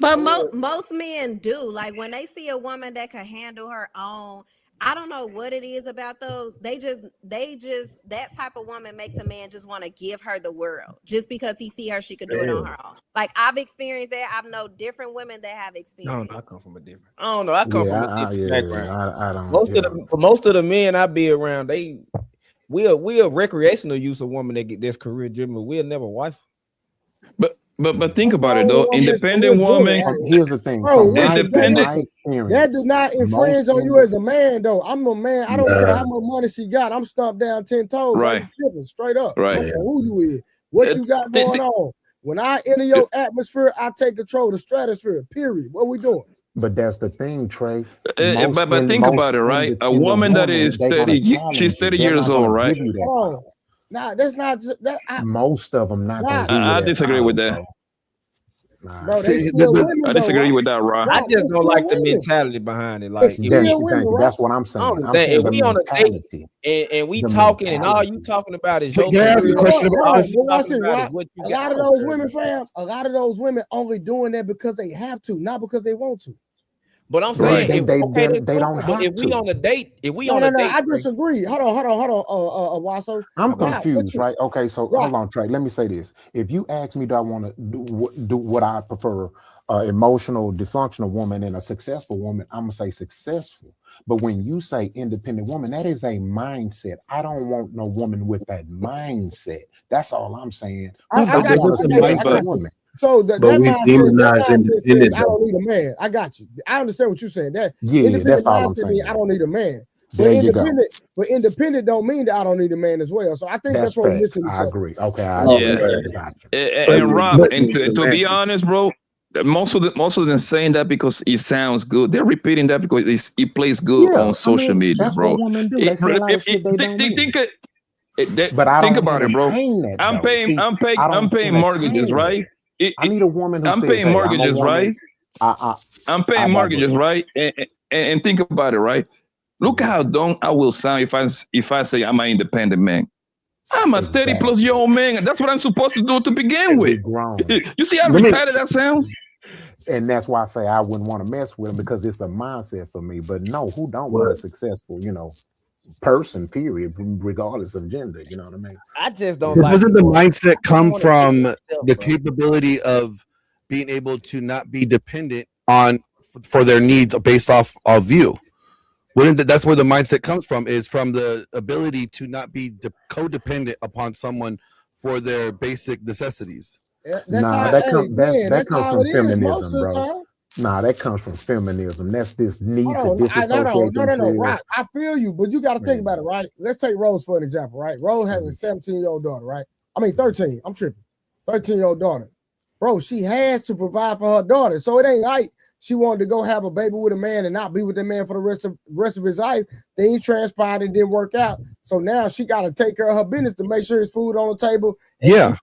But most men do. Like when they see a woman that can handle her own, I don't know what it is about those. They just that type of woman makes a man just want to give her the world just because he see her, she could do it on her own. Like I've experienced that. I've known different women that have experienced. No, I come from a different. I don't know. I come from a different background. I don't. Most of the men I be around, we're recreational use of woman that get this career driven, but we'll never wife. But think about it though. Independent woman. Here's the thing. Bro, that does not infringe on you as a man, though. I'm a man. I don't care how much money she got. I'm stomped down 10 toes. Right. Straight up. Right. I don't care who you is. What you got going on. When I enter your atmosphere, I take control of the stratosphere. Period. What we doing? But that's the thing, Trey. But think about it, right? A woman that is 30, she's 30 years old, right? Nah, that's not that. Most of them not. I disagree with that. Bro, I disagree with that, Rob. I just don't like the mentality behind it. Like that's what I'm saying. If we on a date and we talking and all you talking about is your ask a question about this. A lot of those women, fam, a lot of those women only doing that because they have to, not because they want to. But I'm saying they don't have if we on a date, I disagree. Hold on, Wasso. I'm confused, right? Okay, so hold on, Trey. Let me say this. If you ask me, do I want to do what I prefer, emotional, dysfunctional woman and a successful woman, I'm gonna say successful. But when you say independent woman, that is a mindset. I don't want no woman with that mindset. That's all I'm saying. I got you. So that mindset says, I don't need a man. I got you. I understand what you're saying. That's all I'm saying. I don't need a man. But independent don't mean that I don't need a man as well. So I think that's what we're missing. I agree. Okay. And Rob, and to be honest, bro, most of them saying that because it sounds good. They're repeating that because it plays good on social media, that's bro. What women do. They say a lot of shit they don't mean. But I think about it, bro. I'm paying mortgages, right? I need a woman who I'm paying mortgages, right? I'm paying mortgages, right? And think about it, right? Look how dumb I will sound if I say I'm an independent man. I'm a 30-plus-year-old man. That's what I'm supposed to do to begin with. You see how retarded that sounds? And that's why I say I wouldn't want to mess with him because it's a mindset for me. But no, who don't want a successful, person, period, regardless of gender. You know what I mean? I just don't like. Doesn't the mindset come from the capability of being able to not be dependent on for their needs based off of you? That's where the mindset comes from, is from the ability to not be codependent upon someone for their basic necessities. That comes from feminism, bro. Nah, that comes from feminism. That's this need to disassociate themselves. No, right. I feel you, but you got to think about it, right? Let's take Rose for an example, right? Rose has a 17-year-old daughter, right? I mean, 13. I'm tripping. 13-year-old daughter. Bro, she has to provide for her daughter. So it ain't like she wanted to go have a baby with a man and not be with the man for the rest of his life. Things transpired and didn't work out. So now she got to take care of her business to make sure there's food on the table. And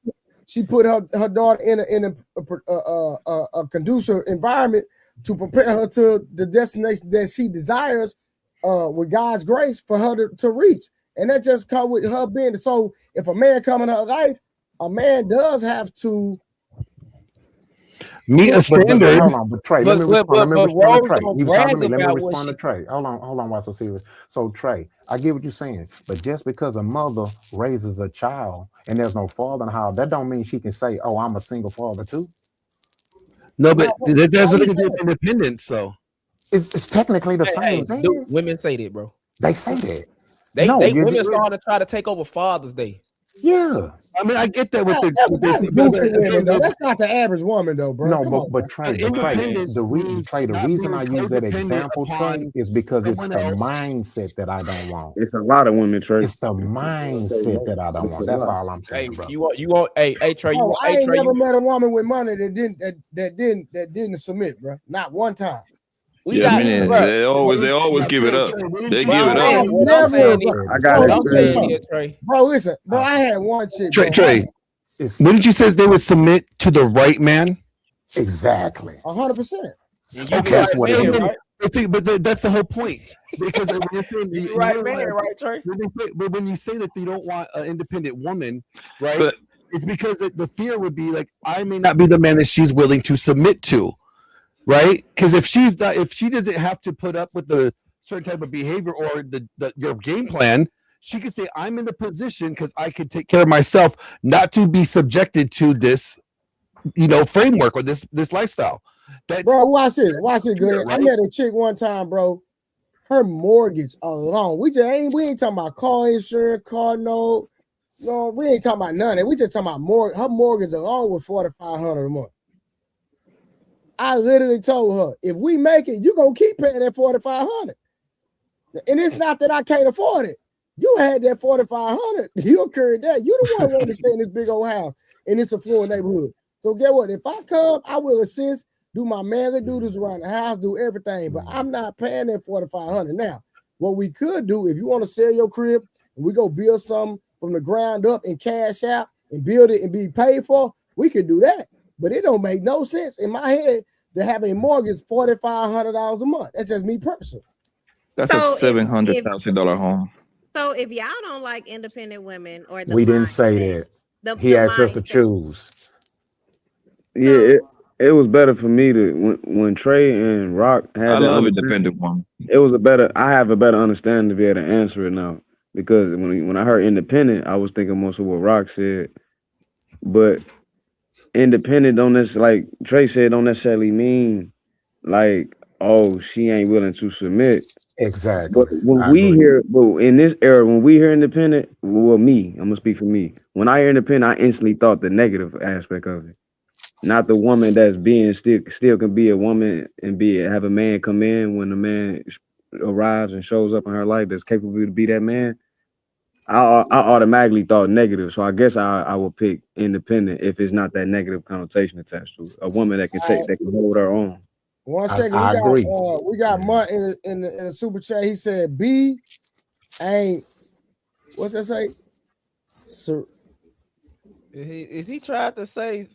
she put her daughter in a conducive environment to prepare her to the destination that she desires with God's grace for her to reach. And that just comes with her being. So if a man come in her life, a man does have to meet a standard. Hold on, but Trey, let me respond to Trey. He was talking to me. Let me respond to Trey. Hold on, why so serious? So Trey, I get what you're saying, but just because a mother raises a child and there's no father in the house, that don't mean she can say, "Oh, I'm a single father too." No, but there's nothing to do with independence, though. It's technically the same thing. Women say that, bro. They say that. Women starting to try to take over Father's Day. Yeah. I mean, I get that with that's goofy women, though. That's not the average woman, though, bro. No, but Trey, the reason I use that example, Trey, is because it's the mindset that I don't want. It's a lot of women, Trey. It's the mindset that I don't want. That's all I'm saying, bro. You want, Trey. I ain't never met a woman with money that didn't submit, bro. Not one time. They always give it up. They give it up. I got it, bro. Listen, bro. I had one chick. Trey, wouldn't you say they would submit to the right man? Exactly. 100%. Okay, but that's the whole point. Because you're right, man, right, Trey. But when you say that you don't want an independent woman, right? It's because the fear would be like, I may not be the man that she's willing to submit to. Right, because if she doesn't have to put up with the certain type of behavior or your game plan, she can say, "I'm in the position because I can take care of myself, not to be subjected to this, framework or this lifestyle." Bro, watch this, Glenn. Right? I met a chick one time, bro. Her mortgage alone, we ain't talking about car insurance, car note. No, we ain't talking about none of it. We just talking about her mortgage alone was $4,500 a month. I literally told her, if we make it, you're going to keep paying that $4,500. And it's not that I can't afford it. You had that $4,500. You carried that. You the one wanting to stay in this big old house in this affluent neighborhood. So get what? If I come, I will assist, do my manly duties around the house, do everything. But I'm not paying that $4,500. Now, what we could do, if you want to sell your crib and we go build something from the ground up and cash out and build it and be paid for, we could do that. But it don't make no sense in my head to have a mortgage $4,500 a month. That's just me personally. That's a $700,000 home. So if y'all don't like independent women, or we didn't say that. He asked us to choose. Yeah, it was better for me to when Trey and Rock had. I love independent woman. It was I have a better understanding to be able to answer it now, because when I heard independent, I was thinking more so what Rock said, but. Independent don't necessarily, like Trey said, don't necessarily mean like, oh, she ain't willing to submit. Exactly. But when in this era, when we hear independent, well, I'm gonna speak for me. When I hear independent, I instantly thought the negative aspect of it, not the woman that's being still can be a woman and have a man come in when the man arrives and shows up in her life that's capable to be that man. I automatically thought negative, so I guess I will pick independent if it's not that negative connotation attached to it. A woman that can hold her own. 1 second, we got Mutt in the super chat. He said B ain't, what's that say? Is he trying to say?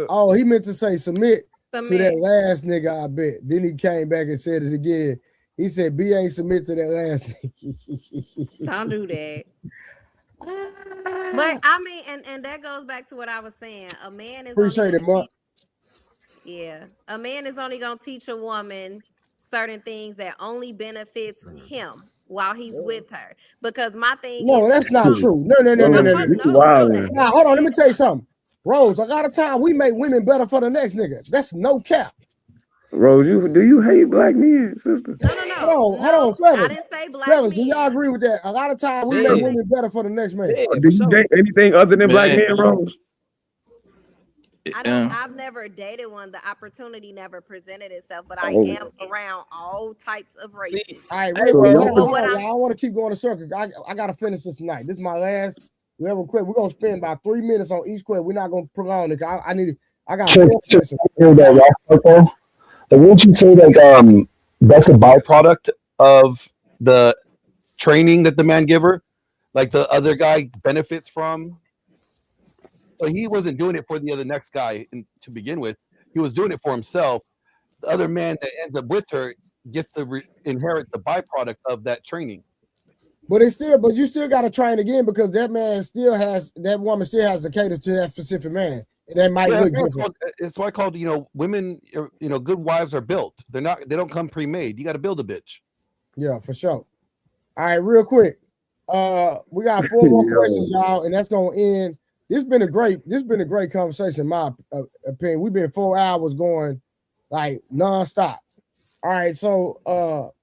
Oh, he meant to say submit to that last nigga, I bet. Then he came back and said it again. He said B ain't submit to that last nigga. Don't do that. But I mean, and that goes back to what I was saying. A man is appreciate it, Mark. Yeah, a man is only gonna teach a woman certain things that only benefits him. while he's with her. Because my thing No, is, that's not true. No. Nah, hold on. Let me tell you something. Rose, a lot of time we make women better for the next nigga. That's no cap. Rose, do you hate black men, sister? Hold on, fellas. I didn't say black fellas, men. do y'all agree with that? A lot of time we make women better for the next man. Do you date anything other than black men, Rose? I've never dated one. The opportunity never presented itself, but I am around all types of races. All right, I don't want to keep going to circles. I got to finish this tonight. This is my last level quick. We're going to spend about 3 minutes on each quiz. We're not going to prolong it. I got four questions. Wouldn't you say that's a byproduct of the training that the man gave her? Like the other guy benefits from? So he wasn't doing it for the next guy to begin with. He was doing it for himself. The other man that ends up with her gets to inherit the byproduct of that training. But you still got to train again because that woman still has to cater to that specific man. And that might look different. It's why I called, women, good wives are built. They don't come pre-made. You got to build a bitch. Yeah, for sure. All right, real quick. We got 4 more questions, y'all, and that's gonna end. This has been a great conversation, in my opinion. We've been 4 hours going like nonstop. All right, so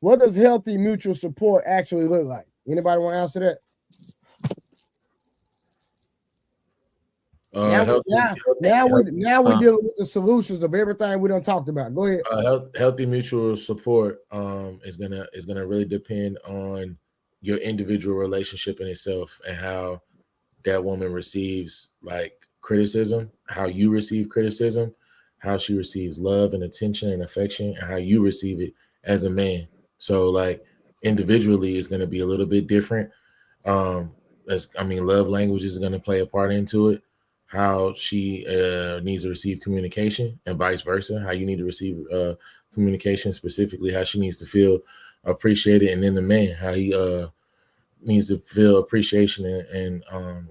what does healthy mutual support actually look like? Anybody want to answer that? Now we're dealing with the solutions of everything we done talked about. Go ahead. Healthy mutual support is gonna really depend on your individual relationship in itself and how that woman receives like criticism, how you receive criticism, how she receives love and attention and affection, and how you receive it as a man. So like individually is going to be a little bit different. Love language is going to play a part into it. How she needs to receive communication and vice versa. How you need to receive communication, specifically how she needs to feel appreciated, and then the man how he needs to feel appreciation and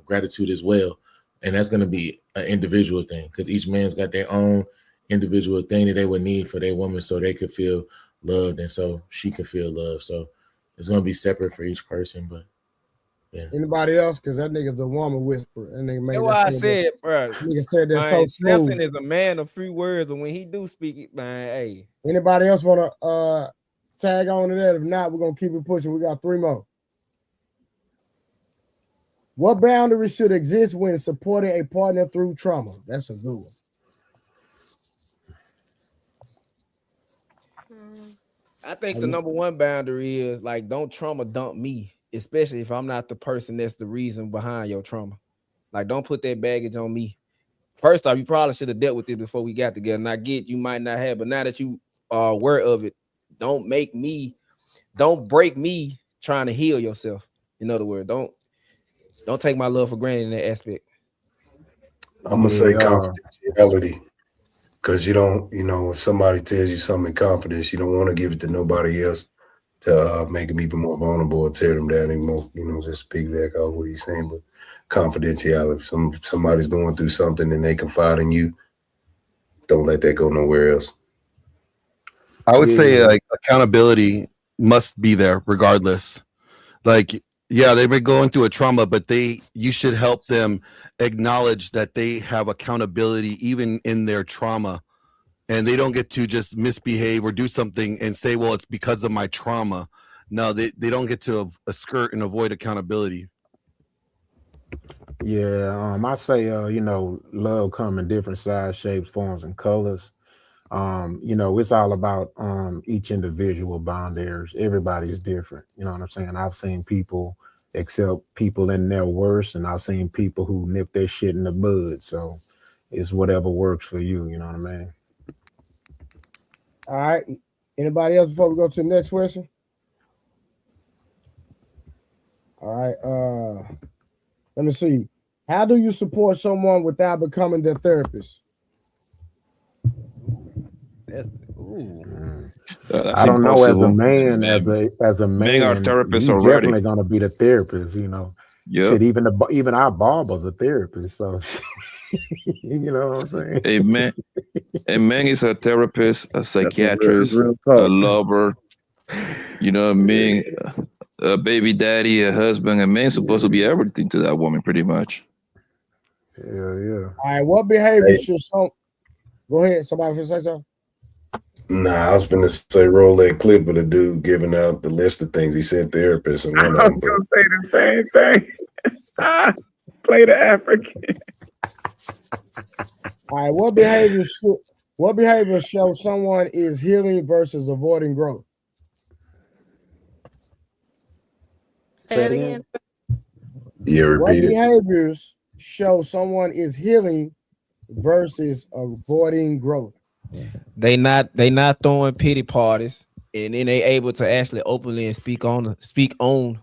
gratitude as well. And that's going to be an individual thing because each man's got their own individual thing that they would need for their woman so they could feel loved and so she could feel loved. So it's going to be separate for each person. But yeah. Anybody else? Because that nigga's a woman whisperer. That nigga made that's why I said, bro. Nigga said that so smooth. Samson is a man of few words, but when he do speak it, man, hey. Anybody else want to tag on to that? If not, we're going to keep it pushing. We got 3 more. What boundaries should exist when supporting a partner through trauma? That's a good one. I think the number one boundary is like, don't trauma dump me, especially if I'm not the person that's the reason behind your trauma. Like, don't put that baggage on me. First off, you probably should have dealt with it before we got together. And I get you might not have, but now that you are aware of it, don't break me trying to heal yourself. In other words, don't take my love for granted in that aspect. I'm gonna say confidentiality, because you don't, if somebody tells you something in confidence, you don't want to give it to nobody else to make them even more vulnerable or tear them down even more. Just piggyback off what he's saying, but confidentiality. If somebody's going through something and they confide in you, don't let that go nowhere else. I would say like accountability must be there regardless. Like, yeah, they've been going through a trauma, but you should help them acknowledge that they have accountability even in their trauma, and they don't get to just misbehave or do something and say, well, it's because of my trauma. No, they don't get to skirt and avoid accountability. Yeah, I say, love come in different size, shapes, forms, and colors. It's all about each individual boundaries. Everybody's different. You know what I'm saying? I've seen people accept people in their worst, and I've seen people who nip their shit in the bud. So it's whatever works for you. You know what I mean? All right. Anybody else before we go to the next question? All right. Let me see. How do you support someone without becoming their therapist? I don't know. As a man, as a man, being our therapist you're already, definitely gonna be the therapist. Yeah. Shit, even our barber's a therapist. So you know what I'm saying? A man is a therapist, a psychiatrist, a lover. You know what I mean? a baby daddy, a husband, a man supposed to be everything to that woman, pretty much. All right, what behavior should some? Go ahead. Somebody want to say something? Nah, I was finna say roll that clip of the dude giving out the list of things he said therapist and one I of was them. gonna say the same thing. Play the African. All right, what behavior shows someone is healing versus avoiding growth? Say it again. Yeah, What repeat it. behaviors show someone is healing versus avoiding growth? They not throwing pity parties, and then they able to actually openly and speak on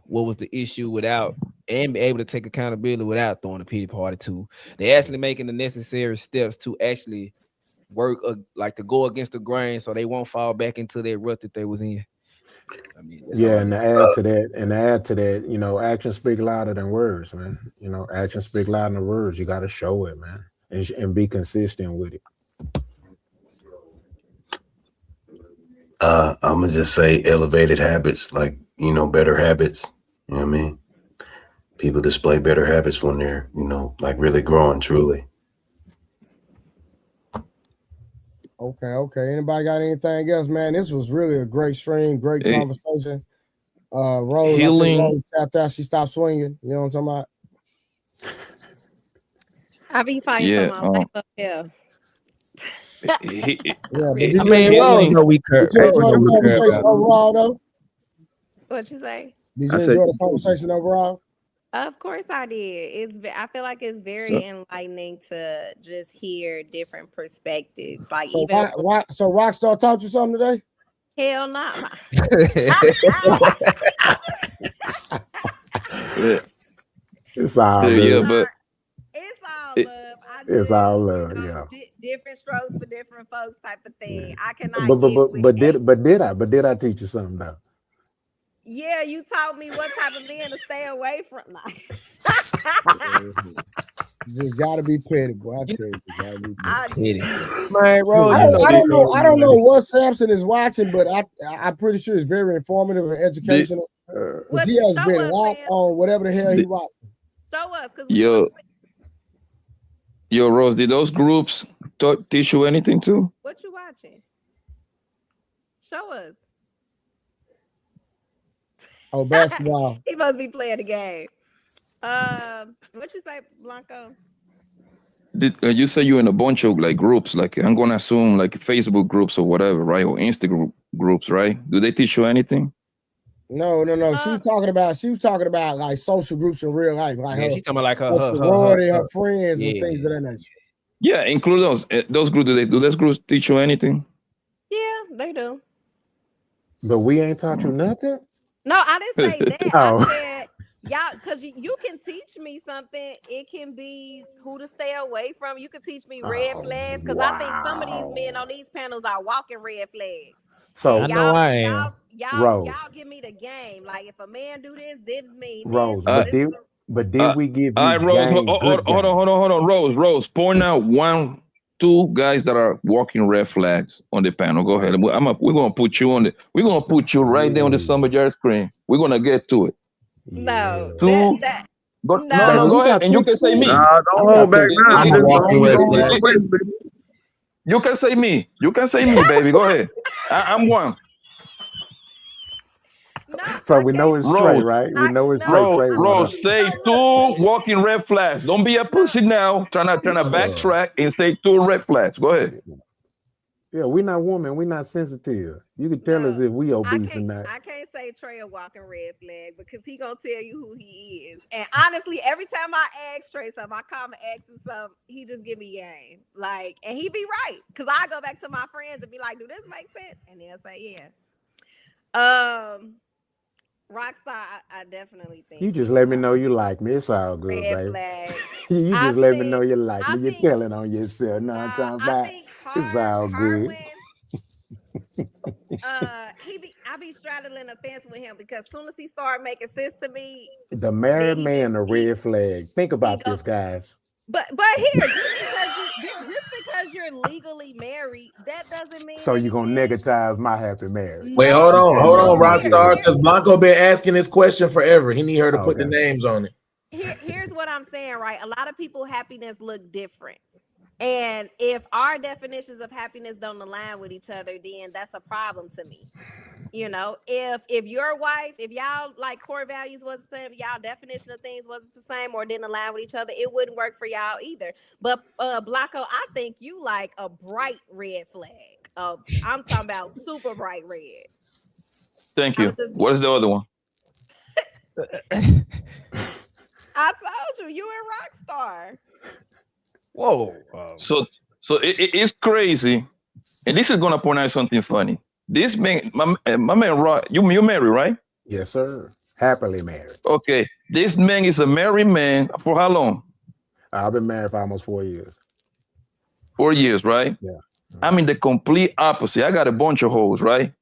what was the issue without, and be able to take accountability without throwing a pity party too. They actually making the necessary steps to actually work like to go against the grain, so they won't fall back into that rut that they was in. I mean, Yeah, and to add to that, you know, actions speak louder than words, man. You know, actions speak louder than words. You got to show it, man, and be consistent with it. I'm gonna just say elevated habits, like, you know, better habits. You know what I mean? People display better habits when they're, you know, like really growing truly. Okay. Anybody got anything else, man? This was really a great stream, great conversation. Rose, Healing. I think Rose tapped out. She stopped swinging. You know what I'm talking about? I be fighting for my life up here. But did we you enjoy the conversation overall, though? What you say? Did you enjoy the conversation overall? Of course I did. I feel like it's very enlightening to just hear different perspectives. Like So even so Rockstar taught you something today? hell no. It's all love. Yeah, but it's all love. It's all love, yeah. Different strokes for different folks type of thing. I cannot But did I teach you something though? Yeah, you taught me what type of men to stay away from. Just gotta be petty, boy. I tell you, gotta be petty. Man, Rose, I don't know what Samson is watching, but I'm pretty sure it's very informative and educational. Because he has been locked on whatever the hell he watching. Show us, because Yo, Rose, did those groups teach you anything too? What you watching? Show us. Oh, basketball. He must be playing the game. What you say, Blanco? Did you say you're in a bunch of like groups? Like I'm gonna assume like Facebook groups or whatever, right? Or Instagram groups, right? Do they teach you anything? No. She was talking about like social groups in real life. Like she's talking about like her friends and things of that nature. Yeah, include those groups. Do those groups teach you anything? Yeah, they do. But we ain't taught you nothing. No, I didn't say that. Oh. I said y'all, because you can teach me something. It can be who to stay away from. You can teach me red flags, because I think some of these men on these panels are walking red flags. So and I know I am. Y'all give me the game. Like if a man do this means Rose. this. But did we give you Rose, game, hold on, Rose, point out 1, 2 guys that are walking red flags on the panel. Go ahead. We're gonna put you on we're gonna put you right there on the summer jar screen. We're gonna get to it. No. 2. No, go ahead, and you can say me. Nah, don't hold back now. You can say me. You can say me, baby. Go ahead. I'm 1. So we know it's straight, right? We know it's straight. Rose, say 2 walking red flags. Don't be a pussy now. Trying to backtrack and say 2 red flags. Go ahead. Yeah, we're not women. We're not sensitive. You can tell us if we obese or not. I can't say Trey a walking red flag, because he gonna tell you who he is. And honestly, every time I ask Trey something, I call him and ask him something, he just give me game. Like, and he be right. Because I go back to my friends and be like, do this make sense? And they'll say, yeah. Rockstar, I definitely think You just let me know you like me. It's all good, baby. You just let me know you like me. You're telling on yourself. No, I'm talking about. It's all good. I be straddling the fence with him, because as soon as he started making sense to me, The married man, a red flag. Think about this, guys. But here, just because you're legally married, that doesn't mean So you're gonna negatize my happy marriage. Wait, hold on, Rockstar, because Blanco been asking this question forever. He need her to put the names on it. Here's what I'm saying, right? A lot of people happiness look different. And if our definitions of happiness don't align with each other, then that's a problem to me. You know, if your wife, if y'all like core values wasn't the same, y'all definition of things wasn't the same or didn't align with each other, it wouldn't work for y'all either. But Blanco, I think you like a bright red flag. I'm talking about super bright red. Thank you. What is the other one? I told you and Rockstar. Whoa. So it's crazy, and this is gonna point out something funny. This man, my man, Rock, you married, right? Yes, sir. Happily married. Okay. This man is a married man for how long? I've been married for almost 4 years. 4 years, right? Yeah. I'm in the complete opposite. I got a bunch of hoes, right?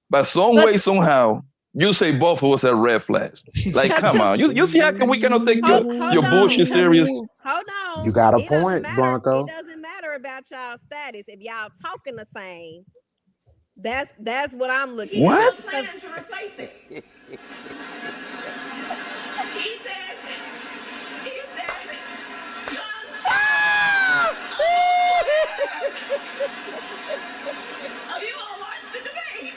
But some way, somehow, you say both of us are red flags. Like, come on. You see how we cannot take your bullshit serious? Hold on. You got a point, Blanco. It doesn't matter about y'all status. If y'all talking the same, that's what I'm looking at. What? Plan to replace it. He said, oh, you all watched the debate.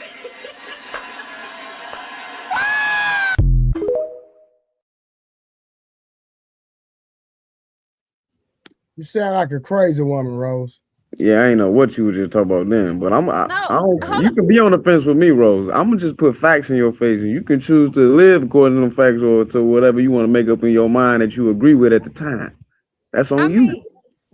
You sound like a crazy woman, Rose. Yeah, I ain't know what you were just talking about then, but you can be on the fence with me, Rose. I'm gonna just put facts in your face, and you can choose to live according to them facts or to whatever you want to make up in your mind that you agree with at the time. That's on you.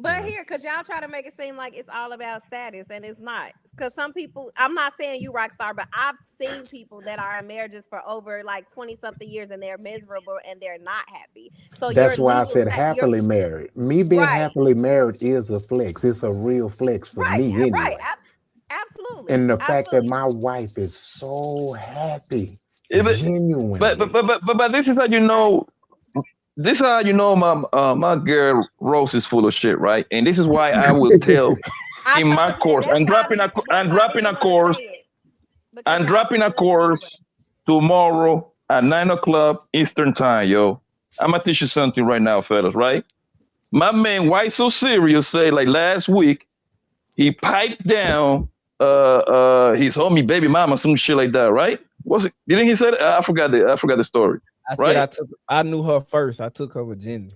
But here, because y'all try to make it seem like it's all about status, and it's not. Because some people, I'm not saying you Rockstar, but I've seen people that are in marriages for over like 20-something years, and they're miserable and they're not happy. So that's why I said happily married. Me being happily married is a flex. It's a real flex for me anyway. Right, absolutely. And the fact that my wife is so happy, genuine. But this is how you know. This is how you know my girl Rose is full of shit, right? And this is why I will tell in my course. I'm dropping a course tomorrow at 9 o'clock Eastern time, yo. I'm gonna teach you something right now, fellas, right? My man, why so serious? Say like last week, he piped down his homie baby mama, some shit like that, right? Was it? Didn't he say that? I forgot the story. I said I knew her first. I took her virginity.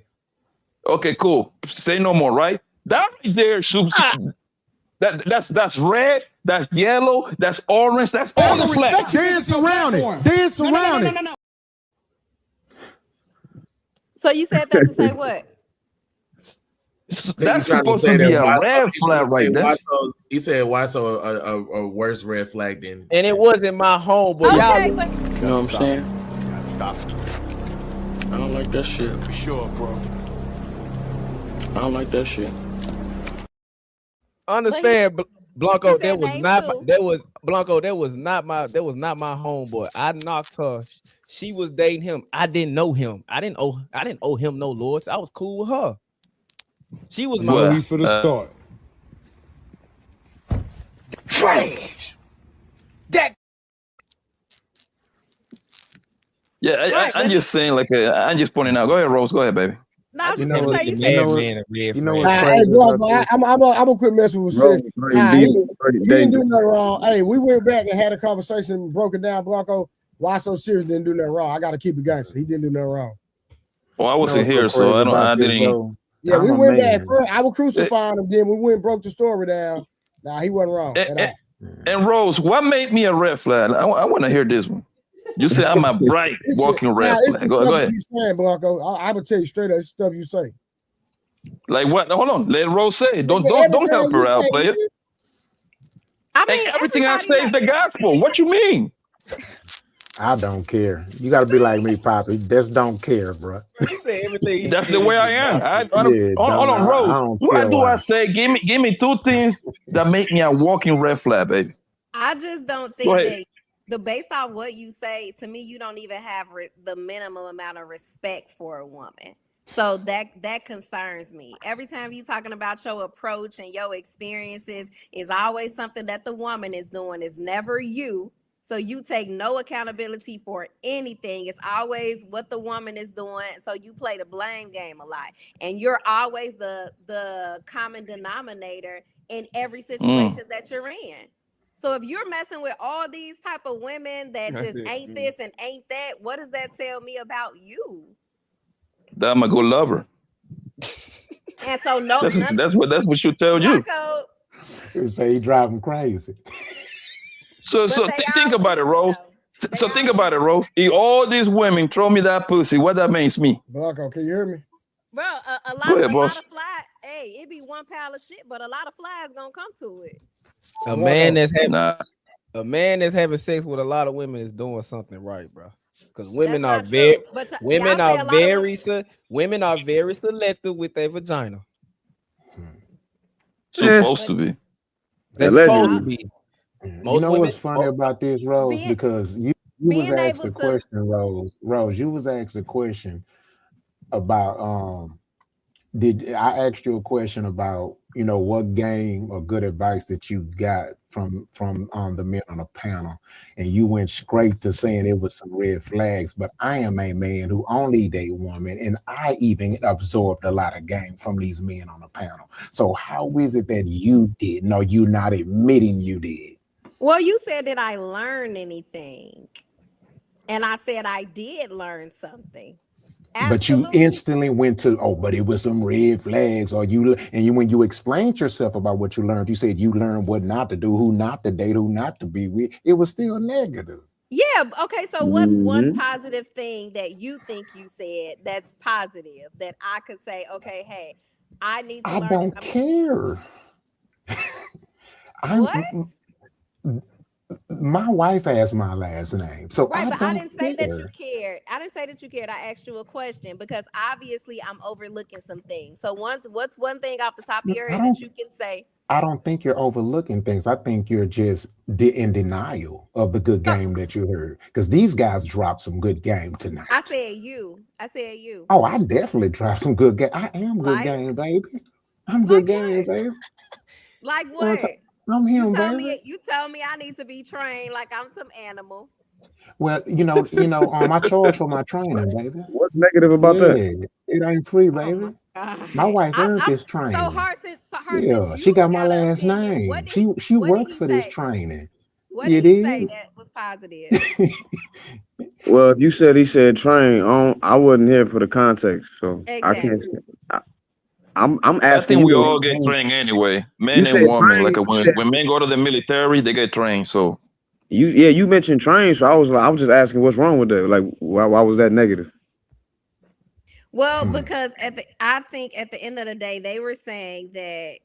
Okay, cool. Say no more, right? That right there, that's red, that's yellow, that's orange, that's all the flags. Dance around it. Dance around it. So you said that to say what? That's supposed to be a red flag right there. He said, "Why so a worse red flag than?" And it wasn't my home, but y'all. You know what I'm saying? Stop. I don't like that shit. For sure, bro. I don't like that shit. Understand, Blanco, that was not my homeboy. I knocked her. She was dating him. I didn't know him. I didn't owe him no lords. I was cool with her. She was my weed for the start. Trash. That. Yeah, I'm just saying, like, I'm just pointing out. Go ahead, Rose. Go ahead, baby. No, I was just gonna say, you know what's Hey, Blanco, I'm gonna quit messing with shit. He didn't do nothing wrong. Hey, we went back and had a conversation and broke it down. Blanco, why so serious? Didn't do nothing wrong. I gotta keep it gangster. He didn't do nothing wrong. Well, I wasn't here, so I didn't. Yeah, we went back first. I was crucifying him. Then we went and broke the story down. Nah, he wasn't wrong at all. And Rose, what made me a red flag? I want to hear this one. You say I'm a bright walking red flag. Go ahead. You saying, Blanco? I would tell you straight up. It's stuff you say. Like what? Hold on. Let Rose say it. Don't help her out, player. I mean, everything I say is the gospel. What you mean? I don't care. You got to be like me, Poppy. Just don't care, bro. That's the way I am. Hold on, Rose. What do I say? Give me two things that make me a walking red flag, baby. I just don't think based on what you say, to me, you don't even have the minimum amount of respect for a woman. So that concerns me. Every time you're talking about your approach and your experiences, is always something that the woman is doing. It's never you. So you take no accountability for anything. It's always what the woman is doing. So you play the blame game a lot. And you're always the common denominator in every situation that you're in. So if you're messing with all these type of women that just ain't this and ain't that, what does that tell me about you? That I'm a good lover. And so That's what you tell you. You say he drive him crazy. So think about it, Rose. So think about it, Rose. If all these women throw me that pussy, what that means me? Blanco, can you hear me? Bro, a lot of flies. Hey, it be one pile of shit, but a lot of flies gonna come to it. A man that's having sex with a lot of women is doing something right, bro. Because women are very selective with their vagina. Supposed to be. They're supposed to be. You know what's funny about this, Rose? Because you was asked a question, Rose. Rose, you was asked a question about I asked you a question about, you know, what game or good advice that you got from the men on the panel, and you went straight to saying it was some red flags. But I am a man who only date women, and I even absorbed a lot of game from these men on the panel. So how is it that you did? No, you're not admitting you did. Well, you said, did I learn anything? And I said I did learn something. Absolutely. But you instantly went to, but it was some red flags, or when you explained yourself about what you learned, you said you learned what not to do, who not to date, who not to be with. It was still negative. Yeah. Okay. So what's one positive thing that you think you said that's positive that I could say, okay, hey, I need to learn. I don't care. What? My wife has my last name, so right. But I didn't say care. that you cared. I didn't say that you cared. I asked you a question because obviously I'm overlooking some things. So what's one thing off the top of your head that you can say? I don't think you're overlooking things. I think you're just in denial of the good game that you heard, because these guys dropped some good game tonight. I said you. Oh, I definitely dropped some good game. I am good game, baby. I'm good game, baby. Like what? I'm him, baby. You tell me I need to be trained like I'm some animal. Well, you know, I charge for my training, baby. What's negative about that? It ain't free, baby. My wife earned this training. Yeah, she got my last name. She worked for this training. What did he say that was positive? Well, if you said he said train, I wasn't here for the context, so I can't. I'm asking. I think we all get trained anyway, men and women. Like when men go to the military, they get trained. So you mentioned train, so I was just asking what's wrong with that. Like why was that negative? Well, because I think at the end of the day, they were saying that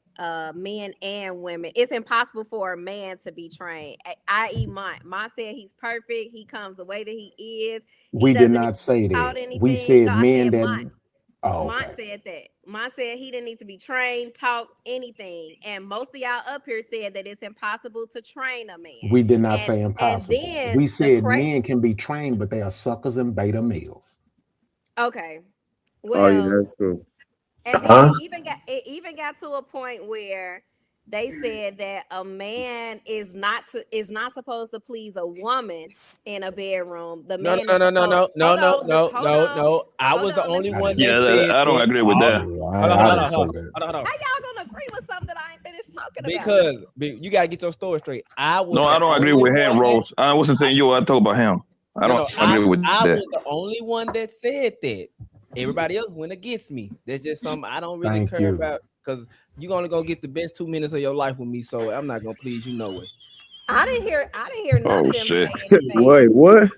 men and women, it's impossible for a man to be trained. I.e., Mont said he's perfect. He comes the way that he is. We did not say that. We said men that. Mont said that. Mont said he didn't need to be trained, taught, anything. And most of y'all up here said that it's impossible to train a man. We did not say impossible. We said men can be trained, but they are suckers and beta males. Okay. Well, yeah, that's true. And then it even got to a point where they said that a man is not supposed to please a woman in a bedroom. The man No. I was the only one that said I don't agree with that. Hold on. How y'all gonna agree with something that I ain't finished talking about? Because you gotta get your story straight. I don't agree with him, Rose. I wasn't saying you. I talk about him. I don't agree with that. I was the only one that said that. Everybody else went against me. That's just something I don't really care about, because you're only gonna get the best 2 minutes of your life with me, so I'm not gonna please you no way. I didn't hear none of them say anything. Wait, what?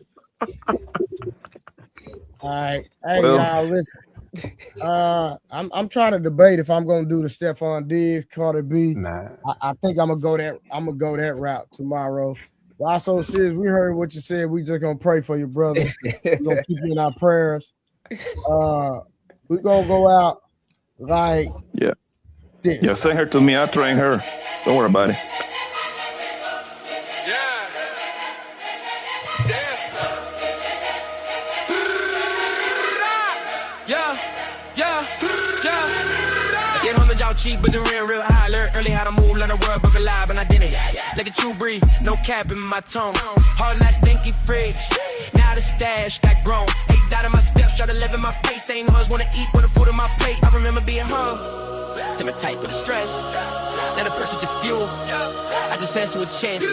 All right, hey y'all, listen. I'm trying to debate if I'm gonna do the Stephon Diggs, Carter B. Nah. I think I'm gonna go that route tomorrow. But also, sis, we heard what you said. We just gonna pray for you, brother. We're gonna keep you in our prayers. We're gonna go out like this. Yeah, send her to me. I'll train her. Don't worry about it. talk cheap, but the rent real high. Learned early how to move, learn the word, book alive, and I did it. Like a true breed, no cap in my tone. Hard night, stinky fridge. Now the stash got grown. 8 out of my steps, try to live in my pace. Ain't hoes wanna eat with the food on my plate. I remember being home, stimming tight with the stress. Now the pressure's just fuel. I just answer with chance.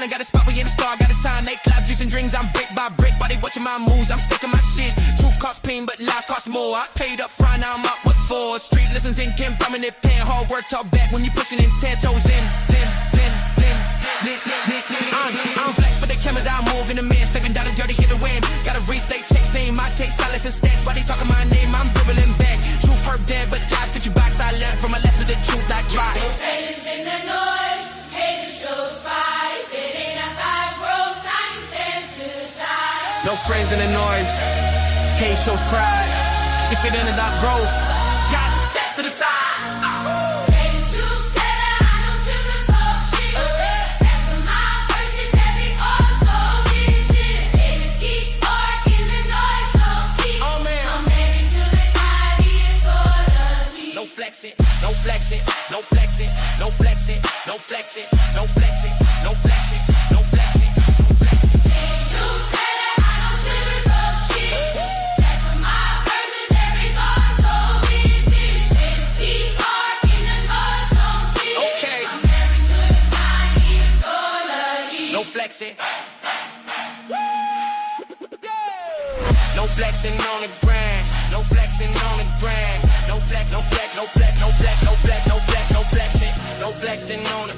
Got a spot, we in the star, got a time, they cloud juicing drinks, I'm brick by brick, body watching my moves, I'm sticking my shit. Truth costs pain, but lies cost more. I paid up front, now I'm up with 4. Street listens in, Kim, prominent pen, hard work, talk back when you pushing in 10 toes in. I'm flex for the cameras, I move in the man, stepping down the dirty, hit the wind. Gotta restate, checks, name, I take silence and stats, why they talking my name, I'm dribbling back. Truth hurt dead, but lies get you box, I learned from a lesson, the truth I try. No haters in the noise, haters show spy. No friends in the noise, hate shows pride. If it ended up growth, got to step to the side. No flex it, no flex it, no flex it, no flex it, no flex it, no flex it, no flex it, no flex it, no flex it. No flexing. No flexing on the grind. No flexing on the grind. No flex, no flex, no flex, no flex, no flex, no flex, no flexing. No flexing on the